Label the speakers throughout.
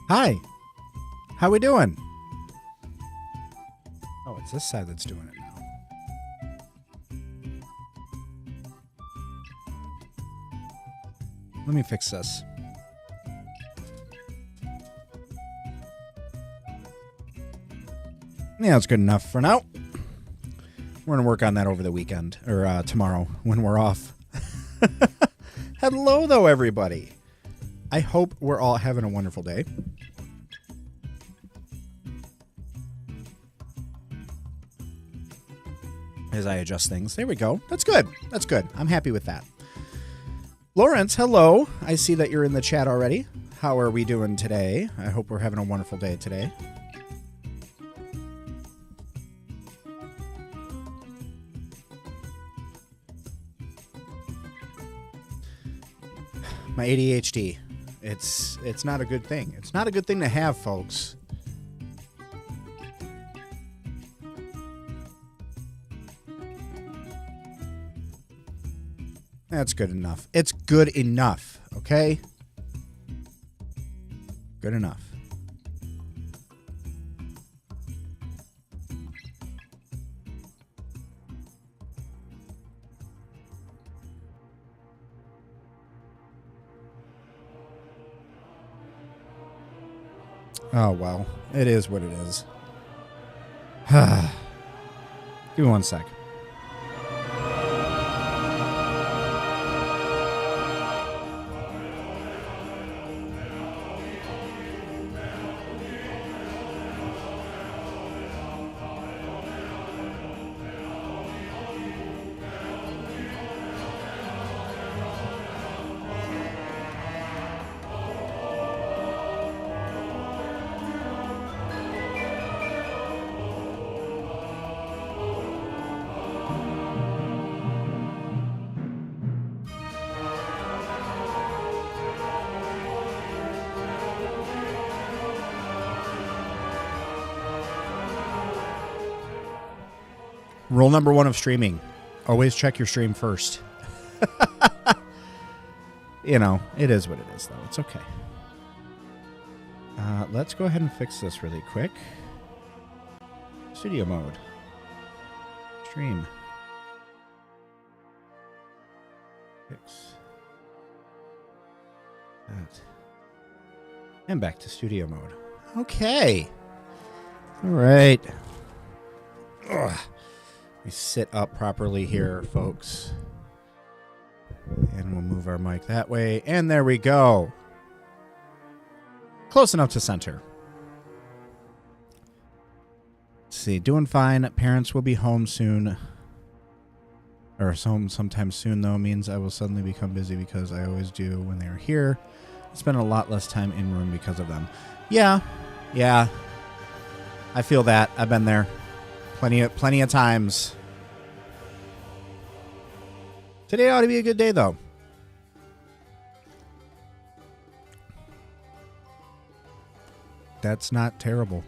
Speaker 1: Hi. How we doing? Oh, it's this side that's doing it now. Let me fix this. Yeah, it's good enough for now. We're going to work on that over the weekend, or tomorrow when we're off. Hello, though, everybody. I hope we're all having a wonderful day. As I adjust things. There we go. That's good. That's good. I'm happy with that. Lawrence, hello. I see that you're in the chat already. How are we doing today? I hope we're having a wonderful day today. My ADHD. It's not a good thing. It's not a good thing to have, folks. That's good enough. It's good enough, okay? Good enough. Oh, well. It is what it is. Give me one sec. Rule number one of streaming. Always check your stream first. You know, it is what it is, though. It's okay. Let's go ahead and fix this really quick. Studio mode. Stream. Fix. That. And back to studio mode. Okay. All right. Ugh. We sit up properly here, folks. And we'll move our mic that way. And there we go. Close enough to center. Let's see. Doing fine. Parents will be home soon. Or home sometime soon, though, means I will suddenly become busy because I always do when they're here. I spend a lot less time in room because of them. Yeah. Yeah. I feel that. I've been there. Plenty of times. Today ought to be a good day, though. That's not terrible.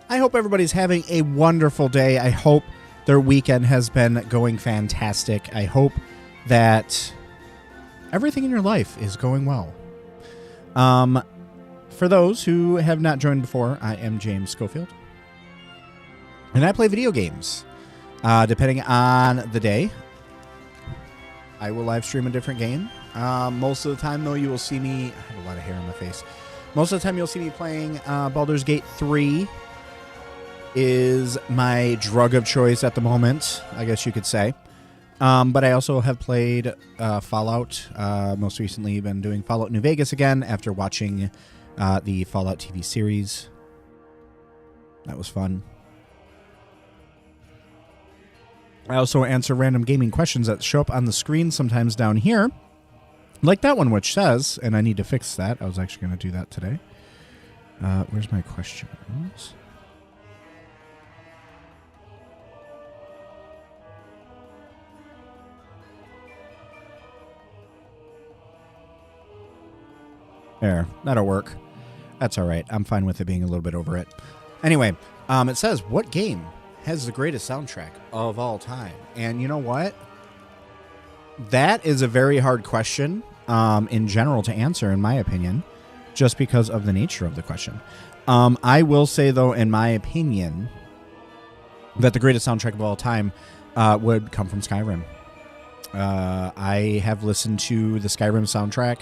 Speaker 1: I hope everybody's having a wonderful day. I hope their weekend has been going fantastic. I hope that everything in your life is going well. For those who have not joined before, I am James Schofield. And I play video games. Depending on the day, I will live stream a different game. Most of the time, though, you will see me... I have a lot of hair on my face. Most of the time, you'll see me playing Baldur's Gate 3 is my drug of choice at the moment, I guess you could say. But I also have played Fallout. Most recently, been doing Fallout New Vegas again after watching the Fallout TV series. That was fun. I also answer random gaming questions that show up on the screen sometimes down here. Like that one, which says, and I need to fix that. I was actually going to do that today. Where's my questions? There, that'll work. That's all right. I'm fine with it being a little bit over it. Anyway, it says, what game has the greatest soundtrack of all time? And you know what? That is a very hard question. in general to answer, in my opinion, just because of the nature of the question. I will say, though, in my opinion, that the greatest soundtrack of all time would come from Skyrim. I have listened to the Skyrim soundtrack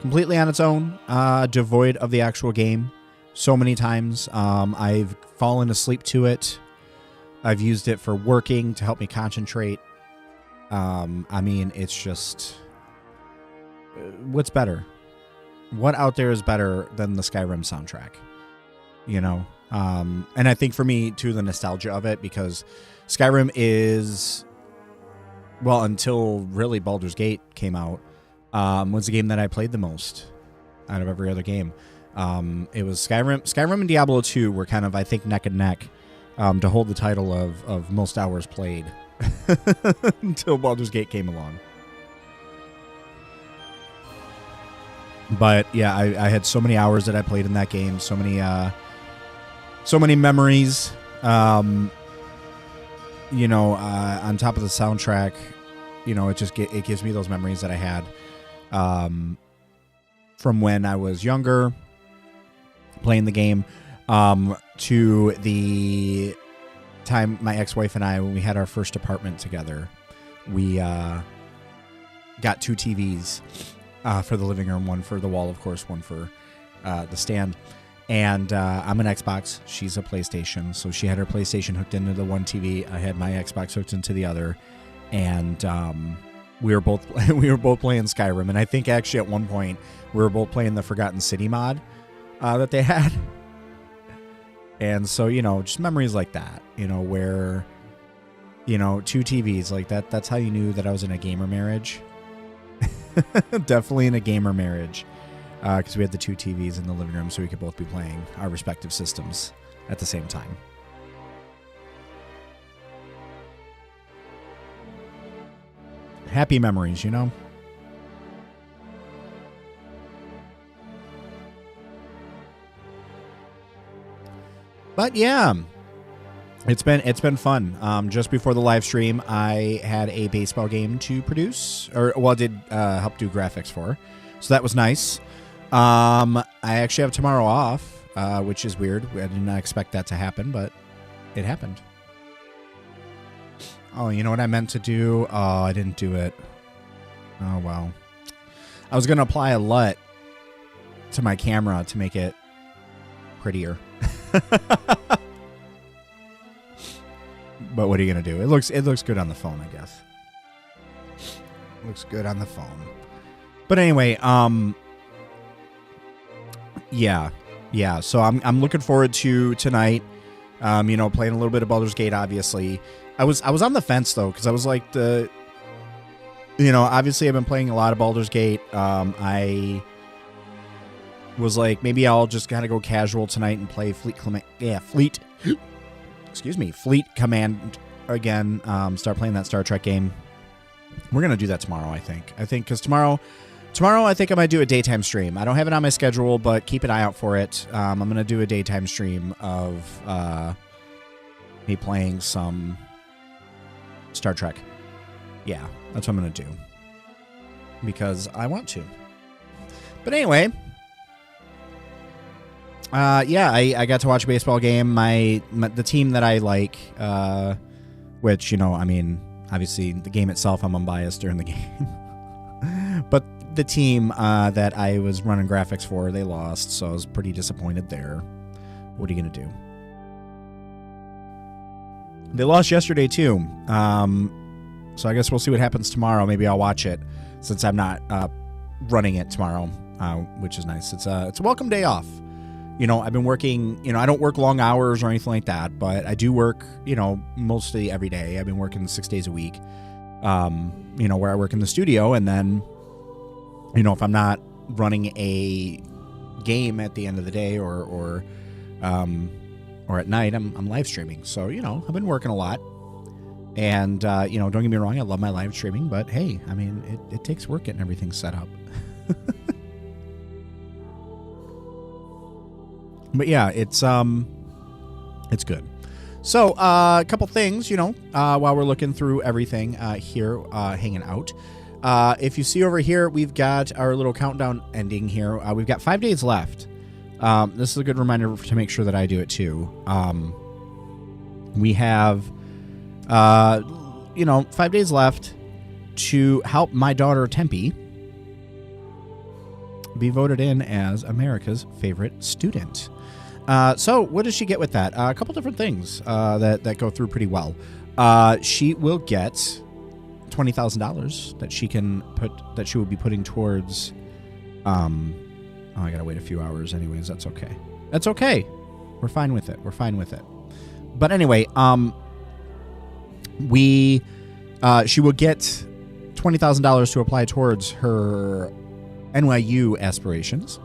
Speaker 1: completely on its own, devoid of the actual game, so many times. I've fallen asleep to it. I've used it for working to help me concentrate. I mean, it's just... what's better? What out there is better than the Skyrim soundtrack? You know? And I think for me, too, the nostalgia of it, because Skyrim is... well, until really Baldur's Gate came out, was the game that I played the most out of every other game. It was Skyrim. Skyrim and Diablo 2 were kind of, I think, neck and neck to hold the title of most hours played until Baldur's Gate came along. But yeah, I had so many hours that I played in that game, so many memories. You know, on top of the soundtrack, you know, it gives me those memories that I had from when I was younger, playing the game, to the time my ex-wife and I, when we had our first apartment together, we got 2 TVs for the living room, one for the wall, of course, one for the stand. And I'm an Xbox. She's a PlayStation. So she had her PlayStation hooked into the one TV. I had my Xbox hooked into the other. And we were both playing Skyrim. And I think actually at one point we were both playing the Forgotten City mod that they had. And so, you know, just memories like that, you know, where, you know, 2 TVs like that. That's how you knew that I was in a gamer marriage. Definitely in a gamer marriage. Because we had the 2 TVs in the living room, so we could both be playing our respective systems at the same time. Happy memories, you know? But yeah, it's been fun. Just before the live stream, I had a baseball game to produce, I did help do graphics for. So that was nice. I actually have tomorrow off, which is weird. I did not expect that to happen, but it happened. Oh, you know what I meant to do? Oh, I didn't do it. Oh, well. I was going to apply a LUT to my camera to make it prettier. But what are you going to do? It looks good on the phone, I guess. It looks good on the phone. But anyway, yeah. So I'm looking forward to tonight. You know, playing a little bit of Baldur's Gate. Obviously, I was on the fence though, because I was like obviously I've been playing a lot of Baldur's Gate. I was like, maybe I'll just kind of go casual tonight and play Fleet Command again. Start playing that Star Trek game. We're gonna do that tomorrow. I think because tomorrow, I think I might do a daytime stream. I don't have it on my schedule, but keep an eye out for it. I'm going to do a daytime stream of me playing some Star Trek. Yeah, that's what I'm going to do. Because I want to. But anyway, I got to watch a baseball game. The team that I like, which, you know, I mean, obviously the game itself, I'm unbiased during the game. But the team that I was running graphics for, they lost, so I was pretty disappointed there. What are you going to do? They lost yesterday, too. So I guess we'll see what happens tomorrow. Maybe I'll watch it, since I'm not running it tomorrow, which is nice. It's a welcome day off. You know, I've been working, you know, I don't work long hours or anything like that, but I do work, you know, mostly every day. I've been working 6 days a week, you know, where I work in the studio, and then, you know, if I'm not running a game at the end of the day or at night, I'm live streaming. So, you know, I've been working a lot. And, you know, don't get me wrong, I love my live streaming, but hey, I mean, it takes work getting everything set up. But yeah, it's good. So, a couple things, you know, while we're looking through everything here, hanging out. If you see over here, we've got our little countdown ending here. We've got 5 days left. This is a good reminder to make sure that I do it too. We have, 5 days left to help my daughter Tempe be voted in as America's favorite student. So what does she get with that? A couple different things that go through pretty well. She will get $20,000 that she will be putting towards. I gotta wait a few hours, anyways. That's okay. That's okay. We're fine with it. We're fine with it. But anyway, she will get $20,000 to apply towards her NYU aspirations.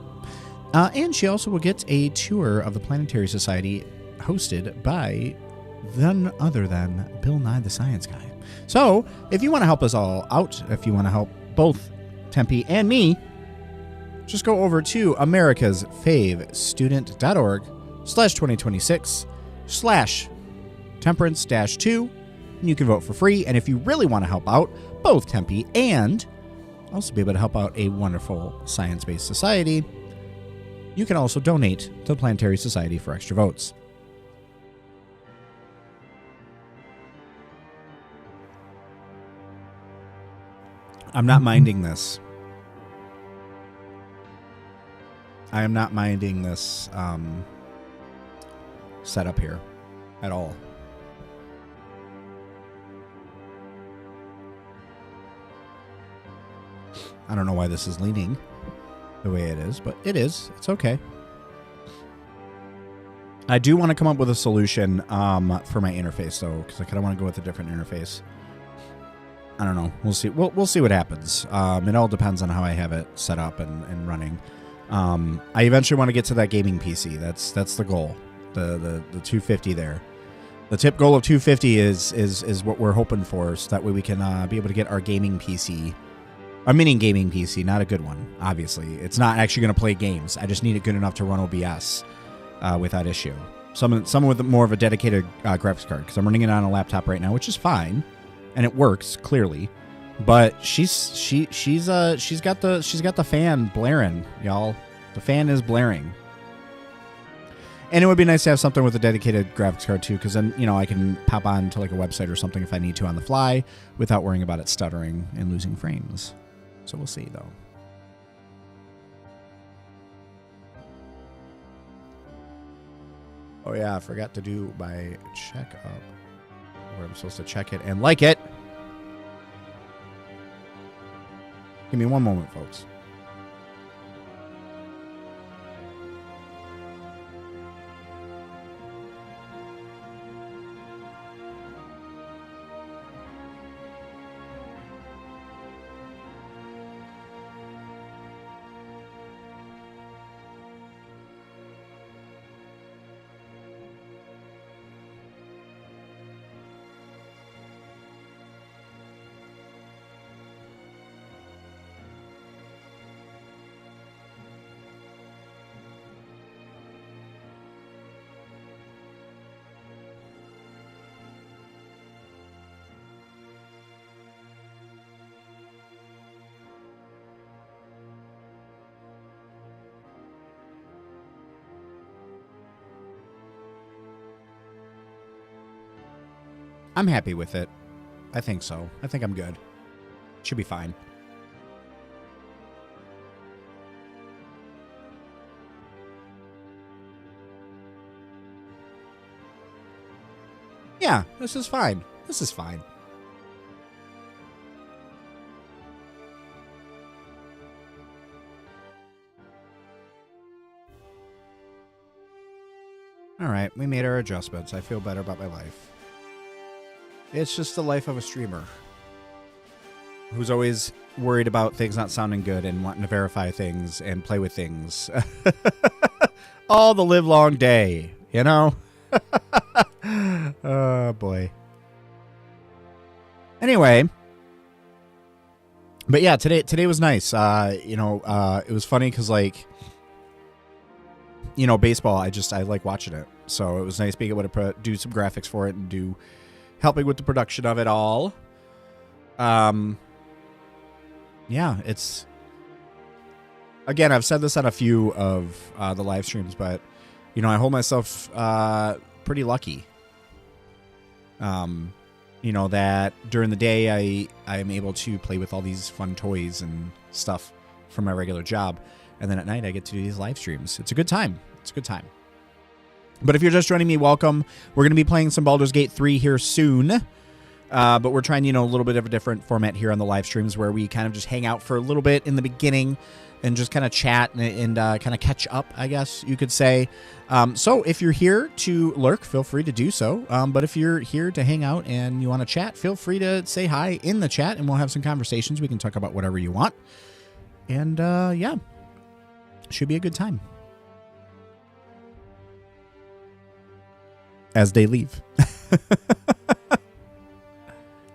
Speaker 1: And she also will get a tour of the Planetary Society hosted by none other than Bill Nye the Science Guy. So, if you want to help us all out, if you want to help both Tempe and me, just go over to americasfavestudent.org/2026/temperance-2, and you can vote for free. And if you really want to help out both Tempe and also be able to help out a wonderful science-based society, you can also donate to the Planetary Society for extra votes. I'm not minding this. I am not minding this setup here at all. I don't know why this is leaning the way it is, but it is. It's okay. I do want to come up with a solution for my interface, though, because I kind of want to go with a different interface. I don't know. We'll see. We'll see what happens. It all depends on how I have it set up and running. I eventually want to get to that gaming PC. That's the goal. The 250 there. The tip goal of 250 is what we're hoping for, so that way we can be able to get our gaming PC, a mini gaming PC, not a good one. Obviously, it's not actually going to play games. I just need it good enough to run OBS without issue. Some with more of a dedicated graphics card, because I'm running it on a laptop right now, which is fine. And it works clearly, but she's got the fan blaring, y'all. The fan is blaring, and it would be nice to have something with a dedicated graphics card too, because then I can pop on to like a website or something if I need to on the fly without worrying about it stuttering and losing frames. So we'll see though. Oh yeah, I forgot to do my checkup. Where I'm supposed to check it and like it. Give me one moment, folks. I'm happy with it. I think so. I think I'm good. Should be fine. Yeah, this is fine. This is fine. All right, we made our adjustments. I feel better about my life. It's just the life of a streamer who's always worried about things not sounding good and wanting to verify things and play with things all the live long day, you know? Oh, boy. Anyway, but yeah, today was nice. It was funny because, like, baseball, I like watching it. So it was nice being able to do some graphics for it and helping with the production of it all. yeah, it's... Again, I've said this on a few of the live streams, but, you know, I hold myself pretty lucky. You know, that during the day I'm able to play with all these fun toys and stuff from my regular job. And then at night I get to do these live streams. It's a good time. It's a good time. But if you're just joining me, welcome. We're going to be playing some Baldur's Gate 3 here soon. But we're trying, you know, a little bit of a different format here on the live streams where we kind of just hang out for a little bit in the beginning and just kind of chat and kind of catch up, I guess you could say. So if you're here to lurk, feel free to do so. But if you're here to hang out and you want to chat, feel free to say hi in the chat and we'll have some conversations. We can talk about whatever you want. And yeah, should be a good time. As they leave.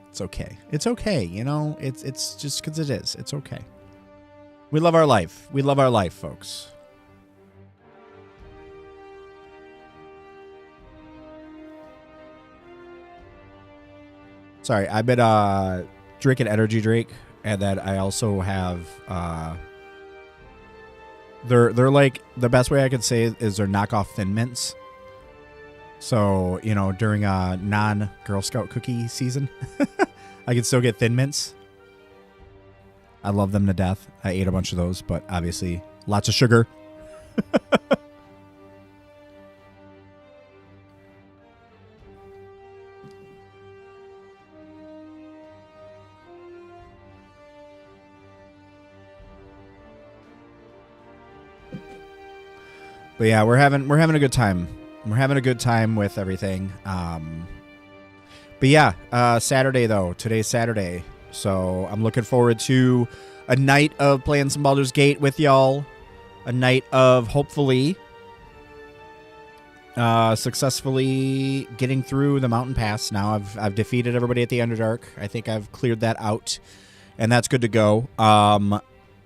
Speaker 1: It's okay. It's okay. You know, it's just because it is. It's okay. We love our life. We love our life, folks. Sorry, I've been drinking energy drink, and then I also have they're like, the best way I could say is they're knockoff Thin Mints. So, you know, during a non-Girl Scout cookie season, I can still get Thin Mints. I love them to death. I ate a bunch of those, but obviously lots of sugar. But yeah, we're having a good time. We're having a good time with everything. But yeah, Saturday though. Today's Saturday. So I'm looking forward to a night of playing some Baldur's Gate with y'all. A night of hopefully successfully getting through the mountain pass. Now I've defeated everybody at the Underdark. I think I've cleared that out. And that's good to go.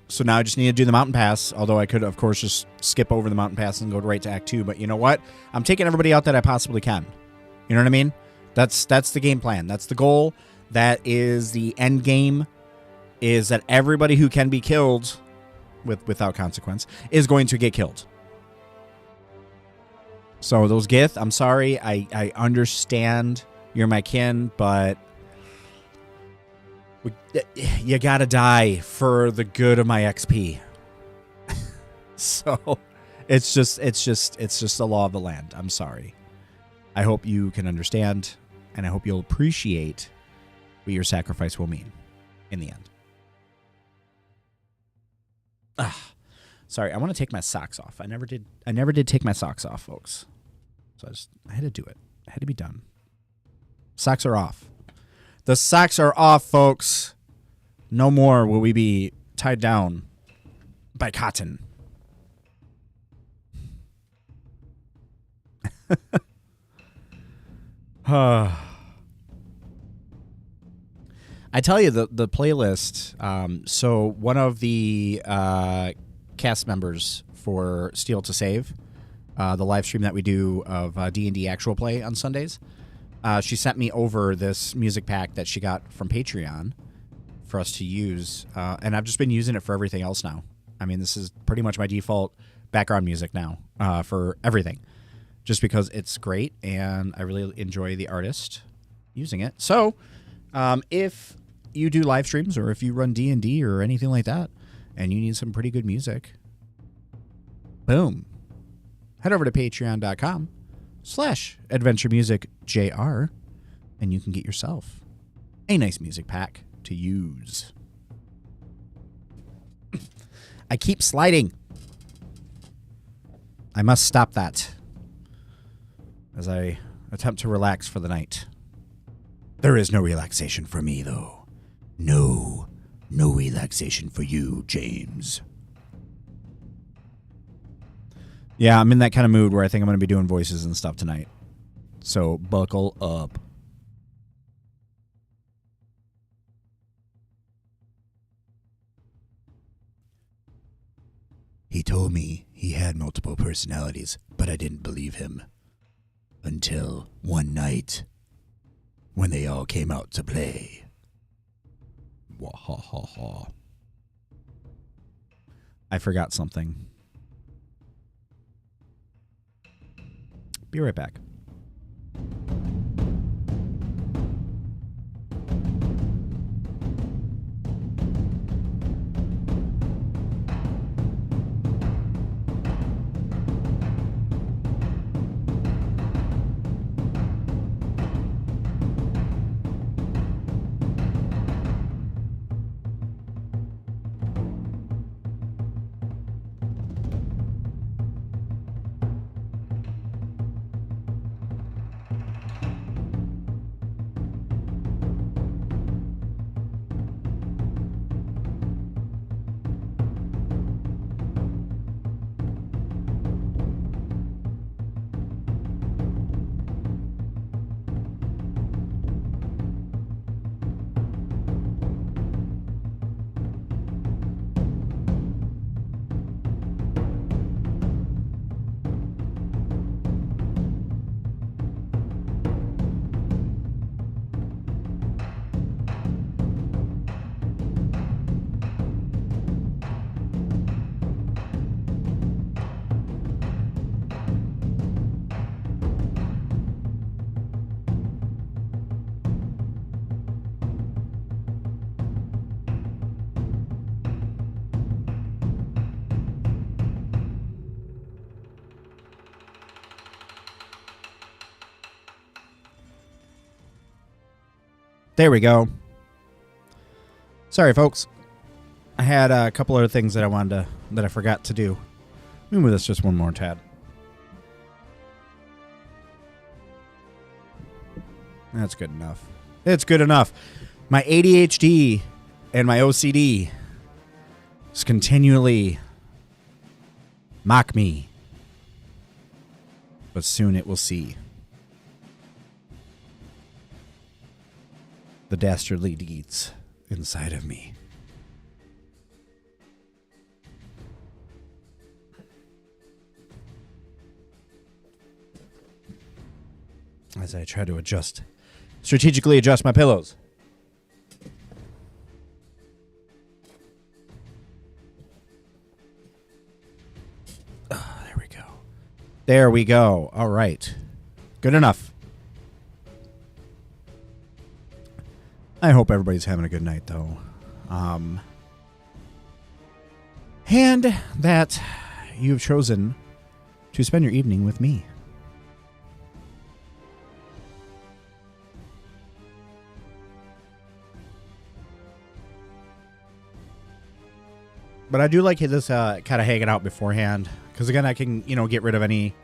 Speaker 1: So now I just need to do the mountain pass. Although I could, of course, just skip over the mountain pass and go right to Act 2. But you know what? I'm taking everybody out that I possibly can. You know what I mean? That's the game plan. That's the goal. That is the end game, is that everybody who can be killed without consequence is going to get killed. So those Gith, I'm sorry. I understand you're my kin, but you gotta die for the good of my XP. So it's just the law of the land. I'm sorry. I hope you can understand, and I hope you'll appreciate what your sacrifice will mean in the end. Sorry, I want to take my socks off. I never did take my socks off, folks. So I had to do it. It had to be done. Socks are off. The socks are off, folks. No more will we be tied down by cotton. I tell you, the playlist, so one of the cast members for Steel to Save, the live stream that we do of D&D actual play on Sundays, she sent me over this music pack that she got from Patreon for us to use, and I've just been using it for everything else now. I mean, this is pretty much my default background music now for everything, just because it's great, and I really enjoy the artist using it. So if you do live streams, or if you run D&D or anything like that, and you need some pretty good music, boom, head over to patreon.com/adventuremusicjr, and you can get yourself a nice music pack to use. I keep sliding. I must stop that as I attempt to relax for the night. There is no relaxation for me, though. No relaxation for you, James. Yeah, I'm in that kind of mood where I think I'm going to be doing voices and stuff tonight. So buckle up. He told me he had multiple personalities, but I didn't believe him. Until one night, when they all came out to play. Wahahaha. I forgot something. Be right back. There we go. Sorry, folks. I had a couple other things that I forgot to do. Let me move this just one more tad. That's good enough. It's good enough. My ADHD and my OCD just continually mock me. But soon it will see the dastardly deeds inside of me. As I try to strategically adjust my pillows. There we go. There we go. All right. Good enough. I hope everybody's having a good night, though. And that you've chosen to spend your evening with me. But I do like this kind of hanging out beforehand. Because, again, I can, get rid of any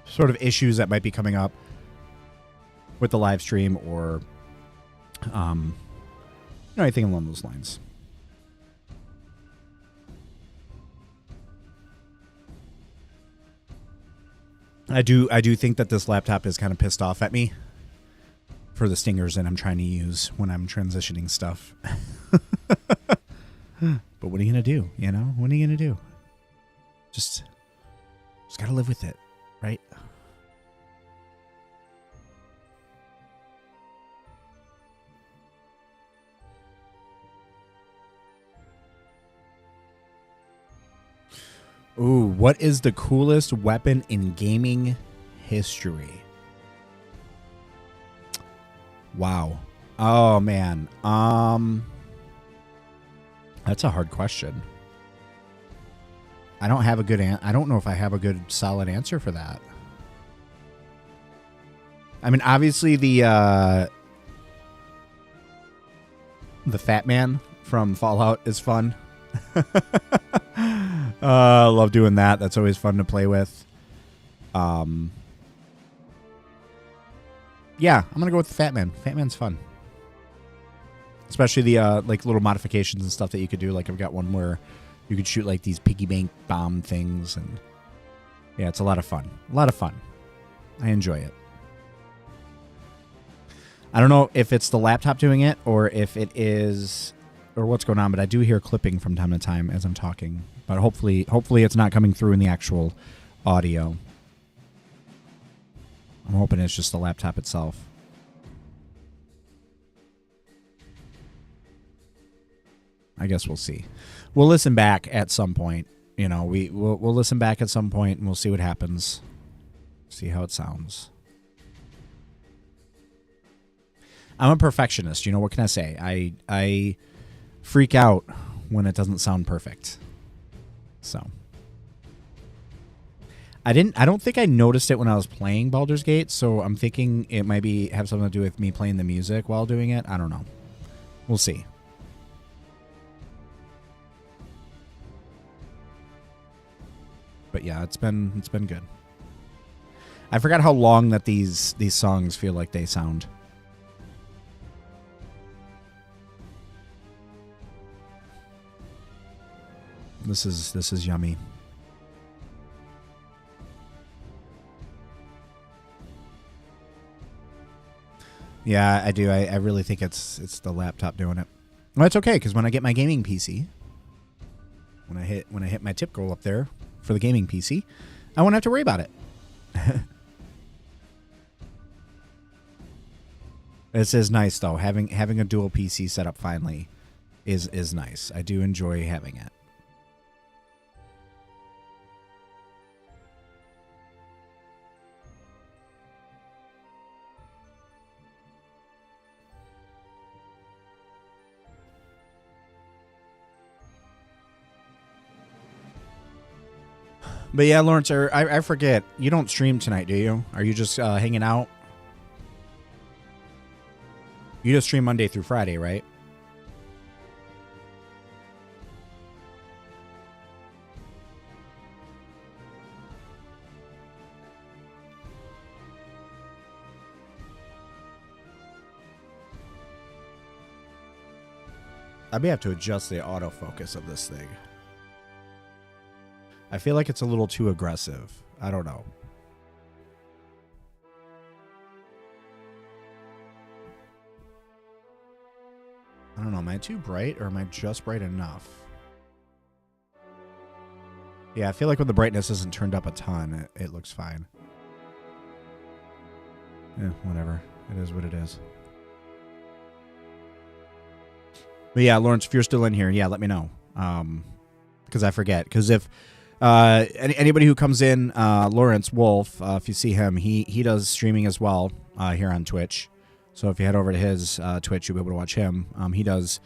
Speaker 1: sort of issues that might be coming up with the live stream or anything along those lines. I do think that this laptop is kind of pissed off at me for the stingers that I'm trying to use when I'm transitioning stuff. But what are you going to do? What are you going to do? Just got to live with it, right? Ooh, what is the coolest weapon in gaming history? Wow. Oh, man. That's a hard question. I don't have a good I don't know if I have a good solid answer for that. I mean, obviously the Fat Man from Fallout is fun. Love doing that. That's always fun to play with. Yeah, I'm gonna go with the Fat Man. Fat Man's fun. Especially the like little modifications and stuff that you could do. Like I've got one where you could shoot like these piggy bank bomb things, and yeah, it's a lot of fun. A lot of fun. I enjoy it. I don't know if it's the laptop doing it or if it is or what's going on, but I do hear clipping from time to time as I'm talking. But hopefully it's not coming through in the actual audio. I'm hoping it's just the laptop itself. I guess we'll see. We'll listen back at some point. You know, we'll listen back at some point and we'll see what happens. See how it sounds. I'm a perfectionist. You know, what can I say? I freak out when it doesn't sound perfect. So I don't think I noticed it when I was playing Baldur's Gate, so I'm thinking it might have something to do with me playing the music while doing it. I don't know. We'll see. But yeah, it's been good. I forgot how long that these songs feel like they sound. This is yummy. Yeah, I do. I really think it's the laptop doing it. Well, it's okay because when I get my gaming PC, when I hit my tip goal up there for the gaming PC, I won't have to worry about it. This is nice though. Having a dual PC set up finally is nice. I do enjoy having it. But yeah, Lawrence, I forget. You don't stream tonight, do you? Are you just hanging out? You just stream Monday through Friday, right? I may have to adjust the autofocus of this thing. I feel like it's a little too aggressive. I don't know. I don't know. Am I too bright or am I just bright enough? Yeah, I feel like when the brightness isn't turned up a ton, it looks fine. Yeah, whatever. It is what it is. But yeah, Lawrence, if you're still in here, yeah, let me know. Because I forget. Because if anybody who comes in, Lawrence Wolf, if you see him, he does streaming as well here on Twitch. So if you head over to his Twitch, you'll be able to watch him. He does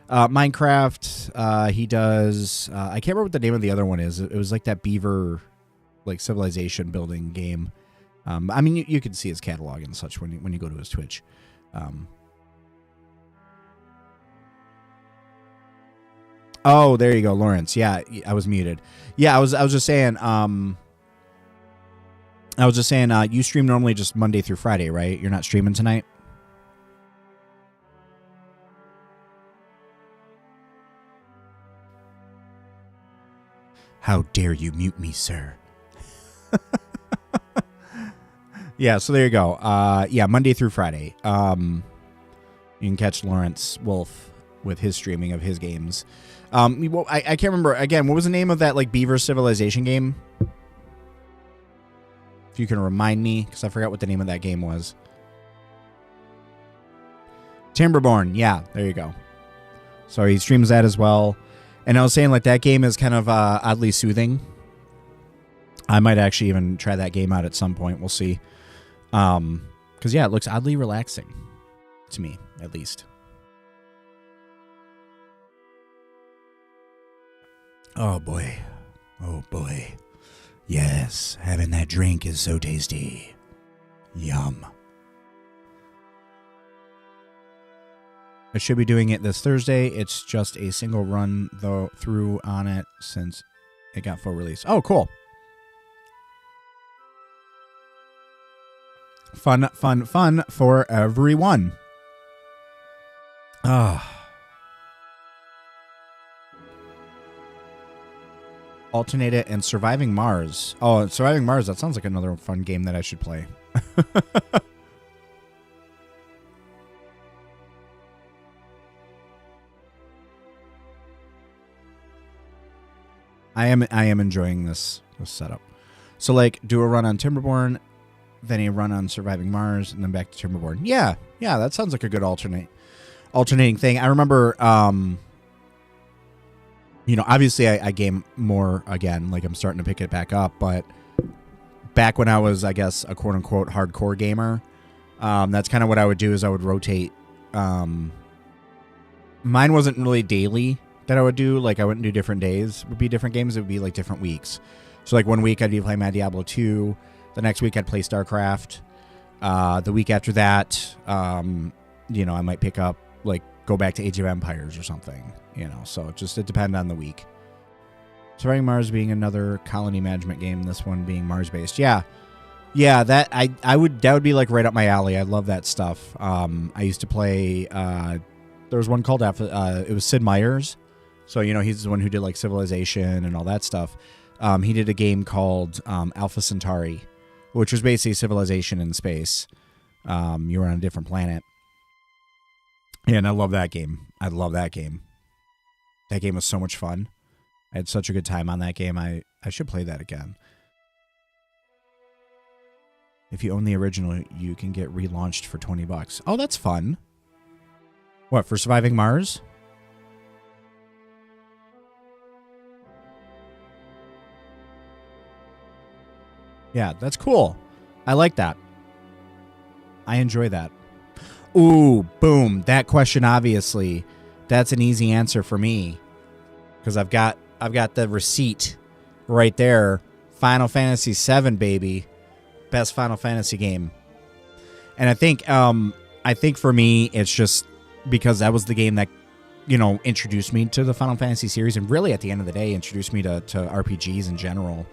Speaker 1: Minecraft. He does I can't remember what the name of the other one is. It was like that beaver, like civilization building game. I mean, you can see his catalog and such when you go to his Twitch. Oh, there you go, Lawrence. Yeah, I was muted. Yeah, I was just saying. You stream normally just Monday through Friday, right? You're not streaming tonight. How dare you mute me, sir? Yeah, so there you go. Yeah, Monday through Friday. You can catch Lawrence Wolf with his streaming of his games. Well, I can't remember. Again, what was the name of that like Beaver Civilization game? If you can remind me, because I forgot what the name of that game was. Timberborn. Yeah, there you go. So he streams that as well. And I was saying, like, that game is kind of oddly soothing. I might actually even try that game out at some point. We'll see. Because, yeah, it looks oddly relaxing. To me, at least. Oh, boy. Oh, boy. Yes, having that drink is so tasty. Yum. I should be doing it this Thursday. It's just a single run though through on it since it got full release. Oh, cool. Fun, fun, fun for everyone. Alternate It and Surviving Mars. Oh, Surviving Mars, that sounds like another fun game that I should play. I am enjoying this setup. So, like, do a run on Timberborn, then a run on Surviving Mars, and then back to Timberborn. Yeah, that sounds like a good alternating thing. I remember You know, obviously I game more again, like I'm starting to pick it back up, but back when I was, I guess, a quote-unquote hardcore gamer, that's kind of what I would do is I would rotate. Mine wasn't really daily that I would do. Like, I wouldn't do different days. It would be different games. It would be, like, different weeks. So, like, one week I'd be playing my Diablo 2. The next week I'd play StarCraft. The week after that, you know, I might pick up, like, go back to Age of Empires or something. You know, so it depends on the week. Surviving Mars being another colony management game, this one being Mars-based. Yeah, that would be like right up my alley. I love that stuff. I used to play. There was one called it was Sid Meier's. So you know he's the one who did like Civilization and all that stuff. He did a game called Alpha Centauri, which was basically Civilization in space. You were on a different planet. Yeah, and I love that game. I love that game. That game was so much fun. I had such a good time on that game. I should play that again. If you own the original, you can get relaunched for $20. Oh, that's fun. What, for Surviving Mars? Yeah, that's cool. I like that. I enjoy that. Ooh, boom. That question, obviously, that's an easy answer for me. Because I've got the receipt right there. Final Fantasy VII, baby. Best Final Fantasy game. And I think for me, it's just because that was the game that, you know, introduced me to the Final Fantasy series, and really at the end of the day, introduced me to RPGs in general.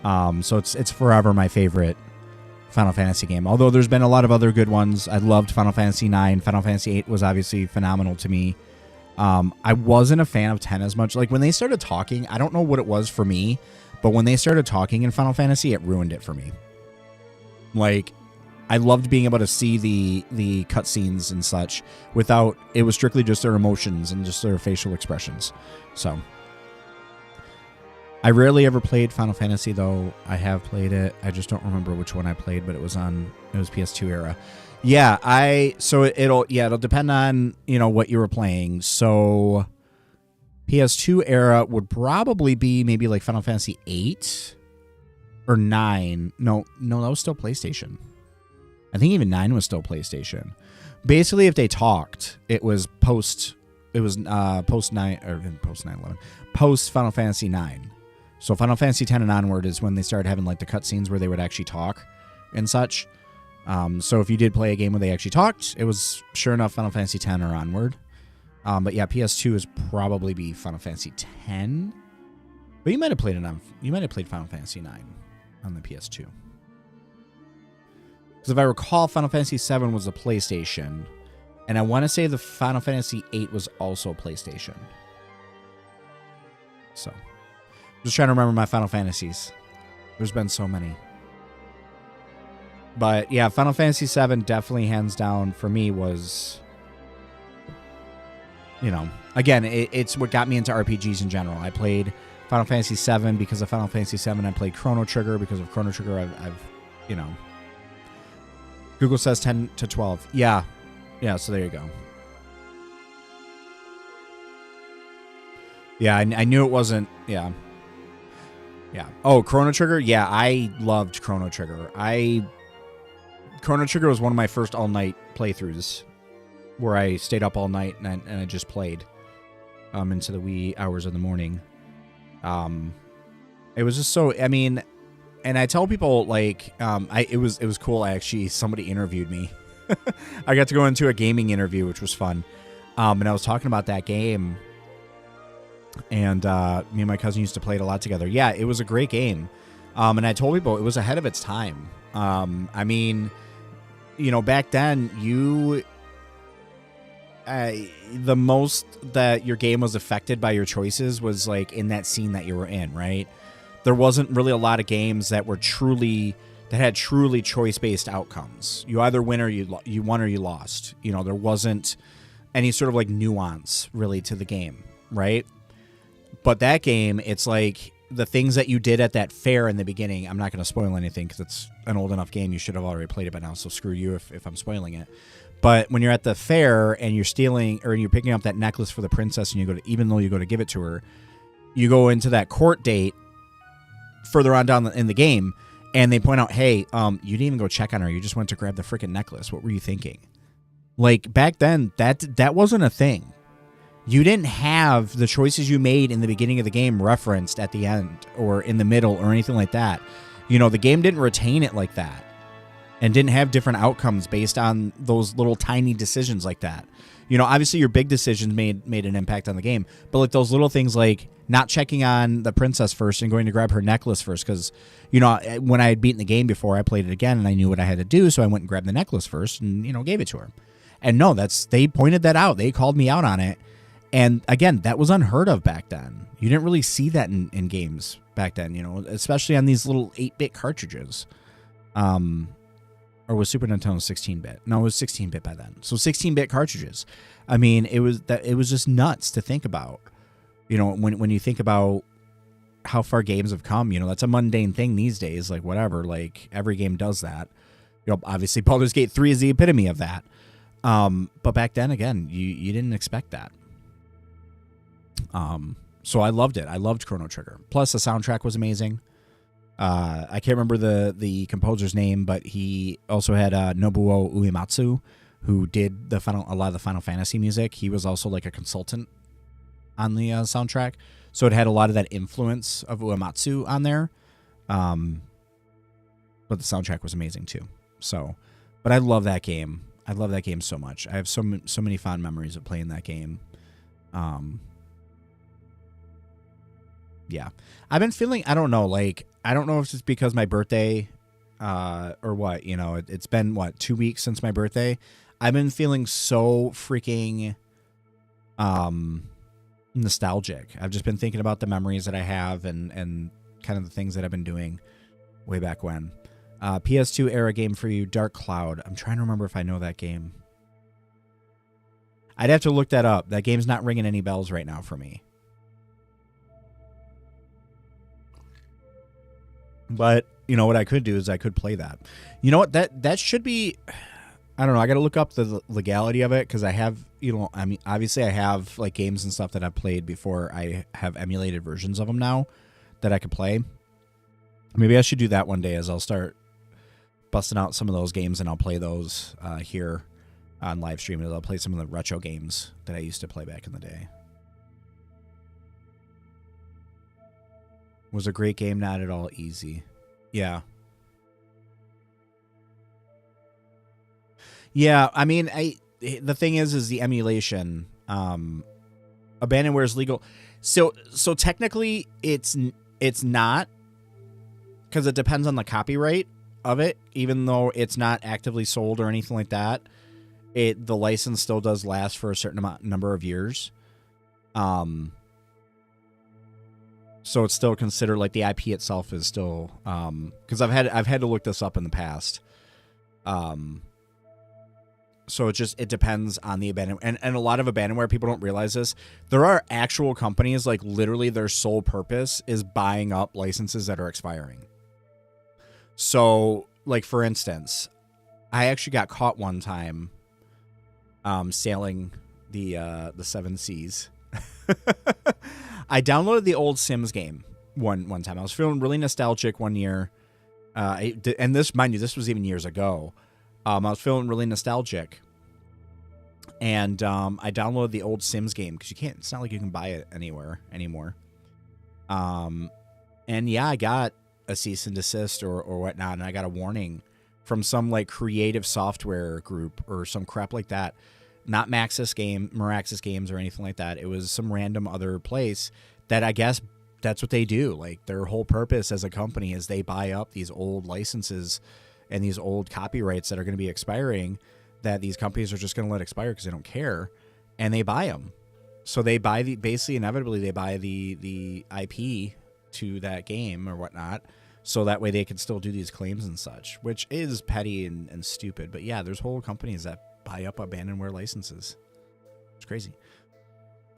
Speaker 1: So it's forever my favorite Final Fantasy game. Although there's been a lot of other good ones. I loved Final Fantasy IX. Final Fantasy VIII was obviously phenomenal to me. I wasn't a fan of 10 as much. Like when they started talking, I don't know what it was for me, but when they started talking in Final Fantasy, it ruined it for me. Like, I loved being able to see the cutscenes and such without, it was strictly just their emotions and just their facial expressions. So, I rarely ever played Final Fantasy, though. I have played it. I just don't remember which one I played, but it was PS2 era. Yeah, it'll depend on, you know, what you were playing. So PS2 era would probably be maybe like Final Fantasy 8 or 9. No, that was still PlayStation. I think even 9 was still PlayStation. Basically, if they talked, it was post 9 or post 9/11, post Final Fantasy 9. So Final Fantasy 10 and onward is when they started having like the cutscenes where they would actually talk and such. So if you did play a game where they actually talked, it was sure enough Final Fantasy 10 or onward. But yeah, PS2 is probably be Final Fantasy 10. But you might have played Final Fantasy 9 on the PS2. Because if I recall, Final Fantasy 7 was a PlayStation, and I want to say the Final Fantasy 8 was also PlayStation. So, just trying to remember my Final Fantasies. There's been so many. But yeah, Final Fantasy 7 definitely hands down for me was, you know, again, it's what got me into RPGs in general. I played Final Fantasy 7 because of Final Fantasy 7. I played Chrono Trigger because of Chrono Trigger. I've you know, Google says 10 to 12. Yeah, so there you go. Yeah, I knew it wasn't, yeah. Oh, Chrono Trigger? Yeah, I loved Chrono Trigger. Chrono Trigger was one of my first all-night playthroughs where I stayed up all night and I just played into the wee hours of the morning. It was just so, I mean, and I tell people, like, it was cool, actually. Somebody interviewed me. I got to go into a gaming interview, which was fun. And I was talking about that game, and me and my cousin used to play it a lot together. Yeah, it was a great game. And I told people it was ahead of its time. I mean, you know, back then, the most that your game was affected by your choices was, like, in that scene that you were in, right? There wasn't really a lot of games that had truly choice-based outcomes. You either win or you won or you lost. You know, there wasn't any sort of, like, nuance, really, to the game, right? But that game, it's like the things that you did at that fair in the beginning. I'm not going to spoil anything because it's an old enough game. You should have already played it by now, so screw you if I'm spoiling it. But when you're at the fair and you're stealing or you're picking up that necklace for the princess, and even though you go to give it to her, you go into that court date further on down in the game, and they point out, hey, you didn't even go check on her. You just went to grab the freaking necklace. What were you thinking? Like, back then, that wasn't a thing. You didn't have the choices you made in the beginning of the game referenced at the end or in the middle or anything like that. You know, the game didn't retain it like that and didn't have different outcomes based on those little tiny decisions like that. You know, obviously your big decisions made an impact on the game, but like those little things like not checking on the princess first and going to grab her necklace first because, you know, when I had beaten the game before, I played it again and I knew what I had to do, so I went and grabbed the necklace first and, you know, gave it to her. And no, they pointed that out. They called me out on it. And again, that was unheard of back then. You didn't really see that in games back then, you know, especially on these little 8-bit cartridges. Or was Super Nintendo 16-bit? No, it was 16-bit by then. So 16-bit cartridges. I mean, it was just nuts to think about. You know, when you think about how far games have come, you know, that's a mundane thing these days. Like, whatever, like, every game does that. You know, obviously, Baldur's Gate 3 is the epitome of that. But back then, again, you didn't expect that. So I loved it. I loved Chrono Trigger. Plus, the soundtrack was amazing. I can't remember the composer's name, but he also had Nobuo Uematsu, who did a lot of the Final Fantasy music. He was also like a consultant on the soundtrack, so it had a lot of that influence of Uematsu on there. But the soundtrack was amazing too. So, but I love that game. I love that game so much. I have so many fond memories of playing that game. Yeah, I've been feeling, I don't know if it's because my birthday, or what, you know, it's been 2 weeks since my birthday. I've been feeling so freaking, nostalgic. I've just been thinking about the memories that I have and kind of the things that I've been doing way back when. PS2 era game for you, Dark Cloud. I'm trying to remember if I know that game. I'd have to look that up. That game's not ringing any bells right now for me. But, you know, what I could do is I could play that. You know what? That should be... I don't know. I got to look up the legality of it because I have, you know, I mean, obviously I have, like, games and stuff that I've played before. I have emulated versions of them now that I could play. Maybe I should do that one day as I'll start busting out some of those games and I'll play those here on live stream. I'll play some of the retro games that I used to play back in the day. Was a great game, not at all easy. Yeah. Yeah, I mean, the thing is the emulation. Abandonware is legal. So technically it's not, because it depends on the copyright of it, even though it's not actively sold or anything like that. The license still does last for a certain number of years. So it's still considered, like, the IP itself is still, because I've had to look this up in the past. So it depends on the abandonware, and a lot of abandonware, people don't realize this. There are actual companies, like, literally their sole purpose is buying up licenses that are expiring. So, like, for instance, I actually got caught one time sailing the Seven Seas. I downloaded the old Sims game one time. I was feeling really nostalgic one year. And this, mind you, this was even years ago. I was feeling really nostalgic. And I downloaded the old Sims game because it's not like you can buy it anywhere anymore. And yeah, I got a cease and desist or whatnot, and I got a warning from some, like, creative software group or some crap like that. Not Miraxis Games or anything like that. It was some random other place that I guess that's what they do. Like, their whole purpose as a company is they buy up these old licenses and these old copyrights that are going to be expiring, that these companies are just going to let expire because they don't care, and they buy them. So they buy inevitably they buy the IP to that game or whatnot, so that way they can still do these claims and such, which is petty and stupid. But yeah, there's whole companies that buy up abandonware licenses. It's crazy.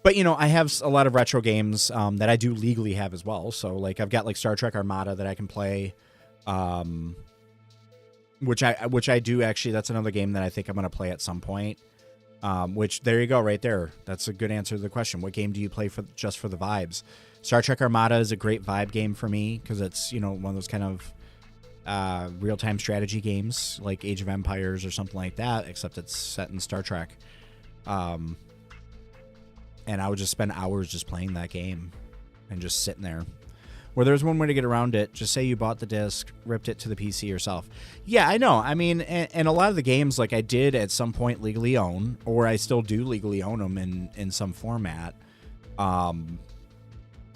Speaker 1: But, you know, I have a lot of retro games that I do legally have as well. So, like, I've got, like, Star Trek Armada that I can play, which I do actually. That's another game that I think I'm going to play at some point. Which, there you go, right there. That's a good answer to the question. What game do you play just for the vibes? Star Trek Armada is a great vibe game for me because it's, you know, one of those kind of real-time strategy games like Age of Empires or something like that, except it's set in Star Trek. And I would just spend hours just playing that game and just sitting there. Where there's one way to get around it. Just say you bought the disc, ripped it to the PC yourself. Yeah, I know. I mean, and a lot of the games, like I did at some point legally own, or I still do legally own them in some format.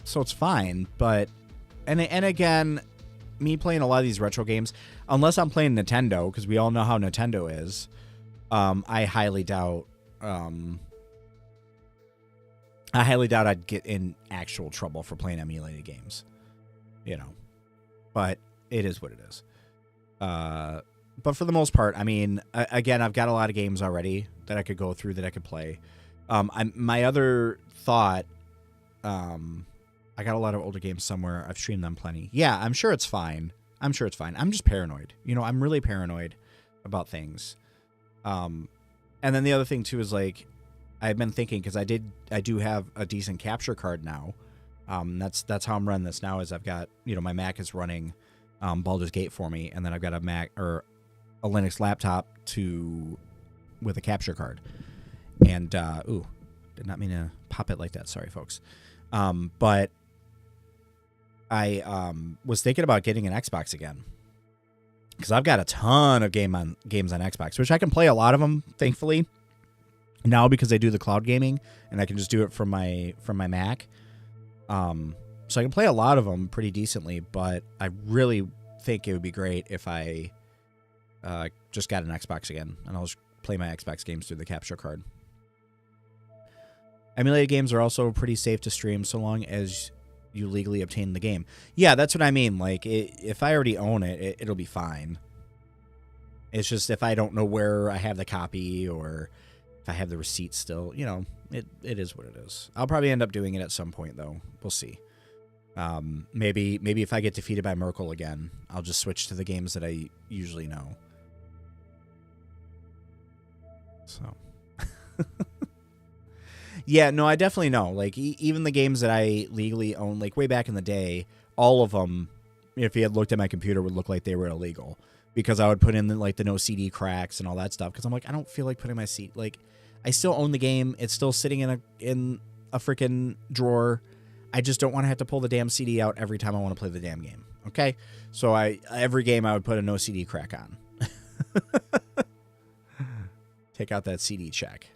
Speaker 1: So it's fine. But, and again, me playing a lot of these retro games, unless I'm playing Nintendo, because we all know how Nintendo is, I highly doubt I'd get in actual trouble for playing emulated games. You know, but it is what it is. But for the most part, I mean, again, I've got a lot of games already that I could go through that I could play. My other thought, I got a lot of older games somewhere. I've streamed them plenty. Yeah, I'm sure it's fine. I'm just paranoid. You know, I'm really paranoid about things. And then the other thing too is like, I've been thinking, because I do have a decent capture card now. That's how I'm running this now. Is I've got, you know, my Mac is running Baldur's Gate for me, and then I've got a Mac or a Linux laptop with a capture card. And did not mean to pop it like that. Sorry, folks. But I was thinking about getting an Xbox again, because I've got a ton of games on Xbox, which I can play a lot of them, thankfully. Now because I do the cloud gaming, and I can just do it from my Mac. So I can play a lot of them pretty decently, but I really think it would be great if I just got an Xbox again, and I'll just play my Xbox games through the capture card. Emulated games are also pretty safe to stream so long as you legally obtain the game. Yeah, that's what I mean. Like, if I already own it, it'll be fine. It's just if I don't know where I have the copy, or if I have the receipt still, you know, it is what it is. I'll probably end up doing it at some point, though. We'll see. Maybe if I get defeated by Merkel again, I'll just switch to the games that I usually know. So, yeah, no, I definitely know. Like, even the games that I legally own, like way back in the day, all of them, if you had looked at my computer, would look like they were illegal, because I would put in the no CD cracks and all that stuff. Because I'm like, I don't feel like putting my CD, like, I still own the game. It's still sitting in a freaking drawer. I just don't want to have to pull the damn CD out every time I want to play the damn game. Okay? So every game I would put a no CD crack on. Take out that CD check.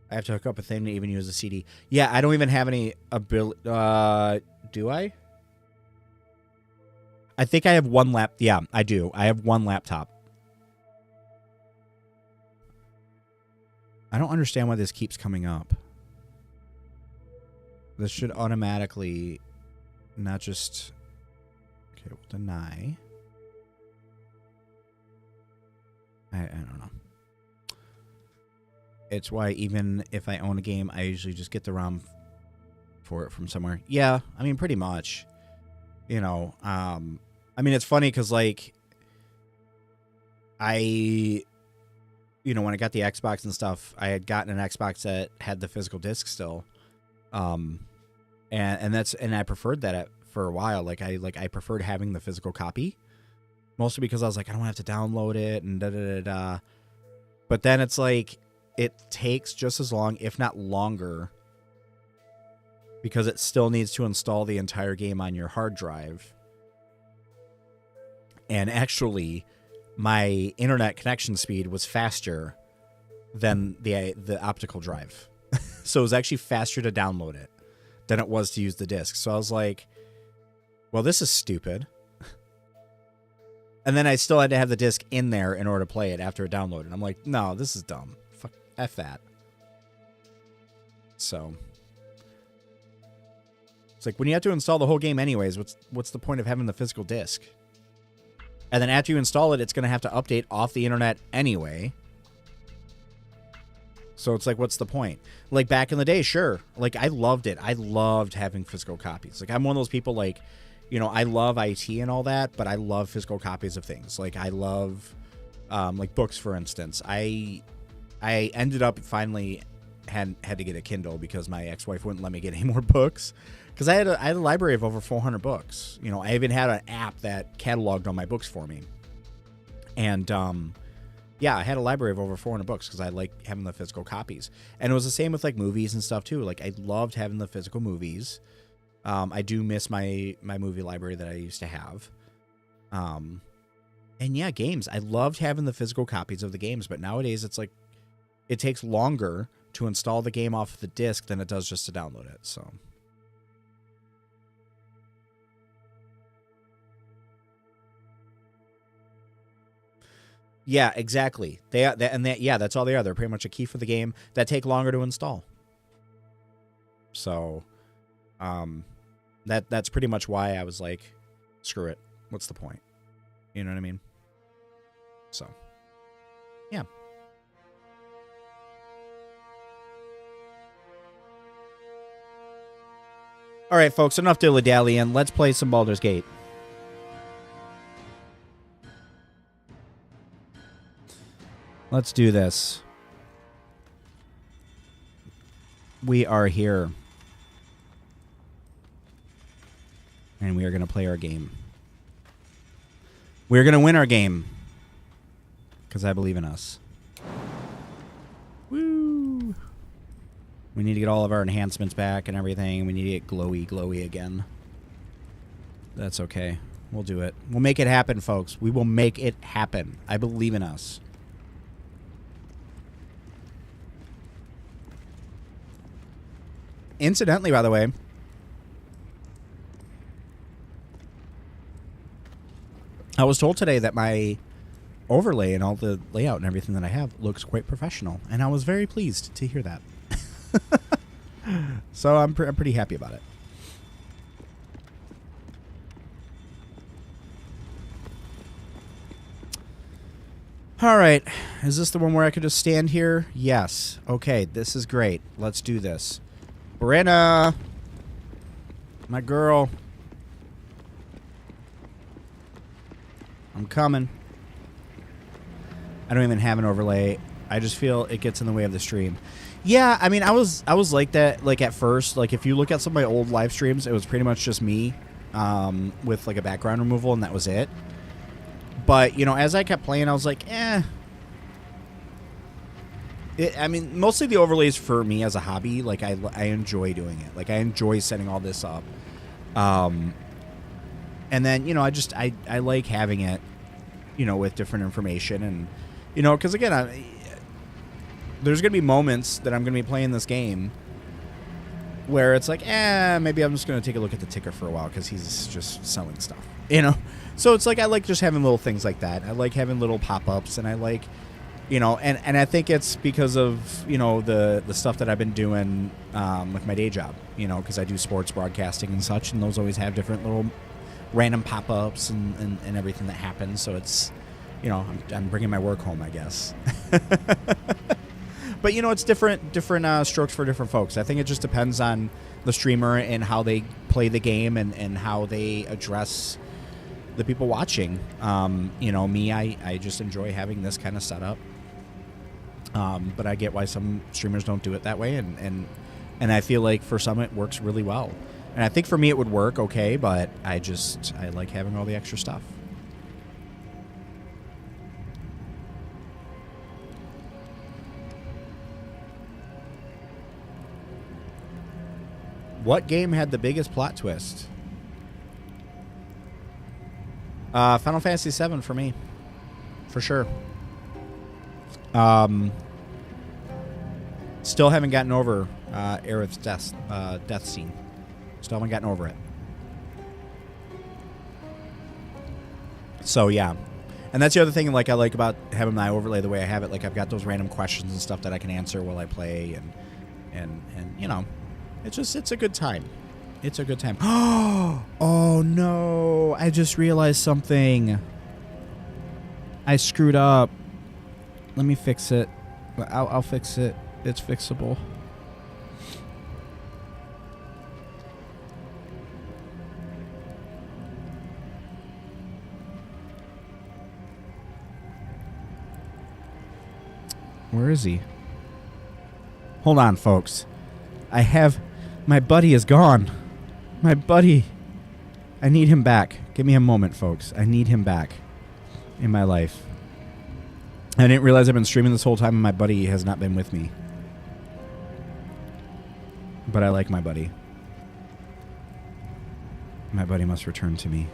Speaker 1: I have to hook up a thing to even use a CD. Yeah, I don't even have any ability. Do I? I think I have one Yeah, I do. I have one laptop. I don't understand why this keeps coming up. This should automatically not just... Okay, we'll deny. I don't know. It's why even if I own a game, I usually just get the ROM for it from somewhere. Yeah, I mean, pretty much. You know, I mean, it's funny because, like, when I got the Xbox and stuff, I had gotten an Xbox that had the physical disc still. And I preferred that for a while. I preferred having the physical copy, mostly because I was like, I don't have to download it and da-da-da-da. But then it's like, it takes just as long, if not longer, because it still needs to install the entire game on your hard drive. And actually, my internet connection speed was faster than the optical drive. So it was actually faster to download it than it was to use the disc. So I was like, well, this is stupid. And then I still had to have the disc in there in order to play it after it downloaded. I'm like, no, this is dumb. Fuck, F that. So it's like, when you have to install the whole game anyways, what's the point of having the physical disc? And then after you install it, it's going to have to update off the internet anyway. So it's like, what's the point? Like, back in the day, sure. Like, I loved it. I loved having physical copies. Like, I'm one of those people, like, you know, I love IT and all that, but I love physical copies of things. Like I love like books, for instance. I ended up finally had to get a Kindle because my ex-wife wouldn't let me get any more books, because I had a library of over 400 books. You know, I even had an app that cataloged all my books for me. And yeah, I had a library of over 400 books because I like having the physical copies. And it was the same with like movies and stuff too. Like I loved having the physical movies. I do miss my movie library that I used to have. And yeah, games. I loved having the physical copies of the games, but nowadays it's like it takes longer to install the game off the disc than it does just to download it. So yeah, exactly. Yeah, that's all they are. They're pretty much a key for the game that take longer to install. So, that's pretty much why I was like, screw it. What's the point? You know what I mean? So, yeah. All right, folks, enough dilly-dallying. Let's play some Baldur's Gate. Let's do this. We are here. And we are going to play our game. We're going to win our game. Because I believe in us. Woo! We need to get all of our enhancements back and everything. We need to get glowy again. That's okay. We'll do it. We'll make it happen, folks. We will make it happen. I believe in us. Incidentally, by the way, I was told today that my overlay and all the layout and everything that I have looks quite professional, and I was very pleased to hear that. So I'm pretty happy about it. All right. Is this the one where I could just stand here? Yes. Okay, this is great. Let's do this. Brenna, my girl. I'm coming. I don't even have an overlay. I just feel it gets in the way of the stream. Yeah, I mean, I was like that, like at first. Like if you look at some of my old live streams, it was pretty much just me with like a background removal, and that was it. But, you know, as I kept playing, I was like, eh. I mean, mostly the overlays for me as a hobby. Like, I enjoy doing it. Like, I enjoy setting all this up. And then, you know, I like having it, you know, with different information. And, you know, because, again, there's going to be moments that I'm going to be playing this game where it's like, maybe I'm just going to take a look at the ticker for a while because he's just selling stuff, you know? So it's like I like just having little things like that. I like having little pop-ups, and I like, you know, and I think it's because of, you know, the stuff that I've been doing with my day job, you know, because I do sports broadcasting and such, and those always have different little random pop-ups and everything that happens. So it's, you know, I'm bringing my work home, I guess. But, you know, it's different strokes for different folks. I think it just depends on the streamer and how they play the game and how they address the people watching. You know, me, I just enjoy having this kind of setup. But I get why some streamers don't do it that way, and I feel like for some it works really well. And I think for me it would work okay, but I like having all the extra stuff. What game had the biggest plot twist? Final Fantasy VII for me, for sure. Still haven't gotten over Aerith's death scene. Still haven't gotten over it. So yeah, and that's the other thing. Like I like about having my overlay the way I have it. Like I've got those random questions and stuff that I can answer while I play, and you know, it's a good time. It's a good time. Oh no! I just realized something. I screwed up. Let me fix it. I'll fix it. It's fixable. Where is he? Hold on, folks. My buddy is gone. My buddy. I need him back. Give me a moment, folks. I need him back in my life. I didn't realize I've been streaming this whole time and my buddy has not been with me. But I like my buddy. My buddy must return to me.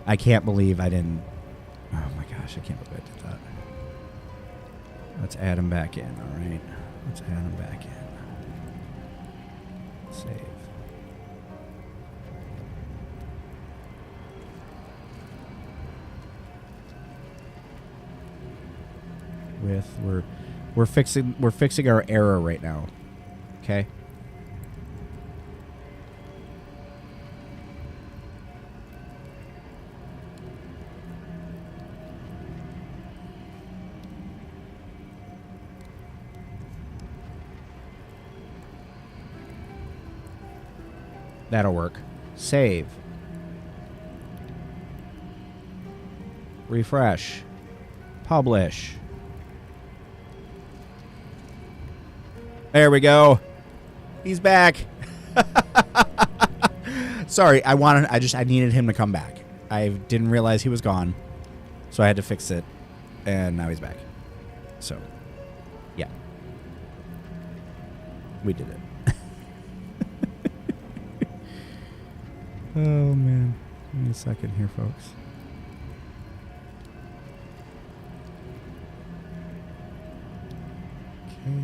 Speaker 1: I can't believe I didn't... Oh my gosh, I can't believe I did that. Let's add him back in, alright? Let's add him back in. Save. We're fixing our error right now. Okay? That'll work. Save. Refresh. Publish. There we go. He's back. Sorry, I needed him to come back. I didn't realize he was gone, so I had to fix it, and now he's back. So, yeah. We did it. Oh, man. Give me a second here, folks. Okay.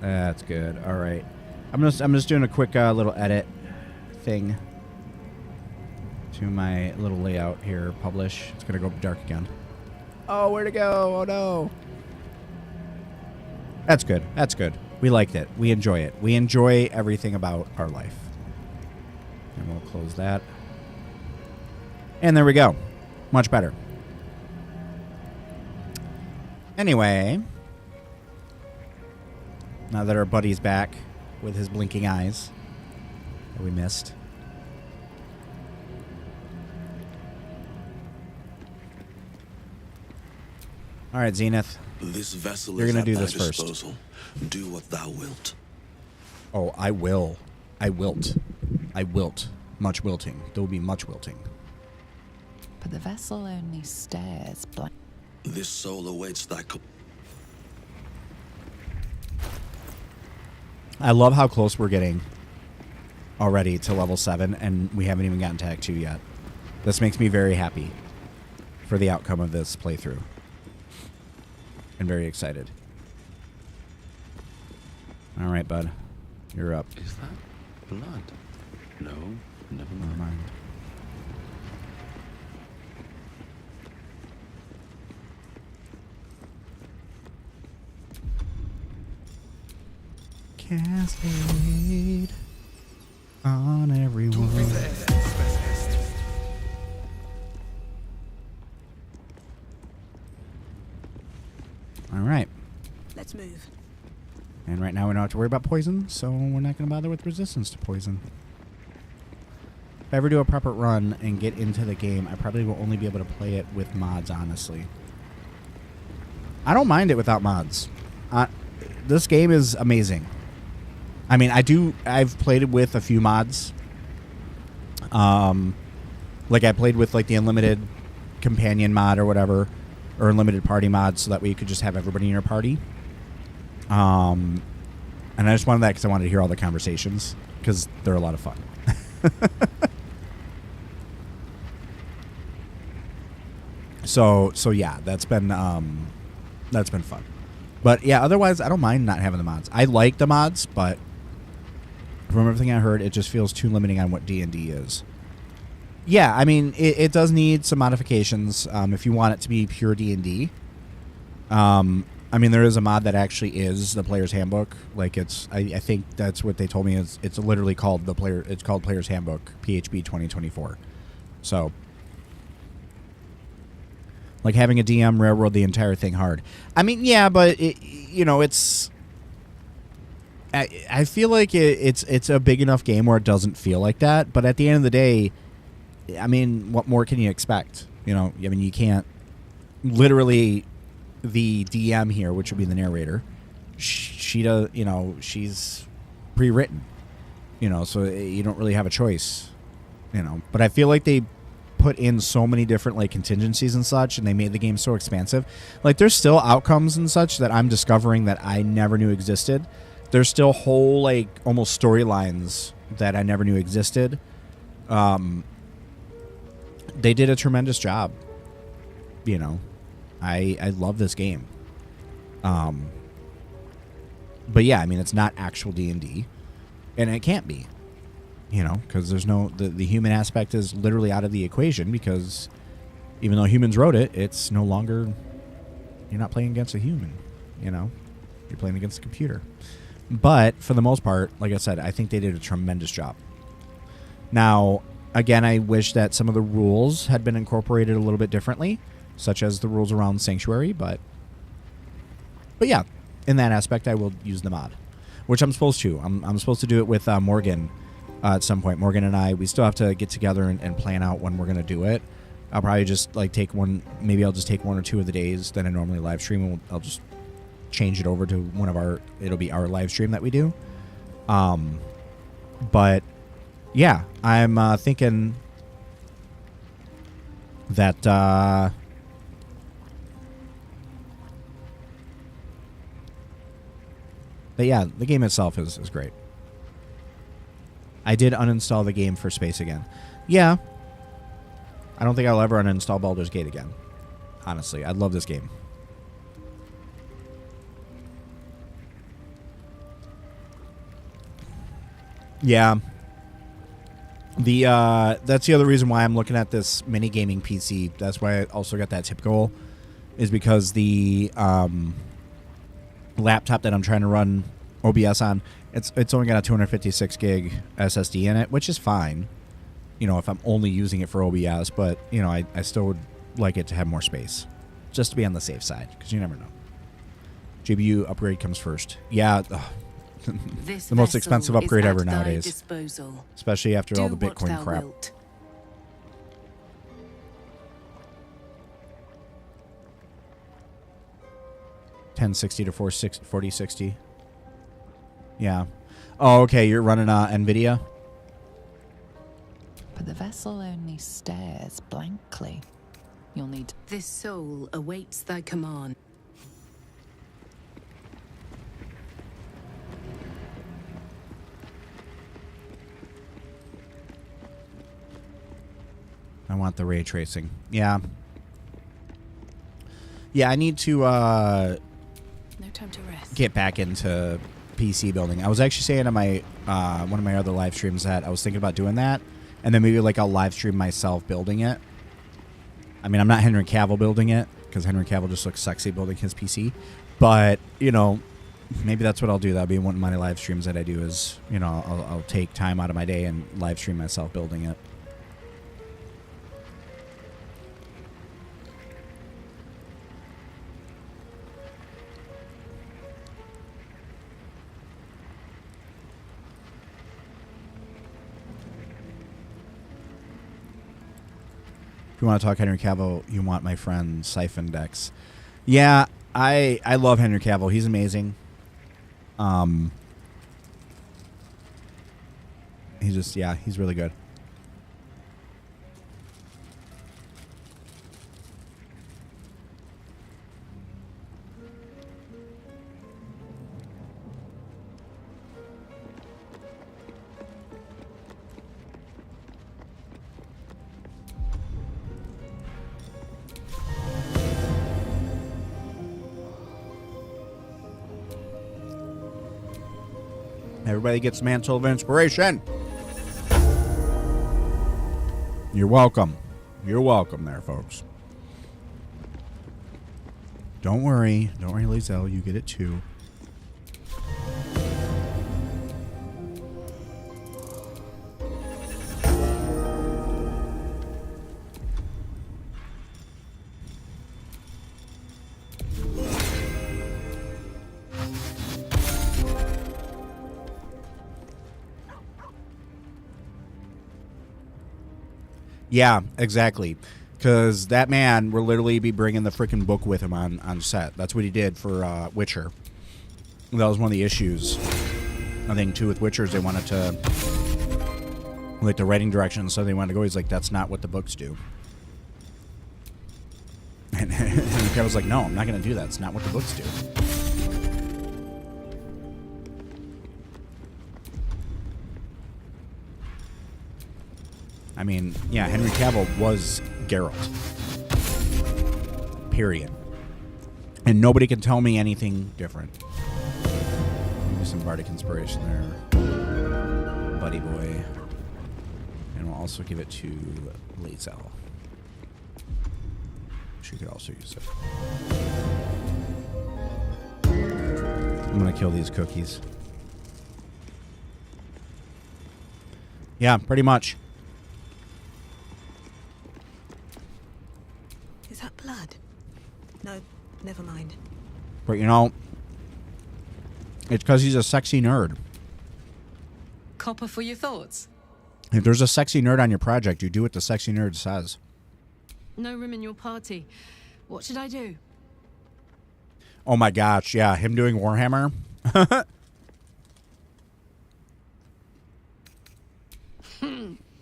Speaker 1: That's good. All right. I'm just doing a quick little edit thing to my little layout here. Publish. It's going to go dark again. Oh, where'd it go? Oh, no. That's good. That's good. We liked it. We enjoy it. We enjoy everything about our life. And we'll close that. And there we go. Much better. Anyway, now that our buddy's back with his blinking eyes that we missed. All right, Zenith.
Speaker 2: This vessel
Speaker 1: You're
Speaker 2: is
Speaker 1: gonna
Speaker 2: at
Speaker 1: do
Speaker 2: thy
Speaker 1: this first.
Speaker 2: disposal. Do what thou wilt.
Speaker 1: Oh, I will. I wilt. I wilt. Much wilting. There will be much wilting.
Speaker 3: But the vessel only stares blank.
Speaker 2: This soul awaits thy
Speaker 1: I love how close we're getting already to level 7, and we haven't even gotten to Act 2 yet. This makes me very happy for the outcome of this playthrough. And very excited. All right, bud. You're up.
Speaker 2: Is that blood? No, never
Speaker 1: Never mind. Cascade on everyone. All right.
Speaker 4: Let's move.
Speaker 1: And right now we don't have to worry about poison, so we're not going to bother with resistance to poison. If I ever do a proper run and get into the game, I probably will only be able to play it with mods, honestly. I don't mind it without mods. This game is amazing. I mean, I've played it with a few mods. Like I played with like the unlimited companion mod or whatever, or unlimited party mod, so that way you could just have everybody in your party. And I just wanted that because I wanted to hear all the conversations, because they're a lot of fun. So yeah, that's been fun. But yeah, otherwise I don't mind not having the mods. I like the mods, but from everything I heard, it just feels too limiting on what D&D is. Yeah, I mean, it does need some modifications if you want it to be pure D&D. I mean, there is a mod that actually is the Player's Handbook. Like, it's I think that's what they told me is it's literally called it's called Player's Handbook PHB 2024. So Like having a DM railroad the entire thing hard. I mean, yeah, but it's. I feel like it's a big enough game where it doesn't feel like that. But at the end of the day, I mean, what more can you expect? I mean, you can't. Literally, the DM here, which would be the narrator, she does. She's pre-written. So you don't really have a choice. But I feel like they put in so many different like contingencies and such, and they made the game so expansive. Like there's still outcomes and such that I'm discovering that I never knew existed. There's still whole like almost storylines that I never knew existed. They did a tremendous job. I love this game. But yeah, I mean it's not actual D&D, and it can't be. Because there's no the human aspect is literally out of the equation, because even though humans wrote it, it's no longer, you're not playing against a human, you're playing against a computer. But for the most part, like I said, I think they did a tremendous job. Now, again, I wish that some of the rules had been incorporated a little bit differently, such as the rules around Sanctuary, but yeah, in that aspect, I will use the mod, which I'm supposed to. I'm supposed to do it with Morgan. At some point, Morgan and I, we still have to get together and plan out when we're going to do it. I'll probably just like take one, maybe I'll just take 1 or 2 of the days that I normally live stream, and I'll just change it over to one of it'll be our live stream that we do. But yeah, I'm thinking that but yeah, the game itself is great. I did uninstall the game for space again. Yeah. I don't think I'll ever uninstall Baldur's Gate again. Honestly, I love this game. Yeah. That's the other reason why I'm looking at this mini gaming PC. That's why I also got that tip goal, is because the laptop that I'm trying to run OBS on, it's only got a 256 gig SSD in it, which is fine, if I'm only using it for OBS. But, I still would like it to have more space, just to be on the safe side, because you never know. GPU upgrade comes first. Yeah, the most expensive upgrade ever nowadays, disposal. Especially after all the Bitcoin crap. 1060 to 4060. Yeah. Oh, okay. You're running NVIDIA?
Speaker 3: But the vessel only stares blankly. You'll need...
Speaker 4: This soul awaits thy command.
Speaker 1: I want the ray tracing. Yeah. Yeah, I need to
Speaker 4: no time to rest.
Speaker 1: Get back into PC building. I was actually saying on my one of my other live streams that I was thinking about doing that, and then maybe like I'll live stream myself building it. I mean, I'm not Henry Cavill building it, because Henry Cavill just looks sexy building his PC, but maybe that's what I'll do. That'll be one of my live streams that I do, is I'll take time out of my day and live stream myself building it. If you want to talk Henry Cavill, you want my friend Siphon Dex. Yeah, I love Henry Cavill. He's amazing. He's really good. Everybody gets Mantle of Inspiration. You're welcome. You're welcome there, folks. Don't worry. Don't worry, Lizelle. You get it too. Yeah, exactly. Because that man will literally be bringing the freaking book with him on set. That's what he did for Witcher. That was one of the issues, I think, too, with Witchers. They wanted to, like, the writing direction, so they wanted to go. He's like, that's not what the books do. And I was like, no, I'm not going to do that. It's not what the books do. I mean, yeah, Henry Cavill was Geralt. Period. And nobody can tell me anything different. Maybe some Bardic Inspiration there. Buddy Boy. And we'll also give it to Lazel. She could also use it. I'm going to kill these cookies. Yeah, pretty much.
Speaker 5: Is that blood? No, never mind.
Speaker 1: But you know, it's because he's a sexy nerd.
Speaker 3: Copper for your thoughts?
Speaker 1: If there's a sexy nerd on your project, you do what the sexy nerd says.
Speaker 3: No room in your party. What should I do?
Speaker 1: Oh my gosh, yeah, him doing Warhammer.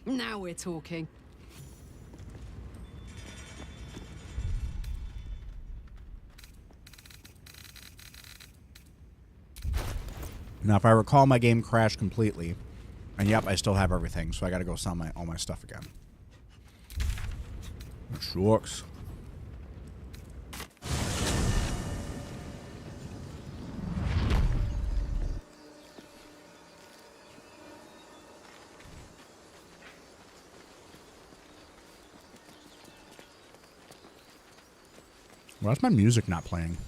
Speaker 3: Now we're talking.
Speaker 1: Now, if I recall, my game crashed completely. And yep, I still have everything, so I gotta go sell all my stuff again. Which sucks. Why's my music not playing?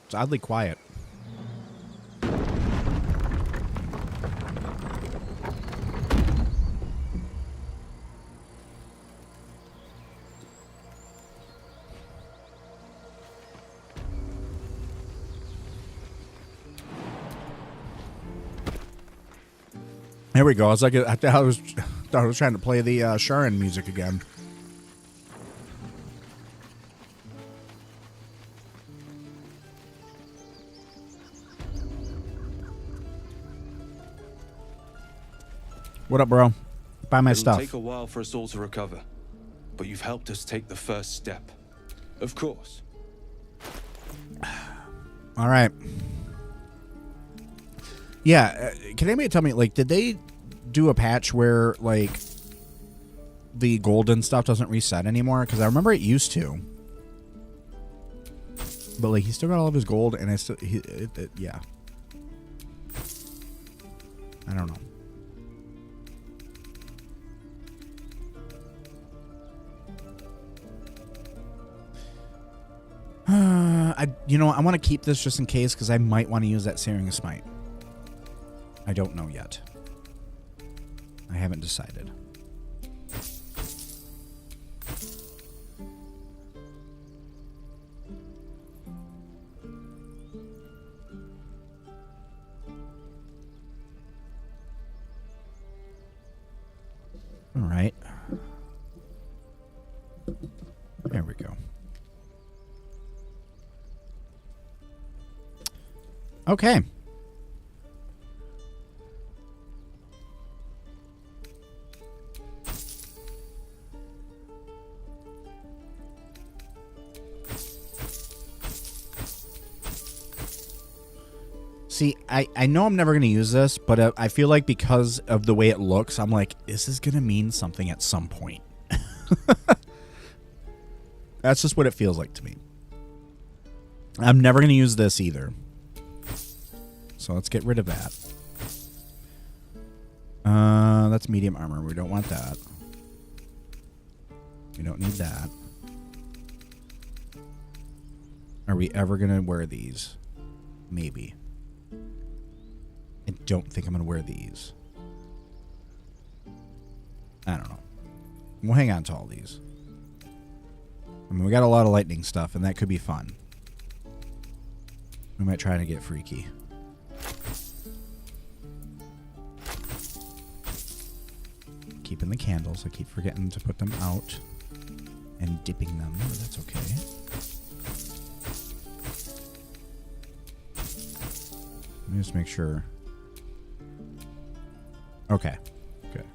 Speaker 1: It's oddly quiet. There we go. I was like, I thought I was trying to play the Sharon music again. What up, bro? Buy my stuff.
Speaker 2: It'll take a while for us all to recover, but you've helped us take the first step. Of course.
Speaker 1: All right. Yeah, can anybody tell me, like, did they do a patch where, like, the golden stuff doesn't reset anymore? Because I remember it used to. But, like, he still got all of his gold, and it's still, yeah. I don't know. I want to keep this just in case, because I might want to use that Searing Smite. I don't know yet. I haven't decided. All right. There we go. Okay. See, I know I'm never going to use this, but I feel like because of the way it looks, I'm like, this is going to mean something at some point. That's just what it feels like to me. I'm never going to use this either. So let's get rid of that. That's medium armor. We don't want that. We don't need that. Are we ever going to wear these? Maybe. I don't think I'm going to wear these. I don't know. We'll hang on to all these. I mean, we got a lot of lightning stuff, and that could be fun. We might try to get freaky. Keeping the candles. I keep forgetting to put them out and dipping them, but that's okay. Let me just make sure. Okay, good.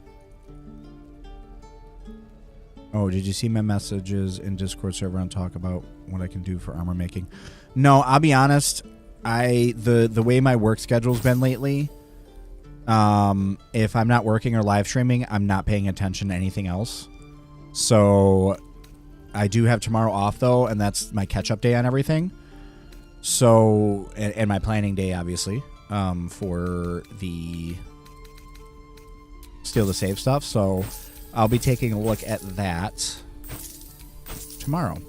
Speaker 1: Oh, did you see my messages in Discord server and talk about what I can do for armor making? No, I'll be honest. The way my work schedule's been lately, if I'm not working or live streaming, I'm not paying attention to anything else. So I do have tomorrow off though, and that's my catch-up day on everything. So and my planning day, obviously, for the Steal the Save stuff. So I'll be taking a look at that tomorrow.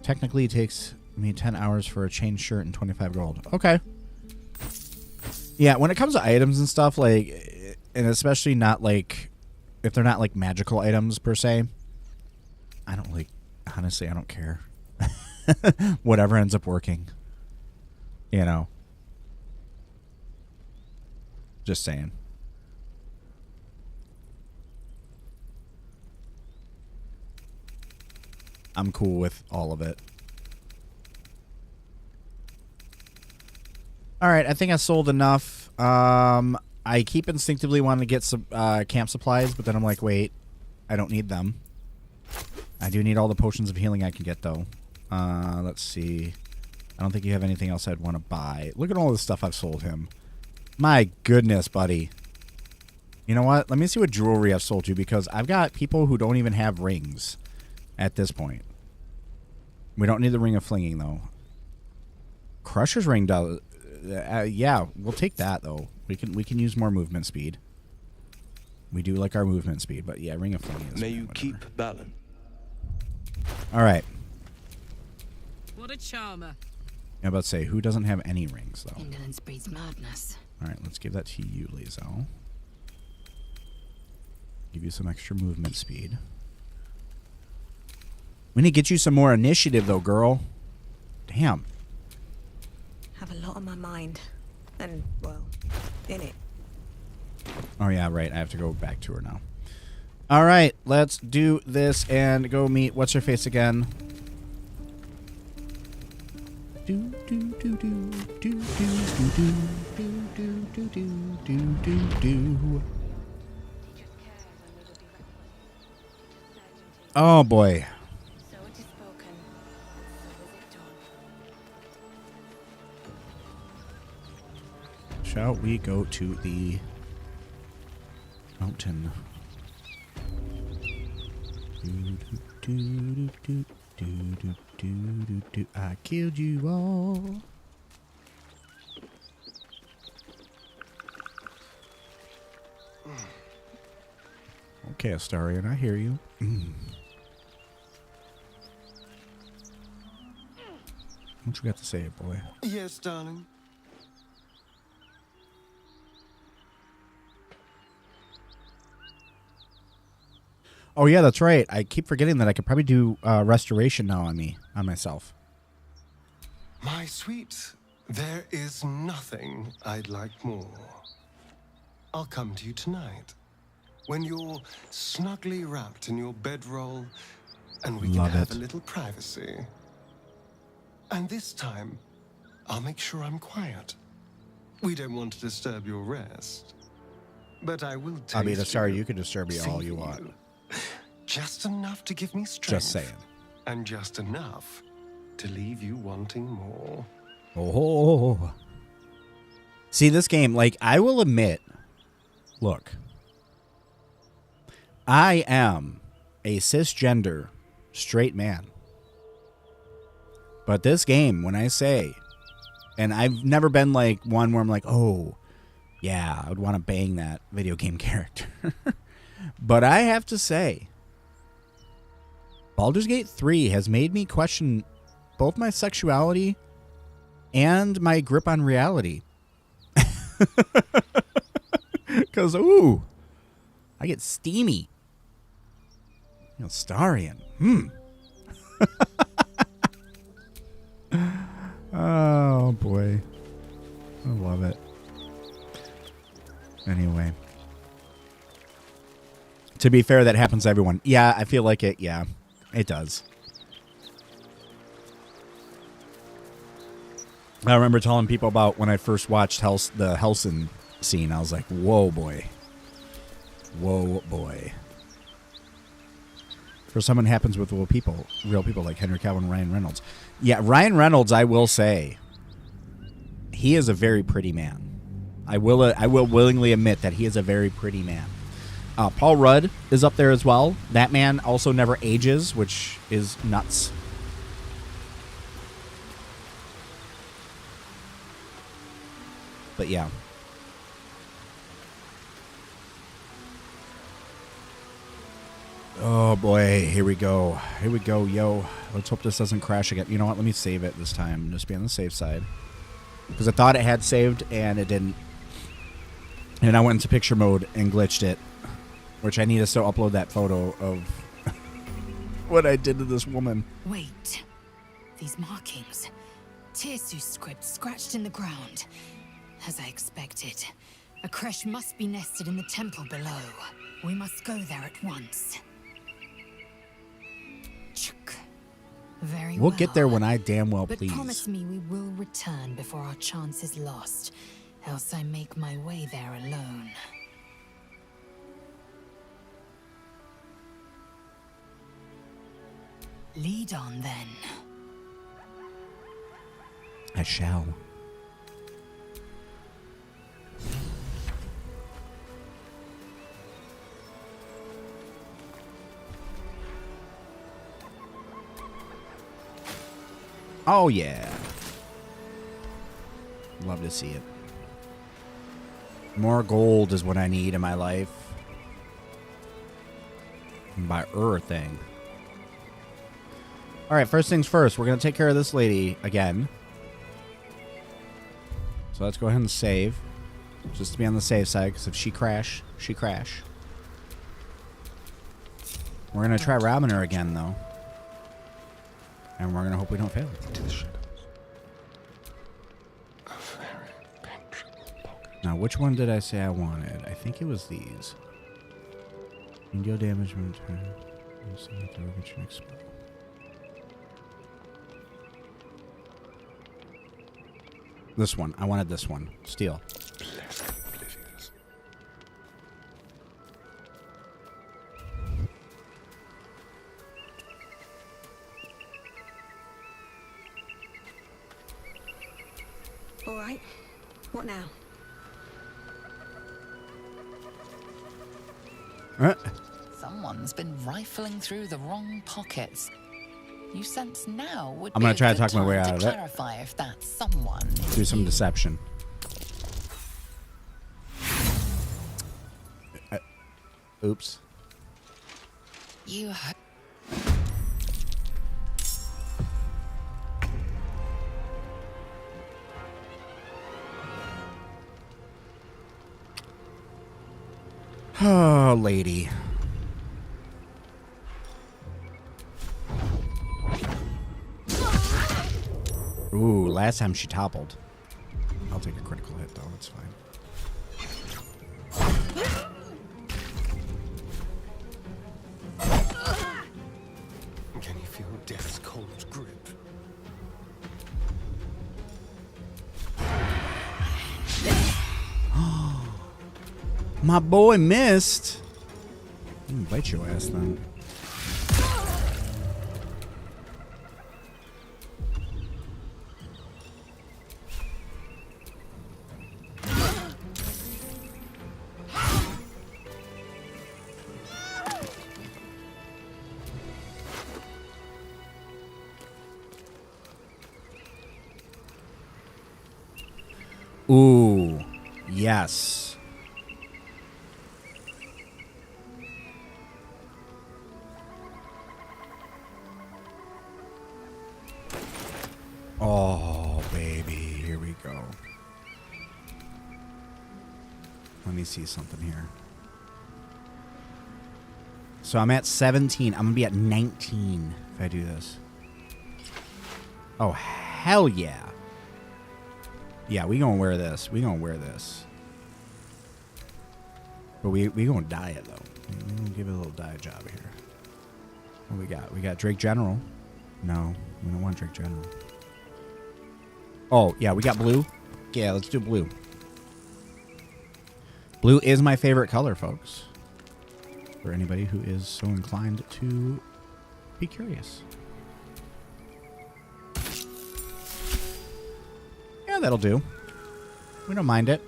Speaker 1: Technically, it takes me 10 hours for a chain shirt and 25 gold. Okay. Yeah, when it comes to items and stuff, like, and especially not like, if they're not like magical items per se, I don't like, honestly, I don't care. Whatever ends up working. You know. Just saying. I'm cool with all of it. All right, I think I sold enough. I keep instinctively wanting to get some camp supplies, but then I'm like, wait, I don't need them. I do need all the potions of healing I can get, though. Let's see. I don't think you have anything else I'd want to buy. Look at all the stuff I've sold him. My goodness, buddy. You know what? Let me see what jewelry I've sold you, because I've got people who don't even have rings at this point. We don't need the Ring of Flinging, though. Crusher's Ring does... yeah, we'll take that, though. We can use more movement speed. We do like our movement speed, but yeah, Ring of Flinging is...
Speaker 2: May you keep balance.
Speaker 1: All right.
Speaker 6: What a charmer.
Speaker 1: I'm about to say, who doesn't have any rings, though?
Speaker 3: Indolence breeds madness.
Speaker 1: All right, let's give that to you, Lizo. Give you some extra movement speed. We need to get you some more initiative, though, girl. Damn.
Speaker 5: Have a lot on my mind. And, well, in it.
Speaker 1: Oh, yeah, right. I have to go back to her now. All right, let's do this and go meet what's-her-face again. Do do do do do do do do do do do do do. Oh boy.
Speaker 4: So it is spoken, and so is it done.
Speaker 1: Shall we go to the mountain? I killed you all. Okay, Astarion, I hear you. What you got to say, boy?
Speaker 7: Yes, darling.
Speaker 1: Oh yeah, that's right. I keep forgetting that I could probably do restoration now on myself.
Speaker 7: My sweet, there is nothing I'd like more. I'll come to you tonight, when you're snugly wrapped in your bedroll, and we can have a little privacy. And this time, I'll make sure I'm quiet. We don't want to disturb your rest, but I will taste
Speaker 1: I mean, sorry,
Speaker 7: you,
Speaker 1: you can disturb me all you want.
Speaker 7: Just enough to give me strength.
Speaker 1: Just saying.
Speaker 7: And just enough to leave you wanting more.
Speaker 1: Oh. See, this game, like, I will admit, look, I am a cisgender straight man. But this game, when I say, and I've never been like one where I'm like, oh, yeah, I would want to bang that video game character. But I have to say, Baldur's Gate 3 has made me question both my sexuality and my grip on reality. Because, ooh, I get steamy You know, Starion. Oh, boy. I love it. Anyway. To be fair, that happens to everyone. Yeah, I feel like it. Yeah, it does. I remember telling people about when I first watched the Hellson scene. I was like, whoa, boy. Whoa, boy. For someone happens with real people like Henry Cavill and Ryan Reynolds. Yeah, Ryan Reynolds, I will say, he is a very pretty man. I will willingly admit that he is a very pretty man. Paul Rudd is up there as well. That man also never ages, which is nuts. But yeah. Oh boy, here we go. Here we go, yo. Let's hope this doesn't crash again. You know what? Let me save it this time. Just be on the safe side. Because I thought it had saved and it didn't. And I went into picture mode and glitched it. Which I need to still upload that photo of what I did to this woman.
Speaker 8: Wait. These markings. Tirsu's script scratched in the ground. As I expected. A creche must be nested in the temple below. We must go there at once. Very
Speaker 1: We'll
Speaker 8: well.
Speaker 1: get there when I damn well
Speaker 8: But
Speaker 1: please.
Speaker 8: promise me we will return before our chance is lost. Else I make my way there alone. Lead on, then.
Speaker 1: I shall. Oh, yeah. Love to see it. More gold is what I need in my life. And by thing. All right, first things first. We're going to take care of this lady again. So let's go ahead and save. Just to be on the safe side, because if she crash, she crash. We're going to try robbing her again, though. And we're going to hope we don't fail.
Speaker 7: Into the shadows. A very penetrable pocket.
Speaker 1: Now, which one did I say I wanted? I think it was these. You deal damage when turn. You see the target should explode. This one. I wanted this one. Steel.
Speaker 7: Blessed oblivious.
Speaker 5: All right. What now?
Speaker 3: Someone's been rifling through the wrong pockets. You sense now would
Speaker 1: I'm
Speaker 3: be
Speaker 1: gonna
Speaker 3: a
Speaker 1: try to
Speaker 3: good
Speaker 1: talk my way
Speaker 3: time
Speaker 1: out of
Speaker 3: to
Speaker 1: it.
Speaker 3: clarify if that someone is
Speaker 1: Do some
Speaker 3: you.
Speaker 1: deception. Oops.
Speaker 3: You
Speaker 1: Oh, lady. Ooh, last time she toppled. I'll take a critical hit, though. It's fine.
Speaker 7: Can you feel death's cold grip?
Speaker 1: My boy missed. Bite your ass, then. Ooh, yes. Oh, baby, here we go. Let me see something here. So I'm at 17. I'm going to be at 19 if I do this. Oh, hell yeah. Yeah, we going to wear this. We going to wear this. But we going to dye it, though. We're going to give it a little dye job here. What we got? We got Drake General. No, we don't want Drake General. Oh, yeah, we got blue. Yeah, let's do blue. Blue is my favorite color, folks. For anybody who is so inclined to be curious. Yeah, that'll do. We don't mind it.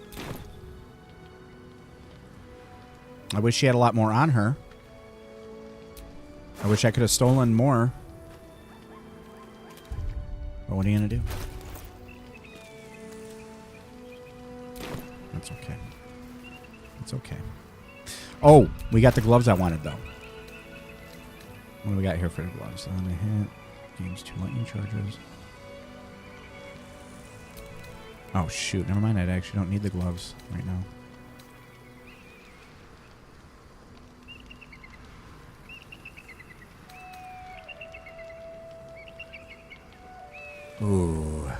Speaker 1: I wish she had a lot more on her. I wish I could have stolen more. But what are you going to do? That's okay. It's okay. Oh, we got the gloves I wanted, though. What do we got here for the gloves? On the hit. Gains 2 lightning charges. Oh, shoot. Never mind. I actually don't need the gloves right now. Ooh.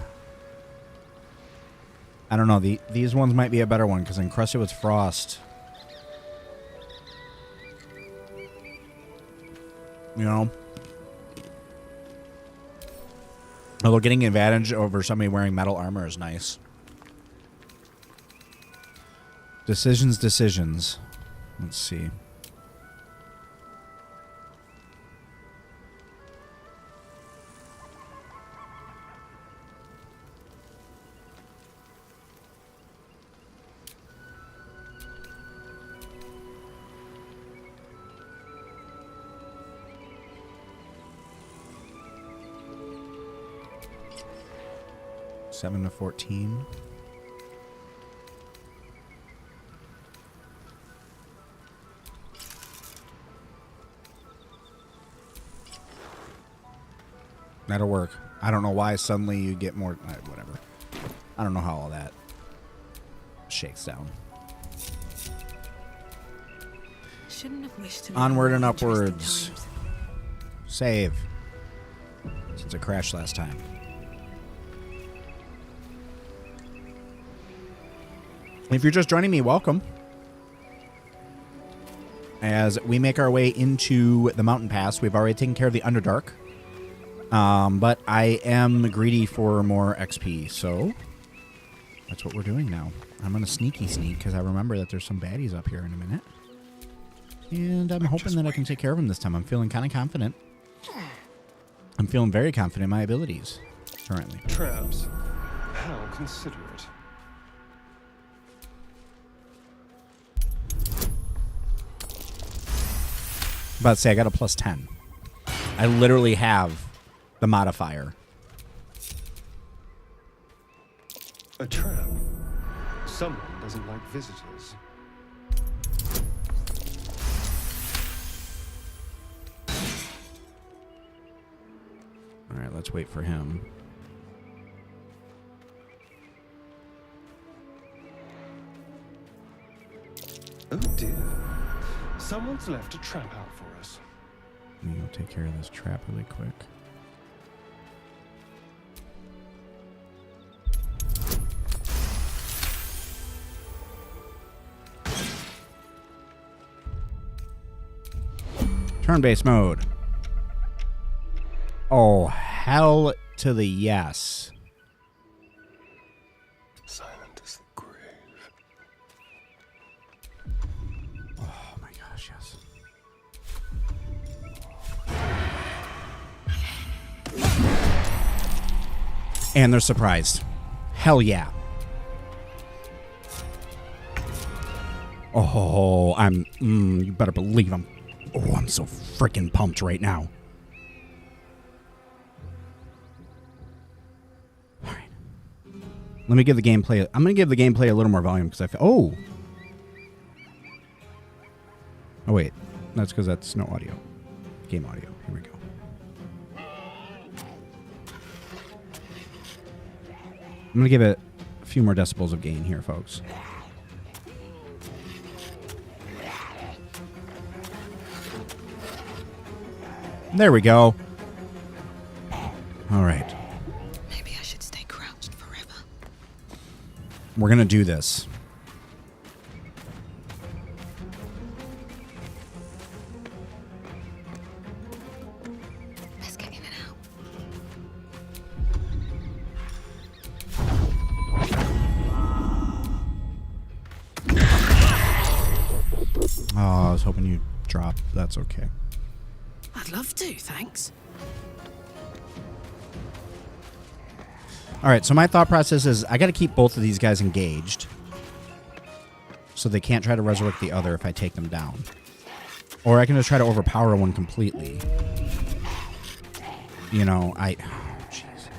Speaker 1: I don't know. These ones might be a better one because encrusted with frost. You know? Although getting advantage over somebody wearing metal armor is nice. Decisions. Let's see. Seven to 14. That'll work. I don't know why suddenly you get more. Whatever. I don't know how all that shakes down.
Speaker 5: Shouldn't have wished to
Speaker 1: Onward and
Speaker 5: interesting
Speaker 1: upwards.
Speaker 5: times.
Speaker 1: Save. Since it crashed last time. If you're just joining me, welcome. As we make our way into the mountain pass, we've already taken care of the Underdark. But I am greedy for more XP, so that's what we're doing now. I'm going to sneak because I remember that there's some baddies up here in a minute. And I'm hoping that I can take care of them this time. I'm feeling kind of confident. I'm feeling very confident in my abilities currently.
Speaker 7: Traps. How considerate.
Speaker 1: About to say, I got a plus 10. I literally have the modifier.
Speaker 7: A trap. Someone doesn't like visitors.
Speaker 1: All right, let's wait for him.
Speaker 7: Oh dear. Someone's left a trap out for us.
Speaker 1: Let me go take care of this trap really quick. Turn-based mode. Oh, hell to the yes.
Speaker 7: Silent as the grave.
Speaker 1: Oh my gosh, yes. And they're surprised. Hell yeah. Oh, you better believe I'm. Oh, I'm so freaking pumped right now. All right. Let me give the gameplay. I'm going to give the gameplay a little more volume because I feel. Oh. Oh, wait. That's because that's no audio. Game audio. Here we go. I'm going to give it a few more decibels of gain here, folks. There we go. All right.
Speaker 5: Maybe I should stay crouched forever.
Speaker 1: We're going to do this.
Speaker 5: Let's get in and out.
Speaker 1: Oh, I was hoping you'd drop. That's okay.
Speaker 6: I'd love to, thanks.
Speaker 1: All right, so my thought process is I got to keep both of these guys engaged so they can't try to resurrect the other if I take them down. Or I can just try to overpower one completely. You know, jeez.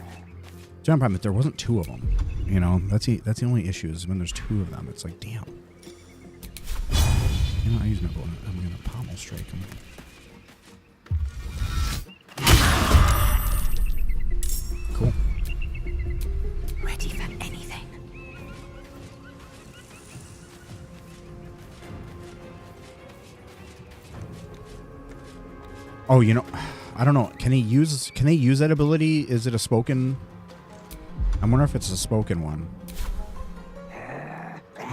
Speaker 1: The only problem is there wasn't two of them. You know, that's the only issue is when there's two of them. It's like, damn. You know, I use my bow. I'm going to pommel strike him. Cool.
Speaker 5: Ready for anything.
Speaker 1: Oh, you know, I don't know. Can they use that ability? Is it a spoken? I wonder if it's a spoken one.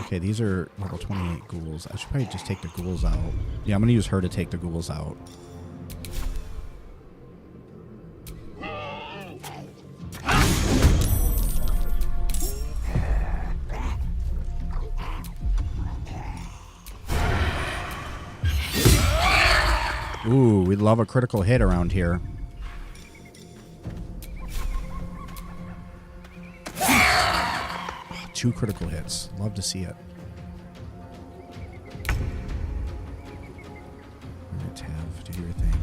Speaker 1: Okay, these are level 28 ghouls. I should probably just take the ghouls out. Yeah, I'm going to use her to take the ghouls out. Ooh, we love a critical hit around here. Two critical hits. Love to see it. Alright, Tav, do your thing.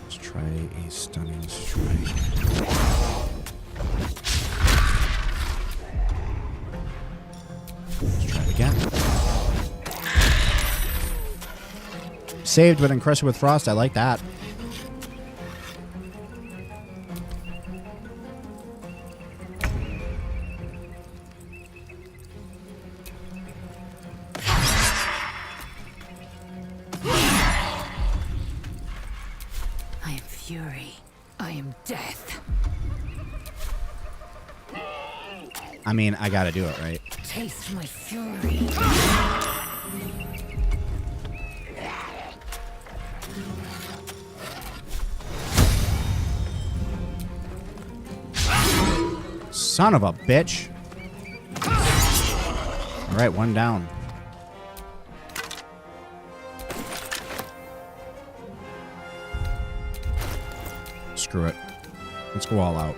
Speaker 1: Let's try a stunning strike. Let's try it again. Saved, but encrusted with frost. I like that.
Speaker 8: I am fury. I am death.
Speaker 1: I mean, I gotta do it, right?
Speaker 8: Taste my fury.
Speaker 1: Son of a bitch. All right, one down. Screw it. Let's go all out.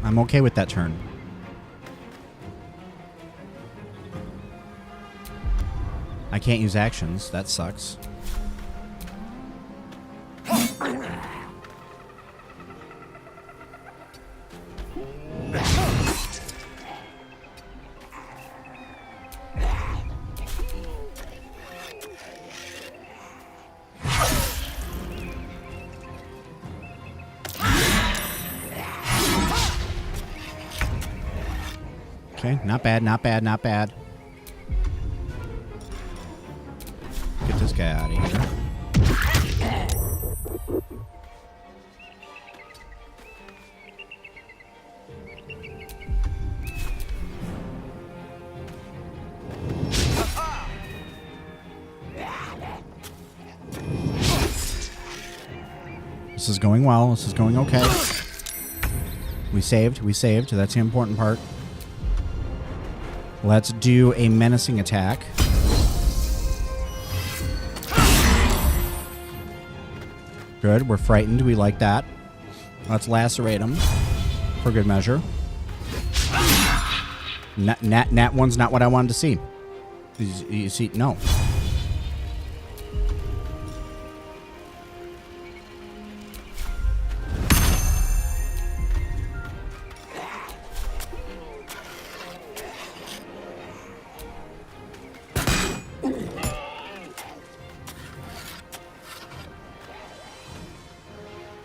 Speaker 1: I'm okay with that turn. I can't use actions. That sucks. Okay, not bad, not bad, not bad. Get this guy out of here. This is going well. This is going okay. We saved. We saved. That's the important part. Let's do a menacing attack. Good. We're frightened. We like that. Let's lacerate him for good measure. Nat one's not what I wanted to see. You see, no.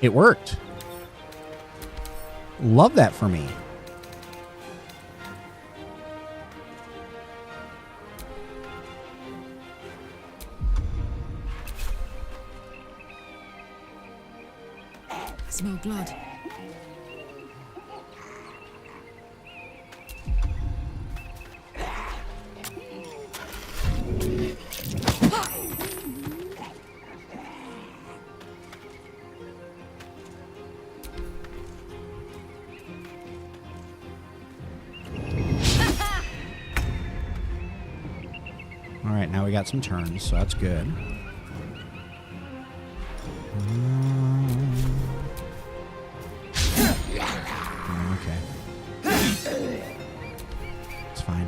Speaker 1: It worked. Love that for me.
Speaker 6: I smell blood.
Speaker 1: All right, now we got some turns, so that's good. Okay. It's fine.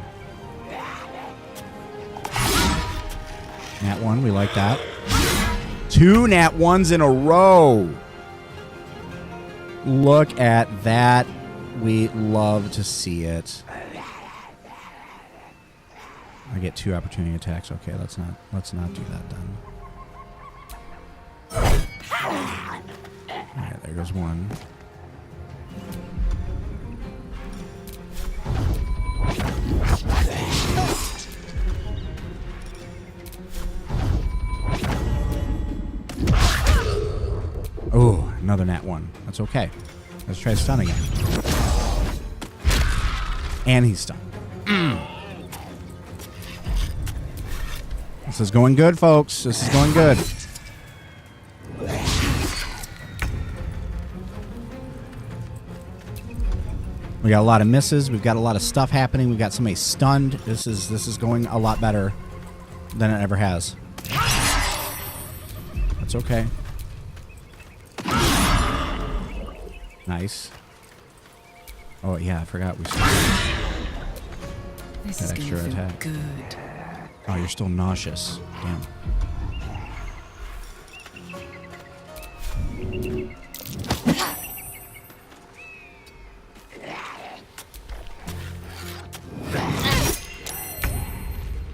Speaker 1: Nat 1, we like that. 2 Nat 1s in a row. Look at that. We love to see it. I get 2 opportunity attacks. Okay, let's not do that then. Alright, there goes 1. Oh, another Nat 1. That's okay. Let's try stun again. And he's stunned. This is going good, folks. This is going good. We got a lot of misses. We've got a lot of stuff happening. We've got somebody stunned. This is going a lot better than it ever has. That's okay. Nice. Oh yeah, I forgot we
Speaker 6: This
Speaker 1: that
Speaker 6: is
Speaker 1: extra
Speaker 6: gonna feel
Speaker 1: attack.
Speaker 6: good.
Speaker 1: Oh, you're still nauseous. Damn.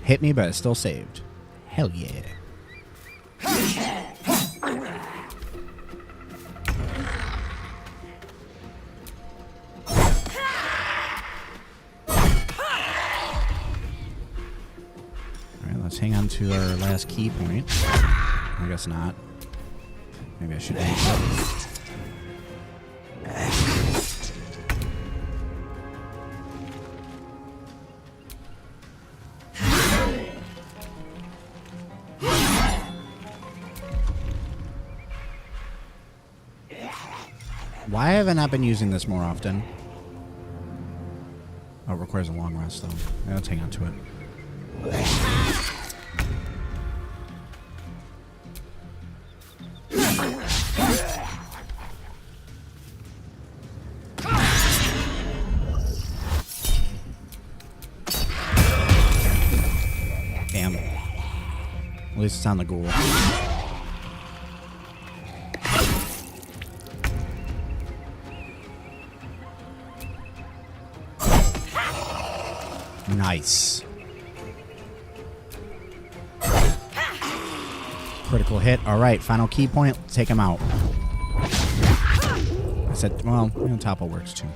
Speaker 1: Hit me, but it's still saved. Hell yeah. Let's hang on to our last key point. I guess not. Maybe I should hang it. Why have I not been using this more often? Oh, it requires a long rest, though. Yeah, let's hang on to it. Damn. At least it's on the ghoul. Nice. Critical hit. All right, final key point. Take him out. I said, well, topple works too.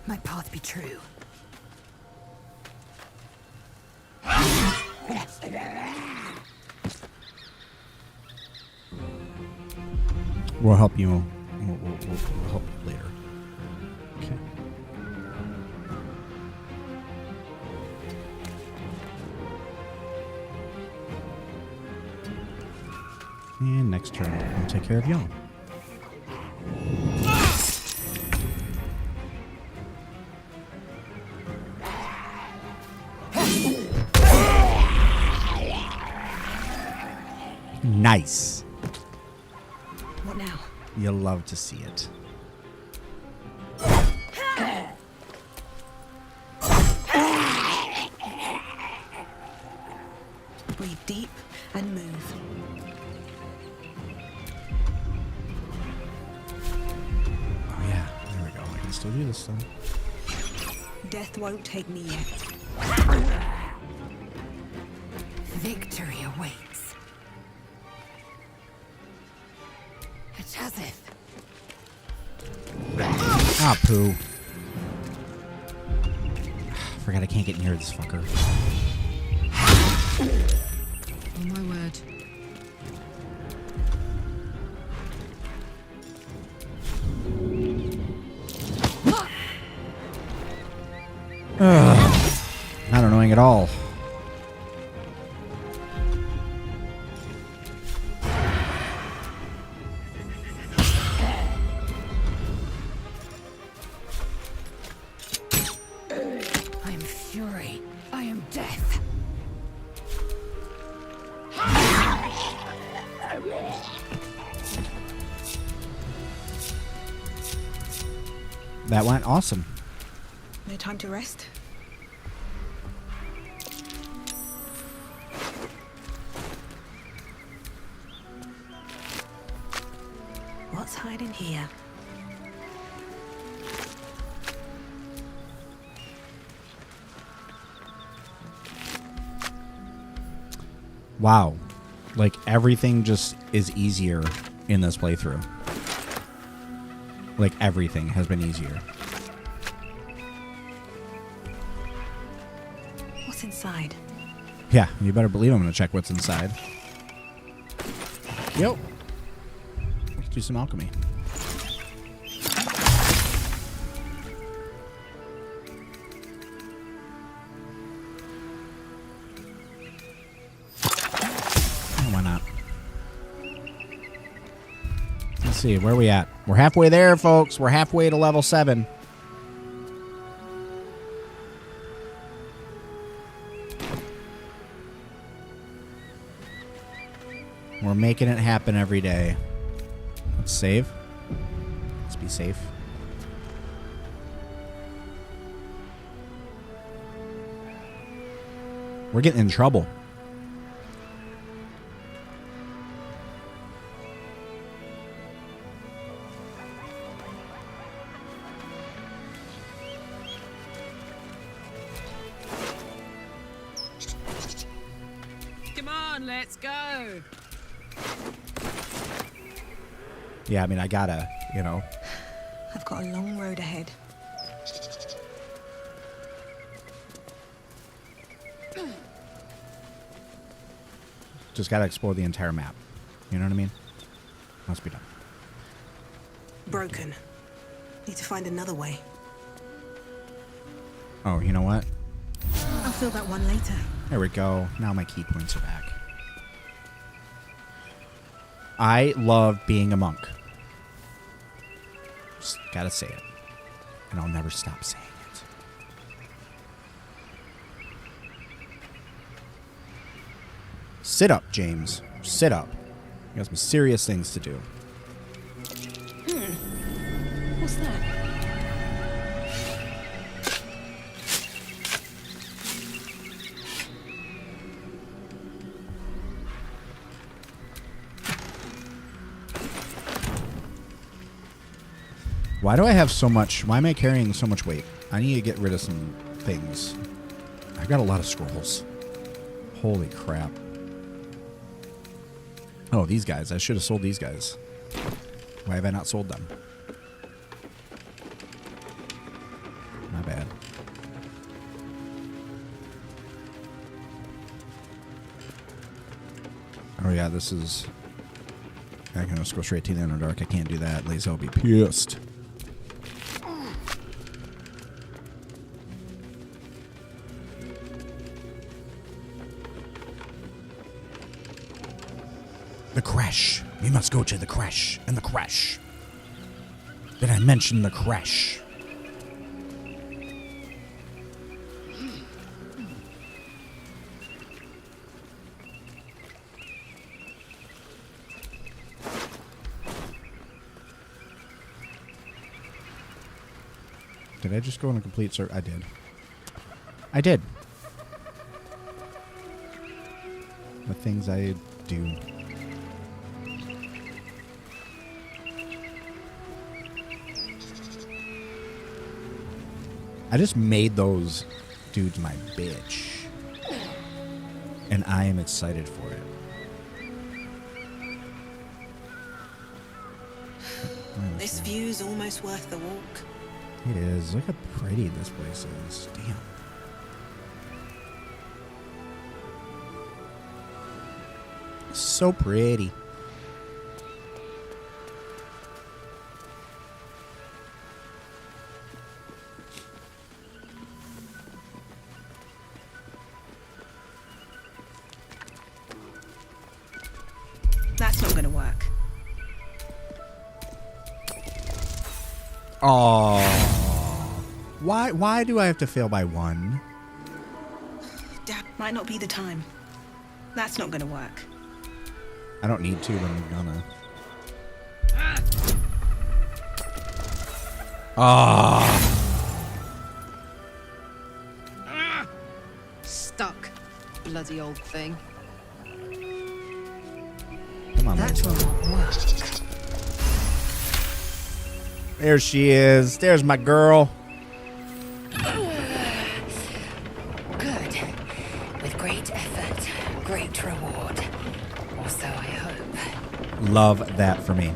Speaker 8: My path be true.
Speaker 1: We'll help you. We'll help you later. Okay. And next turn, we'll take care of y'all. Nice.
Speaker 5: What now?
Speaker 1: You'll love to see it.
Speaker 5: Breathe deep and move.
Speaker 1: still do this though.
Speaker 5: Death won't take me yet.
Speaker 8: Victory awaits. Hatazith.
Speaker 1: Ah, poo. Forgot I can't get near this fucker.
Speaker 6: Oh my word.
Speaker 1: Not annoying at all.
Speaker 8: I am fury. I am death.
Speaker 1: That went awesome.
Speaker 5: No time to rest? What's hiding here?
Speaker 1: Wow. Like, everything just is easier in this playthrough. Like, everything has been easier.
Speaker 5: What's inside?
Speaker 1: Yeah, you better believe I'm going to check what's inside. Yo. Let's do some alchemy. Oh, why not? Let's see, where are we at? We're halfway there, folks. We're halfway to level 7. We're making it happen every day. Let's save. Let's be safe. We're getting in trouble.
Speaker 6: Come on, let's go.
Speaker 1: Yeah, I mean, I gotta, you know.
Speaker 5: I've got a long road ahead.
Speaker 1: Just gotta explore the entire map. You know what I mean? Must be done.
Speaker 5: Broken. Need to find another way.
Speaker 1: Oh, you know what?
Speaker 5: I'll fill that one later.
Speaker 1: There we go. Now my key points are back. I love being a monk. Just gotta say it. And I'll never stop saying it. Sit up, James. Sit up. You got some serious things to do.
Speaker 5: What's that?
Speaker 1: Why do I have so much? Why am I carrying so much weight? I need to get rid of some things. I've got a lot of scrolls. Holy crap. Oh, these guys. I should have sold these guys. Why have I not sold them? My bad. Oh yeah, this is... I can just go straight to the Underdark. I can't do that. Lazy will be pissed. The crash. We must go to the crash. And the crash. Did I mention the crash? Did I just go on a complete search? I did. I did. The things I do. I just made those dudes my bitch. And I am excited for it.
Speaker 5: This view's almost worth the walk.
Speaker 1: It is. Look how pretty this place is. Damn. So pretty.
Speaker 5: That's not gonna work.
Speaker 1: Oh. Why do I have to fail by one?
Speaker 5: Damn, might not be the time. That's not gonna work.
Speaker 1: I don't need to, but I'm gonna. Ah.
Speaker 6: Stuck. Bloody old thing.
Speaker 1: Come on,
Speaker 3: That will
Speaker 1: Lisa.
Speaker 3: not work.
Speaker 1: There she is. There's my girl.
Speaker 3: Good. With great effort, great reward. Or so I hope.
Speaker 1: Love that for me.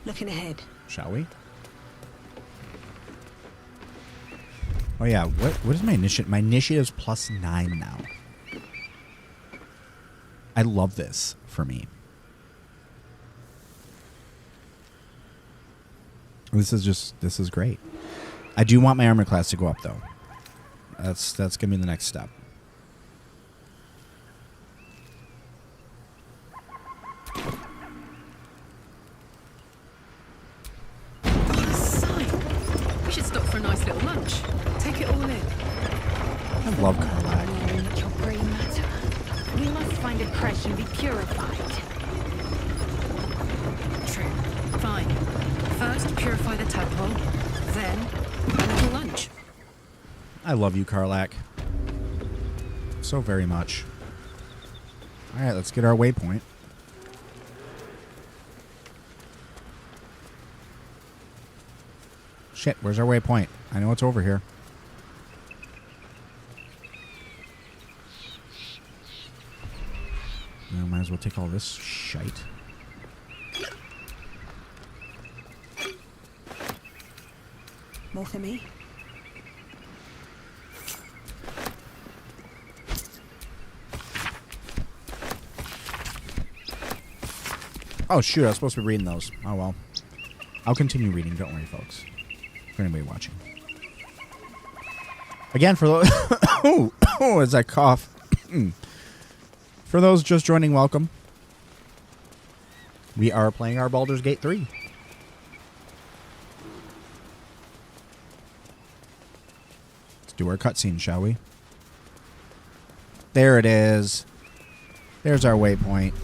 Speaker 5: Looking ahead.
Speaker 1: Shall we? Oh yeah, what is my initiative? My initiative is +9 now. I love this for me. This is great. I do want my armor class to go up though. That's gonna be the next step.
Speaker 6: We should stop for a nice little lunch. Take it all in.
Speaker 1: I love Karlak.
Speaker 4: Your grey matter. We must find a creche and be purified.
Speaker 6: True. Fine. First, purify the tadpole. Then, a little lunch.
Speaker 1: I love you, Karlak. So very much. Alright, let's get our waypoint. Shit, where's our waypoint? I know it's over here. Well, might as well take all this shite.
Speaker 5: More for me?
Speaker 1: Oh, shoot, I was supposed to be reading those. Oh, well. I'll continue reading, don't worry, folks. For anybody watching. Again, for those... oh, as I cough. For those just joining, welcome. We are playing our Baldur's Gate 3. Let's do our cutscene, shall we? There it is. There's our waypoint.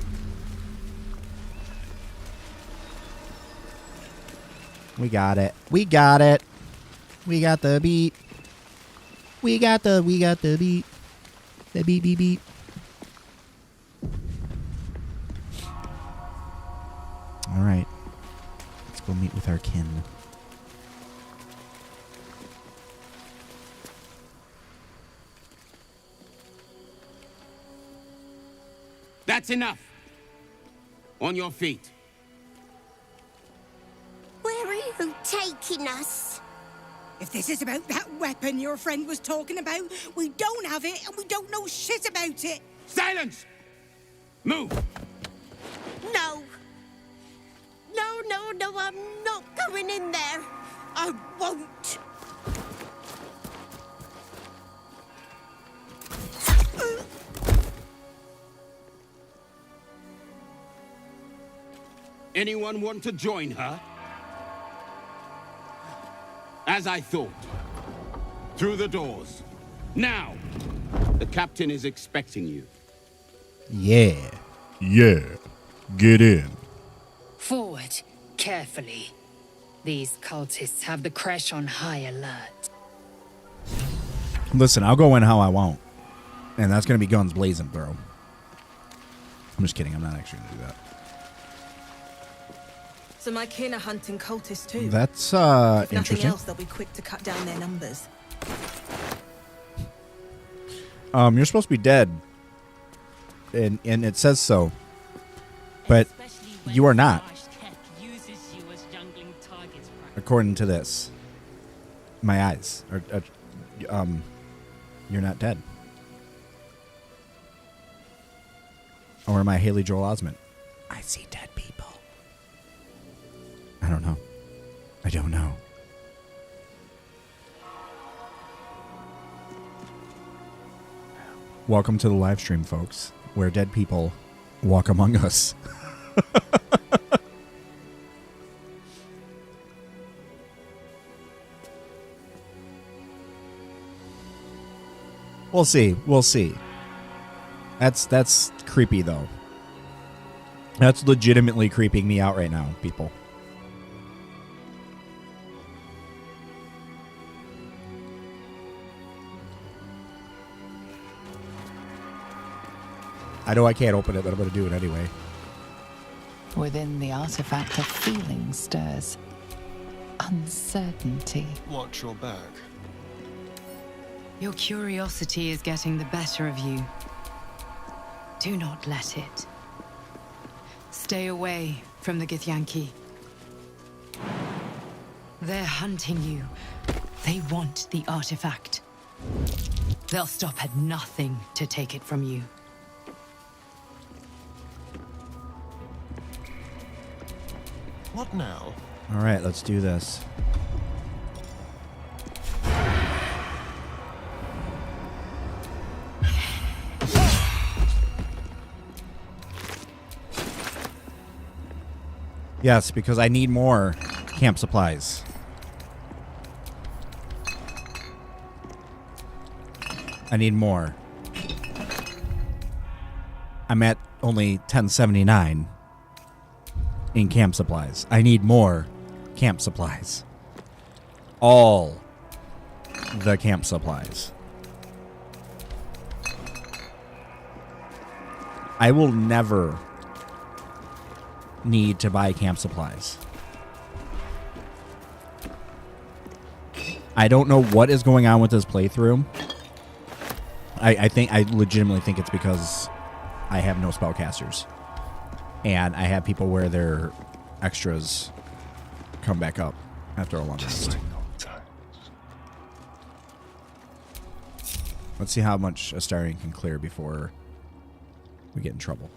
Speaker 1: We got it. We got it. We got the beat. We got the beat. The beat, beat, beat. All right. Let's go meet with our kin.
Speaker 9: That's enough. On your feet.
Speaker 10: Where are you taking us?
Speaker 8: If this is about that weapon your friend was talking about, we don't have it and we don't know shit about it.
Speaker 9: Silence! Move!
Speaker 10: No. No, I'm not going in there. I won't.
Speaker 9: Anyone want to join her? As I thought. Through the doors. Now! The captain is expecting you.
Speaker 1: Yeah. Yeah. Get in.
Speaker 8: Forward, carefully. These cultists have the creche on high alert.
Speaker 1: Listen, I'll go in how I want. And that's going to be guns blazing, bro. I'm just kidding. I'm not actually going to do that.
Speaker 5: So my kin are hunting cultists too.
Speaker 1: That's
Speaker 5: If nothing
Speaker 1: interesting.
Speaker 5: else, they'll be quick to cut down their numbers.
Speaker 1: You're supposed to be dead, and it says so, but you are not, according to this. My eyes are you're not dead. Or am I Haley Joel Osment? I see dead people. I don't know. I don't know. Welcome to the live stream, folks, where dead people walk among us. We'll see. We'll see. That's creepy, though. That's legitimately creeping me out right now, people. I know I can't open it, but I'm going to do it anyway.
Speaker 3: Within the artifact, a feeling stirs. Uncertainty.
Speaker 7: Watch your back.
Speaker 6: Your curiosity is getting the better of you. Do not let it. Stay away from the Githyanki. They're hunting you. They want the artifact. They'll stop at nothing to take it from you.
Speaker 7: What now?
Speaker 1: All right, let's do this. Yes, because I need more camp supplies. I need more. I'm at only 1079 in camp supplies. I need more camp supplies. All the camp supplies. I will never need to buy camp supplies. I don't know what is going on with this playthrough. I legitimately think it's because I have no spellcasters. And I have people where their extras come back up after a long rest. Let's see how much Astarion can clear before we get in trouble.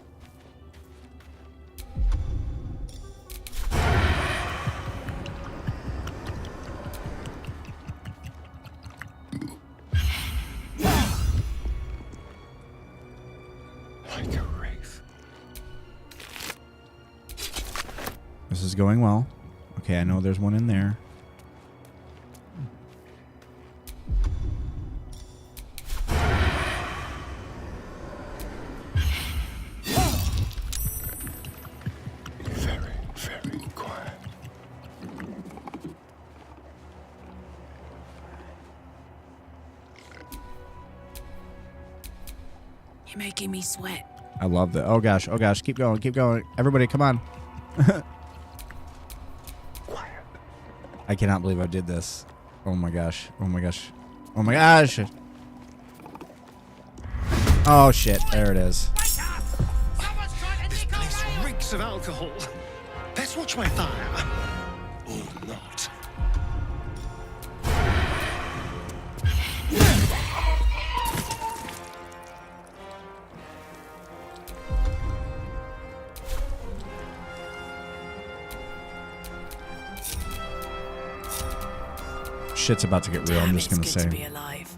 Speaker 7: Like a wraith.
Speaker 1: This is going well. Okay, I know there's one in there.
Speaker 7: Very, very quiet.
Speaker 6: You're making me sweat.
Speaker 1: I love that. Oh gosh, keep going, keep going. Everybody, come on.
Speaker 7: Quiet.
Speaker 1: I cannot believe I did this. Oh my gosh, oh my gosh, oh my gosh. Oh shit, there it is.
Speaker 7: This place reeks of alcohol. Let's watch my fire. Or not.
Speaker 1: Shit's about to get real, I'm just gonna
Speaker 6: It's good to be
Speaker 1: say.
Speaker 6: alive.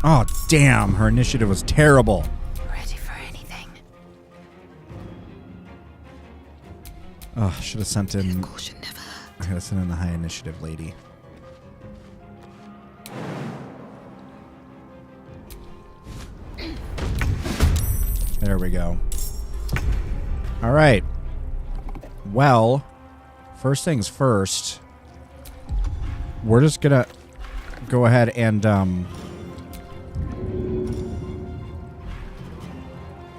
Speaker 1: Oh damn, her initiative was terrible.
Speaker 6: Ready for anything.
Speaker 1: Oh, should have sent in.
Speaker 6: Caution never hurt.
Speaker 1: I gotta send in the high initiative lady. There we go. All right. Well, first things first. We're just gonna go ahead and we're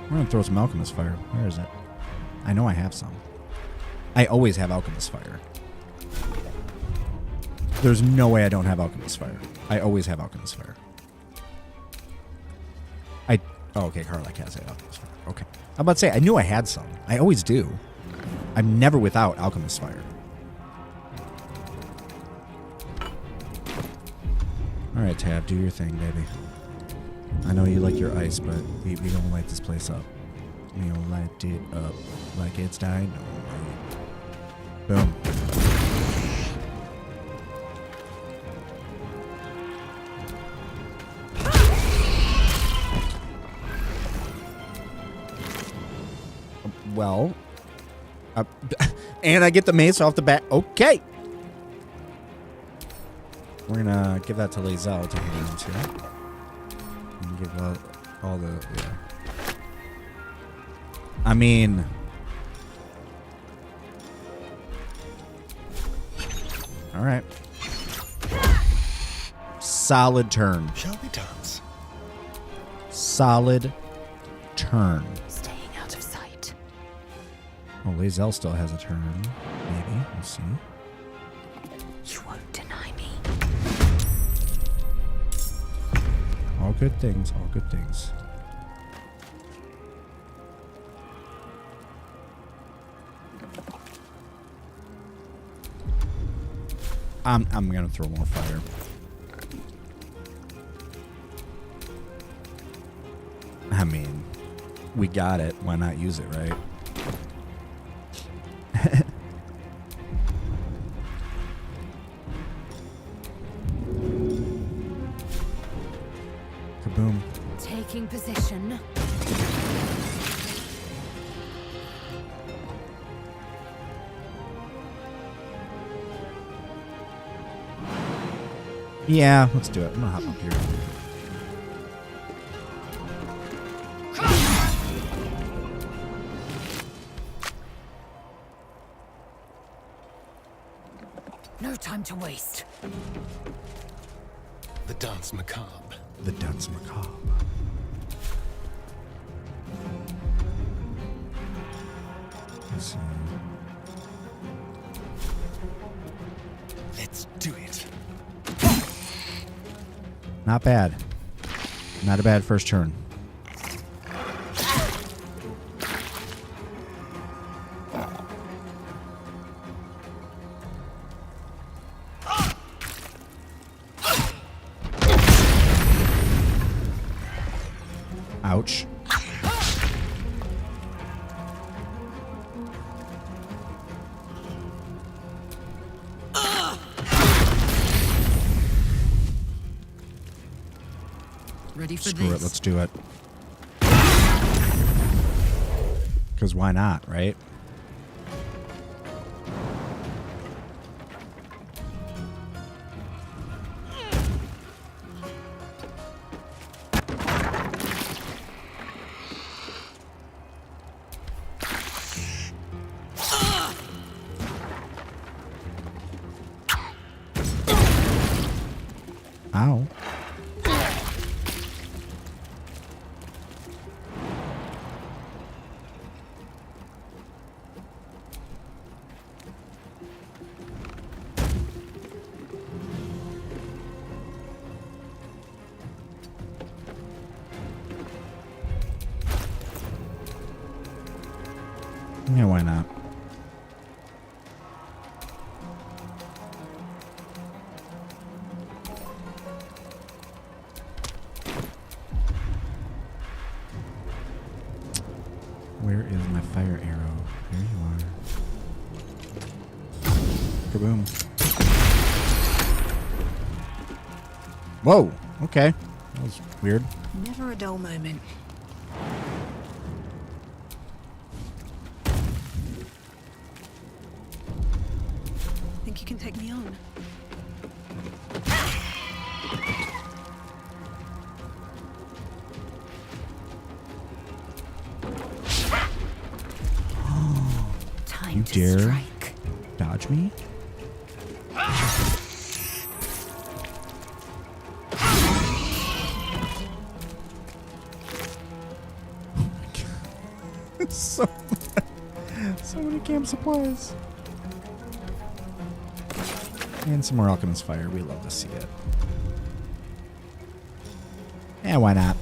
Speaker 1: gonna throw some Alchemist Fire. Where is it? I know I have some. I always have Alchemist Fire. There's no way I don't have Alchemist Fire. I always have Alchemist Fire. Oh, okay, Karlach has it. Alchemist Fire. Okay. I'm about to say, I knew I had some. I always do. I'm never without Alchemist Fire. Alright, Tab, do your thing, baby. I know you like your ice, but we gonna light this place up. We gonna light it up like it's dynamite. Boom. Well, and I get the mace off the bat. Okay. We're gonna give that to Lae'zel to hand here. And give all the, yeah. I mean, all right. Solid turn.
Speaker 7: Shall we dance?
Speaker 1: Solid turn.
Speaker 3: Staying out of sight.
Speaker 1: Oh, Lae'zel still has a turn. Maybe. We'll see.
Speaker 3: You won't deny me.
Speaker 1: All good things. All good things. I'm gonna throw more fire. I mean, we got it. Why not use it, right? Kaboom.
Speaker 4: Taking position.
Speaker 1: Yeah, let's do it. I'm gonna hop up here.
Speaker 4: No time to waste.
Speaker 7: The dance macabre.
Speaker 1: The dance macabre. Let's see.
Speaker 7: Let's do it.
Speaker 1: Not bad. Not a bad first turn. Ouch.
Speaker 6: Ready for
Speaker 1: Screw
Speaker 6: this?
Speaker 1: it, let's do it. Because why not, right? Ow. Yeah, why not? Where is my fire arrow? There you are. Kaboom. Whoa! Okay. That was weird.
Speaker 5: Never a dull moment. Think you can take me on?
Speaker 1: dare
Speaker 8: strike.
Speaker 1: dodge me? so many camp supplies. And some more Alchemist Fire. We love to see it. Yeah, why not?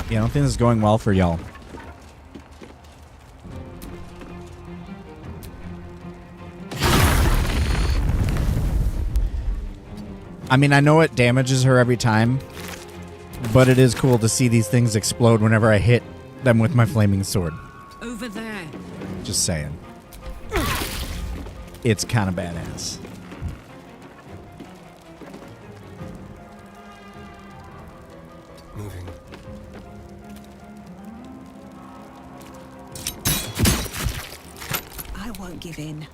Speaker 1: Yeah, I don't think this is going well for y'all. I mean, I know it damages her every time, but it is cool to see these things explode whenever I hit them with my flaming sword.
Speaker 4: Over there.
Speaker 1: Just saying. It's kind of badass.
Speaker 7: Moving.
Speaker 5: I won't give in.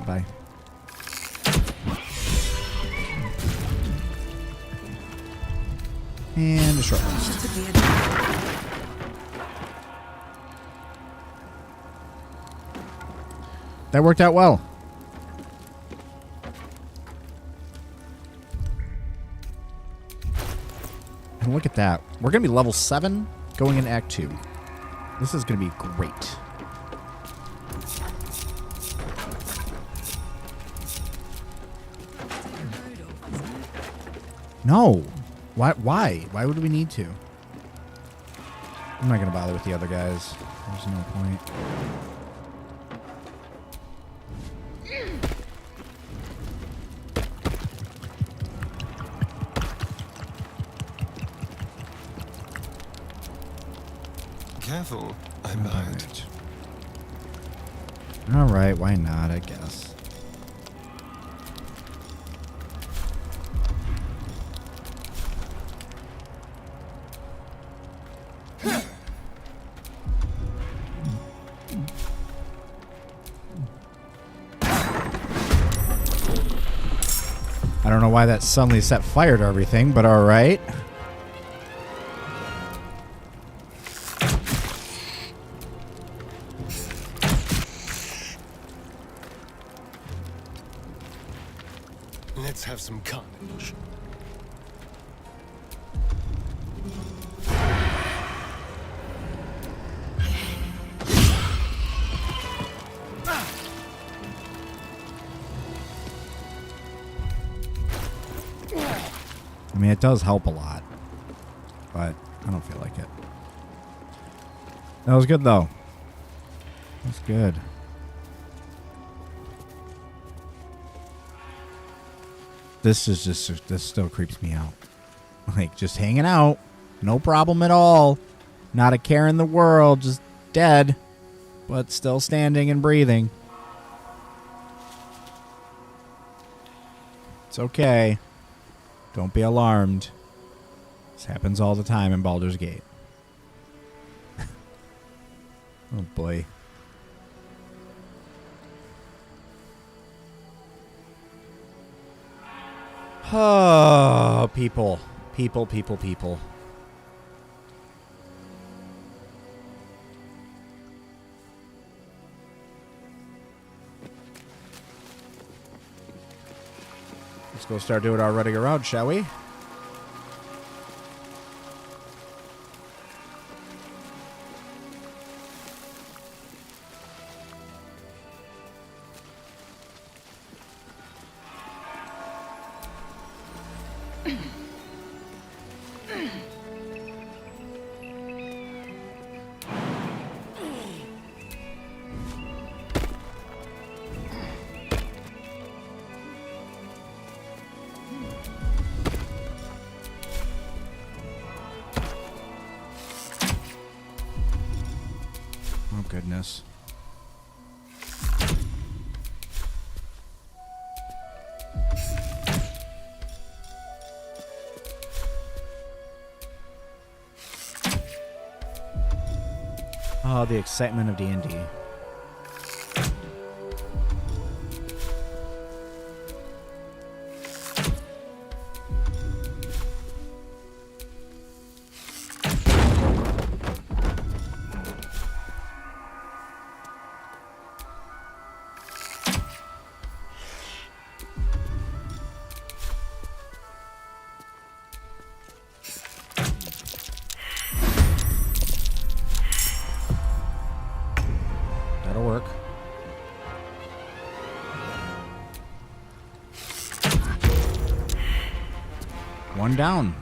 Speaker 1: Bye. And a short rest. That worked out well. And look at that. We're going to be level 7 going in Act 2. This is going to be great. No. Why? Why would we need to? I'm not going to bother with the other guys. There's no point.
Speaker 7: Careful, I'm behind.
Speaker 1: All right, why not, I guess. I don't know why that suddenly set fire to everything, but all right.
Speaker 7: Let's have some carnage.
Speaker 1: I mean, it does help a lot, but I don't feel like it. That was good, though. That's good. This is just, this still creeps me out. Like, just hanging out. No problem at all. Not a care in the world. Just dead, but still standing and breathing. It's okay. Don't be alarmed. This happens all the time in Baldur's Gate. Oh, boy. Oh, people. People. Let's go start doing our running around, shall we? Oh, goodness. Oh, the excitement of D&D. One down.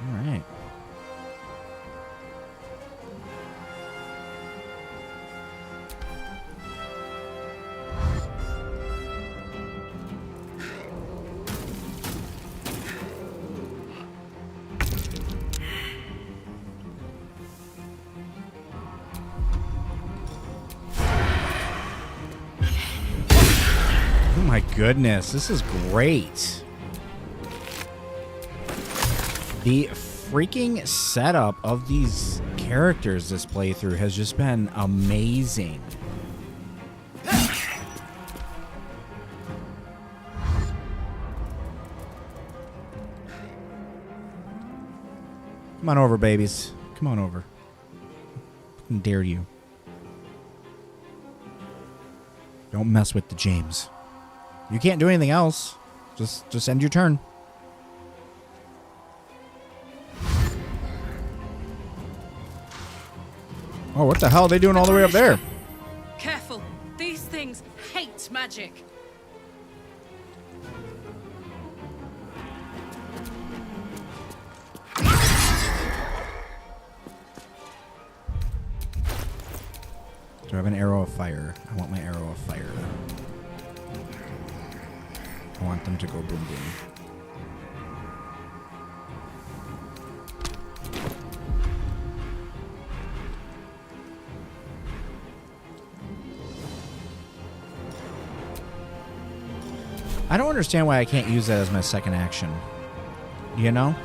Speaker 1: All right. Oh my goodness, this is great. The freaking setup of these characters this playthrough has just been amazing. Come on over, babies. Come on over. I dare you. Don't mess with the James. You can't do anything else. Just end your turn. Oh, what the hell are they doing all the way up there?
Speaker 11: Careful. These things hate magic.
Speaker 1: Do I have an arrow of fire? I want my arrow of fire. I want them to go boom boom. I don't understand why I can't use that as my second action. You know?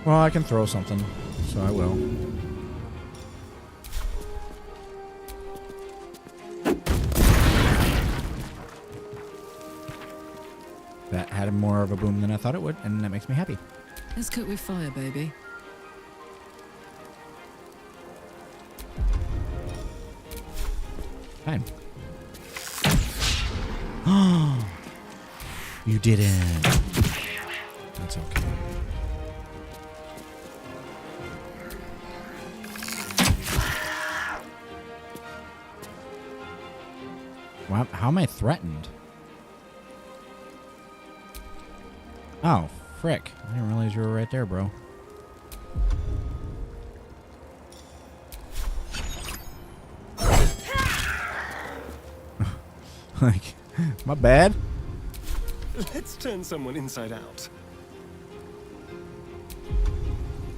Speaker 1: Well, I can throw something, so I will. That had more of a boom than I thought it would, and that makes me happy.
Speaker 11: Let's cook with fire, baby.
Speaker 1: Fine. You didn't. That's okay. Wow, how am I threatened? Oh, frick. I didn't realize you were right there, bro. Like, my bad.
Speaker 7: Let's turn someone inside out.
Speaker 1: I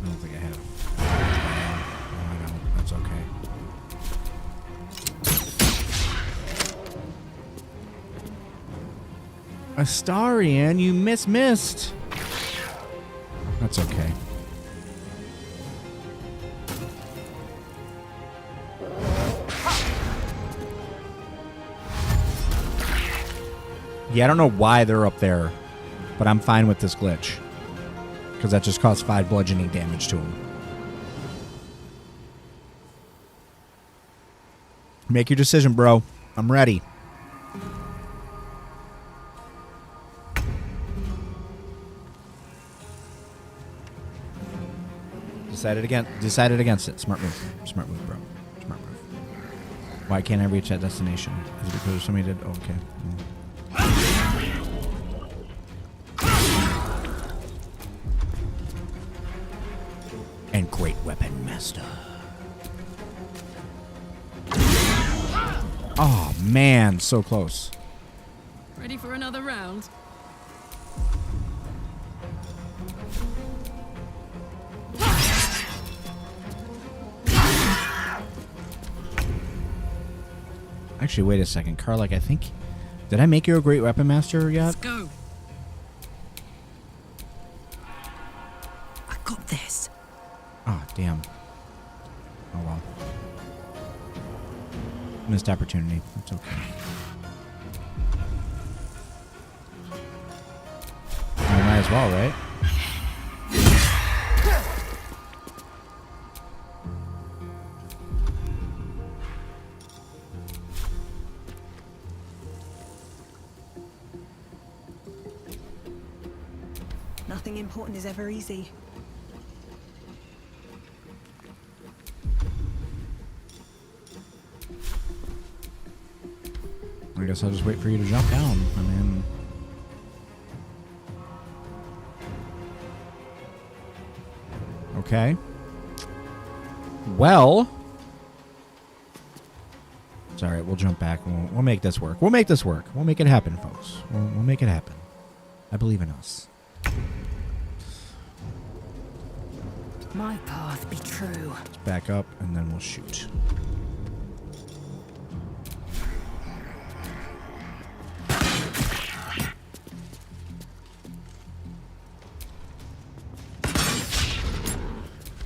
Speaker 1: don't think I have. No, I don't. That's okay. Astarion, you missed. That's okay. Yeah, I don't know why they're up there, but I'm fine with this glitch. Because that just caused 5 bludgeoning damage to him. Make your decision, bro. I'm ready. Decided against it. Smart move. Smart move, bro. Smart move. Why can't I reach that destination? Is it because somebody did? Oh, okay. And great weapon master. Oh man, so close.
Speaker 11: Ready for another round?
Speaker 1: Actually, wait a second. Karlach, I think... Did I make you a great weapon master yet?
Speaker 11: Let's go.
Speaker 5: I got this.
Speaker 1: Oh, damn. Oh, well. Missed opportunity. That's okay. You might as well, right?
Speaker 5: Nothing important is ever easy.
Speaker 1: I guess I'll just wait for you to jump down. I mean... Okay. Well... It's alright, we'll jump back and we'll make this work. We'll make this work. We'll make it happen, folks. We'll make it happen. I believe in us.
Speaker 4: My path be true.
Speaker 1: Let's back up and then we'll shoot.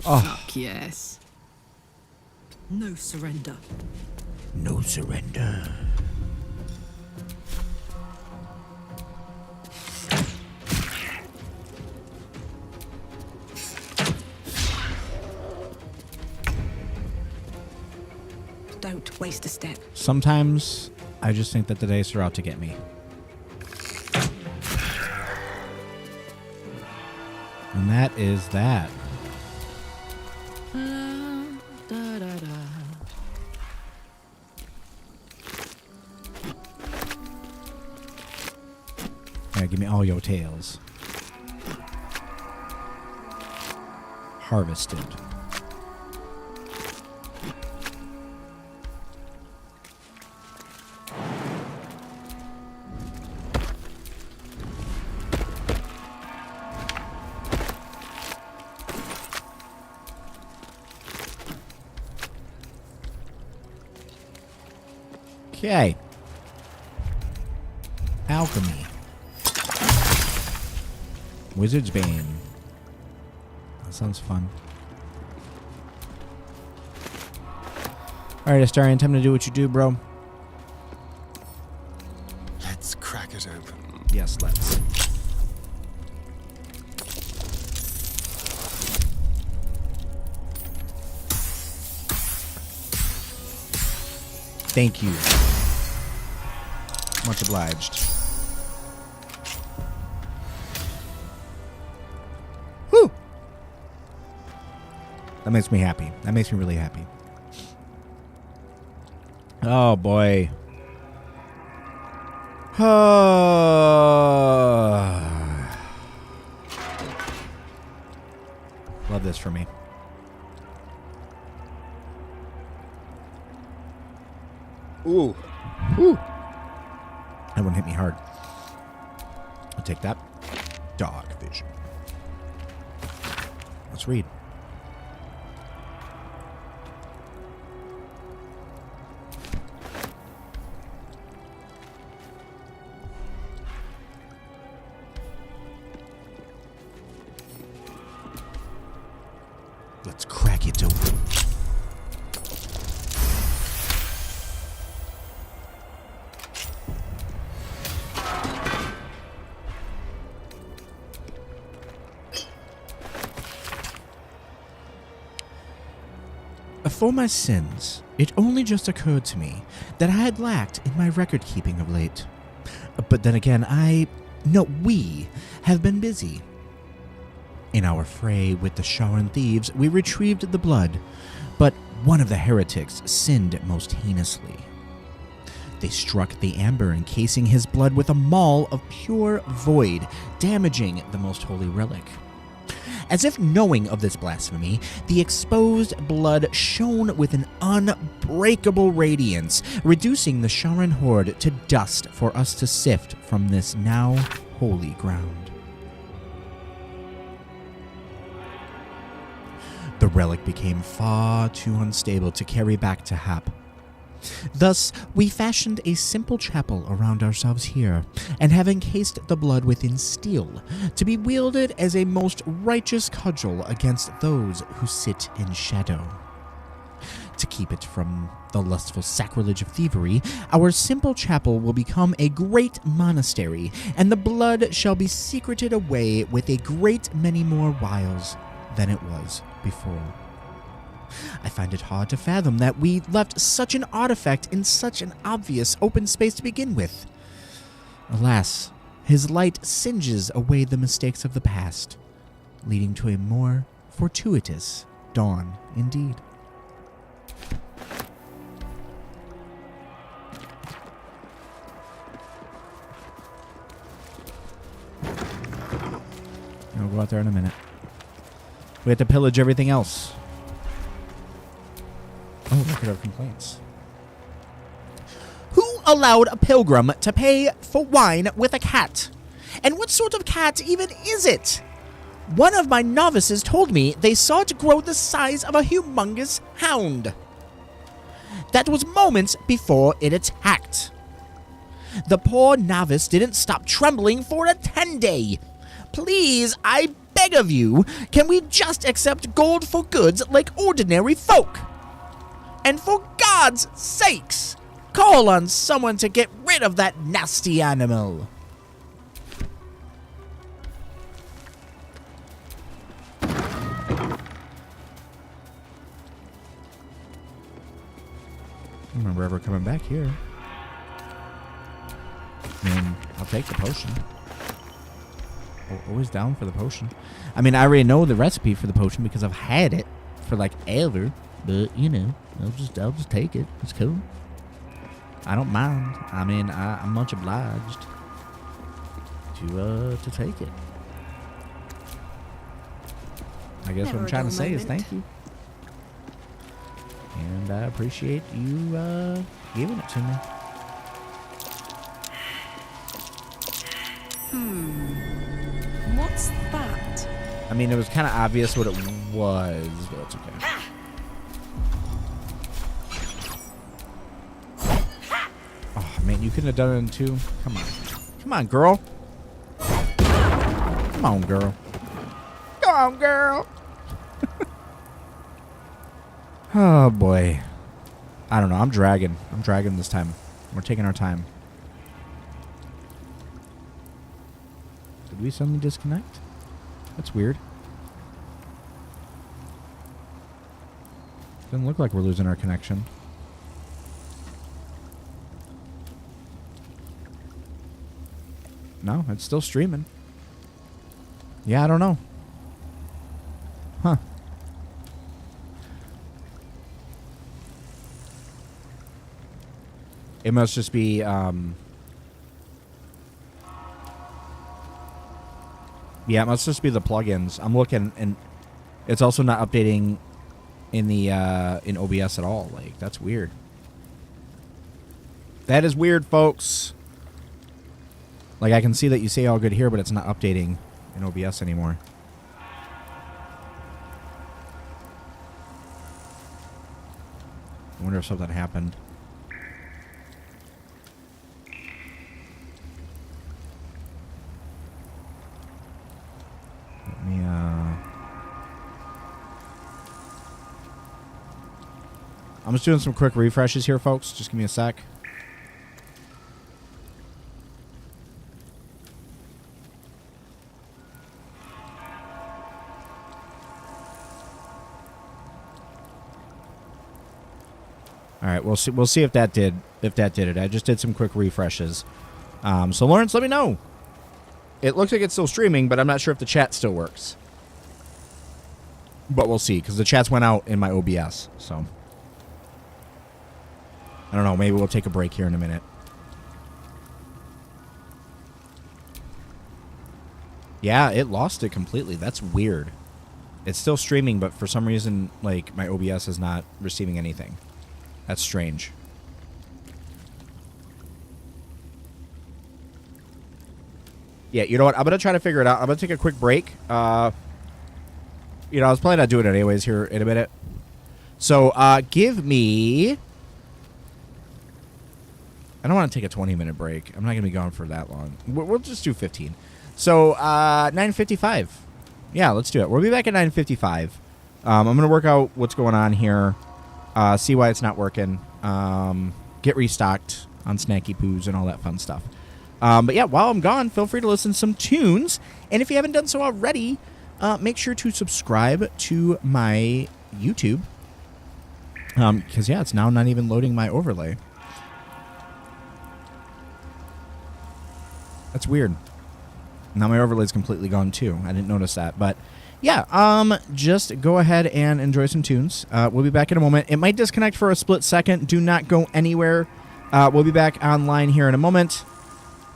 Speaker 1: Oh.
Speaker 11: Fuck yes. No surrender.
Speaker 1: No surrender.
Speaker 5: Don't waste a step.
Speaker 1: Sometimes I just think that the dice are out to get me. And that is that. Yeah, give me all your tails. Harvested. Okay. Alchemy. Wizard's Bane. That sounds fun. Alright, Astarion, time to do what you do, bro.
Speaker 7: Let's crack it open.
Speaker 1: Yes, let's. Thank you. Much obliged. Whew! That makes me happy. That makes me really happy. Oh, boy. Love this for me. Ooh. Whew. That one hit me hard. I'll take that. Dog vision. Let's read. Let's crack it open. For my sins, it only just occurred to me that I had lacked in my record-keeping of late. But then again, we have been busy. In our fray with the Sharan thieves, we retrieved the blood, but one of the heretics sinned most heinously. They struck the amber, encasing his blood with a maul of pure void, damaging the most holy relic. As if knowing of this blasphemy, the exposed blood shone with an unbreakable radiance, reducing the Sharan horde to dust for us to sift from this now holy ground. The relic became far too unstable to carry back to Hap. Thus, we fashioned a simple chapel around ourselves here, and have encased the blood within steel, to be wielded as a most righteous cudgel against those who sit in shadow. To keep it from the lustful sacrilege of thievery, our simple chapel will become a great monastery, and the blood shall be secreted away with a great many more wiles than it was before. I find it hard to fathom that we left such an artifact in such an obvious open space to begin with. Alas, his light singes away the mistakes of the past, leading to a more fortuitous dawn indeed. We'll go out there in a minute. We have to pillage everything else. Oh, record of complaints. Who allowed a pilgrim to pay for wine with a cat? And what sort of cat even is it? One of my novices told me they saw it grow the size of a humongous hound. That was moments before it attacked. The poor novice didn't stop trembling for a 10-day. Please, I beg of you, can we just accept gold for goods like ordinary folk? And for God's sakes, call on someone to get rid of that nasty animal. I don't remember ever coming back here. I mean, I'll take the potion. Always down for the potion. I mean, I already know the recipe for the potion because I've had it for like ever. But you know, I'll just take it. It's cool. I don't mind. I mean, I'm much obliged to take it. I guess what I'm trying to say is thank you. And I appreciate you giving it to me.
Speaker 11: What's that?
Speaker 1: I mean, it was kind of obvious what it was, but it's okay. Oh, man, you couldn't have done it in two. Come on. Come on, girl. Come on, girl. Come on, girl. Oh, boy. I don't know. I'm dragging. I'm dragging this time. We're taking our time. Did we suddenly disconnect? That's weird. Doesn't look like we're losing our connection. No, it's still streaming. Yeah, I don't know. Huh. It must just be, yeah, it must just be the plugins. I'm looking, and it's also not updating in the, in OBS at all. Like, that's weird. That is weird, folks. Like, I can see that you say all good here, but it's not updating in OBS anymore. I wonder if something happened. Let me, I'm just doing some quick refreshes here, folks. Just give me a sec. All right, we'll see if that did it. I just did some quick refreshes. So Lawrence, let me know. It looks like it's still streaming, but I'm not sure if the chat still works. But we'll see, because the chats went out in my OBS. So I don't know. Maybe we'll take a break here in a minute. Yeah, it lost it completely. That's weird. It's still streaming, but for some reason, like, my OBS is not receiving anything. That's strange. Yeah, you know what? I'm going to try to figure it out. I'm going to take a quick break. You know, I was planning on doing it anyways here in a minute. So, give me... I don't want to take a 20-minute break. I'm not going to be gone for that long. We'll just do 15. So, 9:55. Yeah, let's do it. We'll be back at 9:55. I'm going to work out what's going on here. See why it's not working. Get restocked on snacky poos and all that fun stuff. But yeah, while I'm gone, feel free to listen to some tunes. And if you haven't done so already, make sure to subscribe to my YouTube. Because, yeah, it's now not even loading my overlay. That's weird. Now my overlay is completely gone, too. I didn't notice that. But, yeah, just go ahead and enjoy some tunes. We'll be back in a moment. It might disconnect for a split second. Do not go anywhere. We'll be back online here in a moment.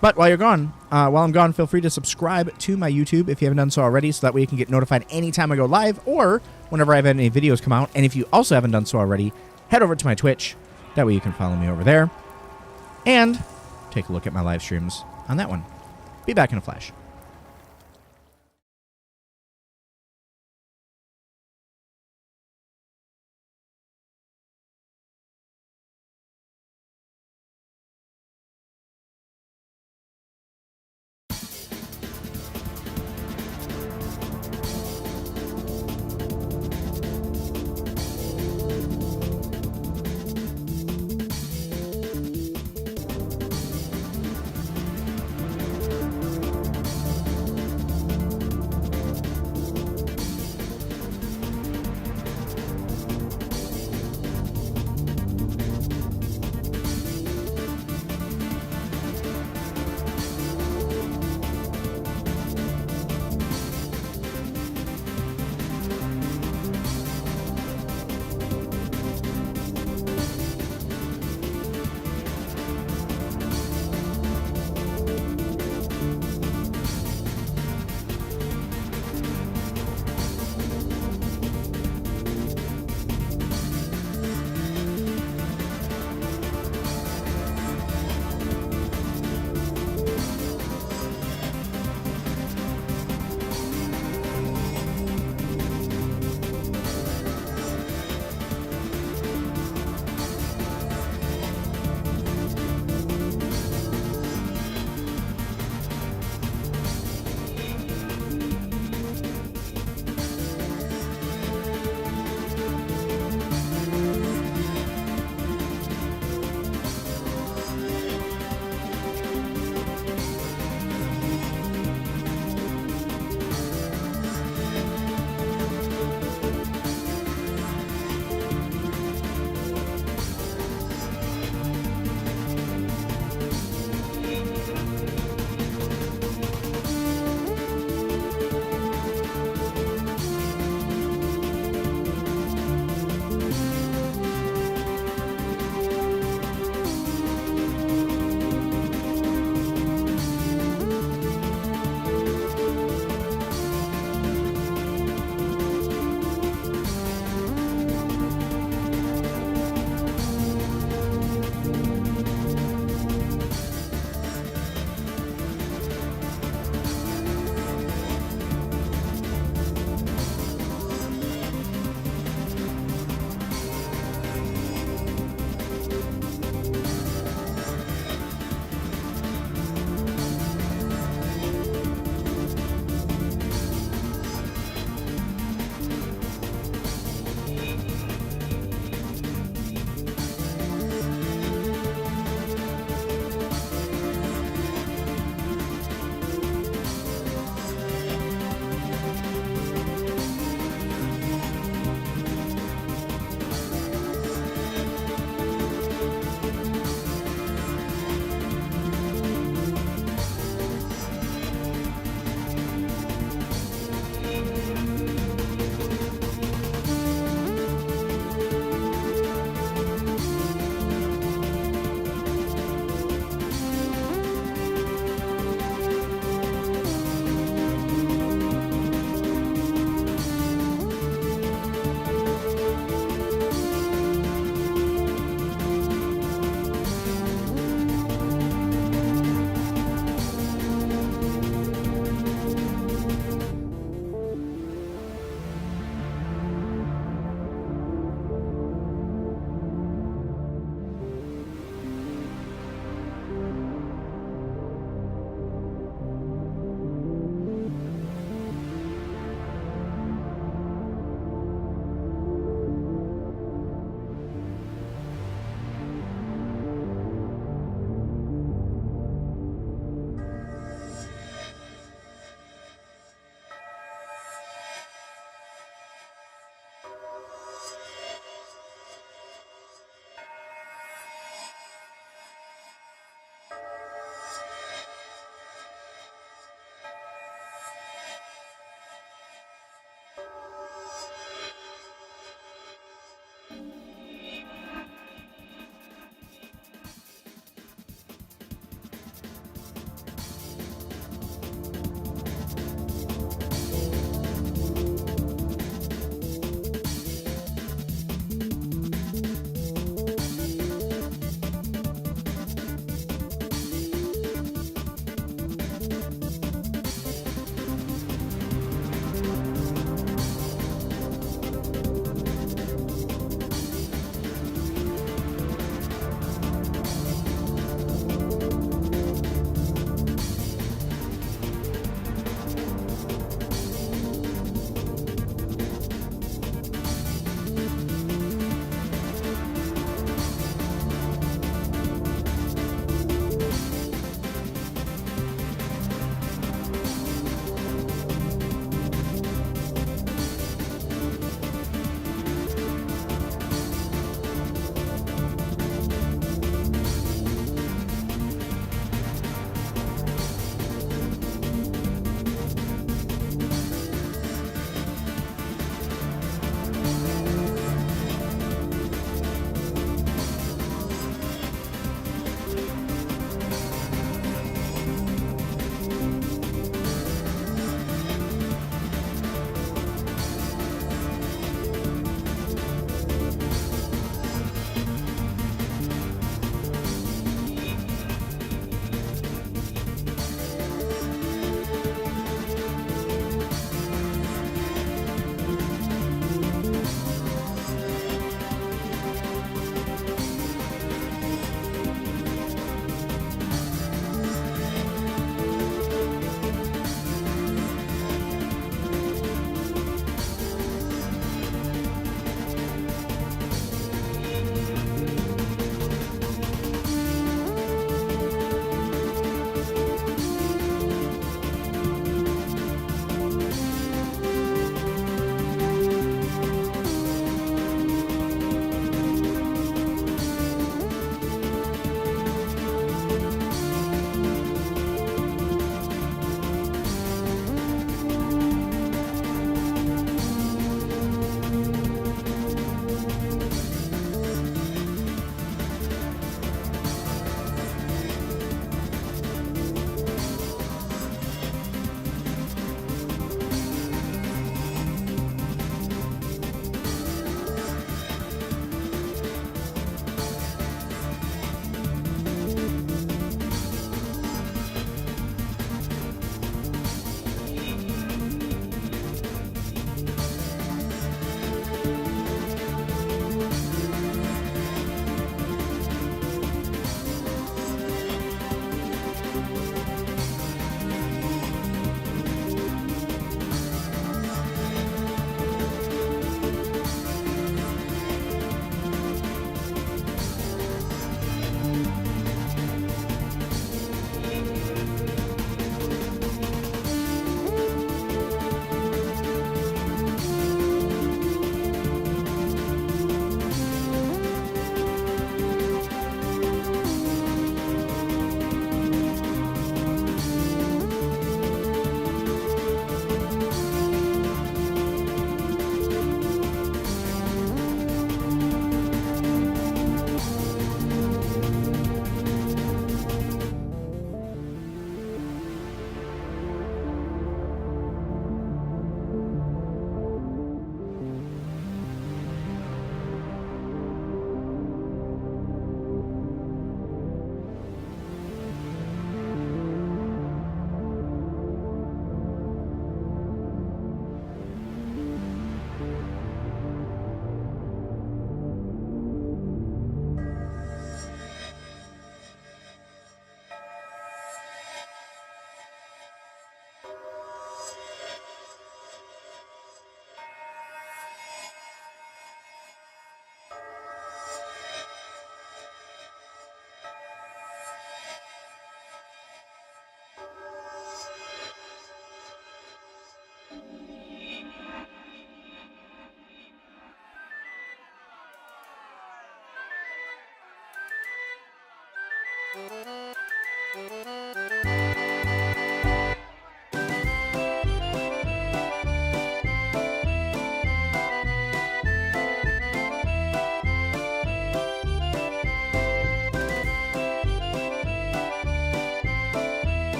Speaker 1: But while you're gone, while I'm gone, feel free to subscribe to my YouTube if you haven't done so already, so that way you can get notified anytime I go live or whenever I have any videos come out. And if you also haven't done so already, head over to my Twitch. That way you can follow me over there. And take a look at my live streams on that one. Be back in a flash.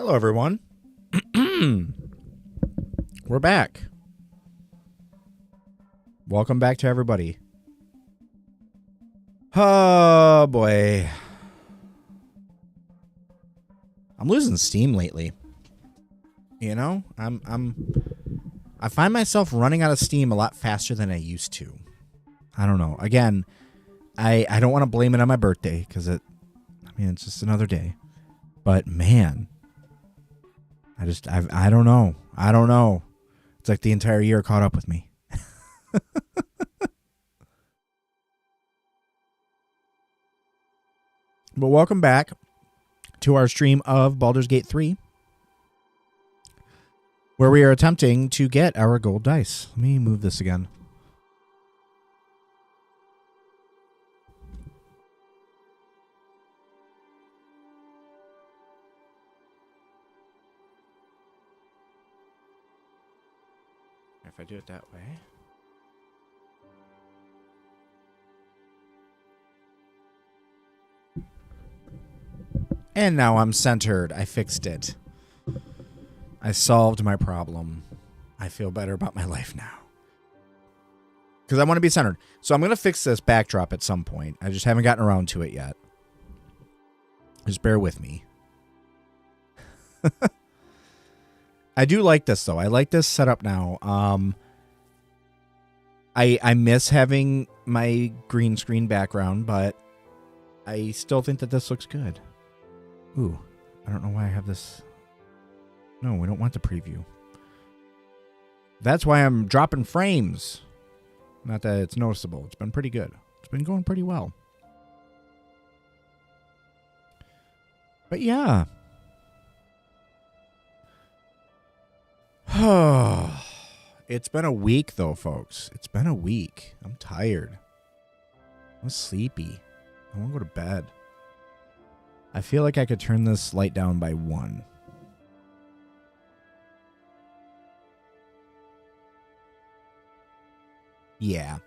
Speaker 1: Hello, everyone. We're back. Welcome back to everybody. Oh, boy. I'm losing steam lately. You know, I find myself running out of steam a lot faster than I used to. I don't know. Again, I don't want to blame it on my birthday because it's just another day. But man, I don't know. I don't know. It's like the entire year caught up with me. But welcome back to our stream of Baldur's Gate 3, where we are attempting to get our gold dice. Let me move this again. If I do it that way. And now I'm centered. I fixed it. I solved my problem. I feel better about my life now. Because I want to be centered. So I'm going to fix this backdrop at some point. I just haven't gotten around to it yet. Just bear with me. I do like this, though. I like this setup now. I miss having my green screen background, but I still think that this looks good. Ooh, I don't know why I have this. No, we don't want the preview. That's why I'm dropping frames. Not that it's noticeable. It's been pretty good. It's been going pretty well. But yeah. It's been a week, though, folks. It's been a week. I'm tired. I'm sleepy. I want to go to bed. I feel like I could turn this light down by 1. Yeah,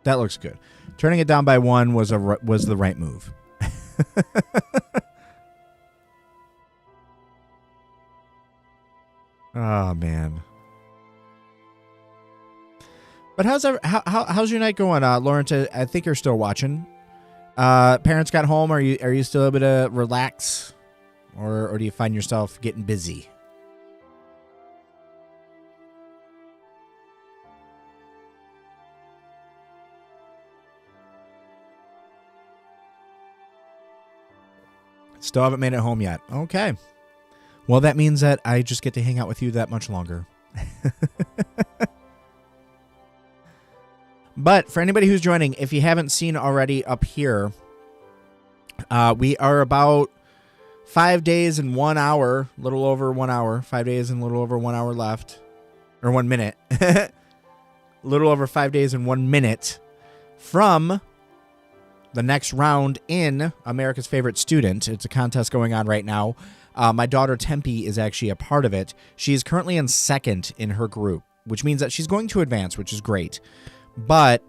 Speaker 1: that looks good. Turning it down by 1 was the right move. Oh man. But how's your night going, Lawrence? I think you're still watching. Parents got home. Are you still able to relax, or do you find yourself getting busy? Still haven't made it home yet. Okay. Well, that means that I just get to hang out with you that much longer. But for anybody who's joining, if you haven't seen already up here, we are about 5 days and 1 hour, little over 1 hour, 5 days and a little over 1 hour left, or 1 minute, little over 5 days and 1 minute from the next round in America's Favorite Student. It's a contest going on right now. My daughter Tempe is actually a part of it. She is currently in second in her group, which means that she's going to advance, which is great. But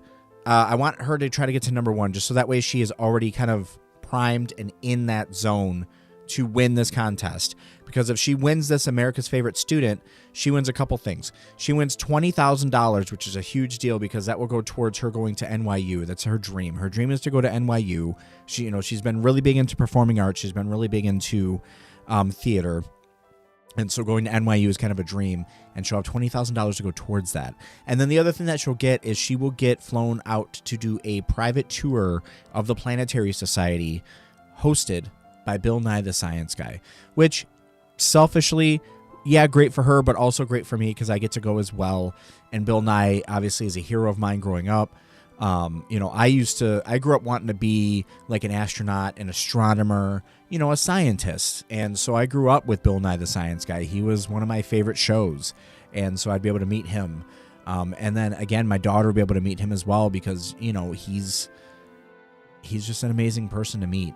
Speaker 1: I want her to try to get to number 1, just so that way she is already kind of primed and in that zone to win this contest. Because if she wins this America's Favorite Student, she wins a couple things. She wins $20,000, which is a huge deal because that will go towards her going to NYU. That's her dream. Her dream is to go to NYU. She's been really big into performing arts. She's been really big into theater. And so going to NYU is kind of a dream, and she'll have $20,000 to go towards that. And then the other thing that she'll get is she will get flown out to do a private tour of the Planetary Society hosted by Bill Nye the Science Guy, which selfishly, yeah, great for her, but also great for me because I get to go as well. And Bill Nye obviously is a hero of mine growing up. I grew up wanting to be like an astronaut, an astronomer, a scientist. And so I grew up with Bill Nye the Science Guy. He was one of my favorite shows. And so I'd be able to meet him. And then again, my daughter will be able to meet him as well because, he's just an amazing person to meet.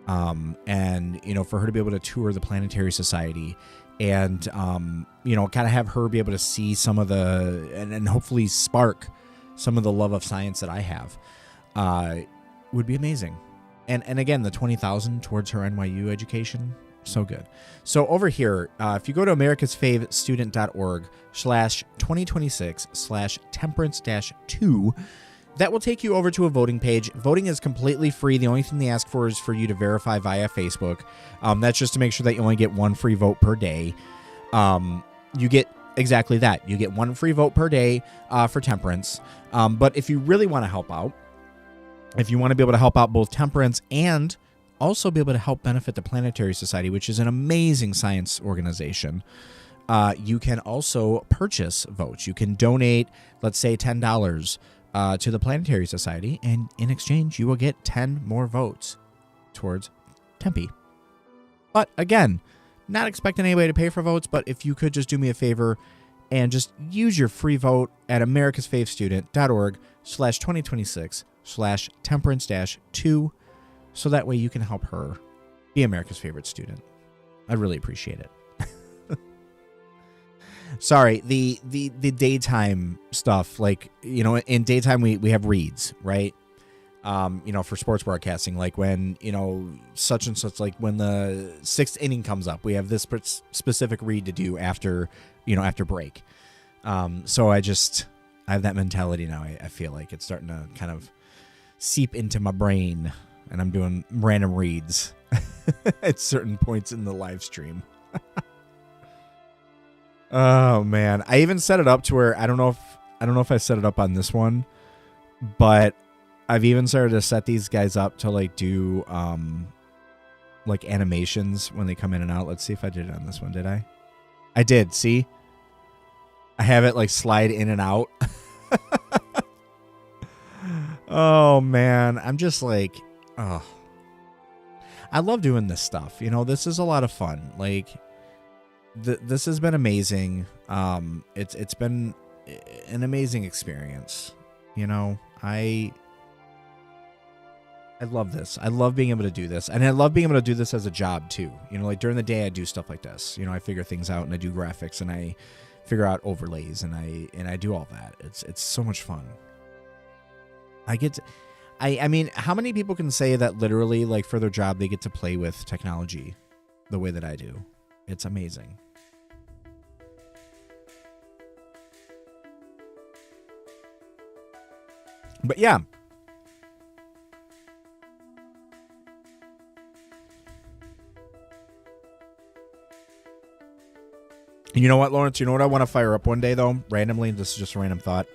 Speaker 1: And for her to be able to tour the Planetary Society and, kind of have her be able to see some of the, and hopefully spark some of the love of science that I have, would be amazing. And again, the $20,000 towards her NYU education, So good. So over here, if you go to americasfavestudent.org/2026/temperance-2, that will take you over to a voting page. Voting is completely free. The only thing they ask for is for you to verify via Facebook. That's just to make sure that you only get one free vote per day. You get exactly that. You get one free vote per day for Temperance. But if you really want to help out, if you want to be able to help out both Temperance and also be able to help benefit the Planetary Society, which is an amazing science organization, you can also purchase votes. You can donate, let's say, $10 to the Planetary Society, and in exchange, you will get 10 more votes towards Tempe. But again, not expecting anybody to pay for votes, but if you could just do me a favor and just use your free vote at americasfavestudent.org/2026/temperance-2, so that way you can help her be America's favorite student. I'd really appreciate it. Sorry, the daytime stuff, like, you know, in daytime we have reads, right? You know, for sports broadcasting, like when, you know, such and such, like when the 6th inning comes up, we have this specific read to do after, you know, after break. So I have that mentality now. I feel like it's starting to kind of seep into my brain, and I'm doing random reads at certain points in the live stream. Oh man, I even set it up to where I don't know if I set it up on this one, but I've even started to set these guys up to like do like animations when they come in and out. Let's see if I did it on this one. Did I? I did. See, I have it like slide in and out. Oh man, I'm just like, oh, I love doing this stuff. You know, this is a lot of fun. Like, this has been amazing. It's been an amazing experience. You know, I love this. I love being able to do this, and I love being able to do this as a job too. You know, like during the day I do stuff like this. You know, I figure things out and I do graphics and I figure out overlays and I do all that. It's so much fun. I mean, how many people can say that literally, like, for their job they get to play with technology the way that I do? It's amazing. But yeah. You know what, Lawrence? You know what I want to fire up one day, though? Randomly, this is just a random thought.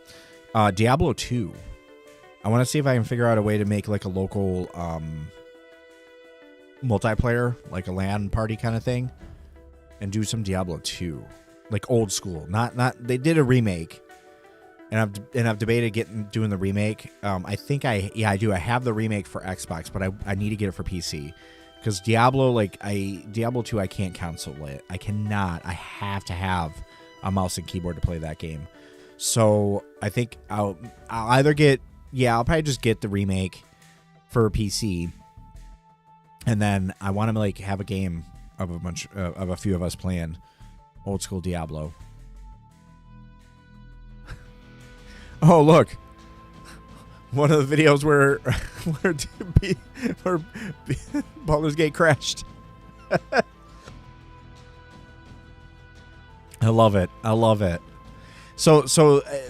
Speaker 1: Diablo 2. I want to see if I can figure out a way to make, like, a local multiplayer, like a LAN party kind of thing, and do some Diablo 2. Like, old school. Not they did a remake, and I've debated doing the remake. I think I do. I have the remake for Xbox, but I need to get it for PC. Because Diablo 2, I can't console it. I cannot. I have to have a mouse and keyboard to play that game. So I think I'll either get, I'll probably just get the remake for PC, and then I want to like have a game of a few of us playing old school Diablo. Oh look. One of the videos where Baldur's Gate crashed. I love it. I love it. So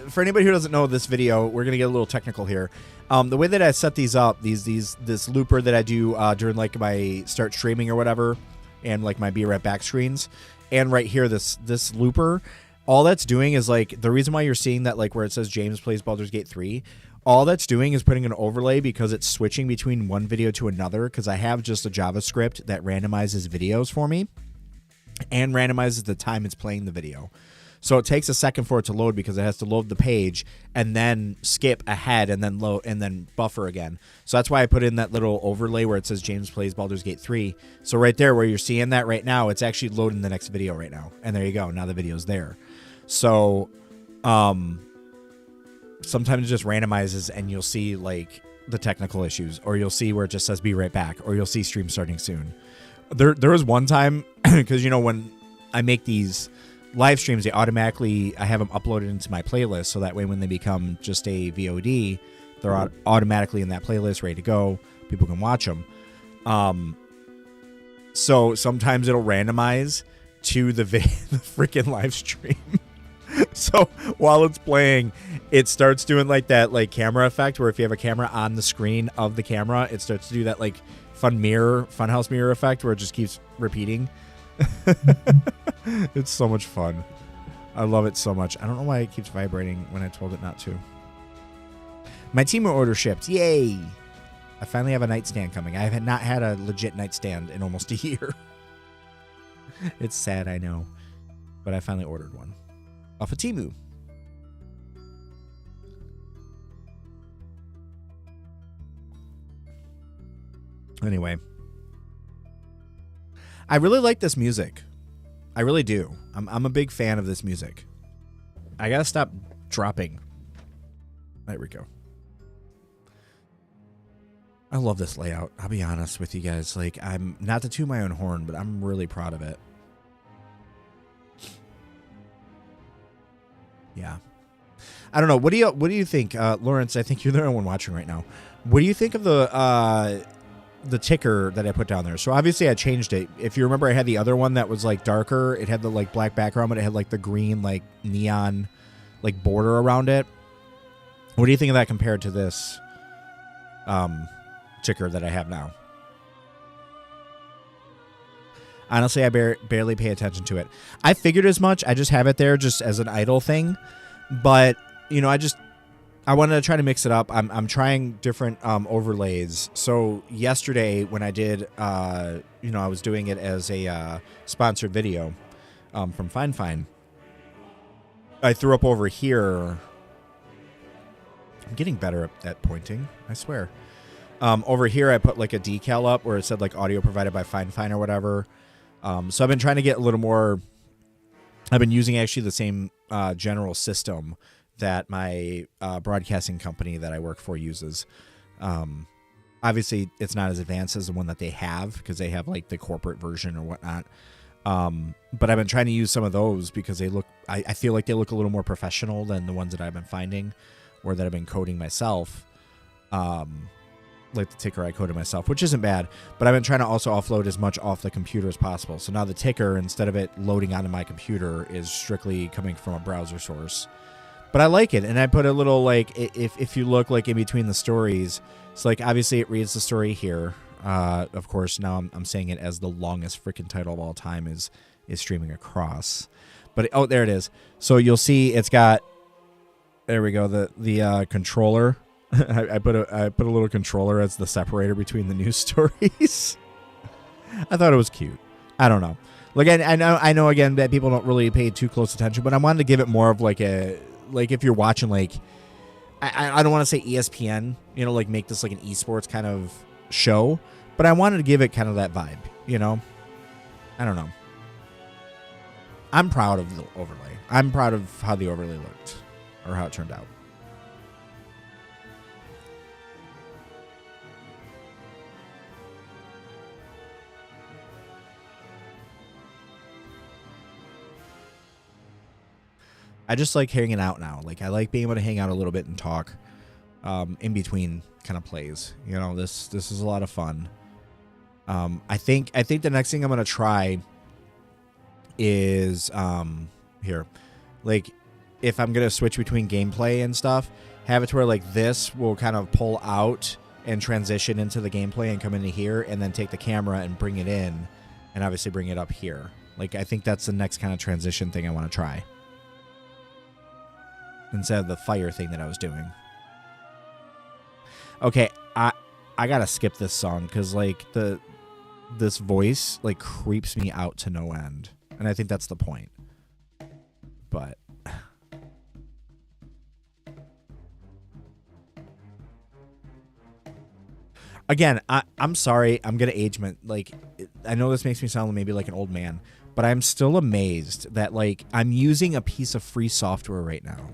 Speaker 1: for anybody who doesn't know this video, we're gonna get a little technical here. The way that I set these up, this looper that I do during like my start streaming or whatever, and like my be right back screens, and right here this looper, all that's doing is like the reason why you're seeing that like where it says James plays Baldur's Gate 3. All that's doing is putting an overlay because it's switching between one video to another, because I have just a JavaScript that randomizes videos for me and randomizes the time it's playing the video. So it takes a second for it to load because it has to load the page and then skip ahead and then load and then buffer again. So that's why I put in that little overlay where it says James plays Baldur's Gate 3. So right there where you're seeing that right now, it's actually loading the next video right now. And there you go. Now the video's there. So, sometimes it just randomizes and you'll see like the technical issues, or you'll see where it just says be right back, or you'll see stream starting soon. There was one time, because you know when I make these live streams, I have them uploaded into my playlist, so that way when they become just a VOD, they're automatically in that playlist ready to go. People can watch them. So sometimes it'll randomize to the freaking live stream. So while it's playing, it starts doing like that like camera effect where if you have a camera on the screen of the camera, it starts to do that like funhouse mirror effect where it just keeps repeating. It's so much fun. I love it so much. I don't know why it keeps vibrating when I told it not to. My team order shipped. Yay! I finally have a nightstand coming. I have not had a legit nightstand in almost a year. It's sad, I know. But I finally ordered one. Off of Temu. Anyway. I really like this music. I really do. I'm a big fan of this music. I gotta stop dropping. There we go. I love this layout. I'll be honest with you guys. Like, I'm not to toot my own horn, but I'm really proud of it. Yeah. I don't know. What do you think, Lawrence? I think you're the only one watching right now. What do you think of the ticker that I put down there? So obviously I changed it. If you remember, I had the other one that was like darker. It had the like black background, but it had like the green like neon like border around it. What do you think of that compared to this ticker that I have now? Honestly, I barely pay attention to it. I figured as much. I just have it there just as an idle thing. But, you know, I wanted to try to mix it up. I'm trying different overlays. So yesterday when I did, I was doing it as a sponsored video from Fifine. I threw up over here. I'm getting better at pointing, I swear. Over here, I put like a decal up where it said like audio provided by Fifine or whatever. So I've been trying to get a little more. I've been using actually the same general system that my broadcasting company that I work for uses. Obviously, it's not as advanced as the one that they have because they have like the corporate version or whatnot. But I've been trying to use some of those because they look. I feel like they look a little more professional than the ones that I've been finding or that I've been coding myself. Like the ticker I coded myself, which isn't bad, but I've been trying to also offload as much off the computer as possible. So now the ticker, instead of it loading onto my computer, is strictly coming from a browser source. But I like it, and I put a little, like, if you look, like, in between the stories, it's like, obviously it reads the story here. Of course, now I'm saying it as the longest freaking title of all time is streaming across. But, oh, there it is. So you'll see it's got, there we go, the controller. I put a little controller as the separator between the news stories. I thought it was cute. I don't know. Like I know again that people don't really pay too close attention, but I wanted to give it more of like a, like if you're watching like I don't want to say ESPN, you know, like make this like an esports kind of show, but I wanted to give it kind of that vibe, you know. I don't know. I'm proud of the overlay. I'm proud of how the overlay looked or how it turned out. I just like hanging out now. Like I like being able to hang out a little bit and talk in between kind of plays. You know, this is a lot of fun. I think the next thing I'm gonna try is here, like if I'm gonna switch between gameplay and stuff, have it to where like this will kind of pull out and transition into the gameplay and come into here, and then take the camera and bring it in, and obviously bring it up here. Like I think that's the next kind of transition thing I want to try. Instead of the fire thing that I was doing. Okay, I gotta skip this song because like this voice like creeps me out to no end, and I think that's the point. But again, I'm sorry. I'm gonna age my, like I know this makes me sound maybe like an old man, but I'm still amazed that like I'm using a piece of free software right now.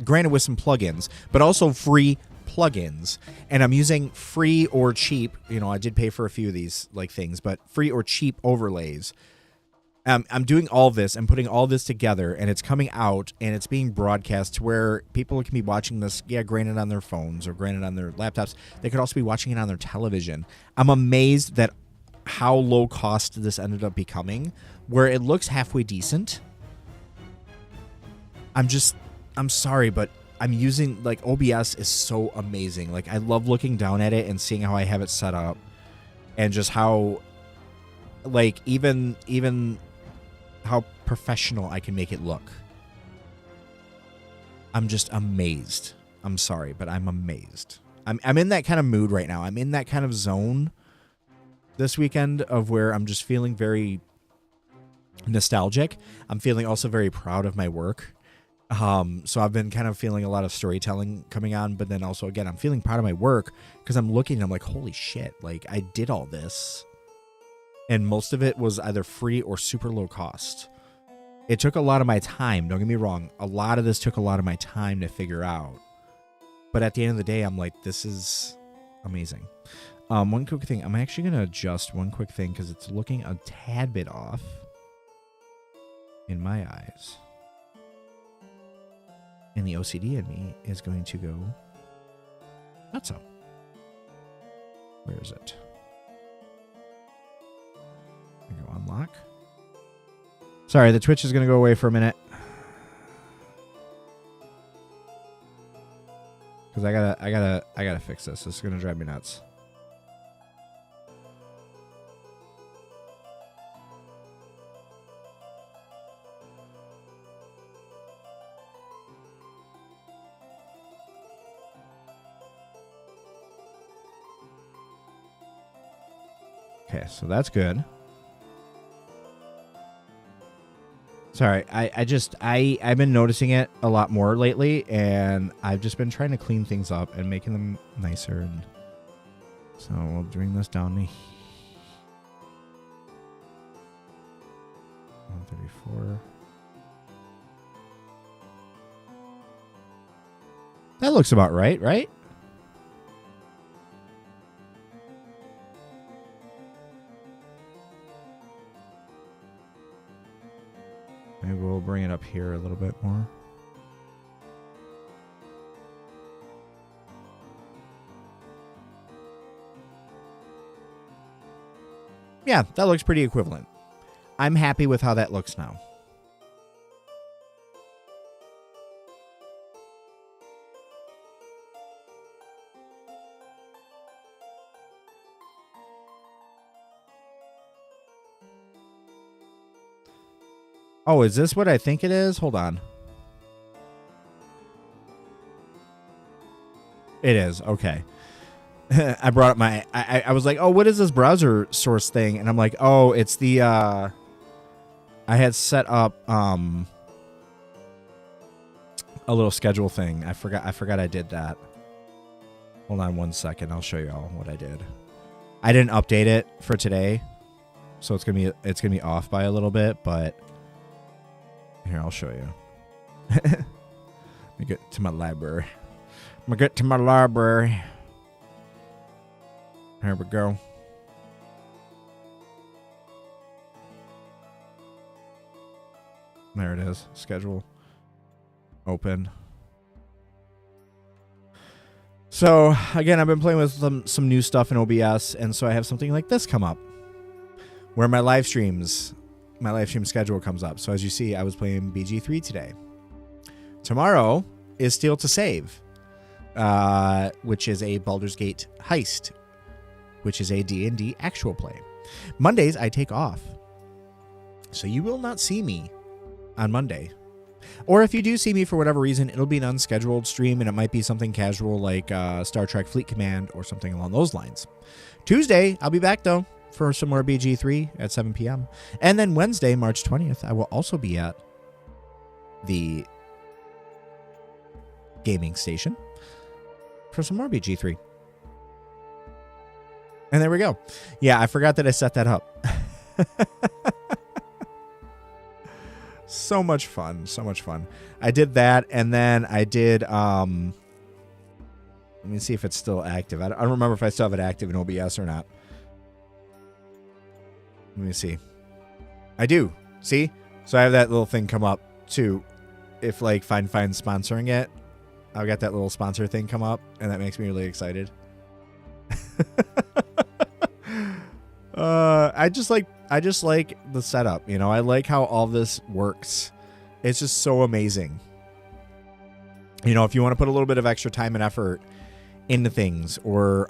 Speaker 1: Granted with some plugins, but also free plugins, and I'm using free or cheap, you know, I did pay for a few of these like things, but free or cheap overlays. I'm doing all this and putting all this together, and it's coming out and it's being broadcast to where people can be watching this, yeah, granted on their phones or granted on their laptops. They could also be watching it on their television. I'm amazed that how low cost this ended up becoming, where it looks halfway decent. I'm sorry, but I'm using, like, OBS is so amazing. Like, I love looking down at it and seeing how I have it set up, and just how, like, even how professional I can make it look. I'm just amazed. I'm sorry, but I'm amazed. I'm in that kind of mood right now. I'm in that kind of zone this weekend of where I'm just feeling very nostalgic. I'm feeling also very proud of my work. So I've been kind of feeling a lot of storytelling coming on, but then also, again, I'm feeling proud of my work because I'm looking and I'm like, holy shit, like, I did all this. And most of it was either free or super low cost. It took a lot of my time. Don't get me wrong. A lot of this took a lot of my time to figure out. But at the end of the day, I'm like, this is amazing. One quick thing. I'm actually going to adjust one quick thing because it's looking a tad bit off in my eyes. And the OCD in me is going to go, not so. Where is it? I go unlock. Sorry, the Twitch is going to go away for a minute. Because I gotta fix this. This is going to drive me nuts. Okay, so that's good. Sorry, I've been noticing it a lot more lately, and I've just been trying to clean things up and making them nicer, and so we'll bring this down to 134. That looks about right, right? Maybe we'll bring it up here a little bit more. Yeah, that looks pretty equivalent. I'm happy with how that looks now. Oh, is this what I think it is? Hold on. It is. Okay. I brought up my... I was like, oh, what is this browser source thing? And I'm like, oh, it's the... I had set up a little schedule thing. I forgot I did that. Hold on one second. I'll show you all what I did. I didn't update it for today, so it's gonna be off by a little bit, but... Here, I'll show you. Let me get to my library. I'm gonna get to my library. Here we go. There it is. Schedule. Open. So, again, I've been playing with some new stuff in OBS, and so I have something like this come up. Where my live stream schedule comes up. So as you see, I was playing BG3 today. Tomorrow is Steal to Save, which is a Baldur's Gate heist, which is a D&D actual play. Mondays, I take off. So you will not see me on Monday. Or if you do see me for whatever reason, it'll be an unscheduled stream, and it might be something casual like Star Trek Fleet Command or something along those lines. Tuesday, I'll be back, though, for some more BG3 at 7 p.m. And then Wednesday, March 20th, I will also be at the gaming station for some more BG3. And there we go. Yeah, I forgot that I set that up. So much fun. So much fun. I did that, and then I did... let me see if it's still active. I don't remember if I still have it active in OBS or not. Let me see. I do. See? So I have that little thing come up, too. If, like, Fine's sponsoring it, I've got that little sponsor thing come up, and that makes me really excited. I just like the setup, you know. I like how all this works. It's just so amazing. You know, if you want to put a little bit of extra time and effort into things, or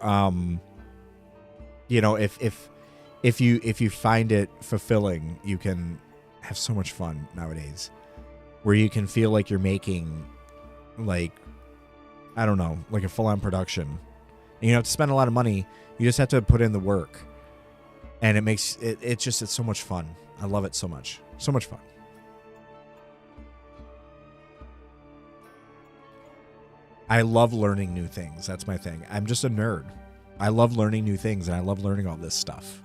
Speaker 1: you know, if you find it fulfilling, you can have so much fun nowadays, where you can feel like you're making, like, I don't know, like a full-on production. And you don't have to spend a lot of money. You just have to put in the work. And it makes it's so much fun. I love it so much. So much fun. I love learning new things. That's my thing. I'm just a nerd. I love learning new things, and I love learning all this stuff.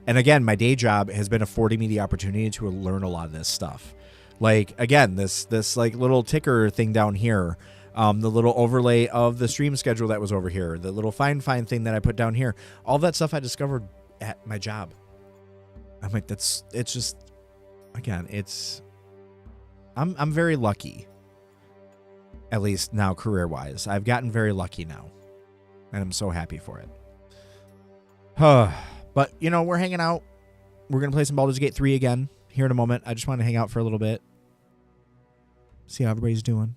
Speaker 1: And again, my day job has been affording me the opportunity to learn a lot of this stuff. Like, again, this like little ticker thing down here, the little overlay of the stream schedule that was over here, the little fine thing that I put down here, all that stuff I discovered at my job. I'm like, it's just, again, I'm very lucky, at least now career-wise. I've gotten very lucky now, and I'm so happy for it. But, you know, we're hanging out. We're going to play some Baldur's Gate 3 again here in a moment. I just want to hang out for a little bit, see how everybody's doing.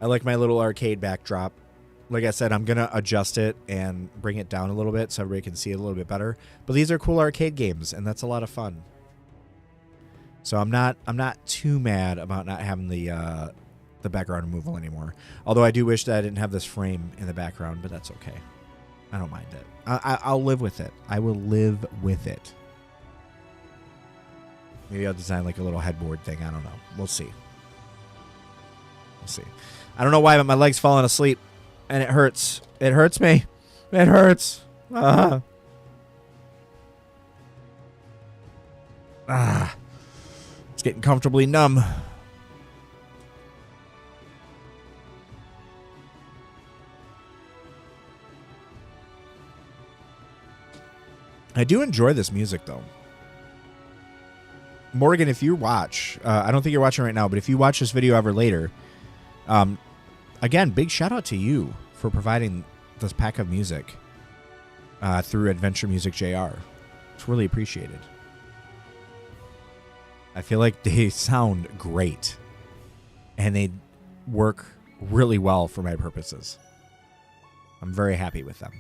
Speaker 1: I like my little arcade backdrop. Like I said, I'm going to adjust it and bring it down a little bit so everybody can see it a little bit better. But these are cool arcade games, and that's a lot of fun. So I'm not too mad about not having the background removal anymore. Although I do wish that I didn't have this frame in the background, but that's okay. I don't mind it. I'll live with it. I will live with it. Maybe I'll design like a little headboard thing. I don't know. We'll see. We'll see. I don't know why, but my leg's falling asleep, and it hurts. It hurts me. It hurts. It's getting comfortably numb. I do enjoy this music, though. Morgan, if you watch, I don't think you're watching right now, but if you watch this video ever later, again, big shout out to you for providing this pack of music through Adventure Music JR. It's really appreciated. I feel like they sound great, and they work really well for my purposes. I'm very happy with them.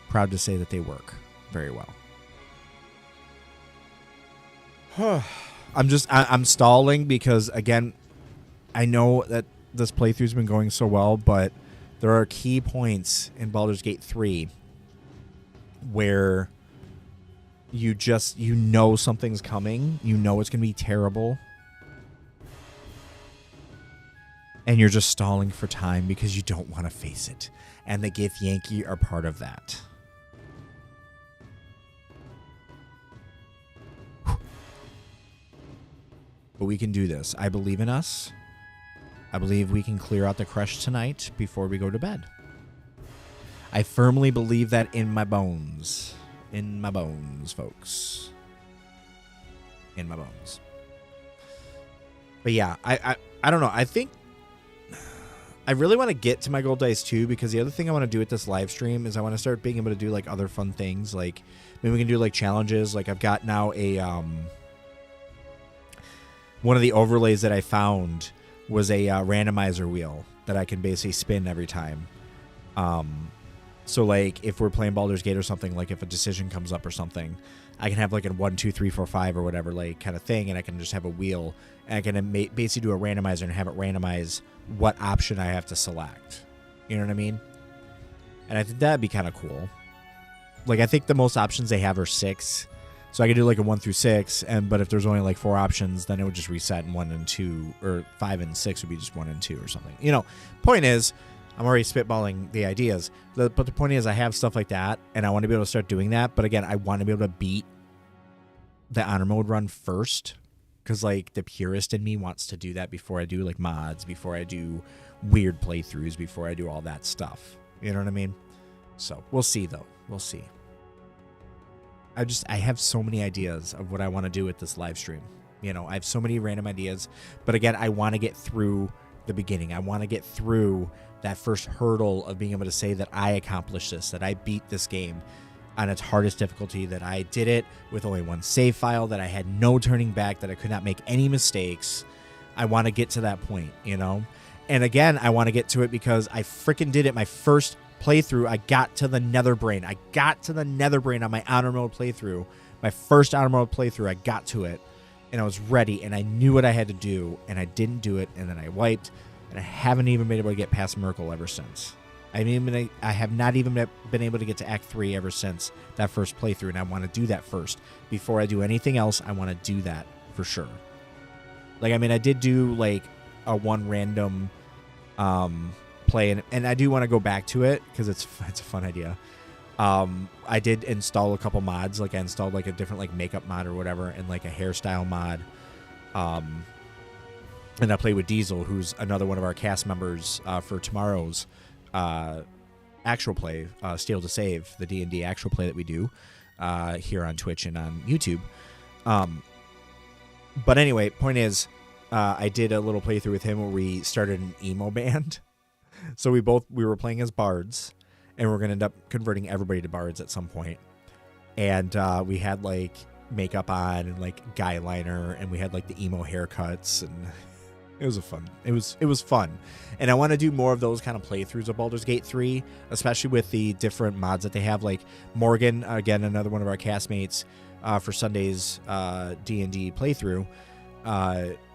Speaker 1: Proud to say that they work very well. I'm stalling because, again, I know that this playthrough's been going so well, but there are key points in Baldur's Gate 3 where you know something's coming, you know it's going to be terrible, and you're just stalling for time because you don't want to face it. And the Githyanki are part of that. But we can do this. I believe in us. I believe we can clear out the crush tonight before we go to bed. I firmly believe that in my bones. In my bones, folks. In my bones. But yeah, I don't know. I think I really want to get to my gold dice too, because the other thing I want to do with this live stream is I want to start being able to do like other fun things. Like maybe we can do like challenges. Like I've got now a one of the overlays that I found was a randomizer wheel that I can basically spin every time. So like if we're playing Baldur's Gate or something, like if a decision comes up or something, I can have like a 1, 2, 3, 4, 5 or whatever like kind of thing, and I can just have a wheel, and I can basically do a randomizer and have it randomize what option I have to select. You know what I mean? And I think that'd be kind of cool. Like I think the most options they have are 6. So I could do like a 1 through 6, but if there's only like 4 options, then it would just reset in 1 and 2, or 5 and 6 would be just 1 and 2 or something. You know, point is, I'm already spitballing the ideas. But the point is, I have stuff like that, and I want to be able to start doing that. But again, I want to be able to beat the honor mode run first, because like the purist in me wants to do that before I do like mods, before I do weird playthroughs, before I do all that stuff. You know what I mean? So we'll see, though. We'll see. I have so many ideas of what I want to do with this live stream. You know, I have so many random ideas. But again, I want to get through the beginning. I want to get through that first hurdle of being able to say that I accomplished this, that I beat this game on its hardest difficulty, that I did it with only one save file, that I had no turning back, that I could not make any mistakes. I want to get to that point, you know? And again, I want to get to it because I freaking did it my first playthrough. I got to the Netherbrain. I got to the Netherbrain on my honor mode playthrough. My first honor mode playthrough, I got to it, and I was ready, and I knew what I had to do, and I didn't do it, and then I wiped, and I haven't even been able to get past Miracle ever since. I have not even been able to get to Act 3 ever since that first playthrough, and I want to do that first. Before I do anything else, I want to do that for sure. Like, I mean, I did do, like, a one random play, and I do want to go back to it, because it's a fun idea. I did install a couple mods. Like, I installed, like, a different, like, makeup mod or whatever, and, like, a hairstyle mod. And I played with Diesel, who's another one of our cast members for tomorrow's actual play, Steal to Save, the D&D actual play that we do here on Twitch and on YouTube. But anyway, point is, I did a little playthrough with him where we started an emo band. So we were playing as bards, and we're going to end up converting everybody to bards at some point. And we had, like, makeup on and, like, guy liner, and we had, like, the emo haircuts, and it was it was fun. And I want to do more of those kind of playthroughs of Baldur's Gate 3, especially with the different mods that they have. Like Morgan, again, another one of our castmates for Sunday's D&D playthrough,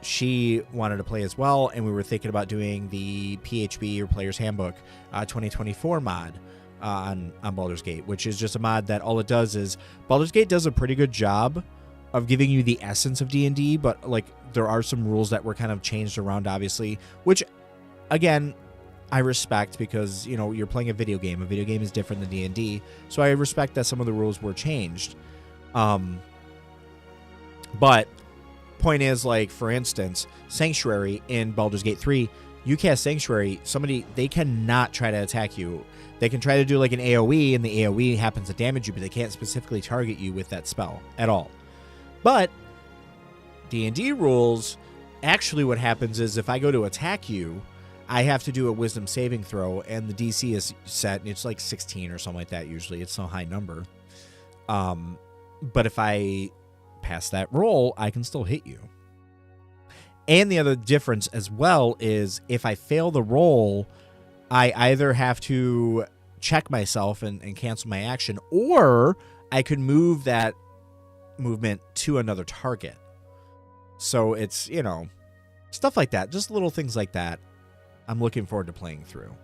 Speaker 1: she wanted to play as well, and we were thinking about doing the PHB, or Player's Handbook 2024 mod on Baldur's Gate, which is just a mod that all it does is, Baldur's Gate does a pretty good job of giving you the essence of D&D, but, like, there are some rules that were kind of changed around, obviously, which, again, I respect, because, you know, you're playing a video game. A video game is different than D&D, so I respect that some of the rules were changed. But point is, like, for instance, Sanctuary in Baldur's Gate 3, you cast Sanctuary, they cannot try to attack you. They can try to do, like, an AoE, and the AoE happens to damage you, but they can't specifically target you with that spell at all. But D&D rules, actually what happens is, if I go to attack you, I have to do a wisdom saving throw, and the DC is set, and it's like 16 or something like that usually. It's no high number. But if I pass that roll, I can still hit you. And the other difference as well is, if I fail the roll, I either have to check myself and cancel my action, or I could move that movement to another target. So it's, you know, stuff like that, just little things like that I'm looking forward to playing through.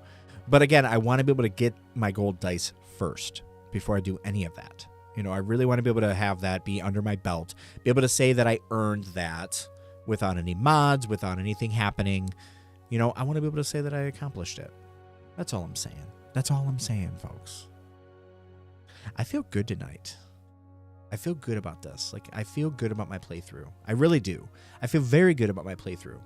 Speaker 1: But again, I want to be able to get my gold dice first before I do any of that. You know, I really want to be able to have that be under my belt, be able to say that I earned that without any mods, without anything happening. You know, I want to be able to say that I accomplished it. That's all I'm saying. That's all I'm saying, folks. I feel good tonight. I feel good about this. Like, I feel good about my playthrough. I really do. I feel very good about my playthrough.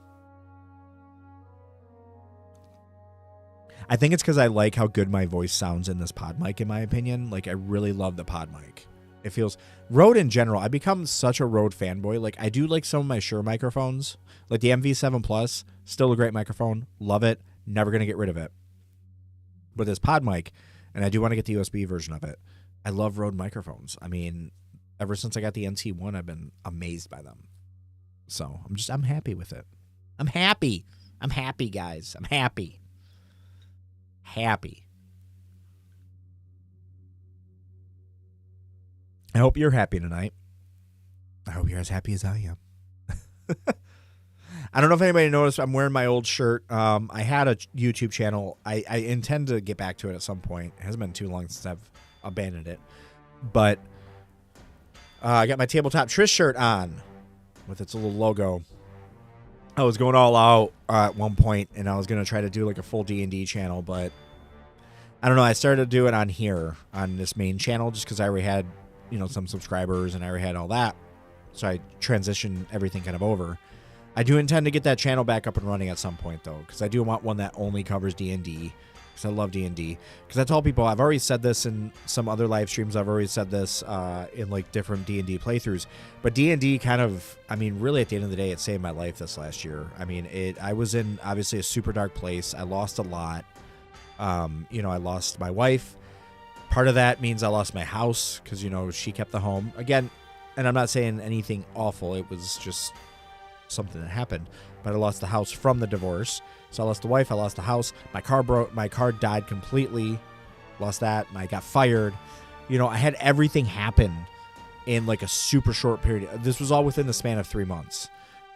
Speaker 1: I think it's because I like how good my voice sounds in this pod mic, in my opinion. Like, I really love the pod mic. It feels... Rode in general, I've become such a Rode fanboy. Like, I do like some of my Shure microphones. Like the MV7 Plus, still a great microphone. Love it. Never going to get rid of it. But this pod mic, and I do want to get the USB version of it, I love Rode microphones. I mean, ever since I got the NT1, I've been amazed by them. So, I'm happy with it. I'm happy. I'm happy, guys. I'm happy. Happy. I hope you're happy tonight. I hope you're as happy as I am. I don't know if anybody noticed, I'm wearing my old shirt. I had a YouTube channel. I intend to get back to it at some point. It hasn't been too long since I've abandoned it. But I got my Tabletop Trish shirt on with its little logo. I was going all out at one point, and I was going to try to do like a full D&D channel, but I don't know. I started to do it on here, on this main channel, just because I already had, you know, some subscribers, and I already had all that. So I transitioned everything kind of over. I do intend to get that channel back up and running at some point, though, because I do want one that only covers D&D, because I love D&D. Because I told people, I've already said this in some other live streams, I've already said this in, like, different D&D playthroughs, but D&D kind of, I mean, really, at the end of the day, it saved my life this last year. I mean, I was in, obviously, a super dark place. I lost a lot. You know, I lost my wife. Part of that means I lost my house, because, you know, she kept the home. Again, and I'm not saying anything awful, it was just something that happened, but I lost the house from the divorce. So I lost the wife, I lost the house, my car died completely, lost that, and I got fired. You know, I had everything happen in like a super short period. This was all within the span of 3 months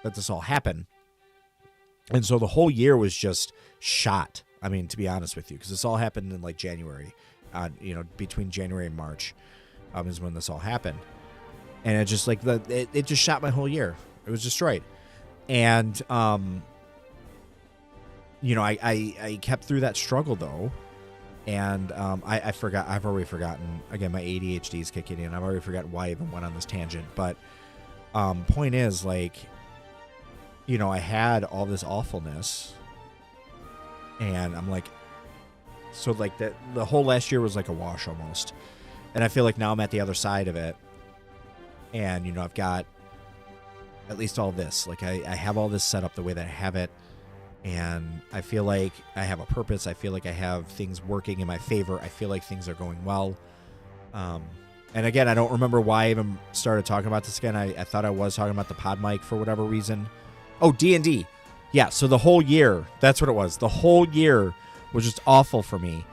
Speaker 1: that this all happened. And so the whole year was just shot. I mean, to be honest with you, because this all happened in like January, you know, between January and March is when this all happened. And it just like it just shot my whole year. It was destroyed. And, you know, I kept through that struggle, though, and I've already forgotten, again, my ADHD is kicking in, I've already forgotten why I even went on this tangent, but point is, like, you know, I had all this awfulness, and I'm like, so, like, the whole last year was like a wash, almost, and I feel like now I'm at the other side of it, and, you know, I've got at least all this, like, I have all this set up the way that I have it, and I feel like I have a purpose. I feel like I have things working in my favor. I feel like things are going well. And again, I don't remember why I even started talking about this again. I thought I was talking about the pod mic for whatever reason. Oh, D&D. Yeah, so the whole year, that's what it was. The whole year was just awful for me.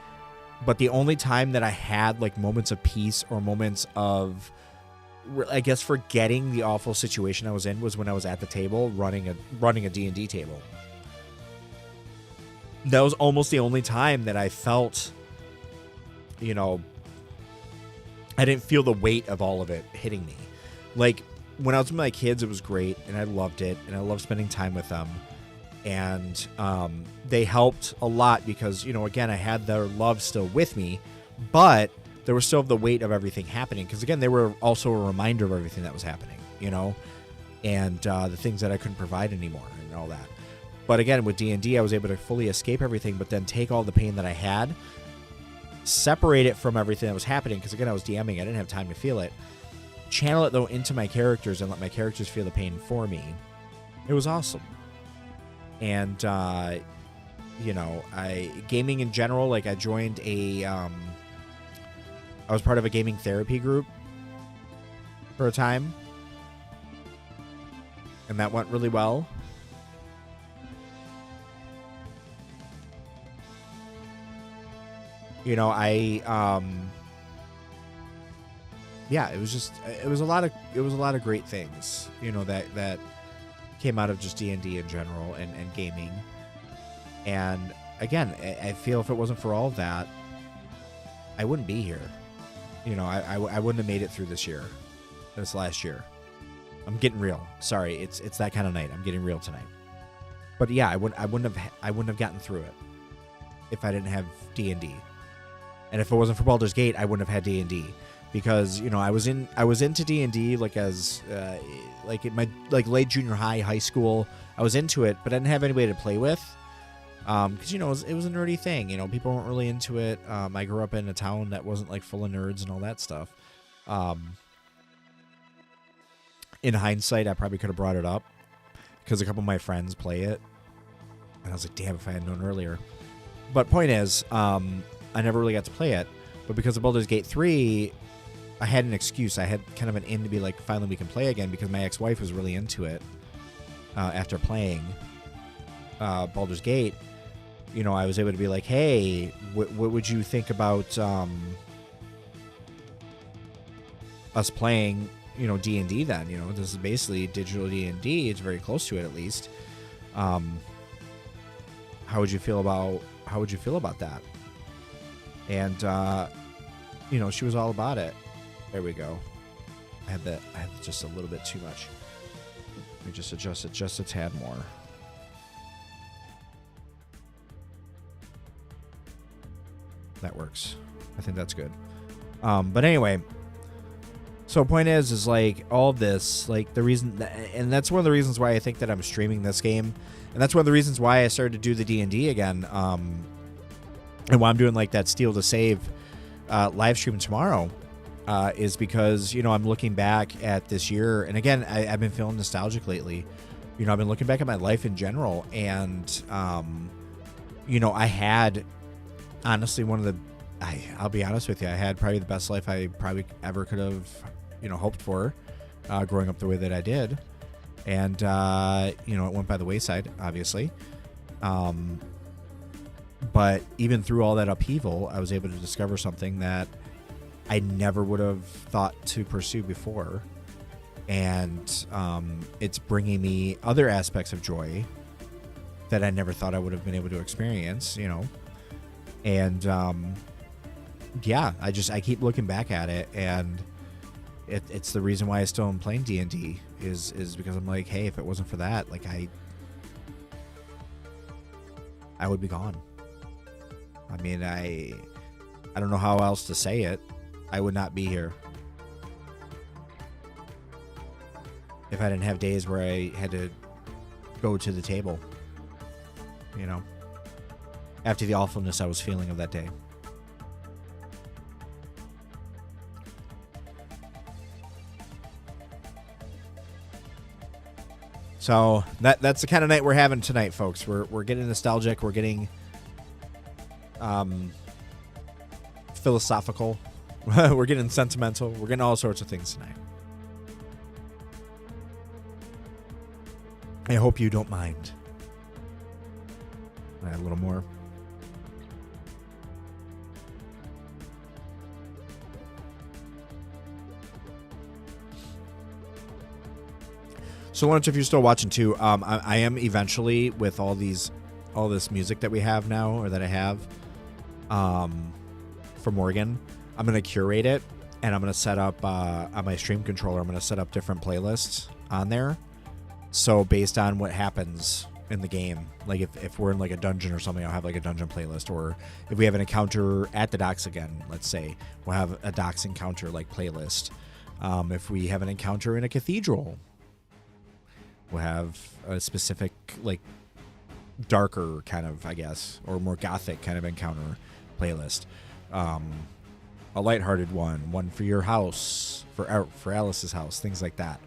Speaker 1: But the only time that I had, like, moments of peace or moments of, I guess, forgetting the awful situation I was in was when I was at the table running a D&D table. That was almost the only time that I felt, you know, I didn't feel the weight of all of it hitting me. Like, when I was with my kids, it was great, and I loved it, and I loved spending time with them. And they helped a lot because, you know, again, I had their love still with me, but there was still the weight of everything happening. Because, again, they were also a reminder of everything that was happening, you know, and the things that I couldn't provide anymore and all that. But, again, with D&D, I was able to fully escape everything, but then take all the pain that I had, separate it from everything that was happening. Because, again, I was DMing. I didn't have time to feel it. Channel it, though, into my characters and let my characters feel the pain for me. It was awesome. And, you know, gaming in general, like, I joined I was part of a gaming therapy group for a time, and that went really well. You know, yeah, it was a lot of great things, you know, that came out of just D&D in general and gaming. And again, I feel if it wasn't for all of that, I wouldn't be here. You know, I wouldn't have made it through this last year. I'm getting real. Sorry, it's that kind of night. I'm getting real tonight. But yeah, I wouldn't have gotten through it if I didn't have D&D. And if it wasn't for Baldur's Gate, I wouldn't have had D&D. Because, you know, I was into D&D like as like in my late junior high school. I was into it, but I didn't have anybody to play with. Because, you know, it was a nerdy thing. You know, people weren't really into it. I grew up in a town that wasn't like full of nerds and all that stuff. In hindsight, I probably could have brought it up because a couple of my friends play it, and I was like, damn, if I had known earlier. But point is, I never really got to play it. But because of Baldur's Gate 3, I had an excuse. I had kind of an in to be like, finally we can play again, because my ex-wife was really into it after playing Baldur's Gate. You know, I was able to be like, hey, what would you think about us playing, you know, D&D then? You know, this is basically digital D&D. It's very close to it, at least. How would you feel about that? And you know, she was all about it. There we go. I had just a little bit too much. Let me just adjust it just a tad more. That works. I think that's good. But anyway, So point is like all of this, like the reason, and that's one of the reasons why I think that I'm streaming this game, and that's one of the reasons why I started to do the D&D again, and why I'm doing like that Steal to Save live stream tomorrow, is because, you know, I'm looking back at this year, and again, I've been feeling nostalgic lately. You know, I've been looking back at my life in general, and you know, I had honestly one of the, I'll be honest with you, I had probably the best life I probably ever could have, you know, hoped for, growing up the way that I did. And, you know, it went by the wayside, obviously. But even through all that upheaval, I was able to discover something that I never would have thought to pursue before. And it's bringing me other aspects of joy that I never thought I would have been able to experience, you know. And, yeah, I keep looking back at it, and it's the reason why I still am playing D&D is because I'm like, hey, if it wasn't for that, like I would be gone. I mean, I don't know how else to say it. I would not be here if I didn't have days where I had to go to the table, you know, after the awfulness I was feeling of that day. So that's the kind of night we're having tonight, folks. We're getting nostalgic. We're getting philosophical. We're getting sentimental. We're getting all sorts of things tonight. I hope you don't mind. Add a little more. So, Lawrence, if you're still watching too, I am eventually, with all this music that we have now, or that I have, for Morgan, I'm gonna curate it, and I'm gonna set up on my stream controller. I'm gonna set up different playlists on there. So based on what happens in the game, like if we're in like a dungeon or something, I'll have like a dungeon playlist, or if we have an encounter at the docks again, let's say, we'll have a docks encounter like playlist. If we have an encounter in a cathedral, we'll have a specific, like, darker kind of, I guess, or more gothic kind of encounter playlist. A lighthearted one for your house, for Alice's house, things like that.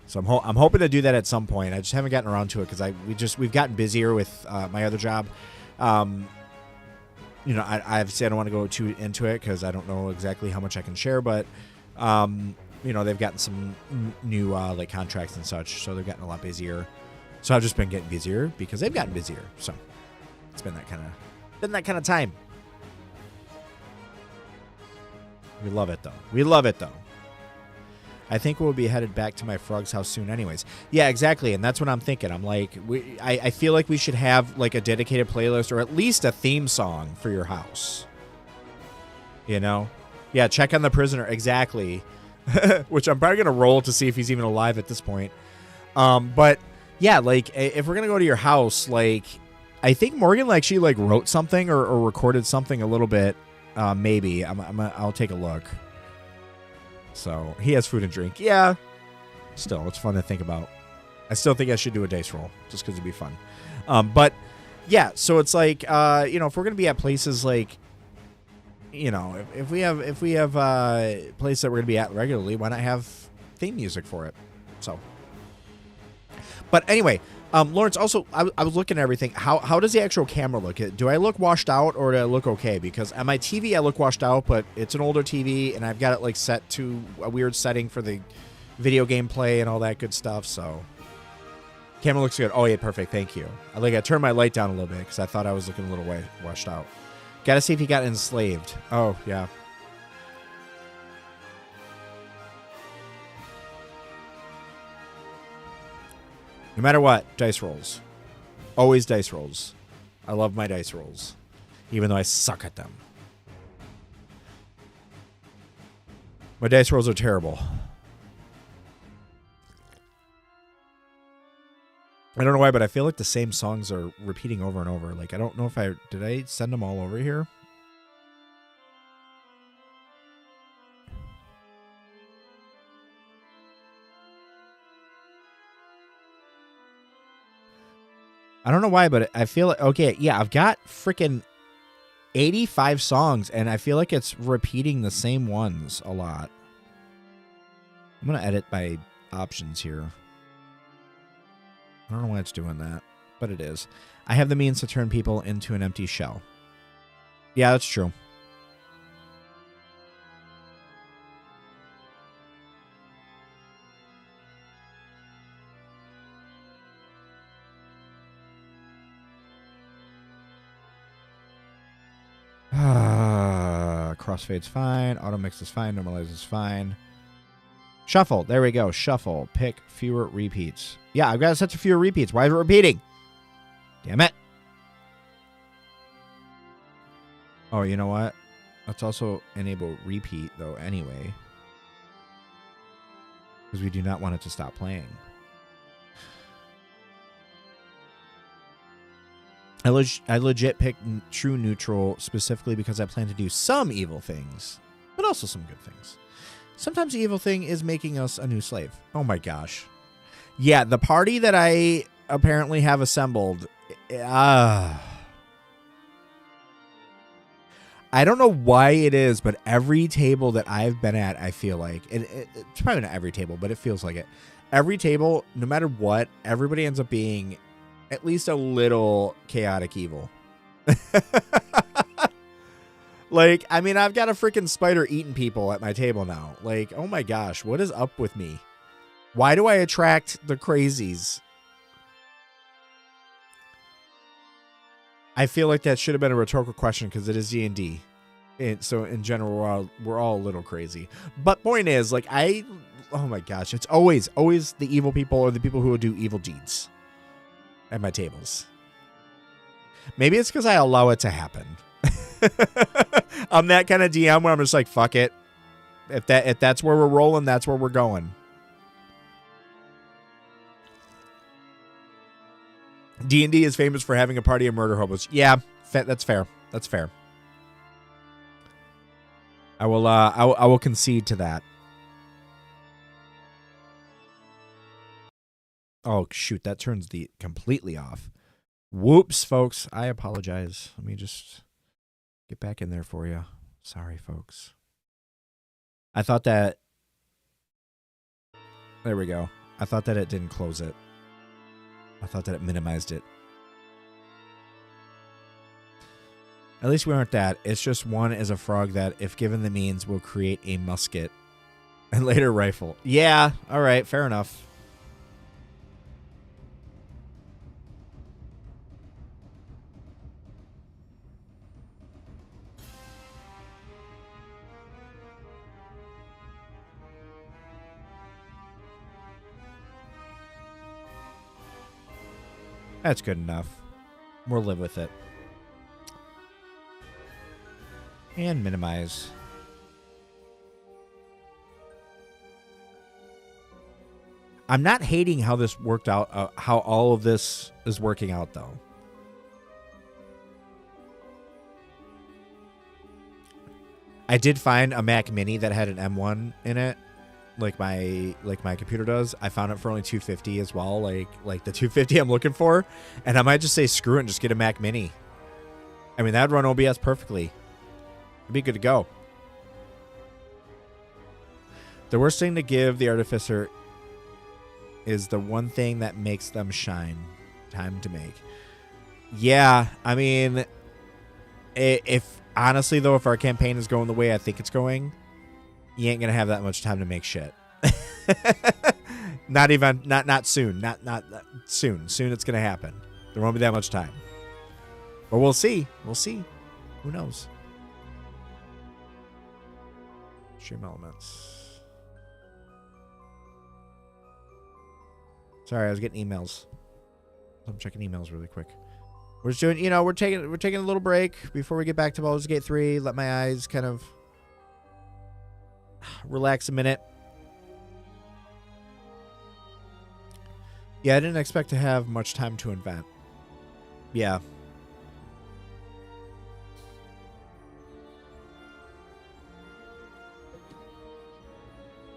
Speaker 1: So I'm hoping to do that at some point. I just haven't gotten around to it because we've gotten busier with my other job. You know, I obviously I don't want to go too into it because I don't know exactly how much I can share, but you know, they've gotten some new like contracts and such, so they're getting a lot busier. So I've just been getting busier because they've gotten busier. So it's been that kind of time. We love it though. I think we'll be headed back to my frog's house soon anyways. Yeah, exactly. And that's what I'm thinking. I'm like, I feel like we should have like a dedicated playlist or at least a theme song for your house. You know? Yeah, check on the prisoner. Exactly. Which I'm probably going to roll to see if he's even alive at this point. But yeah, like if we're going to go to your house, like I think Morgan, like she like wrote something or recorded something a little bit. Maybe I'll take a look. So he has food and drink. Yeah. Still, it's fun to think about. I still think I should do a dice roll just because it'd be fun. But yeah, so it's like, you know, if we're going to be at places like, you know, if we have places that we're going to be at regularly, why not have theme music for it? So, but anyway, Lawrence, also, I was looking at everything. How does the actual camera look? Do I look washed out or do I look okay? Because on my TV, I look washed out, but it's an older TV, and I've got it like set to a weird setting for the video game play and all that good stuff. So, camera looks good. Oh yeah, perfect. Thank you. I turned my light down a little bit because I thought I was looking a little washed out. Got to see if he got enslaved. Oh yeah. No matter what, dice rolls. Always dice rolls. I love my dice rolls, even though I suck at them. My dice rolls are terrible. I don't know why, but I feel like the same songs are repeating over and over. Like, I don't know if did I send them all over here? I don't know why, but I feel like, okay, yeah, I've got freaking 85 songs, and I feel like it's repeating the same ones a lot. I'm going to edit by options here. I don't know why it's doing that, but it is. I have the means to turn people into an empty shell. Yeah, that's true. Crossfade's fine. Auto mix is fine. Normalize is fine. Shuffle. There we go. Shuffle. Pick fewer repeats. Yeah, I've got such a fewer repeats. Why is it repeating? Damn it. Oh, you know what? Let's also enable repeat, though, anyway. Because we do not want it to stop playing. I legit picked true neutral specifically because I plan to do some evil things, but also some good things. Sometimes the evil thing is making us a new slave. Oh my gosh. Yeah, the party that I apparently have assembled. I don't know why it is, but every table that I've been at, I feel like, it's probably not every table, but it feels like it. Every table, no matter what, everybody ends up being at least a little chaotic evil. Like, I mean, I've got a freaking spider eating people at my table now. Like, oh my gosh, what is up with me? Why do I attract the crazies? I feel like that should have been a rhetorical question because it is D&D. And so in general, we're all a little crazy. But point is, like, oh my gosh, it's always the evil people or the people who will do evil deeds at my tables. Maybe it's because I allow it to happen. I'm that kind of DM where I'm just like, fuck it. If that's where we're rolling, that's where we're going. D&D is famous for having a party of murder hobos. Yeah, that's fair. That's fair. I will concede to that. Oh, shoot. That turns the completely off. Whoops, folks. I apologize. Let me just get back in there for you. Sorry, folks. I thought that... There we go. I thought that it didn't close it. I thought that it minimized it. At least we aren't that. It's just one is a frog that, if given the means, will create a musket and later rifle. Yeah, all right, fair enough. That's good enough. We'll live with it. And minimize. I'm not hating how this worked out, how all of this is working out, though. I did find a Mac Mini that had an M1 in it, like my computer does. I found it for only $250 as well, like the $250 I'm looking for, and I might just say screw it and just get a Mac Mini. I mean, that'd run OBS perfectly. It'd be good to go. The worst thing to give the Artificer is the one thing that makes them shine. Time to make. Yeah, I mean, if honestly though, if our campaign is going the way I think it's going, you ain't gonna have that much time to make shit. Not soon. Not soon. Soon it's gonna happen. There won't be that much time. But we'll see. We'll see. Who knows? Stream elements. Sorry, I was getting emails. I'm checking emails really quick. We're just doing, we're taking a little break before we get back to Baldur's Gate 3. Let my eyes kind of relax a minute. Yeah, I didn't expect to have much time to invent. Yeah.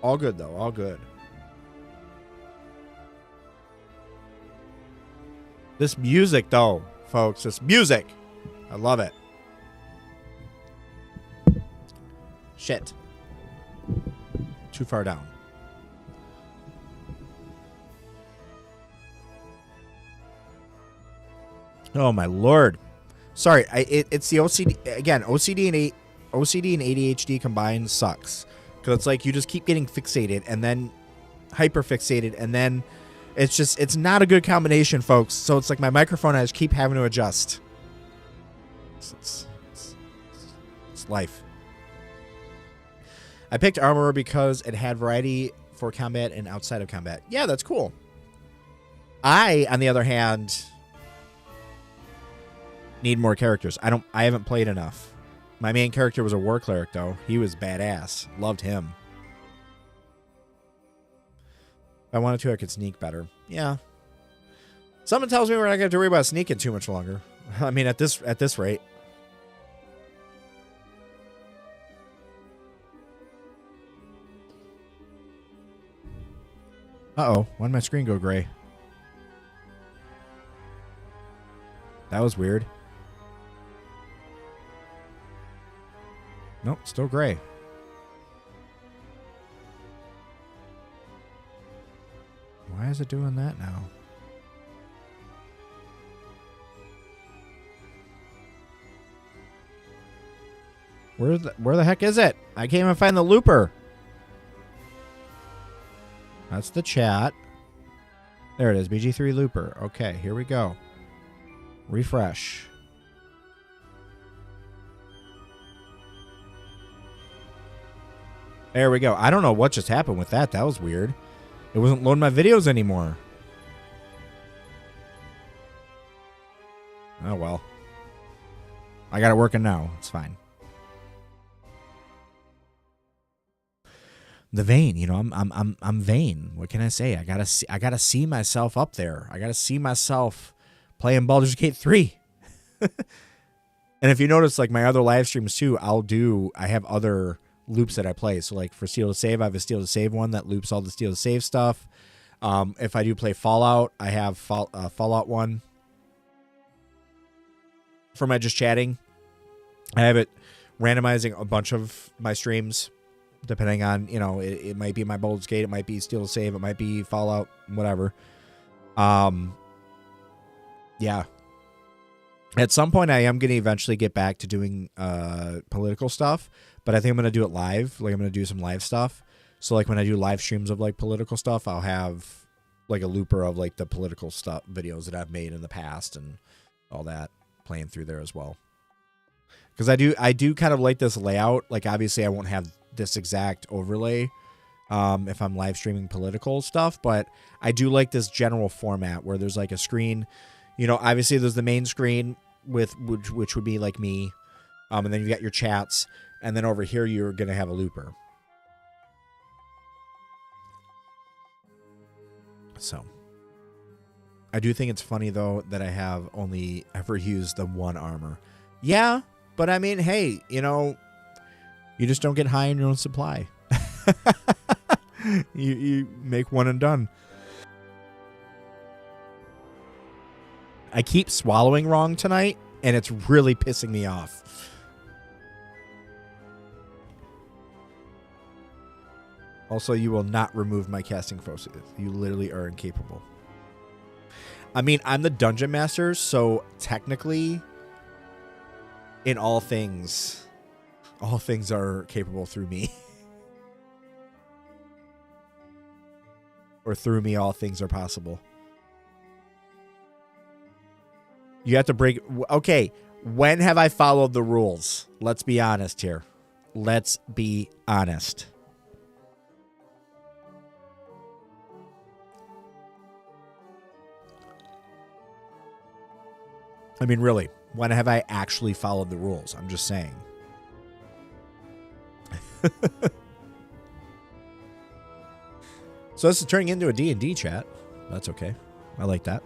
Speaker 1: All good, though. All good. This music, though, folks. This music. I love it. Shit. Too far down. Oh, my Lord. Sorry, it's the OCD. Again, OCD and ADHD combined sucks. Because it's like you just keep getting fixated and then hyper-fixated, and then it's not a good combination, folks. So it's like my microphone, I just keep having to adjust. It's life. I picked Armorer because it had variety for combat and outside of combat. Yeah, that's cool. I, on the other hand, need more characters. I haven't played enough. My main character was a war cleric, though. He was badass. Loved him. If I wanted to, I could sneak better. Yeah. Someone tells me we're not going to have to worry about sneaking too much longer. I mean, at this rate. Uh-oh. Why did my screen go gray? That was weird. Nope, still gray. Why is it doing that now? Where the heck is it? I can't even find the looper. That's the chat. There it is, BG3 looper. Okay, here we go. Refresh. There we go. I don't know what just happened with that. That was weird. It wasn't loading my videos anymore. Oh well. I got it working now. It's fine. The vein, you know, I'm vain. What can I say? I gotta see myself up there. I gotta see myself playing Baldur's Gate 3. And if you notice, like my other live streams too, I have other loops that I play. So like for Steal to Save, I have a Steal to Save one that loops all the Steal to Save stuff. If I do play Fallout, I have Fallout one. For my just chatting, I have it randomizing a bunch of my streams, depending on, you know, it might be my Baldur's Gate, it might be Steal to Save, it might be Fallout, whatever. Yeah. At some point, I am going to eventually get back to doing political stuff, but I think I'm going to do it live. Like, I'm going to do some live stuff. So, like, when I do live streams of, like, political stuff, I'll have, like, a looper of, like, the political stuff, videos that I've made in the past and all that playing through there as well. Because I do kind of like this layout. Like, obviously, I won't have this exact overlay if I'm live streaming political stuff, but I do like this general format where there's, like, a screen. You know, obviously there's the main screen with which would be like me, and then you got your chats, and then over here you're gonna have a looper. So, I do think it's funny though that I have only ever used the one armor. Yeah, but I mean, hey, you know, you just don't get high in your own supply. you make one and done. I keep swallowing wrong tonight, and it's really pissing me off. Also, you will not remove my casting focus. You literally are incapable. I mean, I'm the dungeon master, so technically, in all things are capable through me. Or through me, all things are possible. You have to break... Okay, when have I followed the rules? Let's be honest here. Let's be honest. I mean, really, when have I actually followed the rules? I'm just saying. So this is turning into a D&D chat. That's okay. I like that.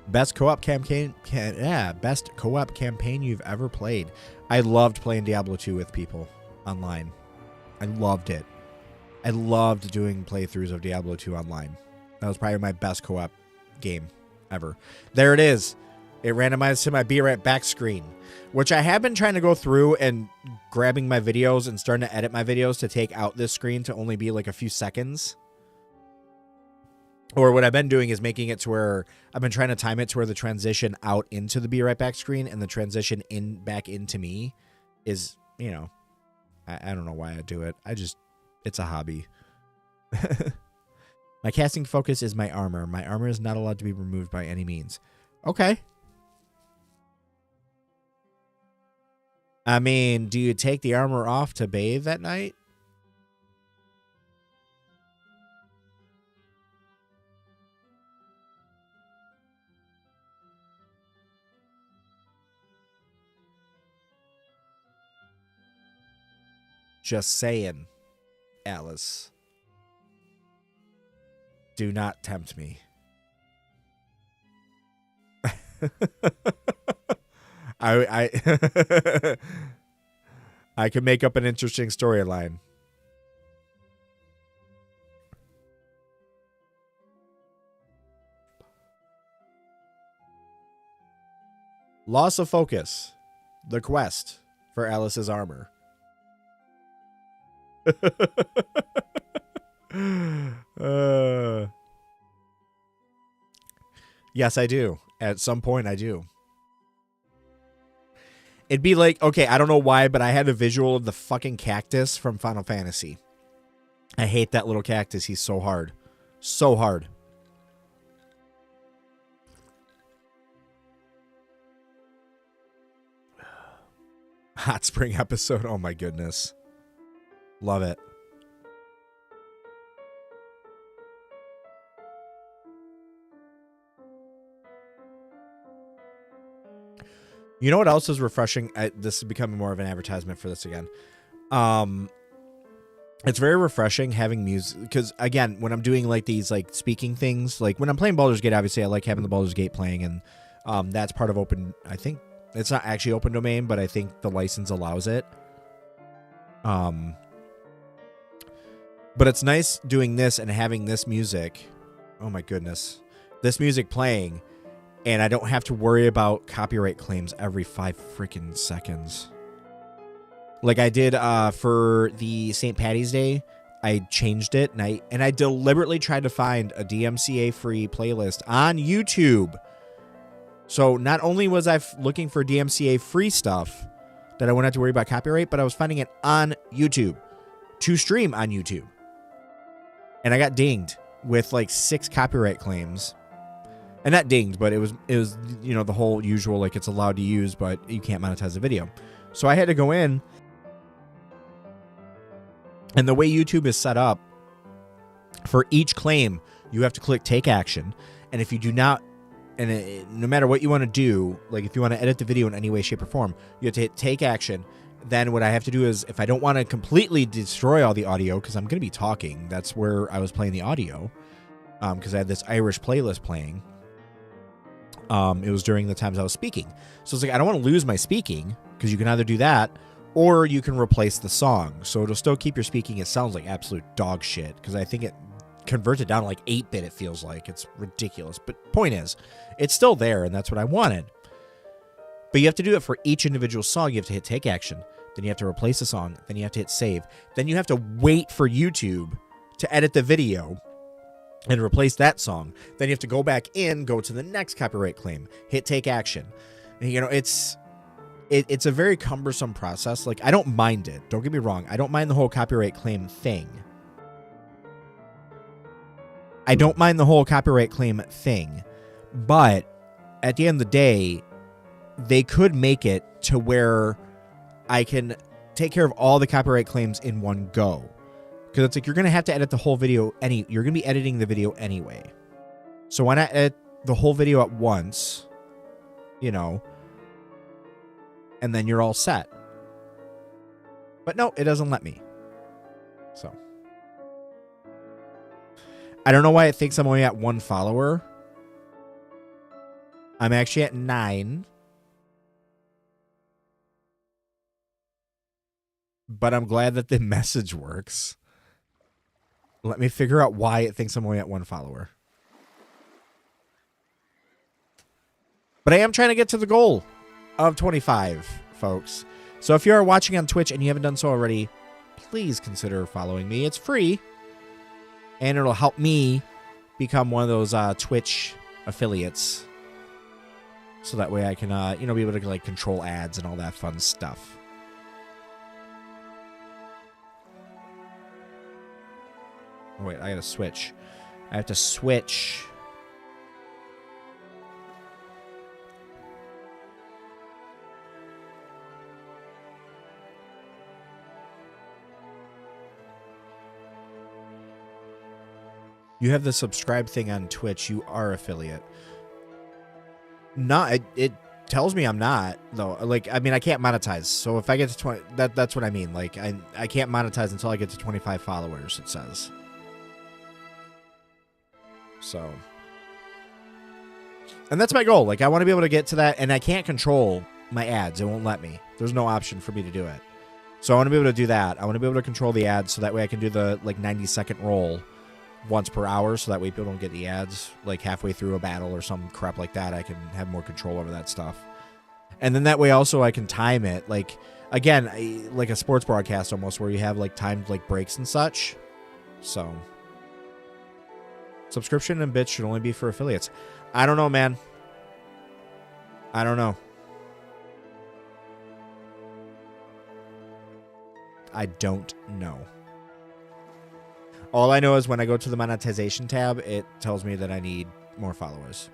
Speaker 1: Best co-op campaign best co-op campaign you've ever played. I loved playing Diablo 2 with people online. I loved it. I loved doing playthroughs of Diablo 2 online. That was probably my best co-op game ever. There it is. It randomized to my Be Right Back screen, which I have been trying to go through and grabbing my videos and starting to edit my videos to take out this screen to only be like a few seconds. Or what I've been doing is making it to where I've been trying to time it to where the transition out into the Be Right Back screen and the transition in back into me is, you know, I don't know why I do it. It's a hobby. My casting focus is my armor. My armor is not allowed to be removed by any means. Okay. I mean, do you take the armor off to bathe at night? Just saying, Alice. Do not tempt me. I could make up an interesting storyline. Loss of focus. The quest for Alice's armor. Yes, I do. At some point, I do. It'd be like, okay, I don't know why, but I had a visual of the fucking cactus from Final Fantasy. I hate that little cactus. He's so hard. So hard. Hot Spring episode. Oh my goodness. Love it. You know what else is refreshing? This is becoming more of an advertisement for this again. It's very refreshing having music because, again, when I'm doing like these like speaking things, like when I'm playing Baldur's Gate, obviously I like having the Baldur's Gate playing, and that's part of open. I think it's not actually open domain, but I think the license allows it. But it's nice doing this and having this music. Oh my goodness, this music playing. And I don't have to worry about copyright claims every 5 freaking seconds. Like I did for the St. Patty's Day, I changed it and I deliberately tried to find a DMCA free playlist on YouTube. So not only was I looking for DMCA free stuff that I wouldn't have to worry about copyright, but I was finding it on YouTube to stream on YouTube. And I got dinged with like 6 copyright claims. And not dinged, but it was you know, the whole usual, like it's allowed to use, but you can't monetize the video. So I had to go in, and the way YouTube is set up, for each claim, you have to click take action. And if you do not, no matter what you want to do, like if you want to edit the video in any way, shape, or form, you have to hit take action. Then what I have to do is, if I don't want to completely destroy all the audio, because I'm going to be talking, that's where I was playing the audio, because I had this Irish playlist playing. It was during the times I was speaking. So it's like, I don't want to lose my speaking, because you can either do that or you can replace the song. So it'll still keep your speaking. It sounds like absolute dog shit, because I think it converts it down to like 8-bit, it feels like. It's ridiculous. But point is, it's still there, and that's what I wanted. But you have to do it for each individual song. You have to hit take action. Then you have to replace the song. Then you have to hit save. Then you have to wait for YouTube to edit the video and replace that song. Then you have to go back in, go to the next copyright claim, hit take action. And, you know, it's a very cumbersome process. Like, I don't mind it. Don't get me wrong. I don't mind the whole copyright claim thing. But at the end of the day, they could make it to where I can take care of all the copyright claims in one go. Because it's like, you're going to have to edit the whole video. You're going to be editing the video anyway. So why not edit the whole video at once, you know, and then you're all set. But no, it doesn't let me. So I don't know why it thinks I'm only at 1 follower. I'm actually at 9. but I'm glad that the message works. Let me figure out why it thinks I'm only at 1 follower. But I am trying to get to the goal of 25, folks. So if you are watching on Twitch and you haven't done so already, please consider following me. It's free, and it'll help me become one of those Twitch affiliates. So that way I can, be able to like control ads and all that fun stuff. Oh, wait, I gotta switch. I have to switch. You have the subscribe thing on Twitch. You are affiliate. Not it tells me I'm not though. Like I mean I can't monetize. So if I get to 20, that's what I mean. Like I can't monetize until I get to 25 followers. It says. So. And that's my goal. Like I want to be able to get to that, and I can't control my ads. It won't let me. There's no option for me to do it. So I want to be able to do that. I want to be able to control the ads so that way I can do the like 90-second roll once per hour, so that way people don't get the ads like halfway through a battle or some crap like that. I can have more control over that stuff. And then that way also I can time it. Like, again, like a sports broadcast almost, where you have like timed like breaks and such. So, subscription and bits should only be for affiliates. I don't know, man. I don't know. I don't know. All I know is when I go to the monetization tab, it tells me that I need more followers.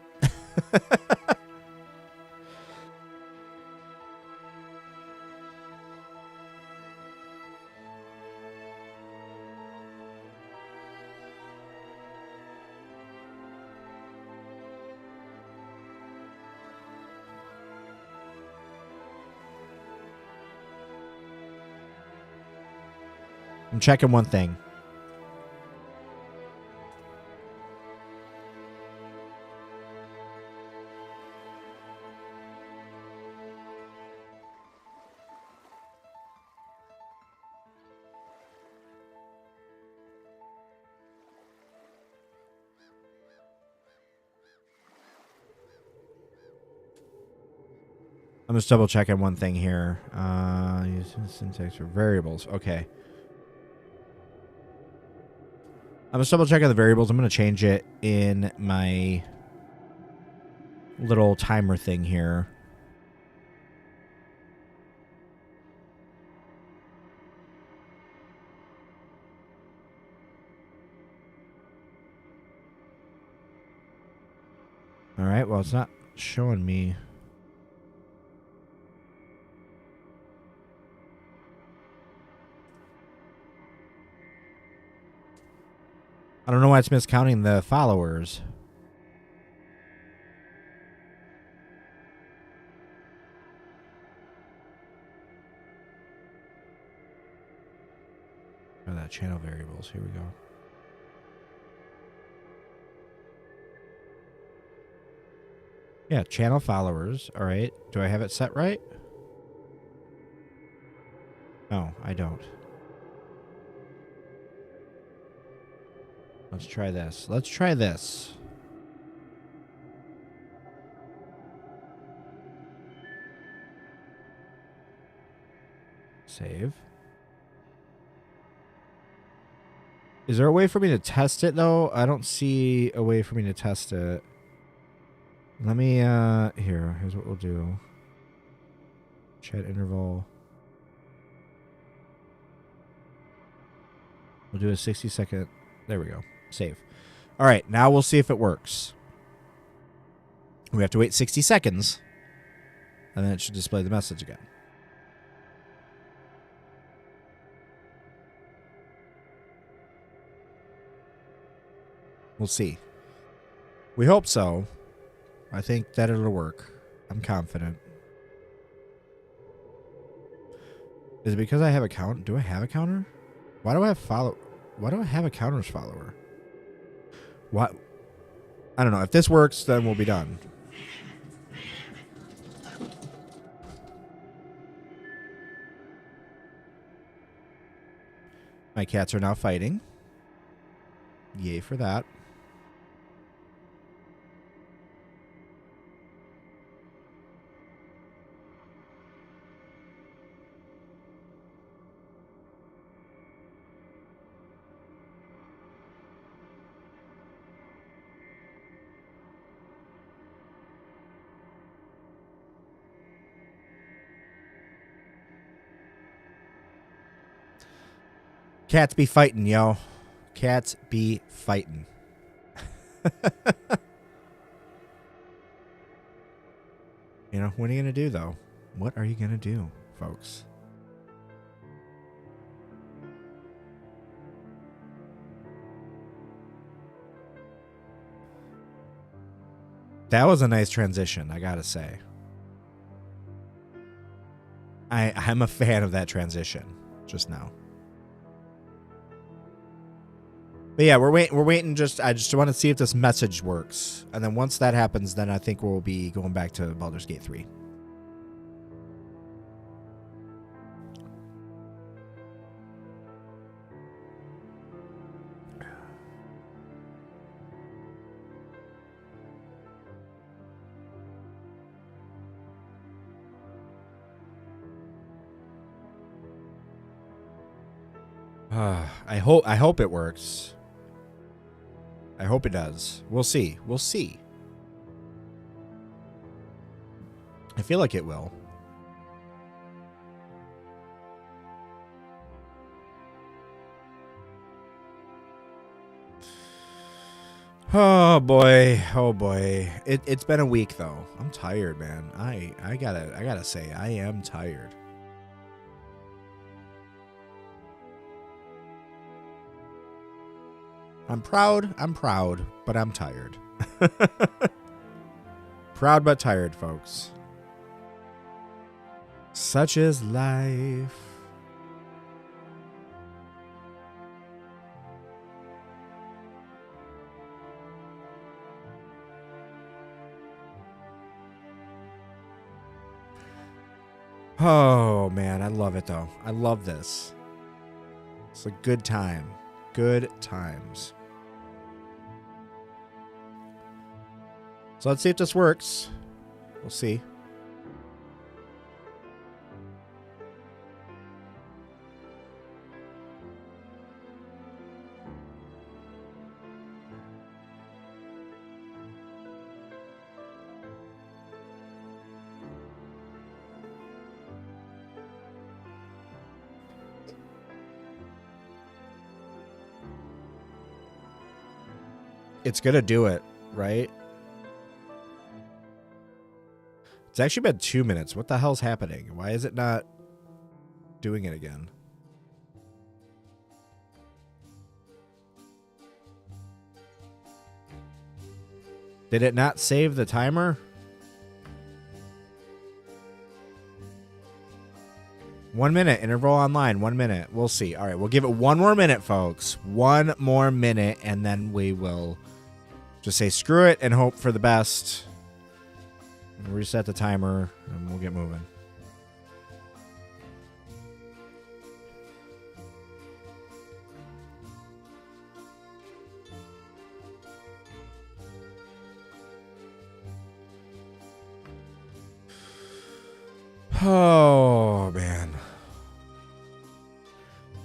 Speaker 1: I'm checking one thing. I'm just double checking one thing here. Use syntax for variables. Okay. I'm just double checking the variables. I'm going to change it in my little timer thing here. All right. Well, it's not showing me. I don't know why it's miscounting the followers. Oh, that channel variables. Here we go. Yeah, channel followers. All right. Do I have it set right? No, I don't. Let's try this. Let's try this. Save. Is there a way for me to test it, though? I don't see a way for me to test it. Let me, here's what we'll do. Chat interval. We'll do a 60-second. There we go. Save. All right, now we'll see if it works. We have to wait 60 seconds, and then it should display the message again. We'll see. We hope so. I think that it'll work. I'm confident. Is it because I have a count? Do I have a counter? Why do I have Why do I have a counters follower? What? I don't know. If this works, then we'll be done. My cats are now fighting. Yay for that. Cats be fighting, yo. Cats be fighting. You know, what are you going to do, though? What are you going to do, folks? That was a nice transition, I gotta say. I'm a fan of that transition just now. But yeah, we're waiting. I just want to see if this message works, and then once that happens, then I think we'll be going back to Baldur's Gate 3. I hope it works. I hope it does. We'll see. We'll see. I feel like it will. Oh boy. Oh boy. It's been a week though. I'm tired, man. I gotta say, I am tired. I'm proud, but I'm tired. Proud but tired, folks. Such is life. Oh, man, I love it, though. I love this. It's a good time. Good times. So let's see if this works. We'll see. It's gonna do it, right? It's actually been 2 minutes. What the hell's happening? Why is it not doing it again? Did it not save the timer? 1 minute. Interval online. 1 minute. We'll see. All right. We'll give it 1 more minute, folks. 1 more minute, and then we will just say screw it and hope for the best. Reset the timer, and we'll get moving. Oh, man.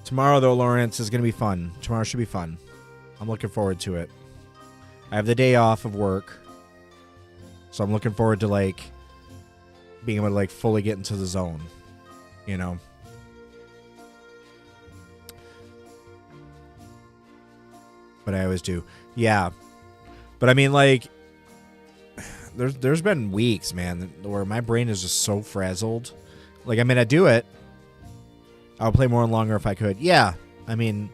Speaker 1: Tomorrow, though, Lawrence, is going to be fun. Tomorrow should be fun. I'm looking forward to it. I have the day off of work. So I'm looking forward to, like, being able to, like, fully get into the zone, you know? But I always do. Yeah. But, I mean, like, there's been weeks, man, where my brain is just so frazzled. Like, I mean, I do it. I'll play more and longer if I could. Yeah. I mean,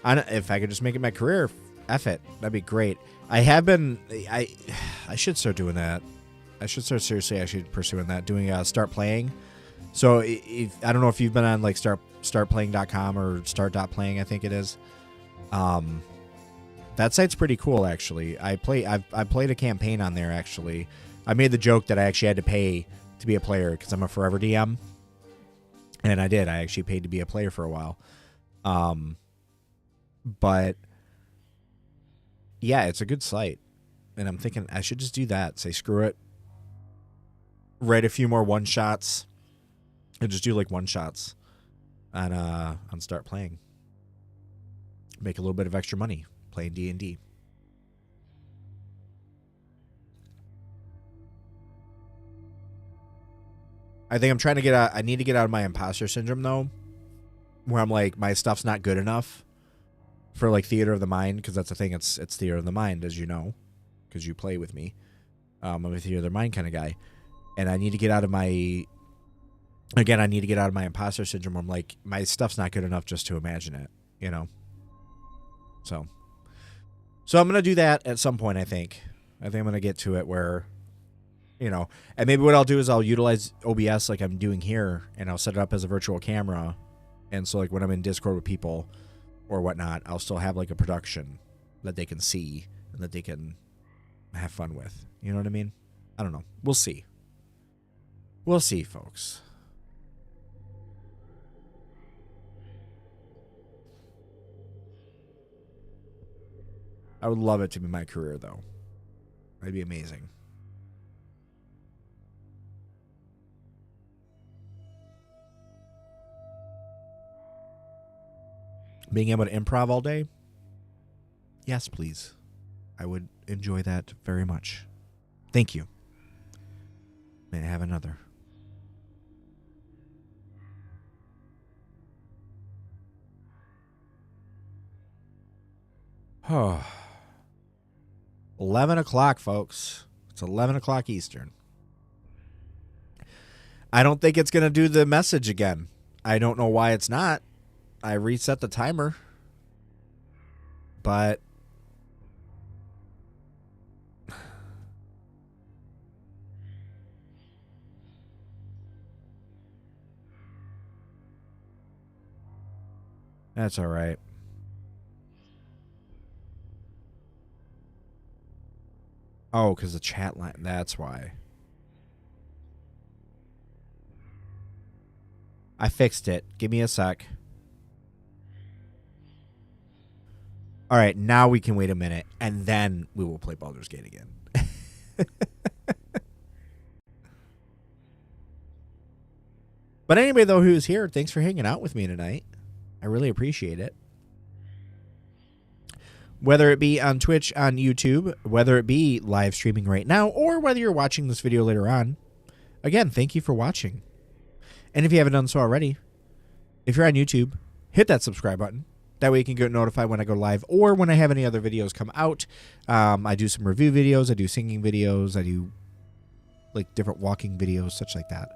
Speaker 1: if I could just make it my career, F it. That'd be great. I have been. I should start doing that. I should start seriously actually pursuing that. Doing start playing. So if I don't know if you've been on like startplaying.com or start.playing, I think it is. That site's pretty cool actually. I played a campaign on there actually. I made the joke that I actually had to pay to be a player because I'm a forever DM. And I did. I actually paid to be a player for a while. But yeah, it's a good site. And I'm thinking I should just do that. Say, screw it. Write a few more one-shots. And just do like one-shots on start playing. Make a little bit of extra money playing D&D. I think I'm trying to get out. I need to get out of my imposter syndrome, though, where I'm like, my stuff's not good enough for like theater of the mind, because that's the thing. It's theater of the mind, as you know, because you play with me. I'm a theater of the mind kind of guy, and I need to get out of my. Again, I need to get out of my imposter syndrome. Where I'm like, my stuff's not good enough just to imagine it, you know. So I'm gonna do that at some point. I think I'm gonna get to it where. You know, and maybe what I'll do is I'll utilize OBS like I'm doing here, and I'll set it up as a virtual camera. And so, like, when I'm in Discord with people or whatnot, I'll still have, like, a production that they can see and that they can have fun with. You know what I mean? I don't know. We'll see. We'll see, folks. I would love it to be my career, though. That'd be amazing. Being able to improv all day? Yes, please. I would enjoy that very much. Thank you. May I have another? Oh. 11 o'clock, folks. It's 11 o'clock Eastern. I don't think it's going to do the message again. I don't know why it's not. I reset the timer, but that's all right. Oh, because the chat line, that's why. I fixed it. Give me a sec. All right, now we can wait a minute, and then we will play Baldur's Gate again. But anyway, though, who's here, thanks for hanging out with me tonight. I really appreciate it. Whether it be on Twitch, on YouTube, whether it be live streaming right now, or whether you're watching this video later on, again, thank you for watching. And if you haven't done so already, if you're on YouTube, hit that subscribe button. That way you can get notified when I go live or when I have any other videos come out. I do some review videos. I do singing videos. I do like different walking videos, such like that.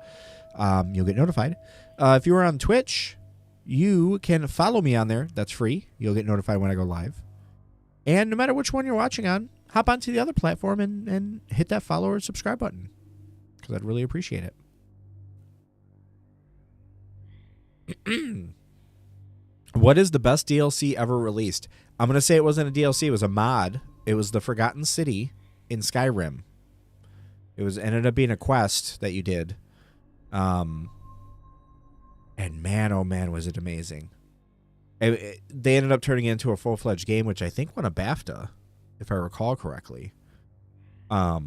Speaker 1: You'll get notified. If you are on Twitch, you can follow me on there. That's free. You'll get notified when I go live. And no matter which one you're watching on, hop onto the other platform and hit that follow or subscribe button, because I'd really appreciate it. What is the best DLC ever released? I'm going to say it wasn't a DLC. It was a mod. It was the Forgotten City in Skyrim. It ended up being a quest that you did. And man, oh man, was it amazing. They ended up turning it into a full-fledged game, which I think won a BAFTA, if I recall correctly. But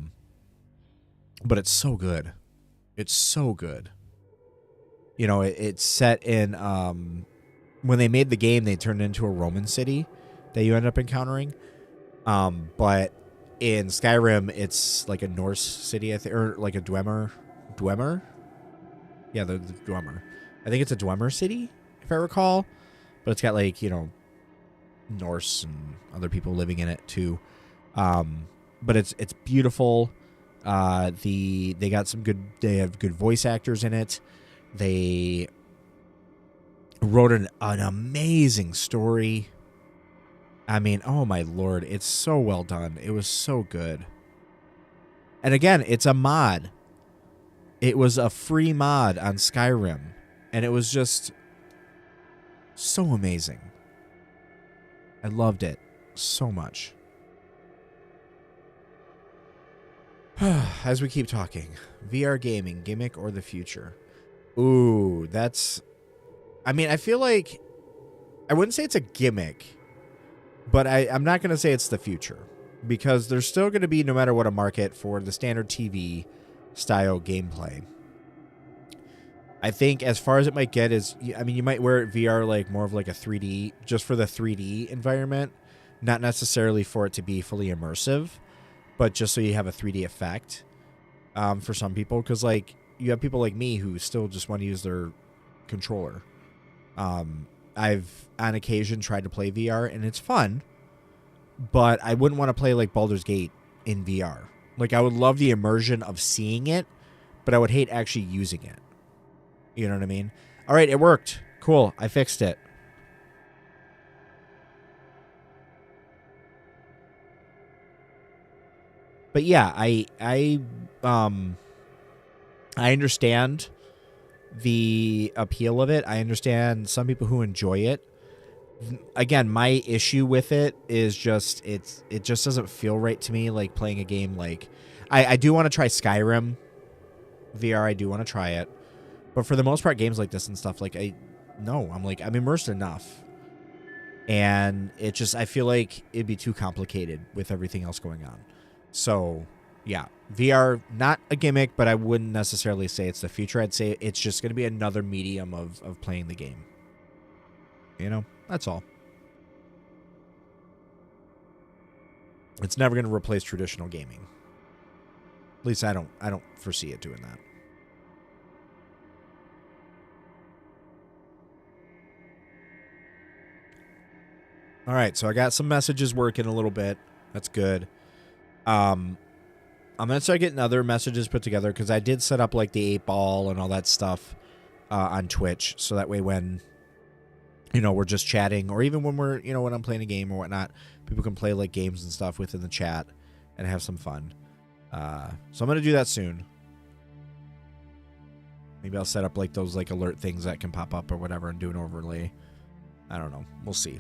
Speaker 1: it's so good. It's so good. You know, it's set in... when they made the game, they turned it into a Roman city that you end up encountering. But in Skyrim, it's like a Norse city, I think, or like a Dwemer. Dwemer? Yeah, the Dwemer. I think it's a Dwemer city, if I recall. But it's got like, you know, Norse and other people living in it too. But it's beautiful. They got some good. They have good voice actors in it. They wrote an amazing story. I mean, oh my lord, it's so well done. It was so good. And again, it's a mod. It was a free mod on Skyrim, and it was just so amazing. I loved it so much. As we keep talking, VR gaming, gimmick or the future? Ooh, that's... I mean, I feel like... I wouldn't say it's a gimmick, but I'm not going to say it's the future. Because there's still going to be, no matter what, a market for the standard TV style gameplay. I think as far as it might get is... I mean, you might wear it VR like more of like a 3D, just for the 3D environment. Not necessarily for it to be fully immersive, but just so you have a 3D effect for some people. Because, like, you have people like me who still just want to use their controller. I've, on occasion, tried to play VR, and it's fun, but I wouldn't want to play, like, Baldur's Gate in VR. Like, I would love the immersion of seeing it, but I would hate actually using it. You know what I mean? All right, it worked. Cool. I fixed it. But yeah, I understand the appeal of it. I understand some people who enjoy it. Again, my issue with it is just it just doesn't feel right to me, like playing a game like... I do want to try Skyrim VR. I do want to try it. But for the most part, games like this and stuff, like, I'm immersed enough. And it just, I feel like it'd be too complicated with everything else going on. So, yeah, VR, not a gimmick, but I wouldn't necessarily say it's the future. I'd say it's just going to be another medium of playing the game. You know, that's all. It's never going to replace traditional gaming. At least I don't foresee it doing that. All right, so I got some messages working a little bit. That's good. I'm going to start getting other messages put together because I did set up like the 8-ball and all that stuff on Twitch. So that way when, we're just chatting, or even when we're, when I'm playing a game or whatnot, people can play like games and stuff within the chat and have some fun. So I'm going to do that soon. Maybe I'll set up like those like alert things that can pop up or whatever and do an overlay. I don't know. We'll see.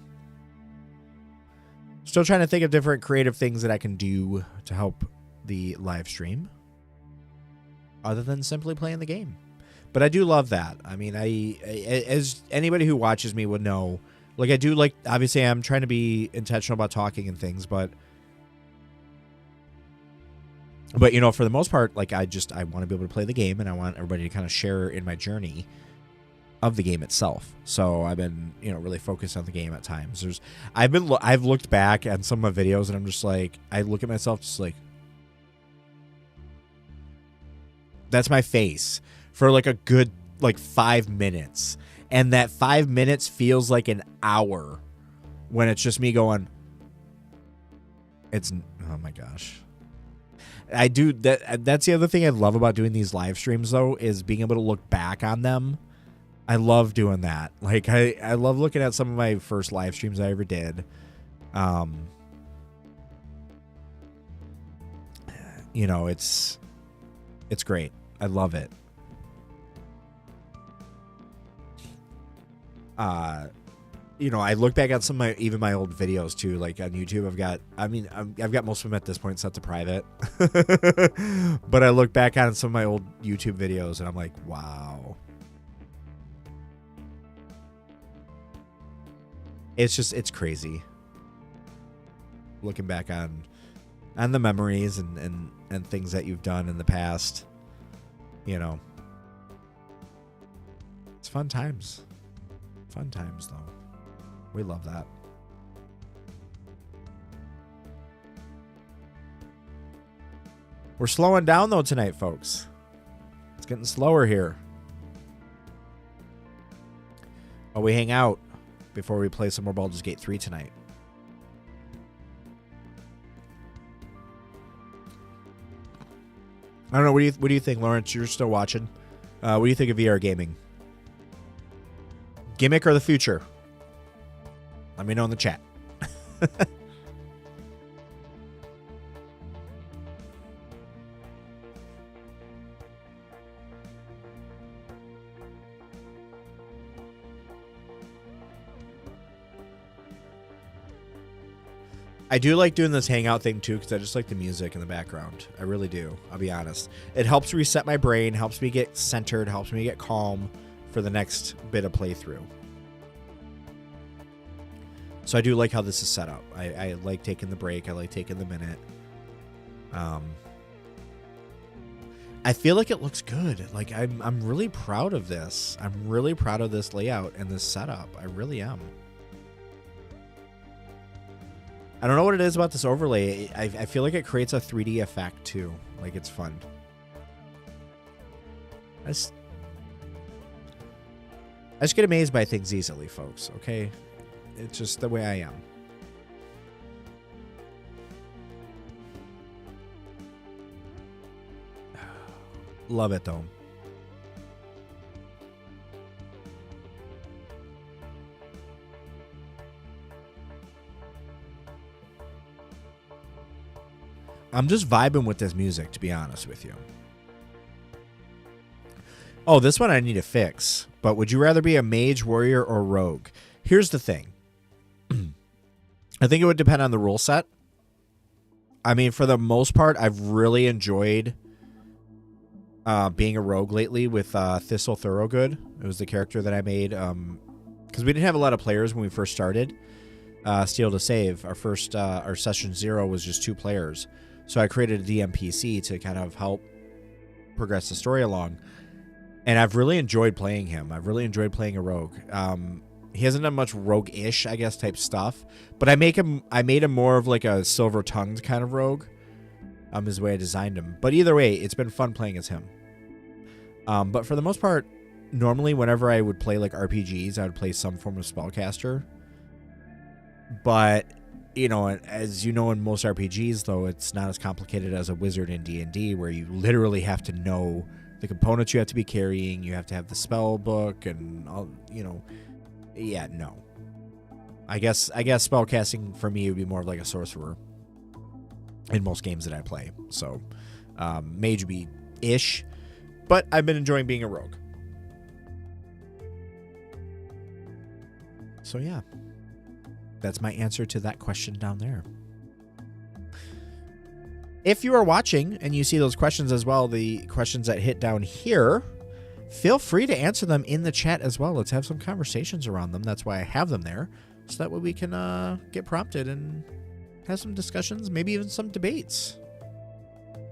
Speaker 1: Still trying to think of different creative things that I can do to help the live stream other than simply playing the game. But I do love that. I mean, as anybody who watches me would know, like I do, like, obviously I'm trying to be intentional about talking and things, but for the most part, like I want to be able to play the game, and I want everybody to kind of share in my journey of the game itself. So I've been, really focused on the game at times. I've looked back at some of my videos and I'm just like, I look at myself just like, that's my face for like a good, like 5 minutes. And that 5 minutes feels like an hour when it's just me going, oh my gosh. I do that. That's the other thing I love about doing these live streams though, is being able to look back on them. I love doing that. Like I love looking at some of my first live streams I ever did. It's great. I love it. I look back at some of even my old videos too, like on YouTube. I've got most of them at this point set to private, but I look back on some of my old YouTube videos and I'm like, wow. It's crazy looking back on the memories and things that you've done in the past. It's fun times. Fun times, though. We love that. We're slowing down, though, tonight, folks. It's getting slower here. While we hang out before we play some more Baldur's Gate 3 tonight. I don't know. What do you think, Lawrence? You're still watching. What do you think of VR gaming? Gimmick or the future? Let me know in the chat. I do like doing this hangout thing too, because I just like the music in the background. I really do. I'll be honest. It helps reset my brain, helps me get centered, helps me get calm for the next bit of playthrough. So I do like how this is set up. I like taking the break. I like taking the minute. I feel like it looks good. Like I'm really proud of this. I'm really proud of this layout and this setup. I really am. I don't know what it is about this overlay. I feel like it creates a 3D effect too. Like it's fun. I just get amazed by things easily, folks. Okay, it's just the way I am. Love it though. I'm just vibing with this music, to be honest with you. Oh, this one I need to fix. But would you rather be a mage, warrior, or rogue? Here's the thing. I think it would depend on the rule set. I mean, for the most part, I've really enjoyed being a rogue lately with Thistle Thorogood. It was the character that I made because we didn't have a lot of players when we first started. Steal to Save, our session 0 was just 2 players. So I created a DMPC to kind of help progress the story along. And I've really enjoyed playing him. I've really enjoyed playing a rogue. He hasn't done much rogue-ish, I guess, type stuff. But I made him more of like a silver-tongued kind of rogue. Is the way I designed him. But either way, it's been fun playing as him. But for the most part, normally whenever I would play like RPGs, I would play some form of spellcaster. But, you know, as you know, in most RPGs, though, it's not as complicated as a wizard in D&D, where you literally have to know the components you have to be carrying. You have to have the spell book and all, you know. Yeah, no. I guess spellcasting for me would be more of like a sorcerer in most games that I play. So, mage would be ish, but I've been enjoying being a rogue. So yeah, that's my answer to that question down there. If you are watching and you see those questions as well, the questions that hit down here, feel free to answer them in the chat as well. Let's have some conversations around them. That's why I have them there, so that way we can get prompted and have some discussions, maybe even some debates.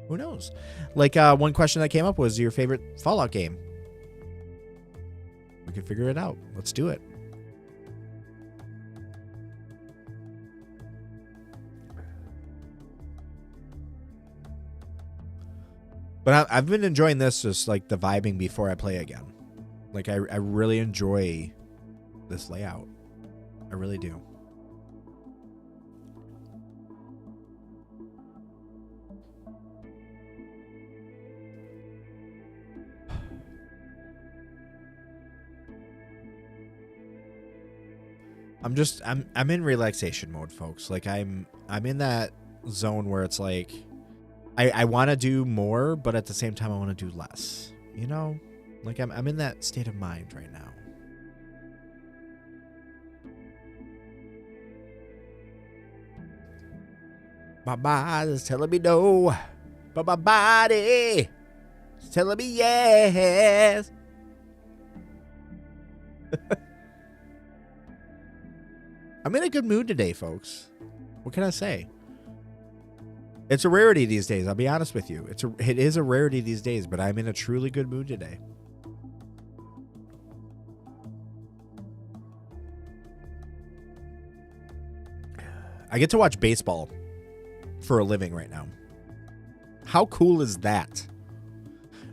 Speaker 1: Who knows? Like one question that came up was your favorite Fallout game. We can figure it out. Let's do it. But I've been enjoying this, just like the vibing before I play again. Like I really enjoy this layout. I really do. I'm in relaxation mode, folks. Like I'm in that zone where it's like I want to do more, but at the same time I want to do less. You know? Like I'm in that state of mind right now. My body's telling me no, but my body is telling me yes. I'm in a good mood today, folks. What can I say? It's a rarity these days. I'll be honest with you. It is a rarity these days, but I'm in a truly good mood today. I get to watch baseball for a living right now. How cool is that?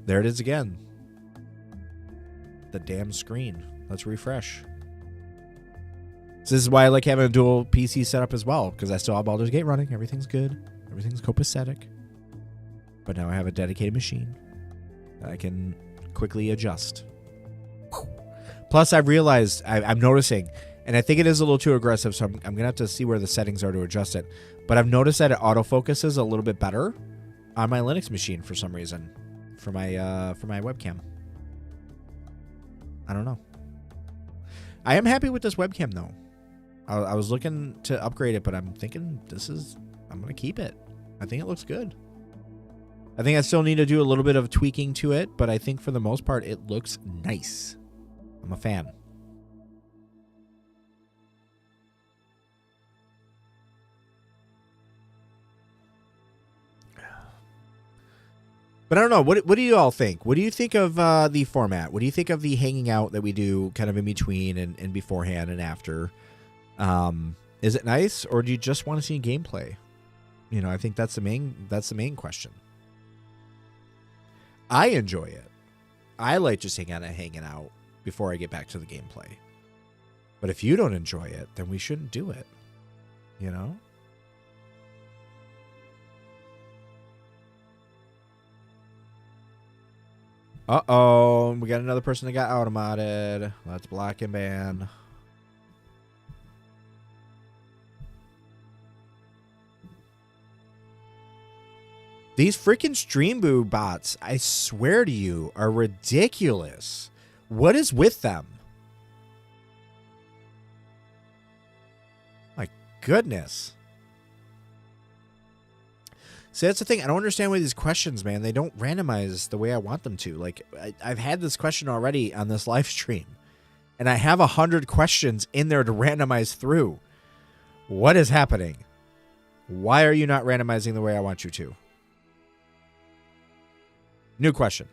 Speaker 1: There it is again. The damn screen. Let's refresh. So this is why I like having a dual PC setup as well, because I still have Baldur's Gate running. Everything's good. Everything's copacetic. But now I have a dedicated machine that I can quickly adjust. Plus, I've realized, I'm noticing, and I think it is a little too aggressive, so I'm going to have to see where the settings are to adjust it. But I've noticed that it autofocuses a little bit better on my Linux machine for some reason, for my webcam. I don't know. I am happy with this webcam, though. I was looking to upgrade it, but I'm thinking I'm going to keep it. I think it looks good. I think I still need to do a little bit of tweaking to it, but I think for the most part, it looks nice. I'm a fan. But I don't know. What do you all think? What do you think of the format? What do you think of the hanging out that we do kind of in between and beforehand and after? Is it nice, or do you just want to see gameplay? You know, I think that's the main question. I enjoy it. I like just hanging out before I get back to the gameplay. But if you don't enjoy it, then we shouldn't do it. You know? Uh-oh, we got another person that got automated. Let's block and ban. These freaking Streamboo bots, I swear to you, are ridiculous. What is with them? My goodness. See, that's the thing. I don't understand why these questions, man, they don't randomize the way I want them to. Like, I've had this question already on this live stream, and I have 100 questions in there to randomize through. What is happening? Why are you not randomizing the way I want you to? New question.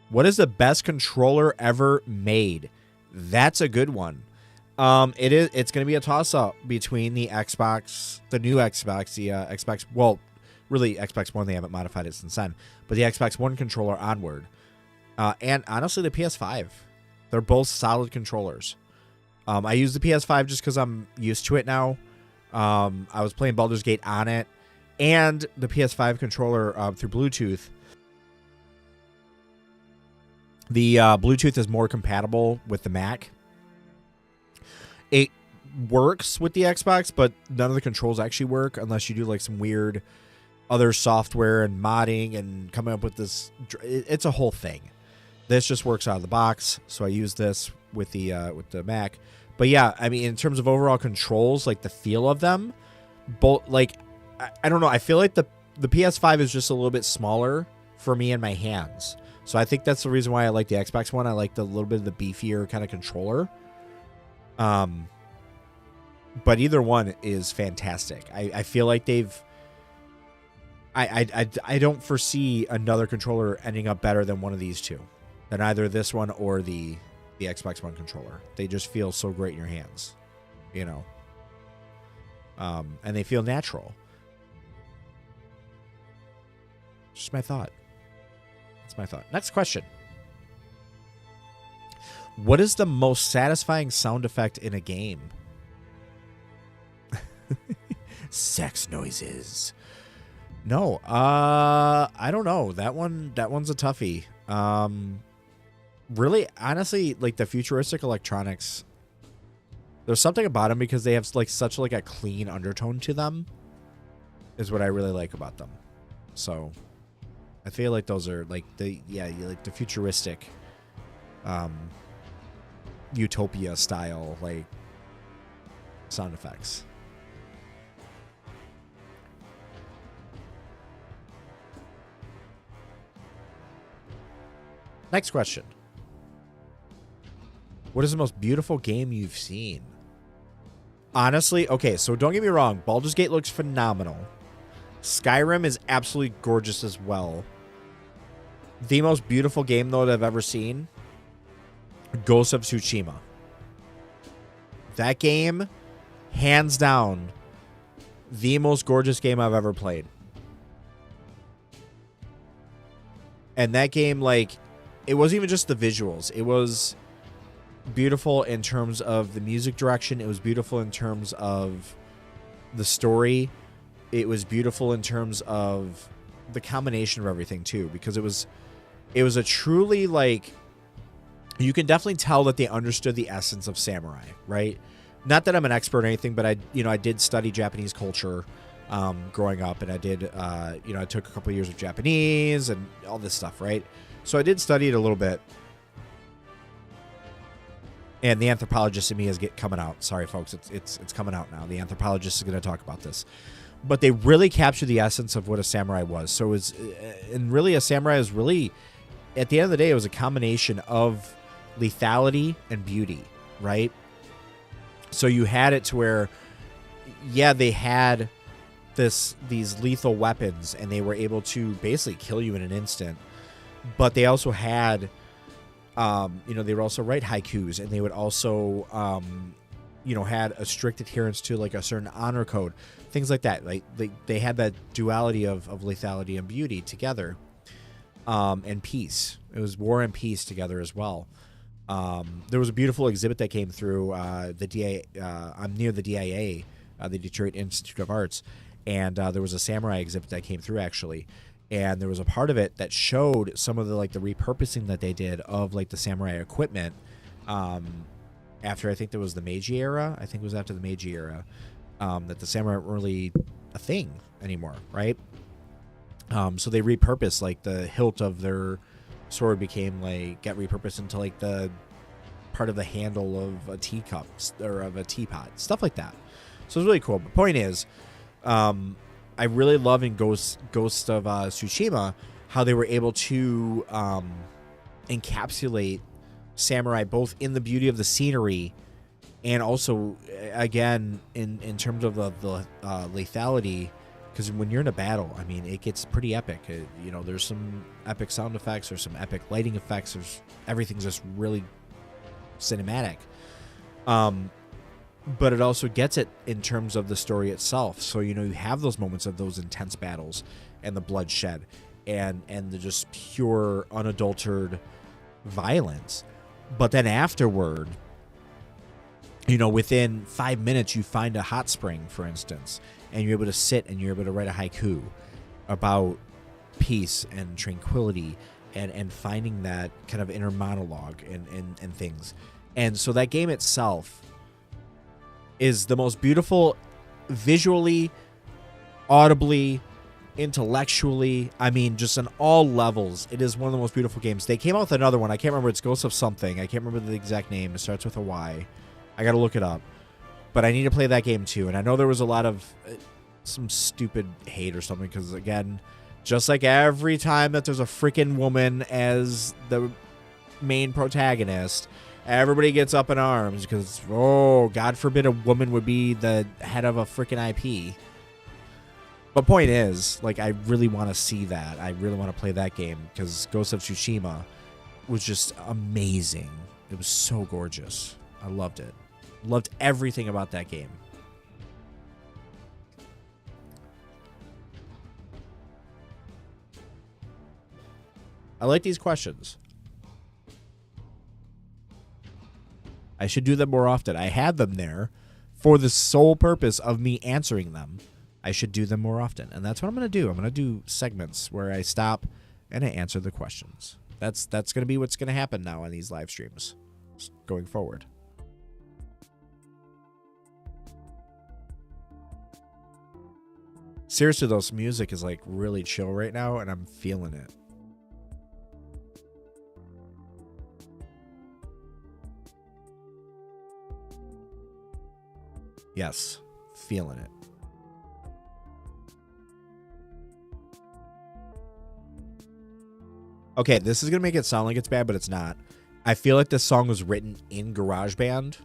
Speaker 1: What is the best controller ever made? That's a good one. It's going to be a toss-up between the Xbox, the new Xbox, the Xbox, well, really Xbox One, they haven't modified it since then, but the Xbox One controller onward. And honestly, the PS5. They're both solid controllers. I use the PS5 just because I'm used to it now. I was playing Baldur's Gate on it, and the PS5 controller through Bluetooth. The Bluetooth is more compatible with the Mac. It works with the Xbox, but none of the controls actually work unless you do like some weird other software and modding and coming up with this. It's a whole thing. This just works out of the box, so I use this with the Mac. But yeah, I mean, in terms of overall controls, like the feel of them, both like I don't know. I feel like the PS5 is just a little bit smaller for me in my hands, so I think that's the reason why I like the Xbox One. I like the little bit of the beefier kind of controller. But either one is fantastic. I feel like they've. I don't foresee another controller ending up better than one of these two, than either this one or the Xbox One controller. They just feel so great in your hands, you know. And they feel natural. Just my thought. That's my thought. Next question. What is the most satisfying sound effect in a game? Sex noises. No, I don't know. That one's a toughie. Really, honestly, like the futuristic electronics, there's something about them because they have like such like a clean undertone to them, is what I really like about them. So I feel like those are like the futuristic utopia style like sound effects. Next question. What is the most beautiful game you've seen? Honestly, okay, so don't get me wrong. Baldur's Gate looks phenomenal. Skyrim is absolutely gorgeous as well. The most beautiful game, though, that I've ever seen, Ghost of Tsushima. That game, hands down, the most gorgeous game I've ever played. And that game, like, it wasn't even just the visuals. It was beautiful in terms of the music direction. It was beautiful in terms of the story. It was beautiful in terms of the combination of everything too, because it was a truly, like, you can definitely tell that they understood the essence of samurai, right? Not that I'm an expert or anything, but I did study Japanese culture growing up, and I did I took a couple of years of Japanese and all this stuff, right? So I did study it a little bit. And the anthropologist in me is coming out. Sorry, folks, it's coming out now. The anthropologist is going to talk about this. But they really captured the essence of what a samurai was. So it was, and really a samurai is really, at the end of the day, it was a combination of lethality and beauty, right? So you had it to where, yeah, they had these lethal weapons, and they were able to basically kill you in an instant. But they also had, they would also write haikus, and they would also, had a strict adherence to like a certain honor code, things like that. Like they had that duality of lethality and beauty together, and peace. It was war and peace together as well. There was a beautiful exhibit that came through the DIA. I'm near the DIA, the Detroit Institute of Arts, and there was a samurai exhibit that came through actually. And there was a part of it that showed some of the the repurposing that they did of like the samurai equipment. After I think there was the Meiji era, I think it was after the Meiji era, that the samurai weren't really a thing anymore, right? So they repurposed like the hilt of their sword got repurposed into like the part of the handle of a teacup or of a teapot, stuff like that. So it's really cool. But point is, I really love in Ghost of Tsushima how they were able to encapsulate samurai both in the beauty of the scenery and also, again, in terms of the lethality. Because when you're in a battle, I mean, it gets pretty epic. There's some epic sound effects, there's some epic lighting effects, everything's just really cinematic. But it also gets it in terms of the story itself. So, you have those moments of those intense battles and the bloodshed and the just pure, unadulterated violence. But then afterward, within 5 minutes, you find a hot spring, for instance, and you're able to sit and you're able to write a haiku about peace and tranquility and finding that kind of inner monologue and things. And so that game itself is the most beautiful visually, audibly, intellectually. I mean, just on all levels. It is one of the most beautiful games. They came out with another one. I can't remember. It's Ghost of something. I can't remember the exact name. It starts with a Y. I got to look it up. But I need to play that game too. And I know there was a lot of some stupid hate or something because, again, just like every time that there's a freaking woman as the main protagonist, everybody gets up in arms because, God forbid a woman would be the head of a freaking IP. But point is, I really want to see that. I really want to play that game because Ghost of Tsushima was just amazing. It was so gorgeous. I loved it. Loved everything about that game. I like these questions. I should do them more often. I had them there for the sole purpose of me answering them. I should do them more often. And that's what I'm going to do. I'm going to do segments where I stop and I answer the questions. That's going to be what's going to happen now on these live streams going forward. Seriously, though, this music is really chill right now and I'm feeling it. Yes, feeling it. Okay, this is going to make it sound like it's bad, but it's not. I feel like this song was written in GarageBand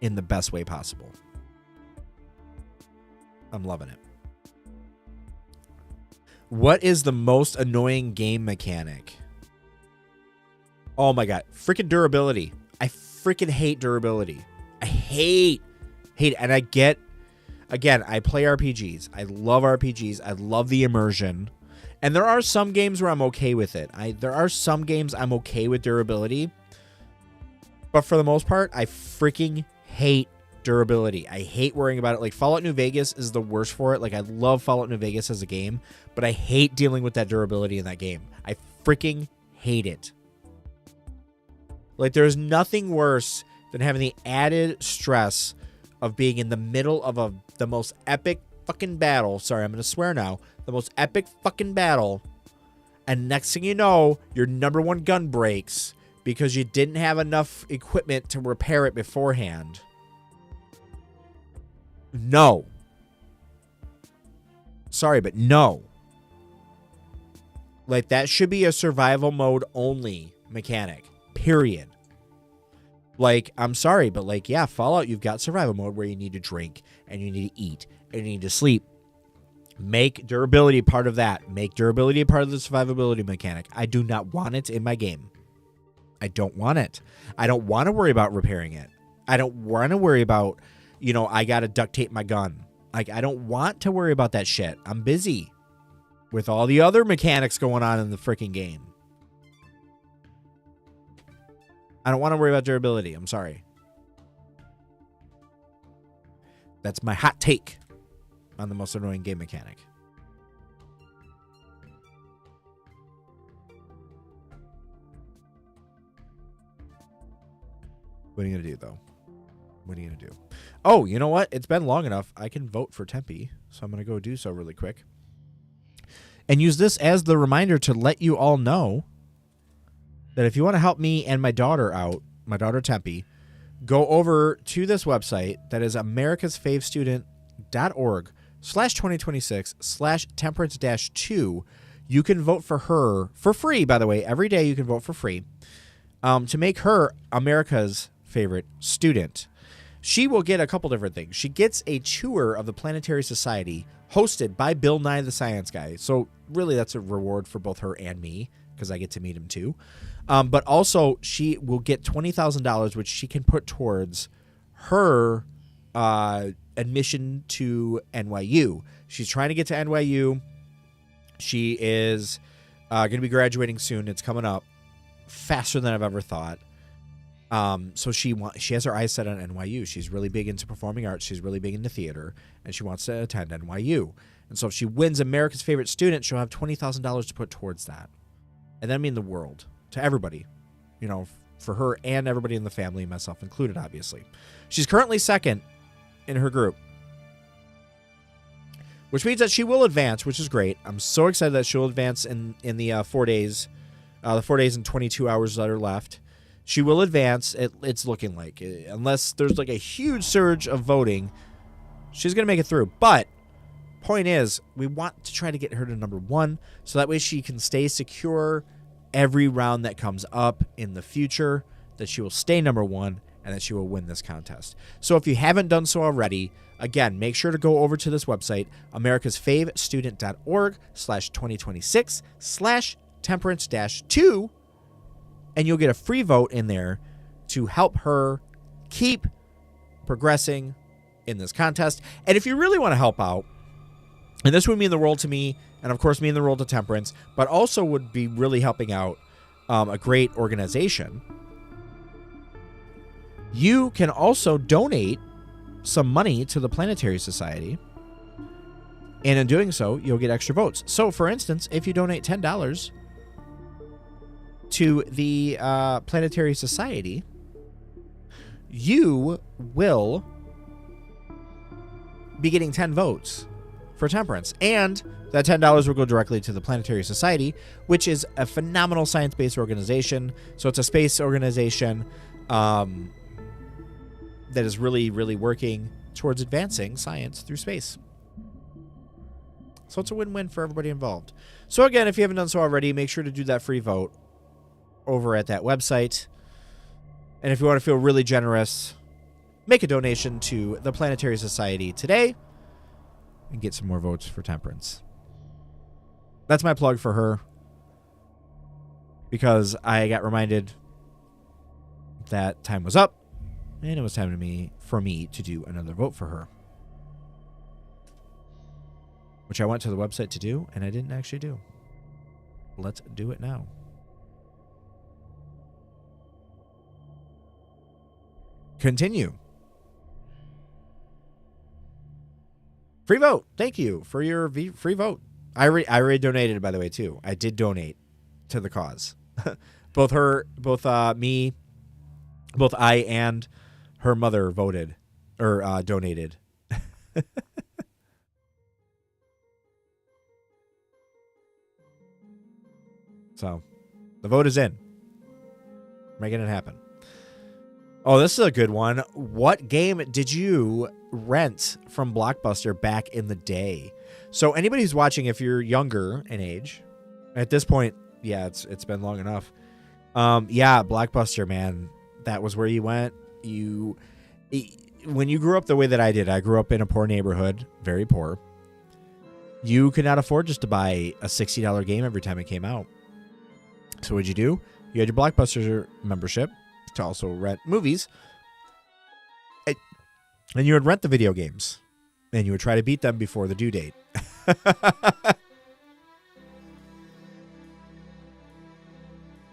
Speaker 1: in the best way possible. I'm loving it. What is the most annoying game mechanic? Oh my god. Freaking durability. I freaking hate durability. I hate it. And I get, again, I play RPGs. I love RPGs. I love the immersion. And there are some games where I'm okay with it. There are some games I'm okay with durability. But for the most part, I freaking hate durability. I hate worrying about it. Like, Fallout New Vegas is the worst for it. Like, I love Fallout New Vegas as a game, but I hate dealing with that durability in that game. I freaking hate it. Like, there's nothing worse than having the added stress of being in the middle of the most epic fucking battle. Sorry, I'm going to swear now. The most epic fucking battle. And next thing you know, your number one gun breaks because you didn't have enough equipment to repair it beforehand. No. Sorry, but no. Like, that should be a survival mode only mechanic. Period. Like, I'm sorry, but like, yeah, Fallout, you've got survival mode where you need to drink and you need to eat and you need to sleep. Make durability part of that. Make durability a part of the survivability mechanic. I do not want it in my game. I don't want it. I don't want to worry about repairing it. I don't want to worry about, you know, I got to duct tape my gun. Like, I don't want to worry about that shit. I'm busy with all the other mechanics going on in the freaking game. I don't want to worry about durability. I'm sorry. That's my hot take on the most annoying game mechanic. What are you going to do, though? What are you going to do? Oh, you know what? It's been long enough. I can vote for Tempe, so I'm going to go do so really quick. And use this as the reminder to let you all know that if you want to help me and my daughter out, my daughter Tempe, go over to this website that is americasfavestudent.org/2026/temperance-2. You can vote for her for free, by the way. Every day you can vote for free to make her America's favorite student. She will get a couple different things. She gets a tour of the Planetary Society hosted by Bill Nye the Science Guy. So really that's a reward for both her and me because I get to meet him too. But also she will get $20,000, which she can put towards her admission to NYU. She's trying to get to NYU. She is going to be graduating soon. It's coming up faster than I've ever thought. So she has her eyes set on NYU. She's really big into performing arts. She's really big into theater, and she wants to attend NYU. And so if she wins America's favorite student, she'll have $20,000 to put towards that. And that means the world to everybody, you know, for her and everybody in the family, myself included, obviously. She's currently second in her group, which means that she will advance, which is great. I'm so excited that she'll advance in the 4 days, the 4 days and 22 hours that are left. She will advance. It's looking like, unless there's like a huge surge of voting, she's going to make it through. But point is, we want to try to get her to number 1 so that way she can stay secure every round that comes up in the future, that she will stay number 1 and that she will win this contest. So if you haven't done so already, again, make sure to go over to this website, americasfavestudent.org/2026/temperance-2, and you'll get a free vote in there to help her keep progressing in this contest. And if you really want to help out, and this would mean the world to me, and of course mean the world to Temperance, but also would be really helping out a great organization, you can also donate some money to the Planetary Society. And in doing so, you'll get extra votes. So, for instance, if you donate $10 to the Planetary Society, you will be getting 10 votes for Temperance. And that $10 will go directly to the Planetary Society, which is a phenomenal science-based organization. So it's a space organization that is really, really working towards advancing science through space. So it's a win-win for everybody involved. So again, if you haven't done so already, make sure to do that free vote over at that website. And if you want to feel really generous, make a donation to the Planetary Society today and get some more votes for Temperance. That's my plug for her, because I got reminded that time was up and it was time for me to do another vote for her, which I went to the website to do and I didn't actually do. Let's do it now. Continue. Free vote. Thank you for your free vote. I already donated, by the way, too. I did donate to the cause. both I and her mother voted or donated. So, the vote is in. Making it happen. Oh, this is a good one. What game did you rent from Blockbuster back in the day? So anybody who's watching, if you're younger in age, at this point, yeah, it's been long enough. Yeah, Blockbuster, man. That was where you went. When you grew up the way that I did, I grew up in a poor neighborhood, very poor. You could not afford just to buy a $60 game every time it came out. So what'd you do? You had your Blockbuster membership to also rent movies. And you would rent the video games. And you would try to beat them before the due date.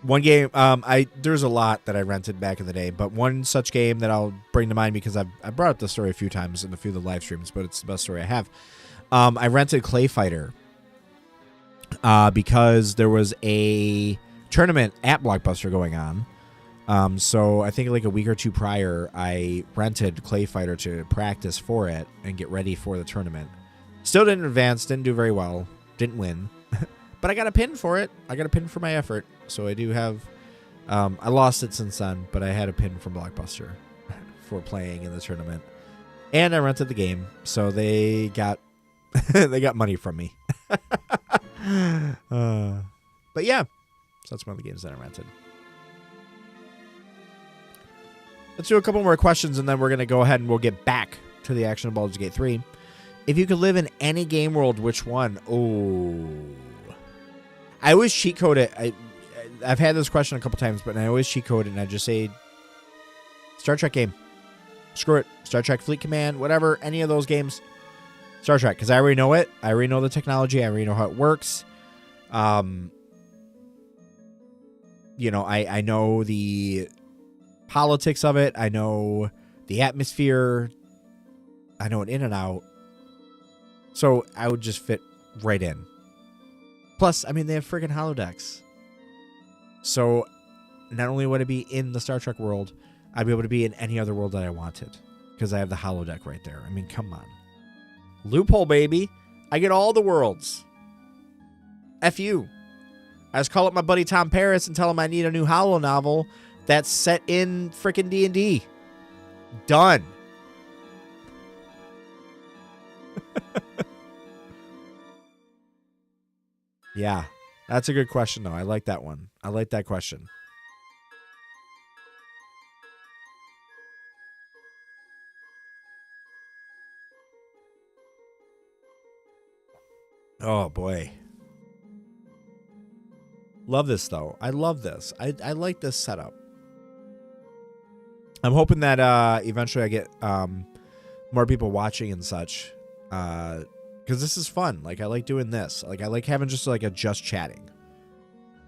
Speaker 1: One game, there's a lot that I rented back in the day, but one such game that I'll bring to mind because I brought up the story a few times in a few of the live streams, but it's the best story I have. I rented Clay Fighter because there was a tournament at Blockbuster going on. So I think like a week or two prior, I rented Clay Fighter to practice for it and get ready for the tournament. Still didn't advance, didn't do very well, didn't win. But I got a pin for it. I got a pin for my effort. So I do have... I lost it since then, but I had a pin from Blockbuster for playing in the tournament. And I rented the game, so they got they got money from me. But yeah, so that's one of the games that I rented. Let's do a couple more questions, and then we're going to go ahead and we'll get back to the action of Baldur's Gate 3. If you could live in any game world, which one? Oh... I always cheat code it. I've had this question a couple times, but I always cheat code it, and I just say Star Trek game. Screw it. Star Trek Fleet Command, whatever, any of those games. Star Trek, because I already know it. I already know the technology. I already know how it works. You know, I know the politics of it. I know the atmosphere. I know it in and out. So I would just fit right in. Plus, I mean, they have friggin' holodecks. So, not only would it be in the Star Trek world, I'd be able to be in any other world that I wanted. Because I have the holodeck right there. I mean, come on. Loophole, baby. I get all the worlds. F you. I just call up my buddy Tom Paris and tell him I need a new holo novel that's set in frickin' D&D. Done. Yeah, that's a good question, though. I like that one. I like that question. Oh, boy. Love this, though. I love this. I like this setup. I'm hoping that eventually I get more people watching and such. Because this is fun. Like, I like doing this. Like, I like having just, like, a just chatting.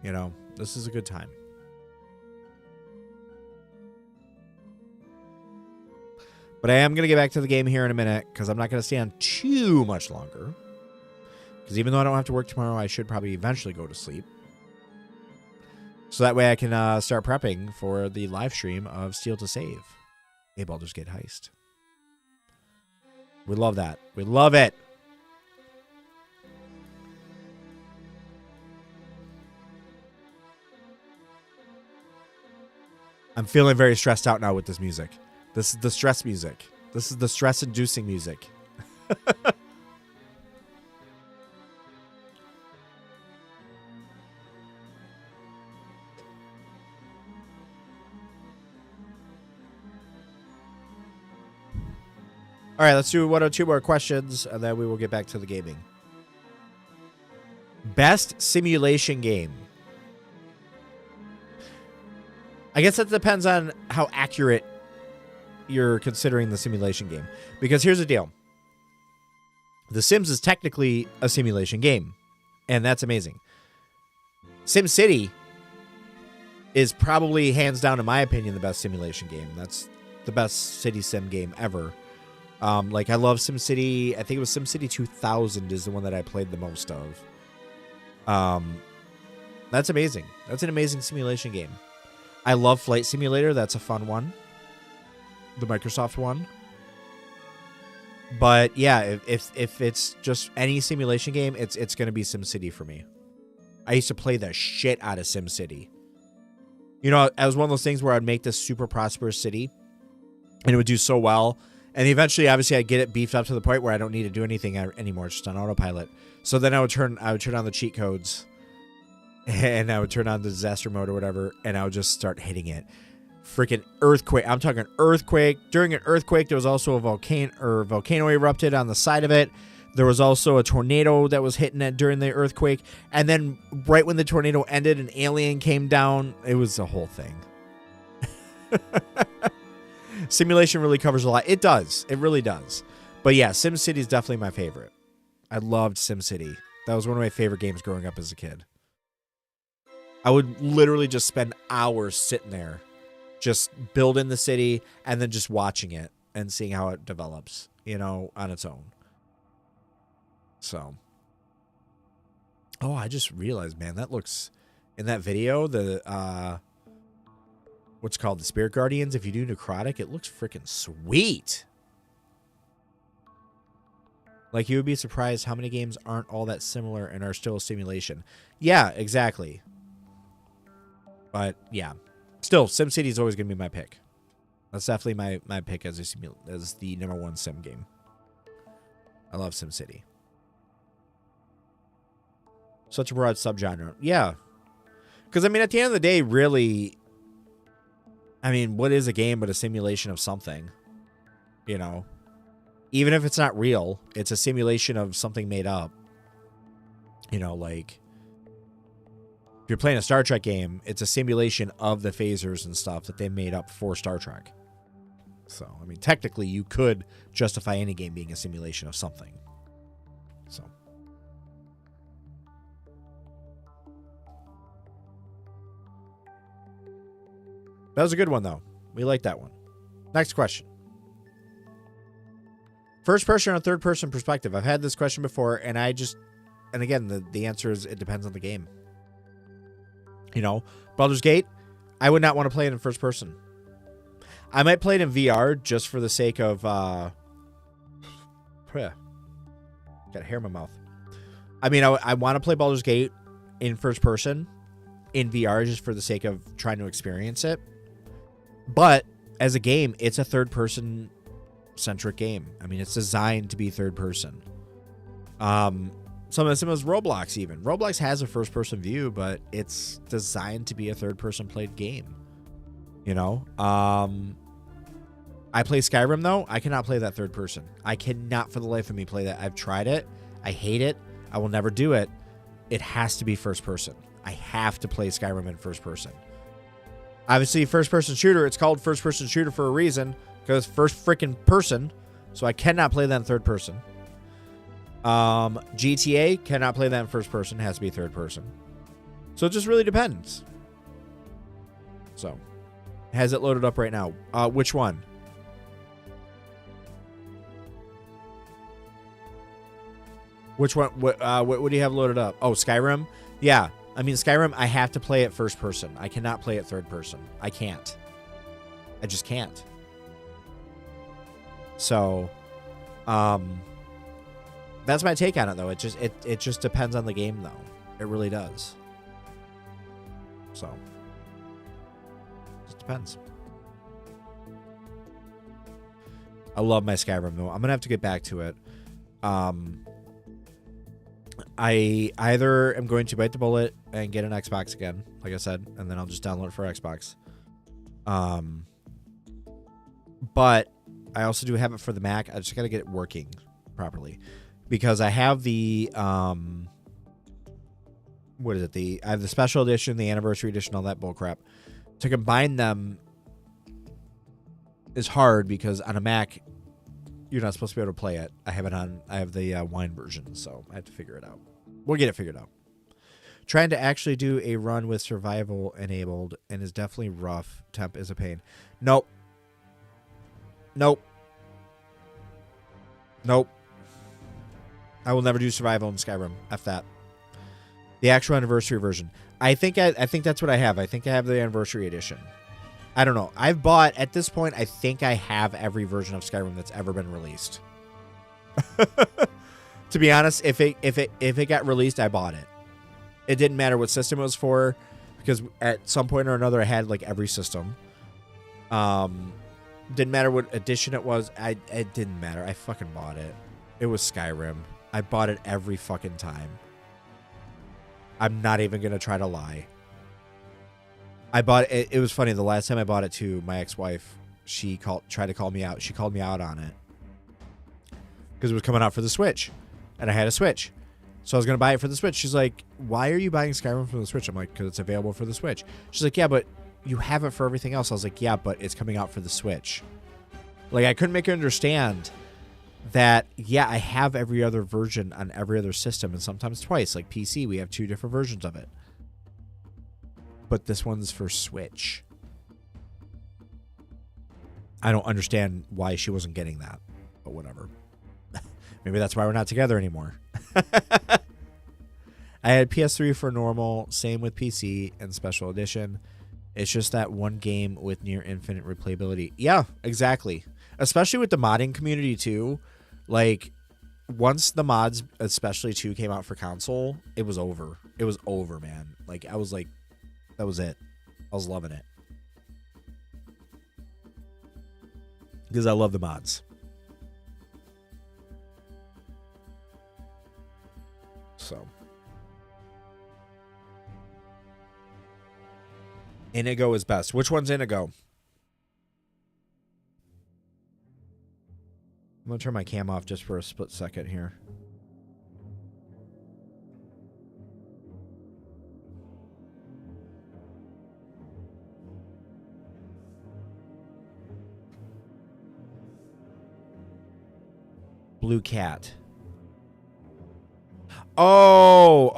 Speaker 1: You know? This is a good time. But I am going to get back to the game here in a minute, because I'm not going to stay on too much longer. Because even though I don't have to work tomorrow, I should probably eventually go to sleep. So that way I can start prepping for the live stream of Steel to Save, a Baldur's Gate heist. We love that. We love it. I'm feeling very stressed out now with this music. This is the stress music. This is the stress-inducing music. All right, let's do one or two more questions, and then we will get back to the gaming. Best simulation game. I guess that depends on how accurate you're considering the simulation game. Because here's the deal. The Sims is technically a simulation game, and that's amazing. SimCity is probably, hands down, in my opinion, the best simulation game. That's the best city sim game ever. Like, I love SimCity. I think it was SimCity 2000 is the one that I played the most of. That's amazing. That's an amazing simulation game. I love Flight Simulator. That's a fun one. The Microsoft one. But yeah, if it's just any simulation game, it's going to be SimCity for me. I used to play the shit out of SimCity. You know, it was one of those things where I'd make this super prosperous city, and it would do so well. And eventually, obviously, I'd get it beefed up to the point where I don't need to do anything anymore. It's just on autopilot. So then I would turn on the cheat codes, and I would turn on the disaster mode or whatever, and I would just start hitting it. Freaking earthquake. I'm talking earthquake. During an earthquake, there was also a volcano erupted on the side of it. There was also a tornado that was hitting it during the earthquake. And then right when the tornado ended, an alien came down. It was a whole thing. Simulation really covers a lot. It does. It really does. But yeah, SimCity is definitely my favorite. I loved SimCity. That was one of my favorite games growing up as a kid. I would literally just spend hours sitting there, just building the city and then just watching it and seeing how it develops, you know, on its own. So, oh, I just realized, man, that looks, in that video, the, what's called the Spirit Guardians, if you do Necrotic, it looks freaking sweet. Like, you would be surprised how many games aren't all that similar and are still a simulation. Yeah, exactly. But, yeah. Still, SimCity is always going to be my pick. That's definitely my pick as the #1 sim game. I love SimCity. Such a broad subgenre. Yeah. Because, I mean, at the end of the day, really, I mean, what is a game but a simulation of something? You know? Even if it's not real, it's a simulation of something made up. You know, like, if you're playing a Star Trek game, it's a simulation of the phasers and stuff that they made up for Star Trek. So, I mean, technically, you could justify any game being a simulation of something. So. That was a good one, though. We like that one. Next question. First person or third person perspective. I've had this question before, and again, the answer is it depends on the game. You know, Baldur's Gate, I would not want to play it in first person. I might play it in VR just for the sake of, got hair in my mouth. I mean, I want to play Baldur's Gate in first person in VR just for the sake of trying to experience it. But as a game, it's a third person centric game. I mean, it's designed to be third person. Some as Roblox even. Roblox has a first person view, but it's designed to be a third person played game. You know? I play Skyrim though. I cannot play that third person. I cannot for the life of me play that. I've tried it. I hate it. I will never do it. It has to be first person. I have to play Skyrim in first person. Obviously, first person shooter, it's called first person shooter for a reason, because first freaking person, so I cannot play that in third person. GTA, cannot play that in first person, has to be third person. So it just really depends. So, has it loaded up right now? Which one? Which one? What do you have loaded up? Oh, Skyrim? Yeah. I mean, Skyrim, I have to play it first person. I cannot play it third person. I can't. I just can't. So, that's my take on it, though. It just depends on the game, though. It really does. So, it just depends. I love my Skyrim, though. I'm gonna have to get back to it. I either am going to bite the bullet and get an Xbox again, like I said, and then I'll just download it for Xbox. But I also do have it for the Mac. I just got to get it working properly because I have the what is it? I have the special edition, the anniversary edition, all that bullcrap. To combine them is hard because on a Mac you're not supposed to be able to play it. I have the wine version, so I have to figure it out. We'll get it figured out. Trying to actually do a run with survival enabled and is definitely rough. Temp is a pain. Nope. I will never do survival in Skyrim. F that. The actual anniversary version. I think that's what I have. I think I have the anniversary edition. I don't know. I've bought, at this point, I think I have every version of Skyrim that's ever been released. To be honest, if it got released, I bought it. It didn't matter what system it was for. because at some point or another I had like every system. Didn't matter what edition it was. It didn't matter. I fucking bought it. It was Skyrim. I bought it every fucking time. I'm not even gonna try to lie. I bought it. It was funny. The last time I bought it to my ex-wife, she tried to call me out. She called me out on it because it was coming out for the Switch, and I had a Switch, so I was gonna buy it for the Switch. She's like, "Why are you buying Skyrim for the Switch?" I'm like, "Because it's available for the Switch." She's like, "Yeah, but you have it for everything else." I was like, "Yeah, but it's coming out for the Switch." Like, I couldn't make her understand that, yeah, I have every other version on every other system, and sometimes twice. Like PC, we have 2 different versions of it. But this one's for Switch. I don't understand why she wasn't getting that, but whatever. Maybe that's why we're not together anymore. I had PS3 for normal, same with PC and Special Edition. It's just that one game with near infinite replayability. Yeah, exactly. Especially with the modding community too. Like, once the mods, especially 2, came out for console, it was over. It was over, man. Like, I was like, that was it. I was loving it. Because I love the mods. So. Inigo is best. Which one's Inigo? I'm going to turn my cam off just for a split second here. Blue Cat. Oh.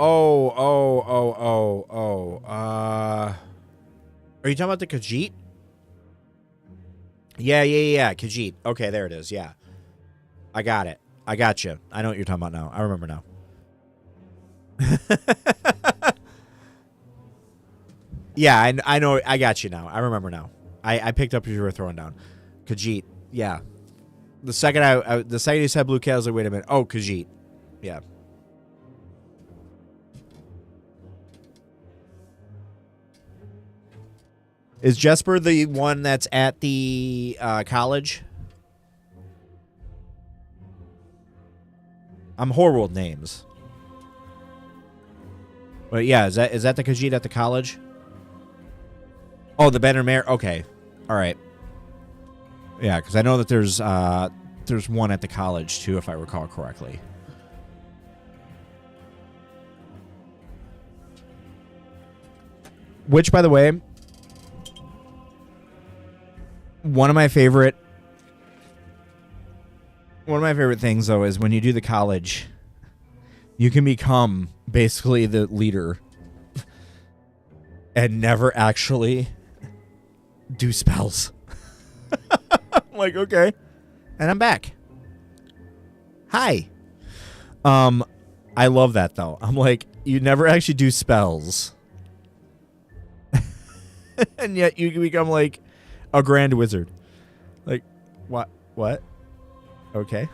Speaker 1: Are you talking about the Khajiit? Yeah. Khajiit. Okay, there it is. Yeah. I got it. I got you. I know what you're talking about now. I remember now. Yeah, I know. I got you now. I remember now. I picked up what you were throwing down. Khajiit. Yeah. The second you said Blue Cat, I was like, wait a minute. Oh, Khajiit. Yeah. Is Jesper the one that's at the college? I'm horrible with names. But yeah, is that the Khajiit at the college? Oh, the Banner Mare. Okay, all right. Yeah, because I know that there's one at the college too, if I recall correctly. Which, by the way, one of my favorite things though is when you do the college, you can become basically the leader and never actually do spells. I'm like, okay. And I'm back. Hi. I love that though. I'm like, you never actually do spells. And yet you can become like a grand wizard. Like, what? Okay.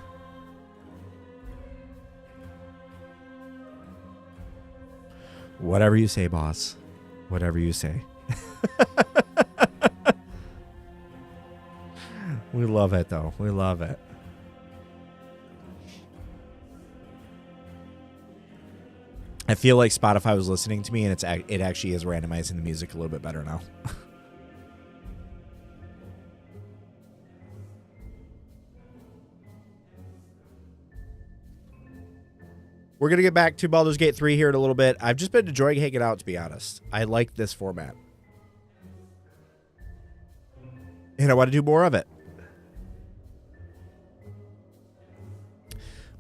Speaker 1: Whatever you say, boss. Whatever you say. We love it, though. We love it. I feel like Spotify was listening to me, and it actually is randomizing the music a little bit better now. We're going to get back to Baldur's Gate 3 here in a little bit. I've just been enjoying hanging out, to be honest. I like this format. And I want to do more of it.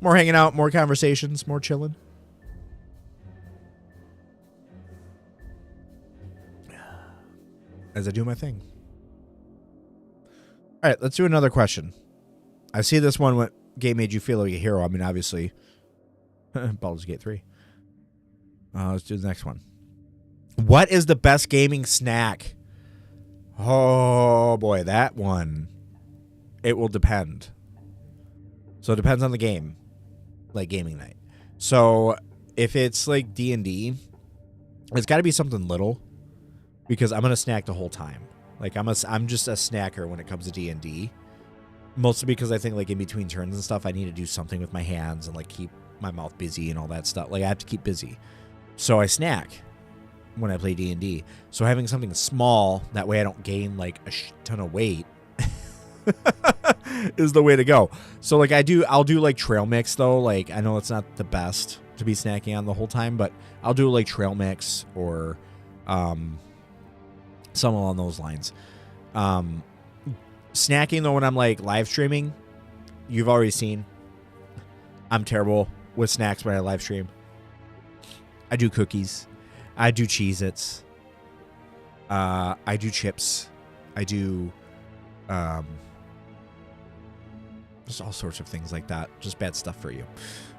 Speaker 1: More hanging out, more conversations, more chilling. As I do my thing. All right, let's do another question. I see this one. What game made you feel like a hero? I mean, obviously, Baldur's Gate 3. Let's do the next one. What is the best gaming snack? Oh, boy, that one. It will depend. So it depends on the game. Like gaming night. So if it's like D&D, it's got to be something little. because I'm gonna snack the whole time. Like I'm just a snacker when it comes to D&D. Mostly because I think like in between turns and stuff, I need to do something with my hands and like keep my mouth busy and all that stuff. Like I have to keep busy, so I snack when I play D&D. So having something small, that way I don't gain like a ton of weight, is the way to go. So like I'll do like trail mix though. Like I know it's not the best to be snacking on the whole time, but I'll do like trail mix or some along those lines. Snacking though, when I'm like live streaming, you've already seen I'm terrible with snacks when I live stream. I do cookies, I do Cheez-Its, I do chips, I do just all sorts of things like that. Just bad stuff for you.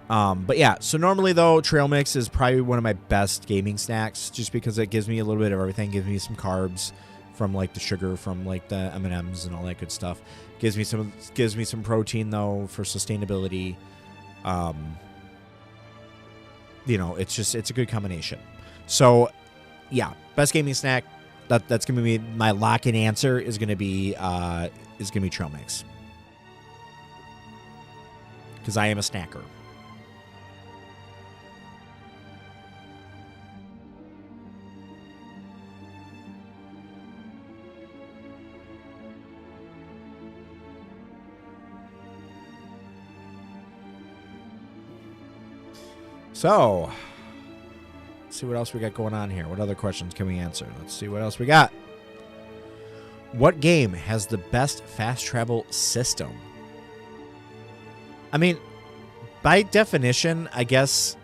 Speaker 1: But yeah, so normally though, trail mix is probably one of my best gaming snacks, just because it gives me a little bit of everything. Gives me some carbs from like the sugar from like the M&Ms and all that good stuff. Gives me some protein though for sustainability. You know, it's a good combination. So yeah, best gaming snack. That's gonna be my lock-in answer. Is gonna be trail mix, because I am a snacker. So, let's see what else we got going on here. What other questions can we answer? Let's see what else we got. What game has the best fast travel system? I mean, by definition, I guess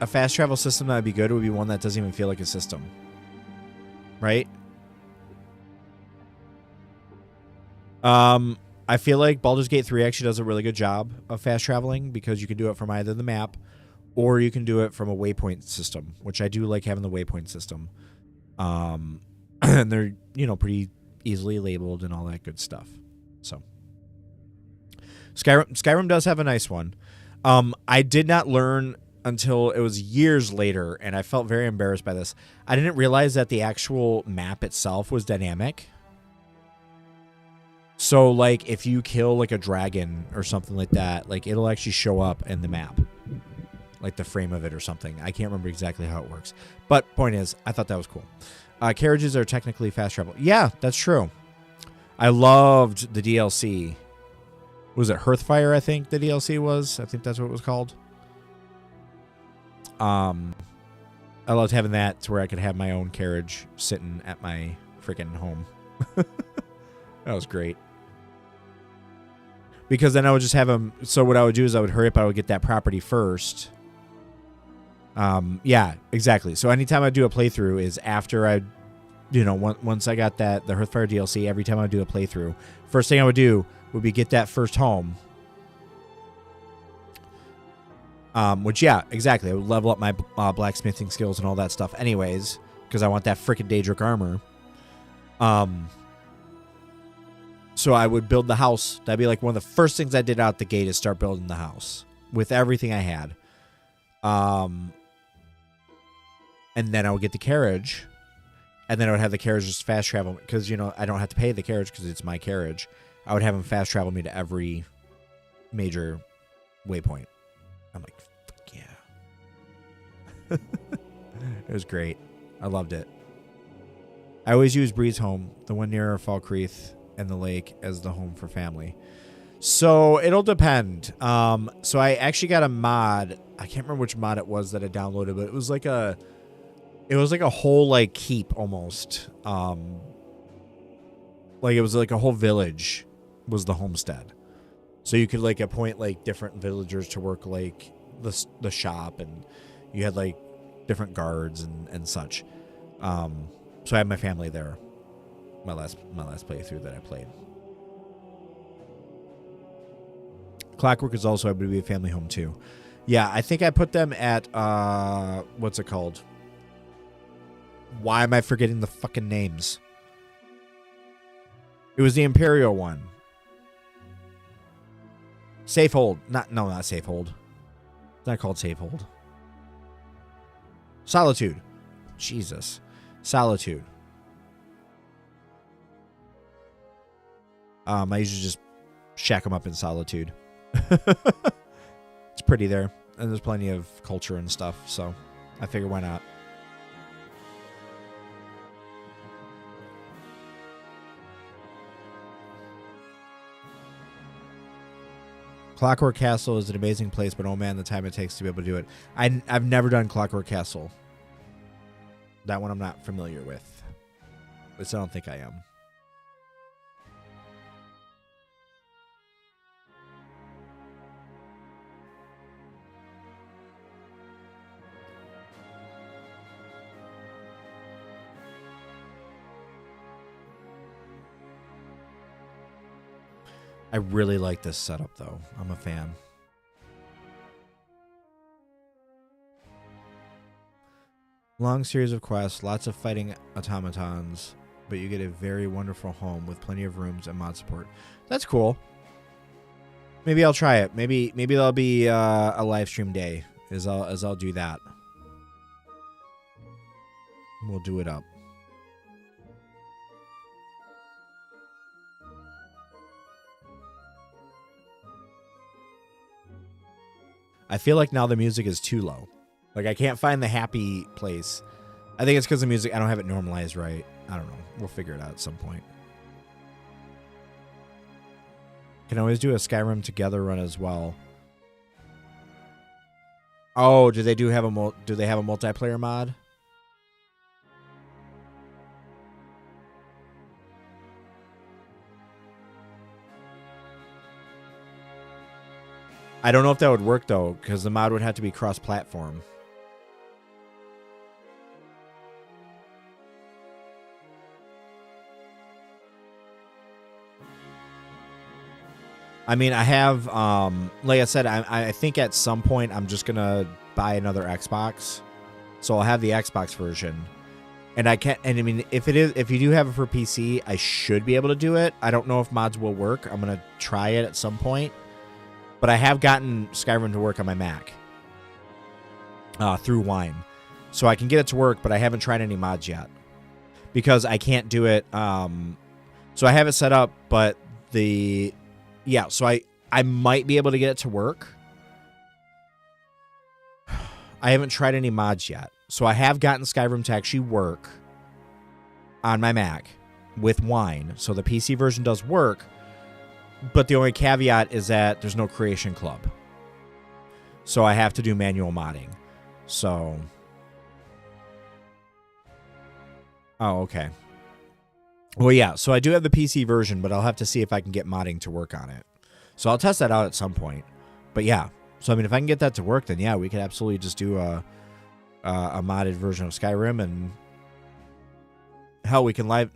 Speaker 1: a fast travel system that would be good would be one that doesn't even feel like a system. Right? I feel like Baldur's Gate 3 actually does a really good job of fast traveling, because you can do it from either the map or you can do it from a waypoint system, which I do like having the waypoint system. And they're, you know, pretty easily labeled and all that good stuff. So Skyrim does have a nice one. I did not learn until it was years later, and I felt very embarrassed by this. I didn't realize that the actual map itself was dynamic. So, like, if you kill, like, a dragon or something like that, like, it'll actually show up in the map. Like, the frame of it or something. I can't remember exactly how it works. But, point is, I thought that was cool. Carriages are technically fast travel. Yeah, that's true. I loved the DLC. Was it Hearthfire, I think the DLC was? I think that's what it was called. I loved having that to where I could have my own carriage sitting at my freaking home. That was great. Because then I would just have them. So what I would do is I would hurry up. I would get that property first. Yeah, exactly. So anytime I do a playthrough is after I, you know, once I got the Hearthfire DLC, every time I would do a playthrough, first thing I would do would be get that first home. Which, yeah, exactly. I would level up my blacksmithing skills and all that stuff anyways, because I want that frickin' Daedric armor. So I would build the house. That'd be like one of the first things I did out the gate is start building the house with everything I had. And then I would get the carriage, and then I would have the carriage just fast travel, because, you know, I don't have to pay the carriage because it's my carriage. I would have him fast travel me to every major waypoint. I'm like, fuck yeah. It was great. I loved it. I always use Breeze Home, the one near Falkreath and the lake, as the home for family. So it'll depend. So I actually got a mod. I can't remember which mod it was that I downloaded, but it was like a whole like keep almost. Like it was like a whole village was the homestead. So you could like appoint like different villagers to work like the shop, and you had like different guards and such. So I had my family there. My last playthrough that I played. Clockwork is also able to be a family home too. Yeah, I think I put them at what's it called? Why am I forgetting the fucking names? It was the Imperial one. Safehold. Not Safehold. It's not called Safehold. Solitude. Jesus. Solitude. I usually just shack them up in solitude. It's pretty there, and there's plenty of culture and stuff, so I figure why not. Clockwork Castle is an amazing place, but oh man, the time it takes to be able to do it. I've never done Clockwork Castle. That one I'm not familiar with. At least I don't think I am. I really like this setup, though. I'm a fan. Long series of quests, lots of fighting automatons, but you get a very wonderful home with plenty of rooms and mod support. That's cool. Maybe I'll try it. Maybe that'll be a live stream day as I'll do that. We'll do it up. I feel like now the music is too low. Like, I can't find the happy place. I think it's because the music, I don't have it normalized right. I don't know. We'll figure it out at some point. Can always do a Skyrim Together run as well. Oh, do they have a multiplayer mod? I don't know if that would work, though, because the mod would have to be cross-platform. I mean, I have, like I said, I think at some point I'm just going to buy another Xbox. So I'll have the Xbox version. And I mean, if you do have it for PC, I should be able to do it. I don't know if mods will work. I'm going to try it at some point. But I have gotten Skyrim to work on my Mac through Wine. So I can get it to work, but I haven't tried any mods yet. Because I can't do it. So I have it set up, but so I might be able to get it to work. I haven't tried any mods yet. So I have gotten Skyrim to actually work on my Mac with Wine. So the PC version does work. But the only caveat is that there's no creation club. So I have to do manual modding. So. Oh, okay. Well, yeah. So I do have the PC version, but I'll have to see if I can get modding to work on it. So I'll test that out at some point. But yeah. So, I mean, if I can get that to work, then yeah, we could absolutely just do a modded version of Skyrim. And hell, we can live.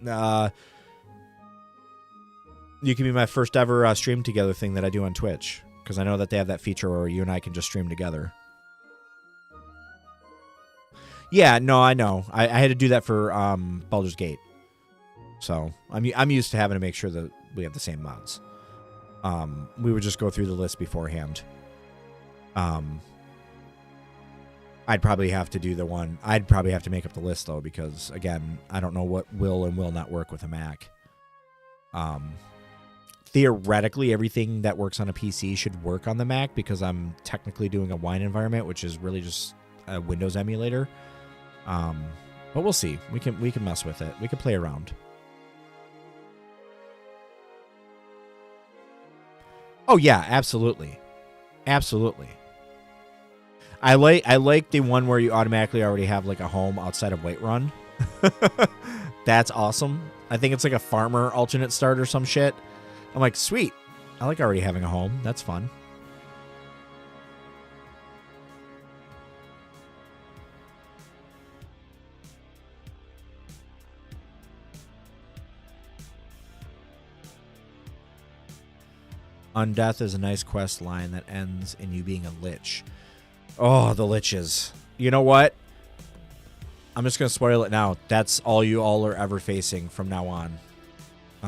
Speaker 1: You can be my first ever stream together thing that I do on Twitch. Because I know that they have that feature where you and I can just stream together. Yeah, no, I know. I had to do that for Baldur's Gate. So I'm used to having to make sure that we have the same mods. We would just go through the list beforehand. I'd probably have to do I'd probably have to make up the list, though, because, again, I don't know what will and will not work with a Mac. Theoretically, everything that works on a PC should work on the Mac because I'm technically doing a Wine environment, which is really just a Windows emulator. But we'll see. We can mess with it. We can play around. Oh yeah, absolutely, absolutely. I like the one where you automatically already have like a home outside of Whiterun. That's awesome. I think it's like a farmer alternate start or some shit. I'm like, sweet. I like already having a home. That's fun. Undeath is a nice quest line that ends in you being a lich. Oh, the liches. You know what? I'm just going to spoil it now. That's all you all are ever facing from now on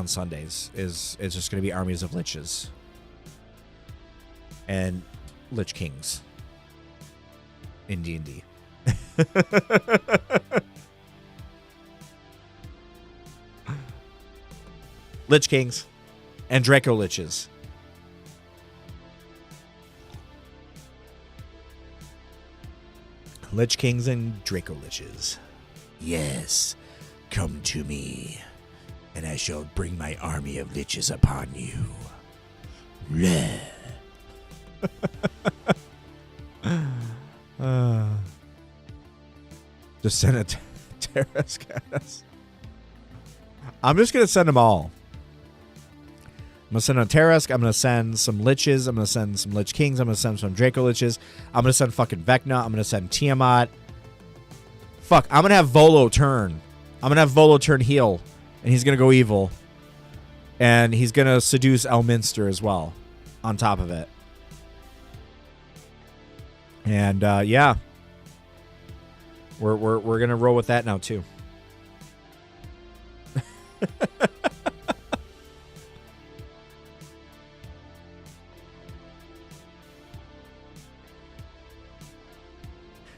Speaker 1: Sundays is just going to be armies of liches. And Lich Kings. In D&D. Lich Kings. And Draco Liches. Lich Kings and Draco Liches. Yes, come to me, and I shall bring my army of liches upon you. Bleh. Just send a Tarrasque at us. I'm just going to send them all. I'm going to send a Tarrasque. I'm going to send some Liches. I'm going to send some Lich Kings. I'm going to send some Draco Liches. I'm going to send fucking Vecna. I'm going to send Tiamat. Fuck, I'm going to have Volo turn. I'm going to have Volo turn heal. And he's going to go evil. And he's going to seduce Elminster as well. On top of it. And, yeah. We're going to roll with that now, too.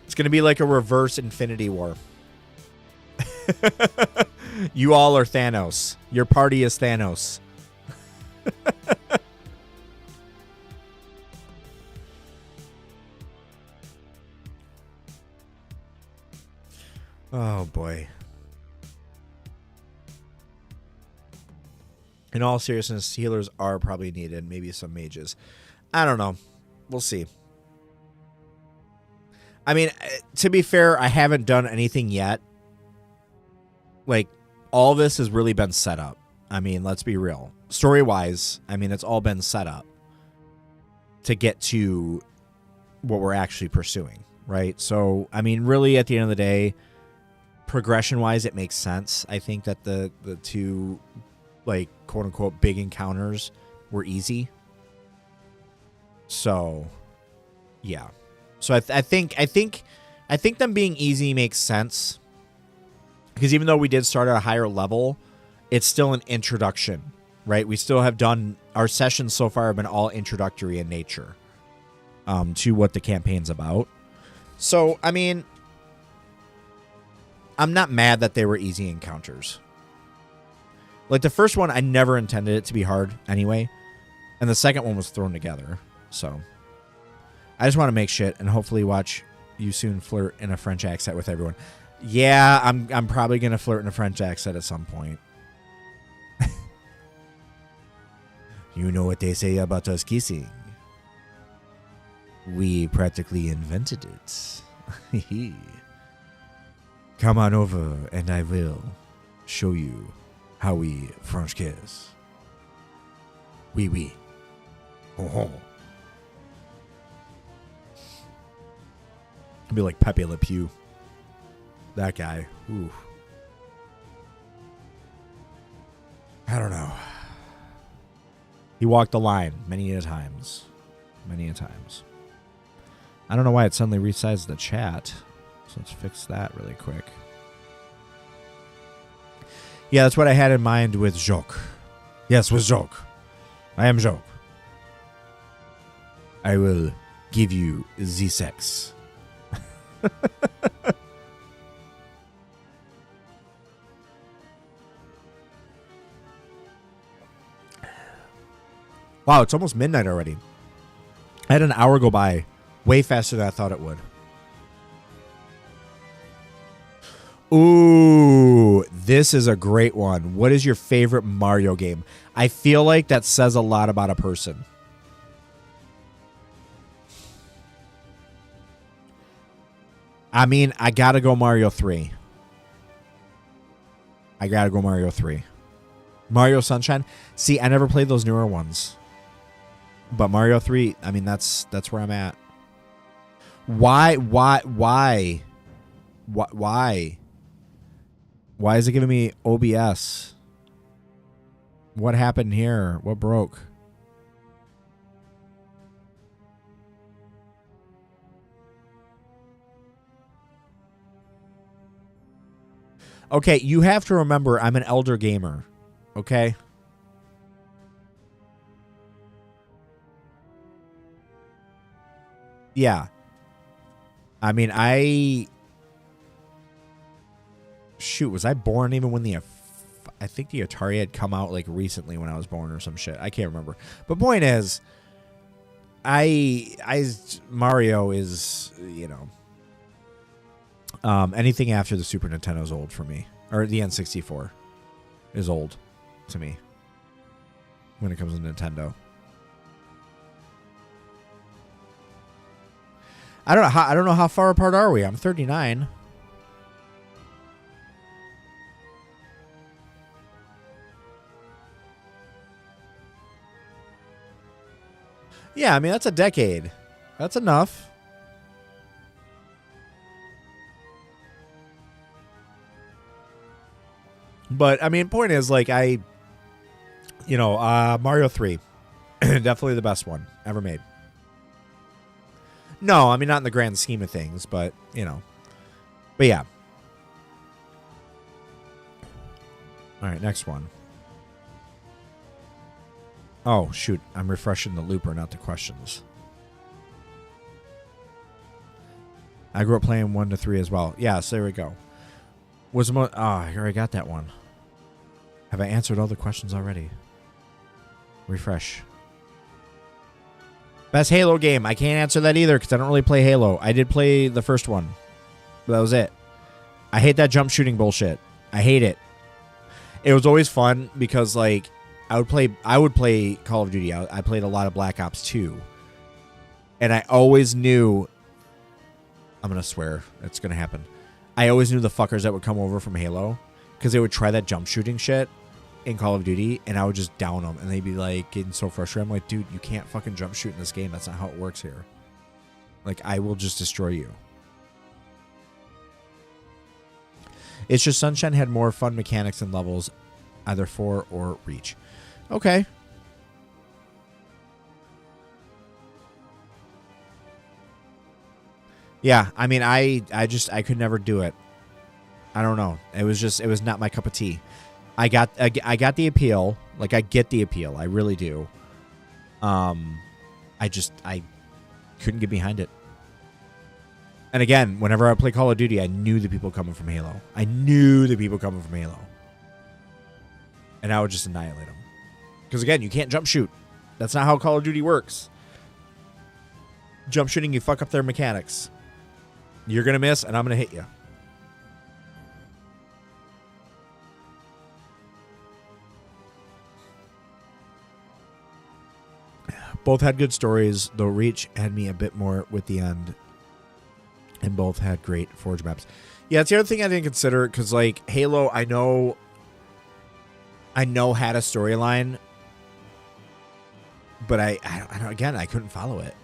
Speaker 1: It's going to be like a reverse Infinity War. You all are Thanos. Your party is Thanos. Oh, boy. In all seriousness, healers are probably needed. Maybe some mages. I don't know. We'll see. I mean, to be fair, I haven't done anything yet. Like, all this has really been set up. I mean, let's be real. Story-wise, I mean, it's all been set up to get to what we're actually pursuing, right? So, I mean, really, at the end of the day, progression-wise, it makes sense. I think that the two, like, quote-unquote, big encounters were easy. So, yeah. So I think them being easy makes sense. Because even though we did start at a higher level, it's still an introduction, right? We still have done, our sessions so far have been all introductory in nature to what the campaign's about. So, I mean, I'm not mad that they were easy encounters. Like, the first one, I never intended it to be hard anyway. And the second one was thrown together. So, I just want to make shit and hopefully watch you soon flirt in a French accent with everyone. Yeah, I'm probably going to flirt in a French accent at some point. You know what they say about us kissing. We practically invented it. Come on over and I will show you how we French kiss. Oui, oui. Oh, oh. It'd be like Pepe Le Pew. That guy. Ooh. I don't know. He walked the line many a times. Many a times. I don't know why it suddenly resized the chat. So let's fix that really quick. Yeah, that's what I had in mind with Joke. Yes, with Joke. I am Joke. I will give you the sex. Wow, it's almost midnight already. I had an hour go by way faster than I thought it would. Ooh, this is a great one. What is your favorite Mario game? I feel like that says a lot about a person. I mean, I gotta go Mario 3. I gotta go Mario 3. Mario Sunshine. See, I never played those newer ones. But Mario 3, I mean, that's where I'm at. Why is it giving me OBS? What happened here? What broke? Okay, you have to remember I'm an elder gamer. Okay? Yeah. I mean, shoot, was I born even when the I think the Atari had come out like recently when I was born or some shit. I can't remember. But point is, Mario is, you know, anything after the Super Nintendo is old for me, or the N64 is old to me when it comes to Nintendo. I don't know how far apart are we? I'm 39. Yeah, I mean, that's a decade. That's enough. But, I mean, point is, like, Mario 3, definitely the best one ever made. No, I mean, not in the grand scheme of things, but, you know. But, yeah. All right, next one. Oh, shoot. I'm refreshing the looper, not the questions. I grew up playing 1 to 3 as well. Yeah, so there we go. I already got that one. Have I answered all the questions already? Refresh. Best Halo game. I can't answer that either because I don't really play Halo. I did play the first one. But that was it. I hate that jump shooting bullshit. I hate it. It was always fun because, like, I would play Call of Duty. I played a lot of Black Ops 2. And I always knew... I'm going to swear. It's going to happen. I always knew the fuckers that would come over from Halo because they would try that jump shooting shit in Call of Duty, and I would just down them, and they'd be, like, getting so frustrated. I'm like, dude, you can't fucking jump shoot in this game. That's not how it works here. Like, I will just destroy you. It's just Sunshine had more fun mechanics and levels, either 4 or Reach. Okay. Yeah, I mean, I could never do it. I don't know. It was not my cup of tea. I got the appeal. Like, I get the appeal. I really do. I couldn't get behind it. And again, whenever I play Call of Duty, I knew the people coming from Halo. And I would just annihilate them. Because again, you can't jump shoot. That's not how Call of Duty works. Jump shooting, you fuck up their mechanics. You're going to miss, and I'm going to hit you. Both had good stories, though Reach had me a bit more with the end. And both had great Forge maps. Yeah, it's the other thing I didn't consider, because, like, Halo, I know had a storyline, but I couldn't follow it.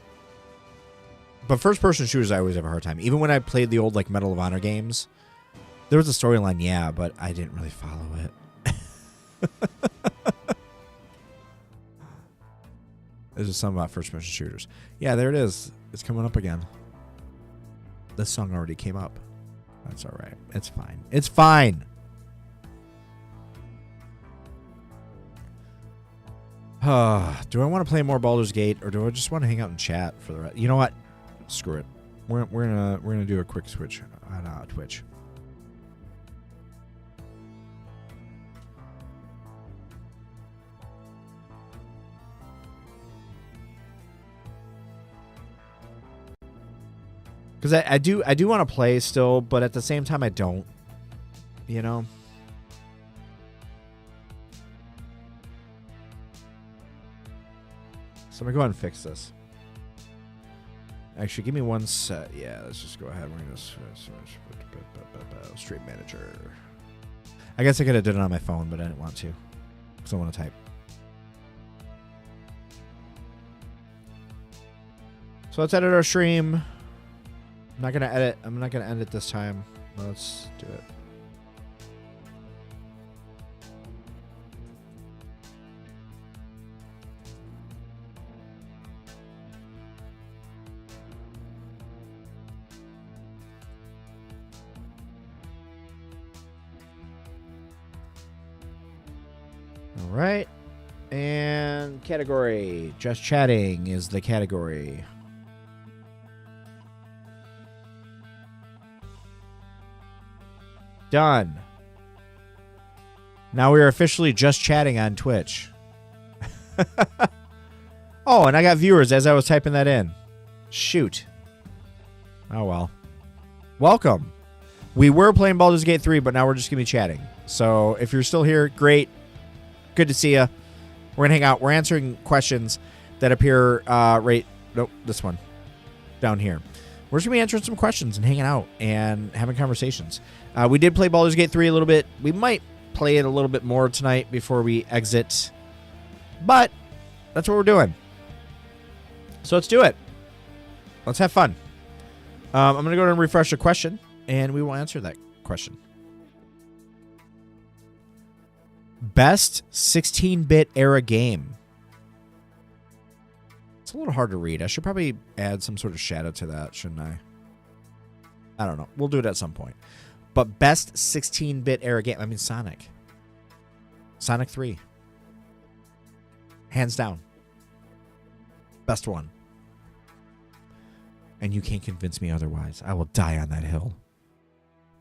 Speaker 1: But first-person shooters, I always have a hard time. Even when I played the old, like, Medal of Honor games, there was a storyline, yeah, but I didn't really follow it. There's just something about first-person shooters. Yeah, there it is. It's coming up again. This song already came up. That's all right. It's fine. It's fine. Do I want to play more Baldur's Gate, or do I just want to hang out and chat for the rest? You know what? Screw it. We're gonna do a quick switch on Twitch. Because I do want to play still, but at the same time I don't. You know? So I'm going to go ahead and fix this. Actually, give me one set. Yeah, let's just go ahead. We're going to stream manager. I guess I could have done it on my phone, but I didn't want to. Because I want to type. So let's edit our stream. I'm not going to edit. I'm not going to end it this time. Let's do it. All right. And category. Just chatting is the category. Done. Now we are officially just chatting on Twitch. Oh, and I got viewers as I was typing that in. Shoot. Oh, well. Welcome. We were playing Baldur's Gate 3, but now we're just going to be chatting. So if you're still here, great. Good to see you. We're going to hang out. We're answering questions that appear nope, this one. Down here. We're just going to be answering some questions and hanging out and having conversations. We did play Baldur's Gate 3 a little bit. We might play it a little bit more tonight before we exit. But that's what we're doing. So let's do it. Let's have fun. I'm going to go ahead and refresh a question, and we will answer that question. Best 16-bit era game. It's a little hard to read. I should probably add some sort of shadow to that, shouldn't I? I don't know. We'll do it at some point. But best 16-bit era game. I mean, Sonic. Sonic 3. Hands down. Best one. And you can't convince me otherwise. I will die on that hill.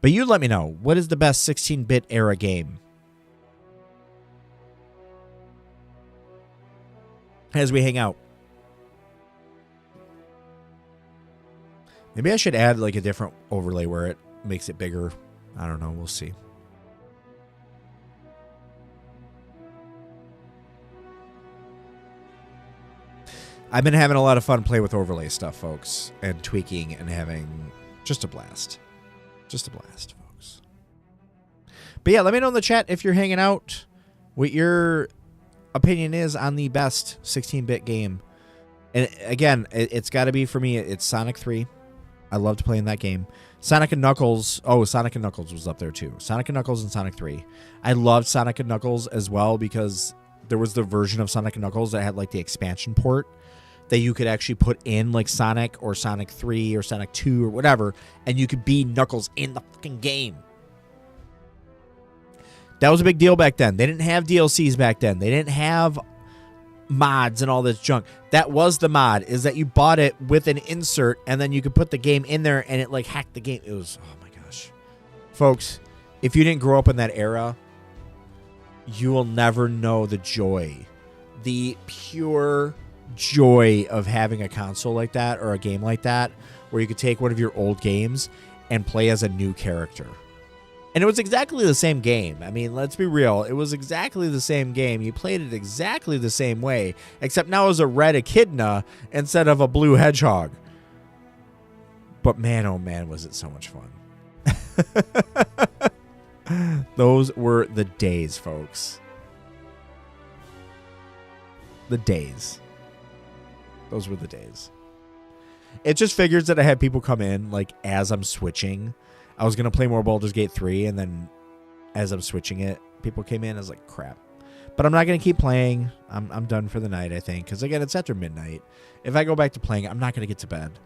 Speaker 1: But you let me know. What is the best 16-bit era game? As we hang out. Maybe I should add like a different overlay where it makes it bigger. I don't know. We'll see. I've been having a lot of fun playing with overlay stuff, folks, and tweaking and having just a blast. Just a blast, folks. But yeah, let me know in the chat if you're hanging out what your opinion is on the best 16-bit game. And again, it's got to be, for me, it's Sonic 3. I loved playing that game. Sonic and Knuckles. Oh, Sonic and Knuckles was up there too. Sonic and Knuckles and Sonic 3. I loved Sonic and Knuckles as well because there was the version of Sonic and Knuckles that had like the expansion port that you could actually put in like Sonic or Sonic 3 or Sonic 2 or whatever, and you could be Knuckles in the fucking game. That was a big deal back then. They didn't have DLCs back then. They didn't have mods and all this junk. That was the mod, is that you bought it with an insert and then you could put the game in there and it like hacked the game. It was, oh my gosh. Folks, if you didn't grow up in that era, you will never know the joy. The pure joy of having a console like that or a game like that where you could take one of your old games and play as a new character. And it was exactly the same game. I mean, let's be real. It was exactly the same game. You played it exactly the same way, except now it was a red echidna instead of a blue hedgehog. But man, oh man, was it so much fun. Those were the days, folks. The days. Those were the days. It just figures that I had people come in, like, as I'm switching. I was going to play more Baldur's Gate 3, and then as I'm switching it, people came in. I was like, crap. But I'm not going to keep playing. I'm done for the night, I think. Because, again, it's after midnight. If I go back to playing, I'm not going to get to bed.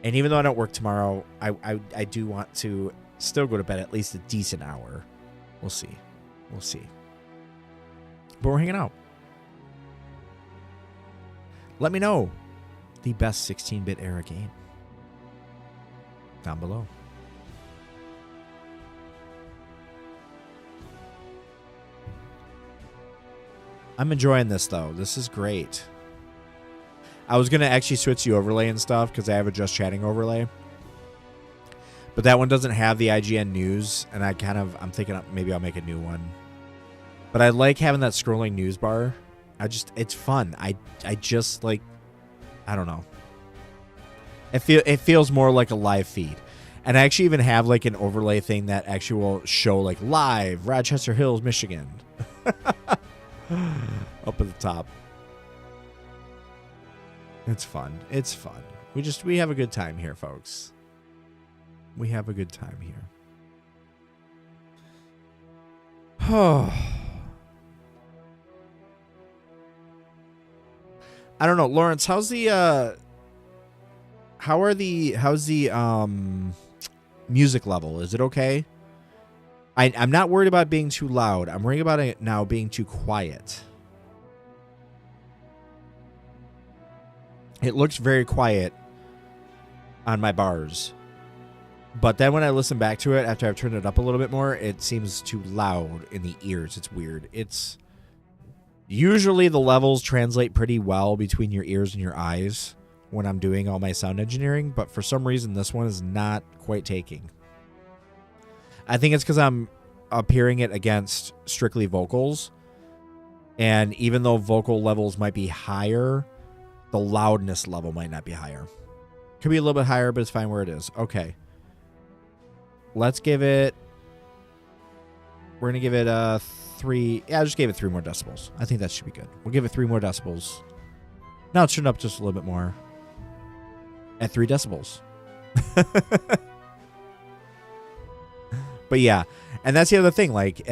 Speaker 1: And even though I don't work tomorrow, I do want to still go to bed at least a decent hour. We'll see. We'll see. But we're hanging out. Let me know the best 16-bit era game down below. I'm enjoying this, though. This is great. I was going to actually switch the overlay and stuff because I have a Just Chatting overlay. But that one doesn't have the IGN news, and I'm thinking maybe I'll make a new one. But I like having that scrolling news bar. It's fun. I just like, I don't know. It feels more like a live feed. And I actually even have like an overlay thing that actually will show like live Rochester Hills, Michigan. Up at the top. It's fun. It's fun. We have a good time here, folks. We have a good time here. Oh. I don't know, Lawrence, how's the music level? Is it okay? I'm not worried about being too loud. I'm worried about it now being too quiet. It looks very quiet on my bars. But then when I listen back to it after I've turned it up a little bit more, it seems too loud in the ears. It's weird. It's usually the levels translate pretty well between your ears and your eyes when I'm doing all my sound engineering, but for some reason this one is not quite taking. I think it's because I'm appearing it against strictly vocals, and even though vocal levels might be higher, the loudness level might not be higher. Could be a little bit higher, but it's fine where it is. Okay. Let's give it... We're going to give it 3... Yeah, I just gave it 3 more decibels. I think that should be good. We'll give it 3 more decibels. Now it's turned up just a little bit more. At 3 decibels. But yeah. And that's the other thing. Like,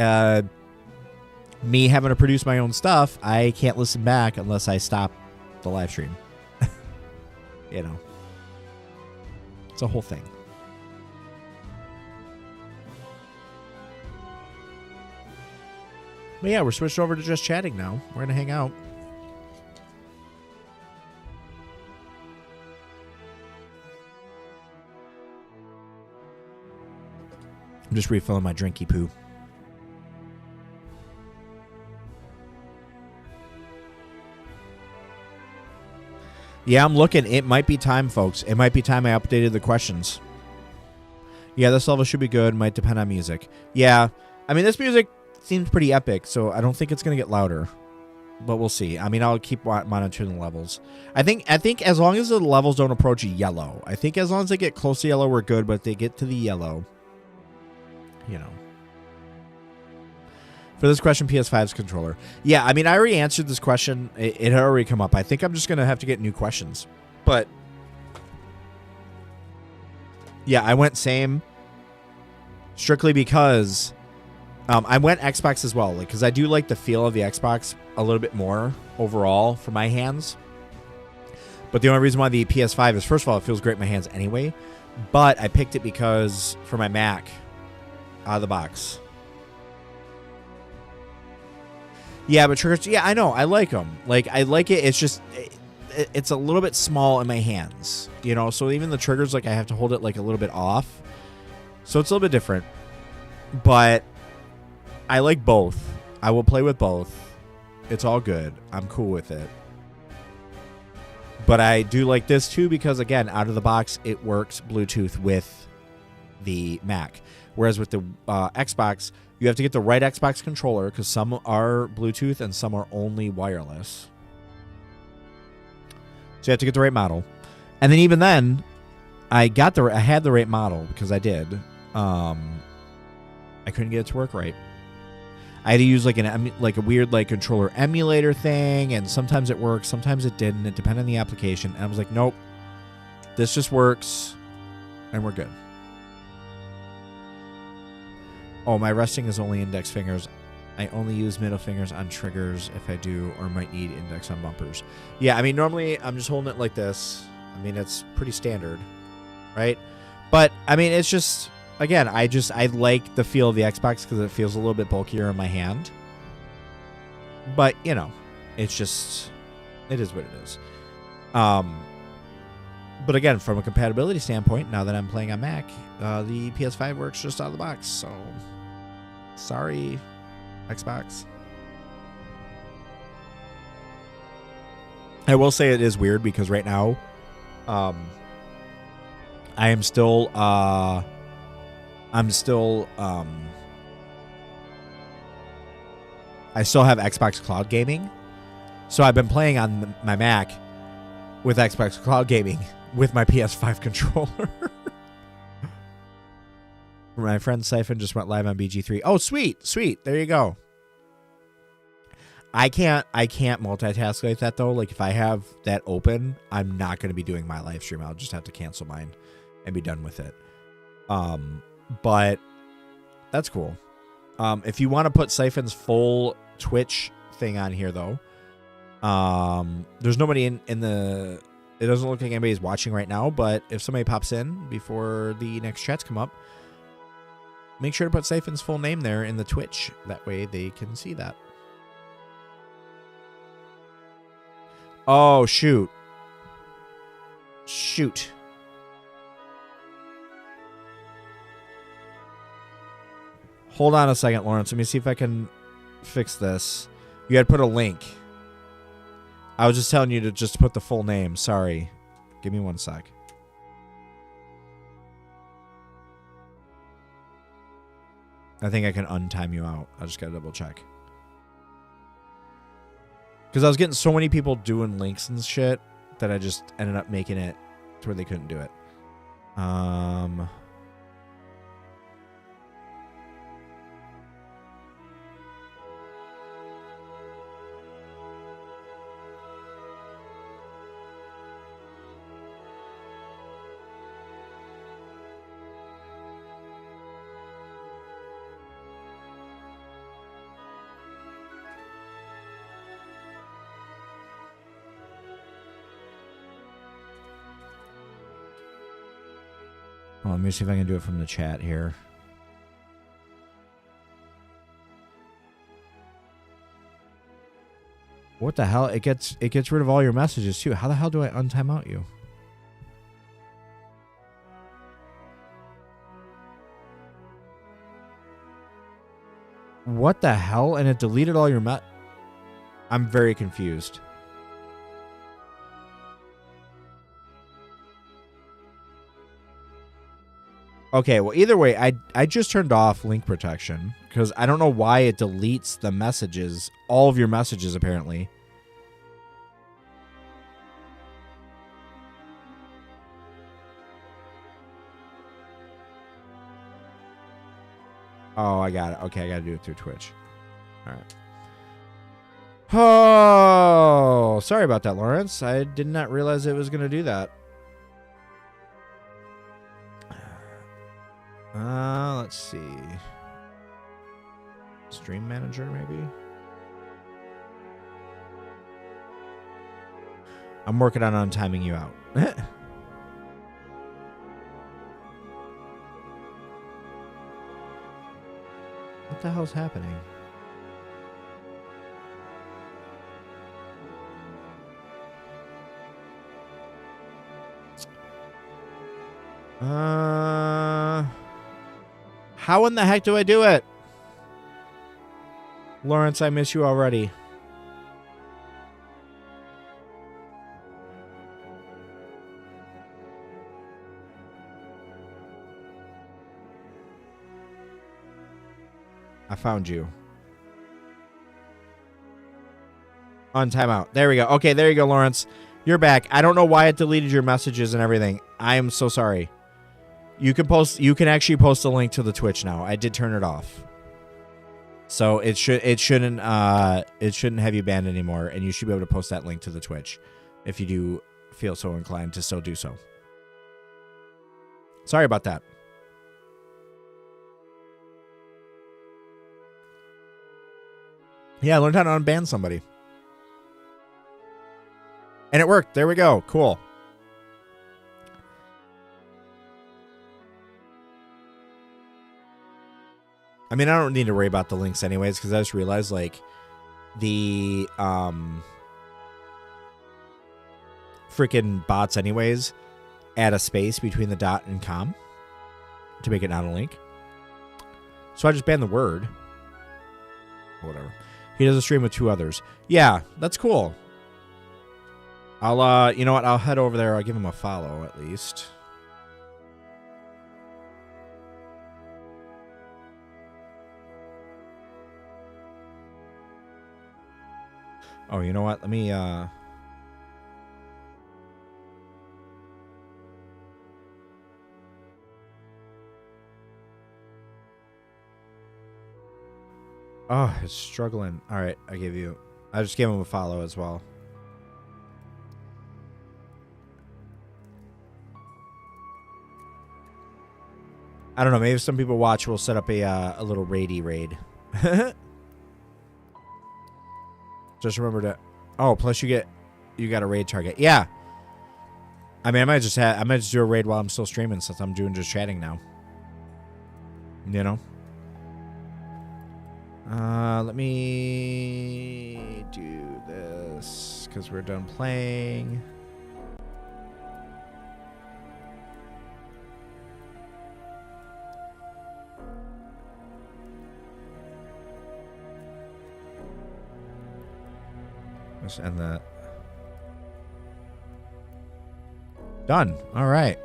Speaker 1: me having to produce my own stuff, I can't listen back unless I stop the live stream. You know. It's a whole thing. But yeah, we're switched over to just chatting now. We're going to hang out. I'm just refilling my drinky poo. Yeah, I'm looking. It might be time, folks. It might be time I updated the questions. Yeah, this level should be good. Might depend on music. Yeah, I mean, this music seems pretty epic, so I don't think it's going to get louder. But we'll see. I mean, I'll keep monitoring the levels. I think as long as the levels don't approach yellow. I think as long as they get close to yellow, we're good. But if they get to the yellow, you know. For this question, PS5's controller. Yeah, I mean, I already answered this question. It had already come up. I think I'm just going to have to get new questions. But, yeah, I went same strictly because I went Xbox as well. Because I do like the feel of the Xbox a little bit more overall for my hands. But the only reason why the PS5 is, first of all, it feels great in my hands anyway. But I picked it because for my Mac out of the box. Yeah, but triggers, yeah, I know. I like them. Like, I like it. It's just, it's a little bit small in my hands, you know? So even the triggers, like, I have to hold it, like, a little bit off. So it's a little bit different. But I like both. I will play with both. It's all good. I'm cool with it. But I do like this, too, because, again, out of the box, it works Bluetooth with the Mac. Whereas with the Xbox, you have to get the right Xbox controller because some are Bluetooth and some are only wireless. So you have to get the right model. And then even then, I had the right model because I did. I couldn't get it to work right. I had to use like a weird like controller emulator thing, and sometimes it worked, sometimes it didn't. It depended on the application. And I was like, nope, this just works, and we're good. Oh, my resting is only index fingers. I only use middle fingers on triggers if I do, or might need index on bumpers. Yeah, I mean, normally I'm just holding it like this. I mean, it's pretty standard, right? But, I mean, it's just, again, I like the feel of the Xbox because it feels a little bit bulkier in my hand. But, you know, it's just, it is what it is. But again, from a compatibility standpoint, now that I'm playing on Mac, the PS5 works just out of the box, so sorry, Xbox. I will say it is weird because right now, I still have Xbox Cloud Gaming, so I've been playing on my Mac with Xbox Cloud Gaming with my PS5 controller. My friend Siphon just went live on BG3. Oh, sweet. There you go. I can't multitask like that, though. Like, if I have that open, I'm not going to be doing my live stream. I'll just have to cancel mine and be done with it. But that's cool. If you want to put Siphon's full Twitch thing on here, though, there's nobody in the... It doesn't look like anybody's watching right now, but if somebody pops in before the next chats come up, make sure to put Siphon's full name there in the Twitch. That way they can see that. Oh, shoot. Hold on a second, Lawrence. Let me see if I can fix this. You had put a link. I was just telling you to just put the full name. Sorry. Give me 1 sec. I think I can untime you out. I just gotta double check. Because I was getting so many people doing links and shit that I just ended up making it to where they couldn't do it. Well, let me see if I can do it from the chat here. What the hell? It gets rid of all your messages too. How the hell do I untime out you? What the hell? And it deleted all your I'm very confused. Okay, well, either way, I just turned off link protection because I don't know why it deletes the messages, all of your messages, apparently. Oh, I got it. Okay, I got to do it through Twitch. All right. Oh, sorry about that, Lawrence. I did not realize it was going to do that. Let's see. Stream manager, maybe? I'm working on untiming you out. What the hell's happening? How in the heck do I do it? Lawrence, I miss you already. I found you. On timeout. There we go. Okay, there you go, Lawrence. You're back. I don't know why it deleted your messages and everything. I am so sorry. You can actually post a link to the Twitch now. I did turn it off. So it shouldn't have you banned anymore, and you should be able to post that link to the Twitch if you do feel so inclined to still do so. Sorry about that. Yeah, I learned how to unban somebody. And it worked. There we go. Cool. I mean, I don't need to worry about the links anyways, because I just realized, like, the freaking bots anyways add a space between the dot and com to make it not a link. So I just banned the word. Whatever. He does a stream with 2 others. Yeah, that's cool. I'll, you know what? I'll head over there. I'll give him a follow, at least. Oh, you know what? Let me, Oh, it's struggling. All right, I just gave him a follow as well. I don't know. Maybe if some people watch, we'll set up a little raidy raid. Just remember to. Oh, plus you got a raid target. Yeah. I mean, I might just do a raid while I'm still streaming since I'm doing just chatting now. You know. Let me do this because we're done playing. Let's end that. Done. All right.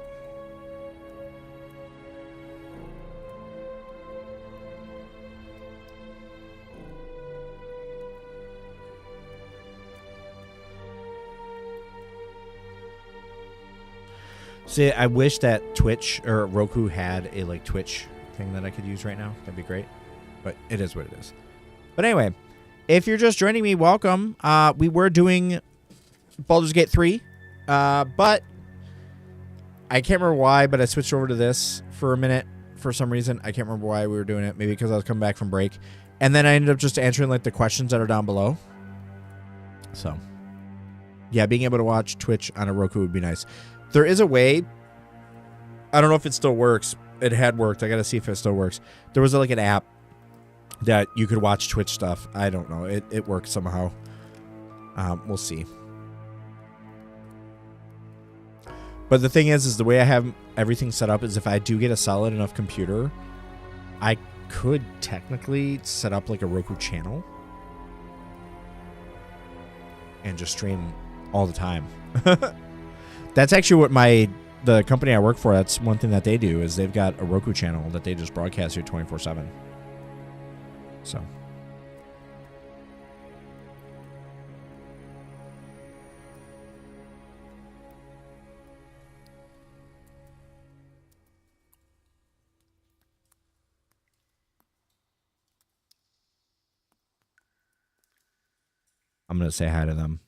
Speaker 1: See, I wish that Twitch or Roku had a like Twitch thing that I could use right now. That'd be great. But it is what it is. But anyway, if you're just joining me, welcome. We were doing Baldur's Gate 3, but I can't remember why, but I switched over to this for a minute for some reason. I can't remember why we were doing it. Maybe because I was coming back from break. And then I ended up just answering like the questions that are down below. So, yeah, being able to watch Twitch on a Roku would be nice. There is a way, I don't know if it still works. It had worked. I got to see if it still works. There was like an app that you could watch Twitch stuff. I don't know. It works somehow. We'll see. But the thing is the way I have everything set up is if I do get a solid enough computer, I could technically set up like a Roku channel and just stream all the time. That's actually what the company I work for, that's one thing that they do is they've got a Roku channel that they just broadcast here 24/7. So. I'm going to say hi to them.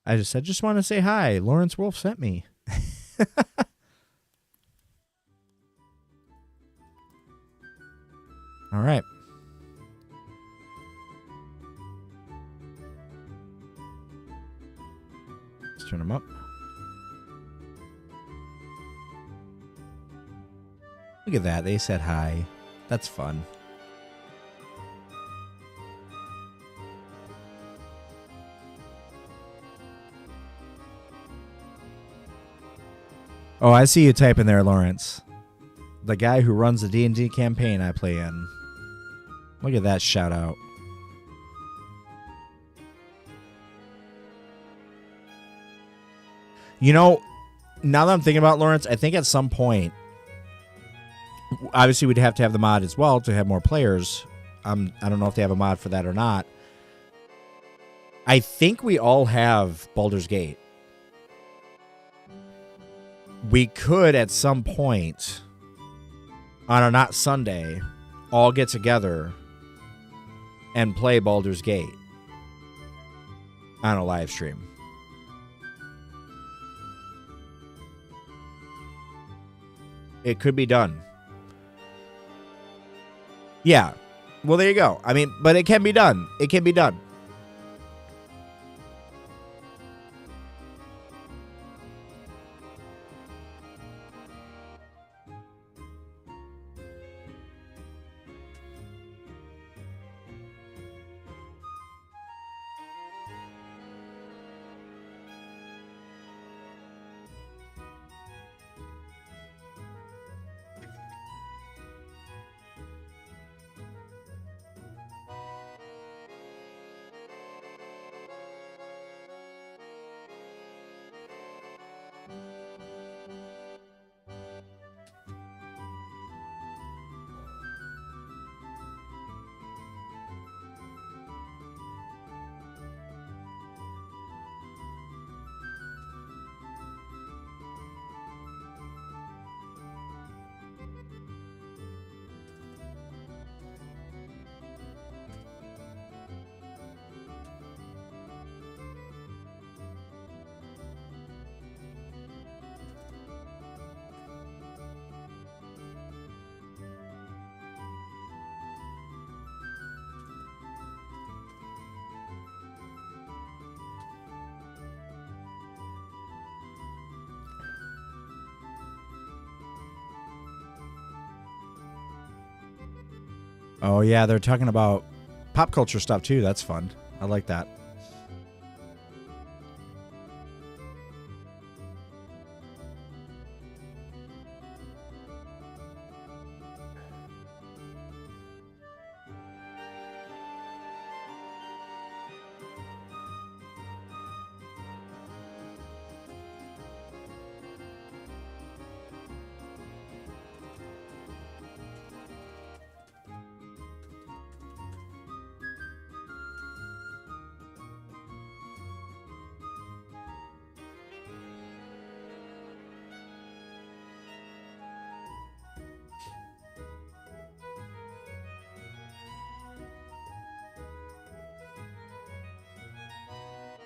Speaker 1: I just want to say hi. Lawrence Wolf sent me. All right. Let's turn them up. Look at that. They said hi. That's fun. Oh, I see you typing there, Lawrence. The guy who runs the D&D campaign I play in. Look at that shout out. You know, now that I'm thinking about Lawrence, I think at some point, obviously we'd have to have the mod as well to have more players. I don't know if they have a mod for that or not. I think we all have Baldur's Gate. We could at some point on a not Sunday all get together and play Baldur's Gate on a live stream. It could be done. Yeah. Well, there you go. I mean, but it can be done. It can be done. Oh, yeah, they're talking about pop culture stuff, too. That's fun. I like that.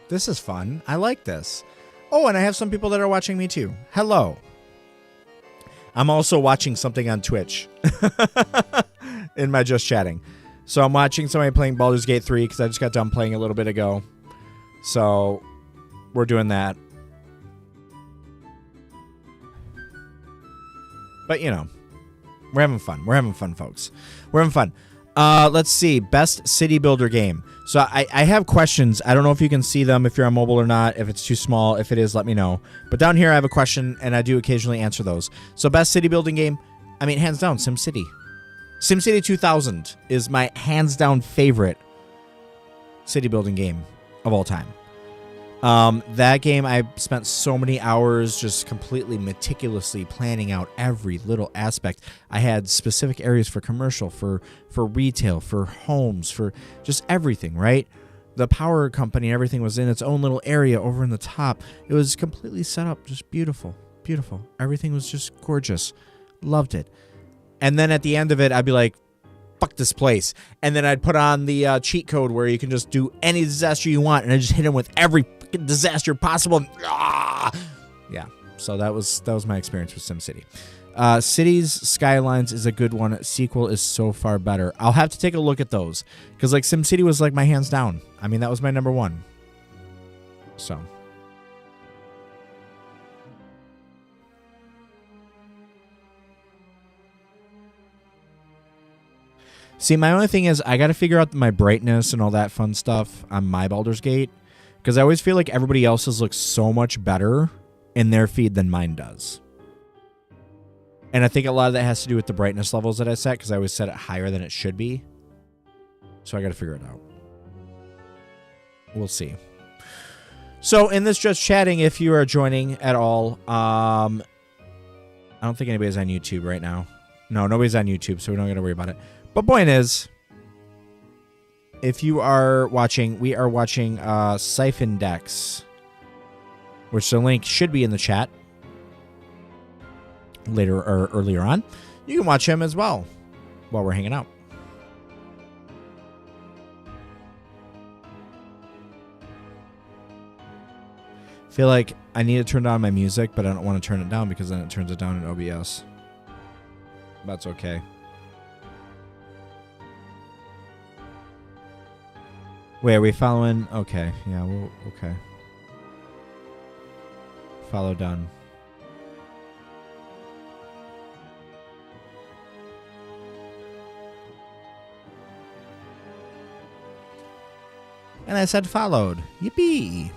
Speaker 1: This is fun. I like this. Oh, and I have some people that are watching me too. Hello. I'm also watching something on Twitch in my just chatting. So I'm watching somebody playing Baldur's Gate 3 because I just got done playing a little bit ago. So we're doing that. But, you know, we're having fun. We're having fun, folks. We're having fun. Let's see. Best city builder game. So I have questions. I don't know if you can see them, if you're on mobile or not, if it's too small. If it is, let me know. But down here, I have a question, and I do occasionally answer those. So best city building game, I mean, hands down, SimCity. SimCity 2000 is my hands down favorite city building game of all time. That game, I spent so many hours just completely meticulously planning out every little aspect. I had specific areas for commercial, for retail, for homes, for just everything, right? The power company and everything was in its own little area over in the top. It was completely set up, just beautiful, beautiful. Everything was just gorgeous. Loved it. And then at the end of it, I'd be like, fuck this place. And then I'd put on the cheat code where you can just do any disaster you want, and I just hit him with every disaster possible. Yeah, so that was my experience with SimCity. Cities Skylines is a good one. Sequel is so far better. I'll have to take a look at those because like SimCity was like my hands down. I mean, that was my number one. So see, my only thing is I got to figure out my brightness and all that fun stuff on my Baldur's Gate. Because I always feel like everybody else's looks so much better in their feed than mine does. And I think a lot of that has to do with the brightness levels that I set, because I always set it higher than it should be. So I got to figure it out. We'll see. So in this just chatting, if you are joining at all, I don't think anybody's on YouTube right now. No, nobody's on YouTube, so we don't got to worry about it. But point is, if you are watching, we are watching Siphon Decks, which the link should be in the chat later or earlier on. You can watch him as well while we're hanging out. Feel like I need to turn down my music, but I don't want to turn it down because then it turns it down in OBS. That's okay. Wait, are we following? Okay, yeah, well, okay. Follow done. And I said followed. Yippee!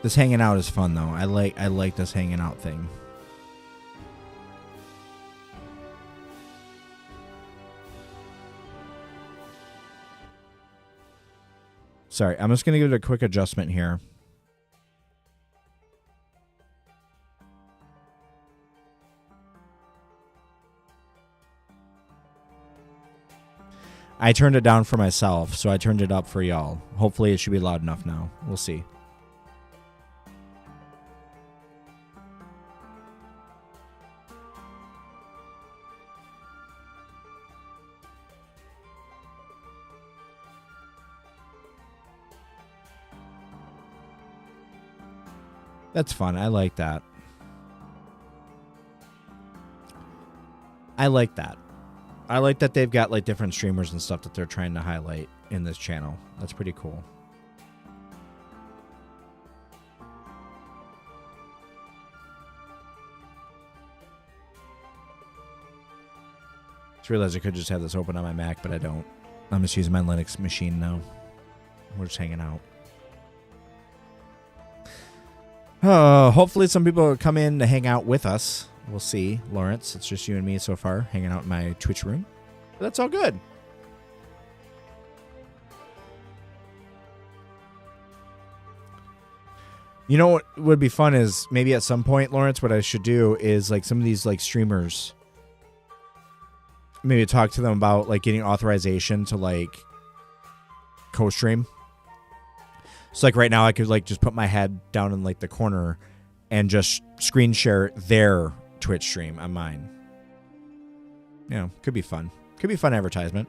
Speaker 1: This hanging out is fun though. I like this hanging out thing. Sorry, I'm just gonna give it a quick adjustment here. I turned it down for myself, so I turned it up for y'all. Hopefully it should be loud enough now. We'll see. That's fun. I like that. I like that. I like that they've got like different streamers and stuff that they're trying to highlight in this channel. That's pretty cool. Just realized I could just have this open on my Mac, but I don't. I'm just using my Linux machine now. We're just hanging out. Hopefully some people will come in to hang out with us. We'll see. Lawrence, it's just you and me so far, hanging out in my Twitch room. But that's all good. You know what would be fun is maybe at some point, Lawrence, what I should do is like some of these like streamers, maybe talk to them about like getting authorization to like co-stream. So like right now I could like just put my head down in like the corner and just screen share their Twitch stream on mine. You know, could be fun. Could be fun advertisement.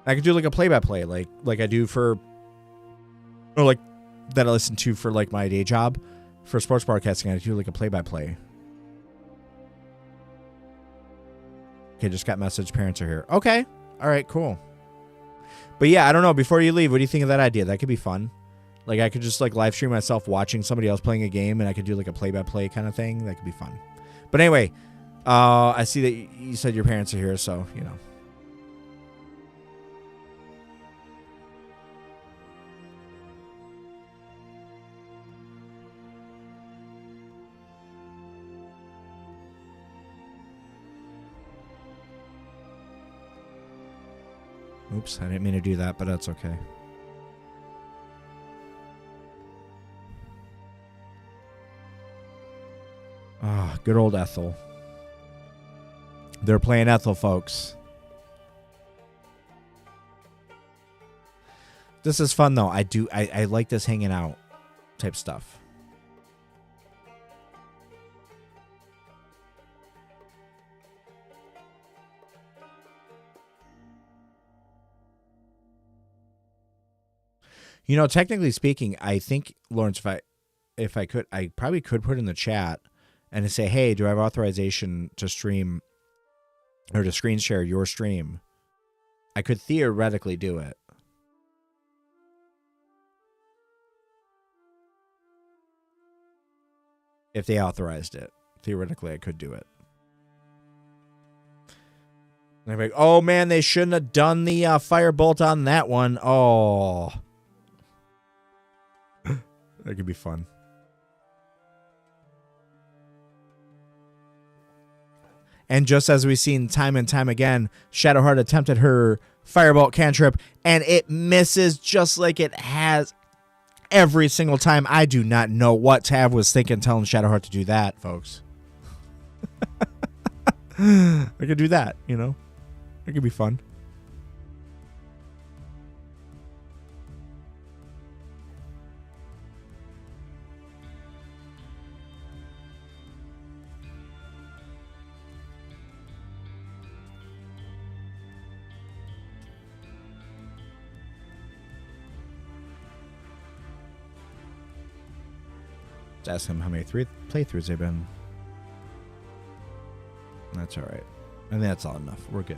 Speaker 1: I could do like a play-by-play like I do for, or like that I listen to for like my day job for sports broadcasting. I do like a play-by-play. Okay, just got message. Parents are here. Okay. All right, cool. But yeah, I don't know. Before you leave, what do you think of that idea? That could be fun. Like I could just like live stream myself watching somebody else playing a game, and I could do like a play-by-play kind of thing. That could be fun. But anyway, I see that you said your parents are here, so you know. Oops, I didn't mean to do that, but that's okay. Ah, good old Ethel. They're playing Ethel, folks. This is fun, though. I like this hanging out type stuff. You know, technically speaking, I think, Lawrence, if I could, I probably could put in the chat and say, hey, do I have authorization to stream or to screen share your stream? I could theoretically do it. If they authorized it. Theoretically, I could do it. And I'm like, oh, man, they shouldn't have done the firebolt on that one. Oh. That could be fun. And just as we've seen time and time again, Shadowheart attempted her firebolt cantrip, and it misses just like it has every single time. I do not know what Tav was thinking telling Shadowheart to do that, folks. I could do that, you know. It could be fun. Ask him how many playthroughs they've been. That's all right. I think that's all enough. We're good.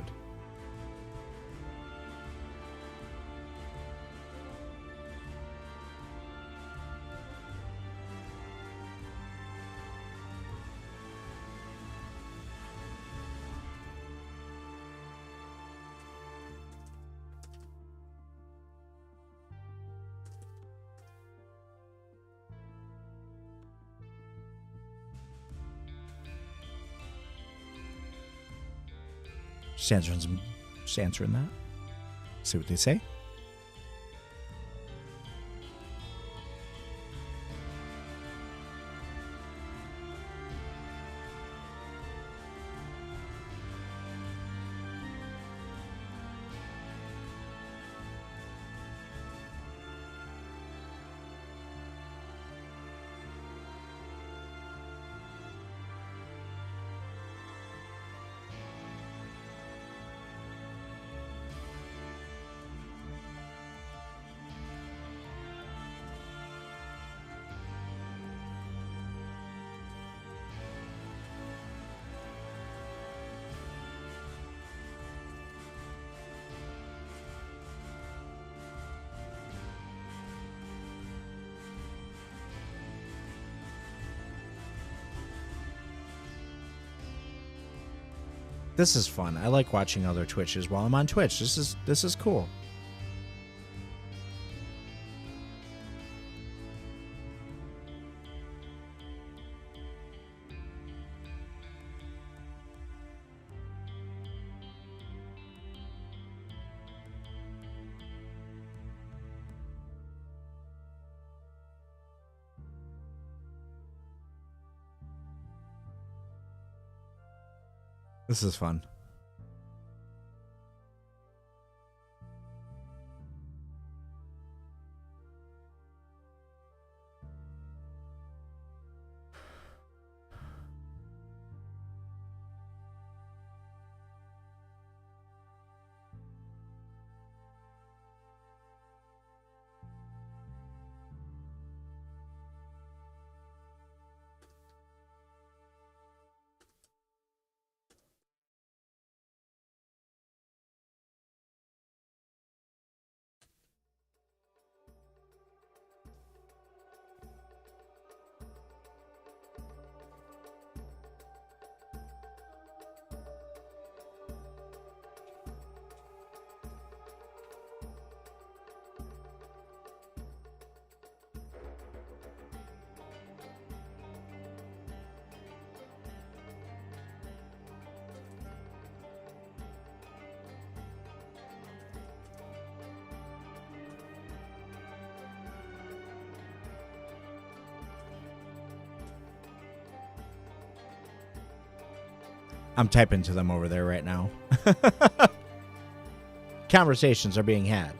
Speaker 1: Just answering that. See what they say. This is fun. I like watching other Twitches while I'm on Twitch. This is cool. This is fun. I'm typing to them over there right now. Conversations are being had.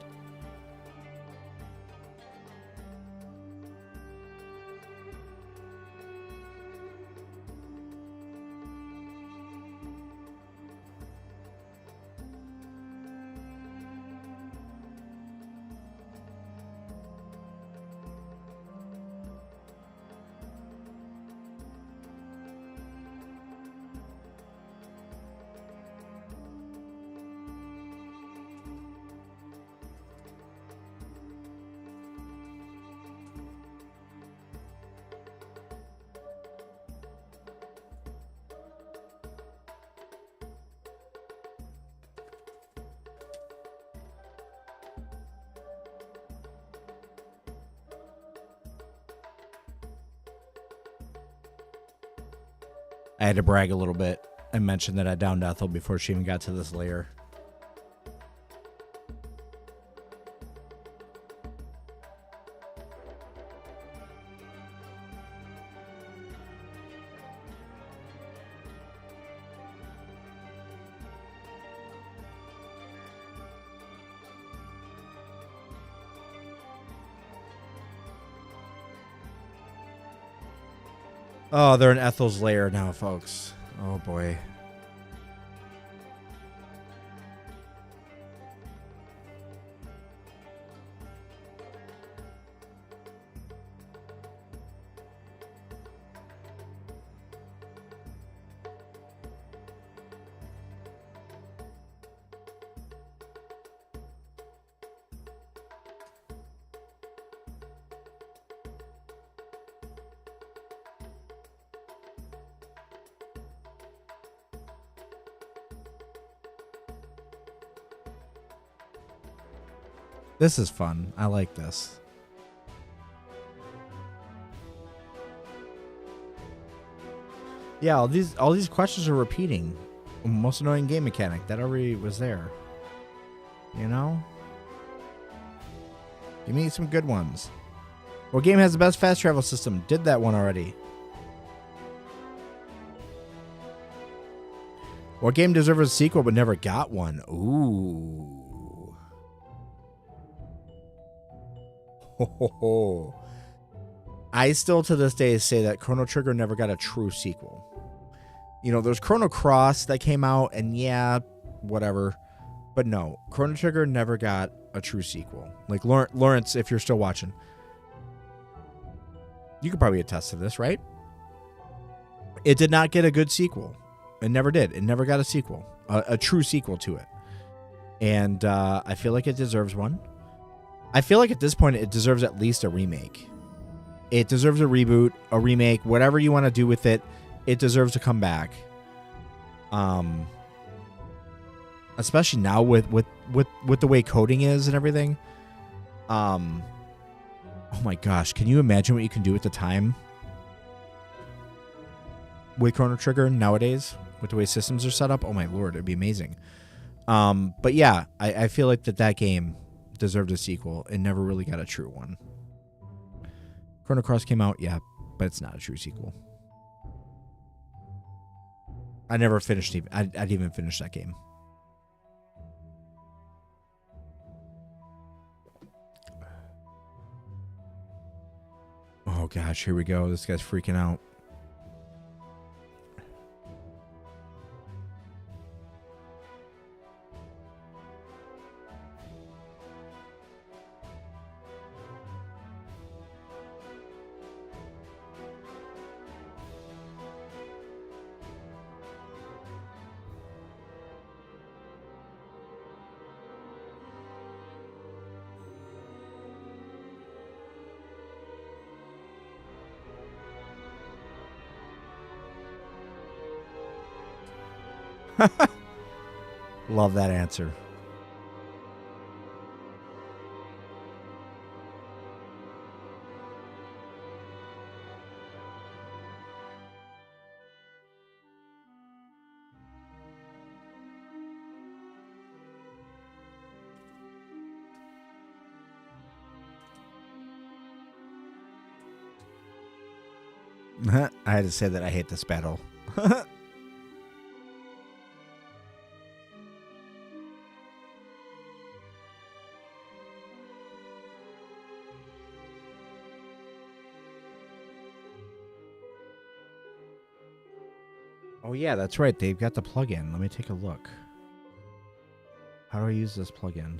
Speaker 1: I had to brag a little bit and mention that I downed Ethel before she even got to this layer. Oh, they're in Ethel's lair now, folks. Oh, boy. This is fun. I like this. Yeah, all these questions are repeating. Most annoying game mechanic. That already was there. You know? Give me some good ones. What game has the best fast travel system? Did that one already. What game deserves a sequel but never got one? Ooh. Ho. I still to this day say that Chrono Trigger never got a true sequel. You know, there's Chrono Cross that came out, and yeah, whatever. But no, Chrono Trigger never got a true sequel. Like, Lawrence, if you're still watching, you could probably attest to this, right? It did not get a good sequel. It never did. It never got a sequel, a true sequel to it. And I feel like it deserves one. I feel like at this point, it deserves at least a remake. It deserves a reboot, a remake, whatever you want to do with it. It deserves to come back. Especially now with the way coding is and everything. Oh my gosh, can you imagine what you can do with the time with Chrono Trigger nowadays with the way systems are set up? Oh my lord, it'd be amazing. But yeah, I feel like that game deserved a sequel. It never really got a true one. Chrono Cross came out, yeah, but it's not a true sequel. I never finished even. I'd even finish that game. Oh gosh, here we go. This guy's freaking out. Love that answer. I had to say that I hate this battle. Oh, yeah, that's right. They've got the plugin. Let me take a look. How do I use this plugin?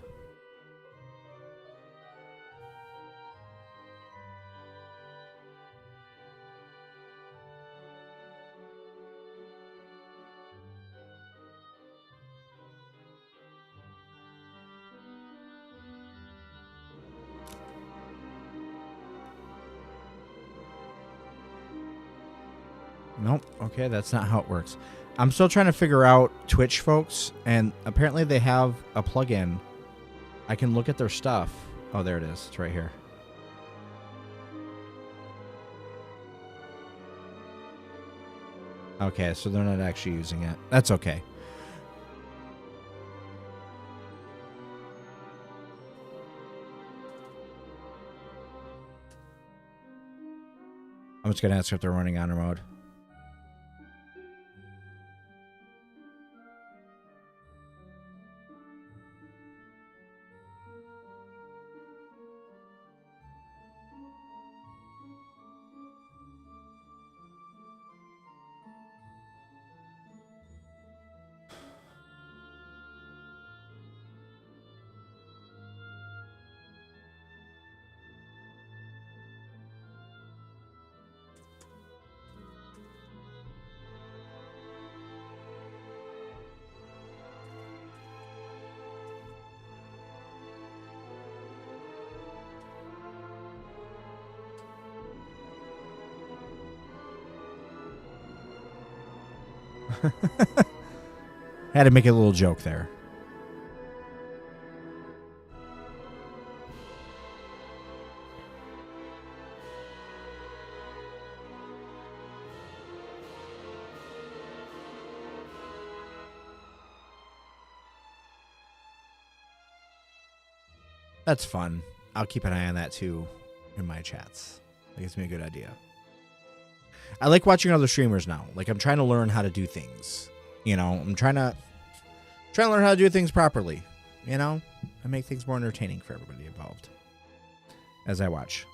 Speaker 1: Nope. Okay, that's not how it works. I'm still trying to figure out Twitch, folks, and apparently they have a plugin. I can look at their stuff. Oh, there it is. It's right here. Okay, so they're not actually using it. That's okay. I'm just going to ask if they're running honor mode. Had to make a little joke there. That's fun. I'll keep an eye on that too in my chats. That gives me a good idea. I like watching other streamers now. Like, I'm trying to learn how to do things. You know, I'm trying to learn how to do things properly. You know, and make things more entertaining for everybody involved as I watch.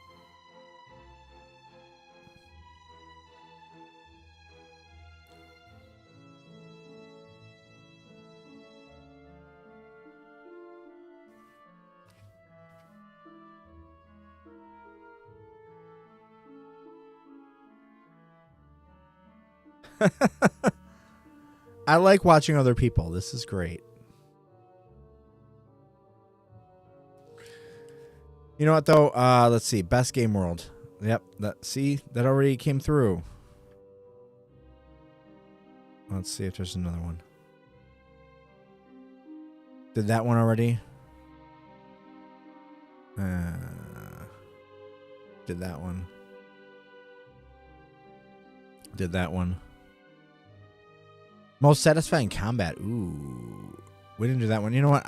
Speaker 1: I like watching other people. This is great. You know what, though? Let's see. Best Game World. Yep. That already came through. Let's see if there's another one. Did that one already? Did that one. Did that one. Most satisfying combat. Ooh. We didn't do that one. You know what?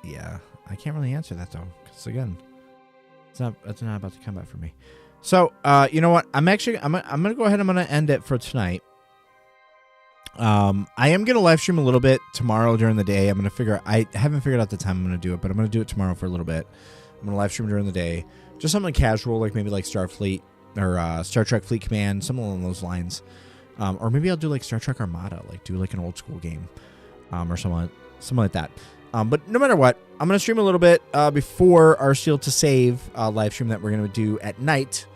Speaker 1: Yeah. I can't really answer that, though. Because, again, that's not about the combat for me. So, you know what? I'm going to go ahead and I'm going to end it for tonight. I am going to live stream a little bit tomorrow during the day. I haven't figured out the time I'm going to do it, but I'm going to do it tomorrow for a little bit. I'm going to live stream during the day. Just something casual, like maybe like Starfleet or Star Trek Fleet Command, something along those lines. Or maybe I'll do like Star Trek Armada, like do like an old school game, or something like that. But no matter what, I'm going to stream a little bit before our Steel to Save live stream that we're going to do at night.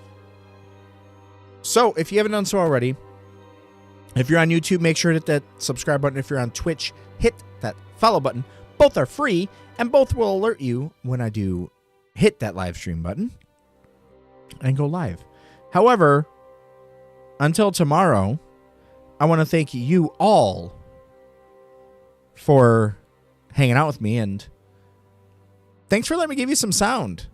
Speaker 1: So if you haven't done so already, if you're on YouTube, make sure to hit that subscribe button. If you're on Twitch, hit that follow button. Both are free, and both will alert you when I do hit that live stream button and go live. However, until tomorrow, I want to thank you all for hanging out with me, and thanks for letting me give you some sound.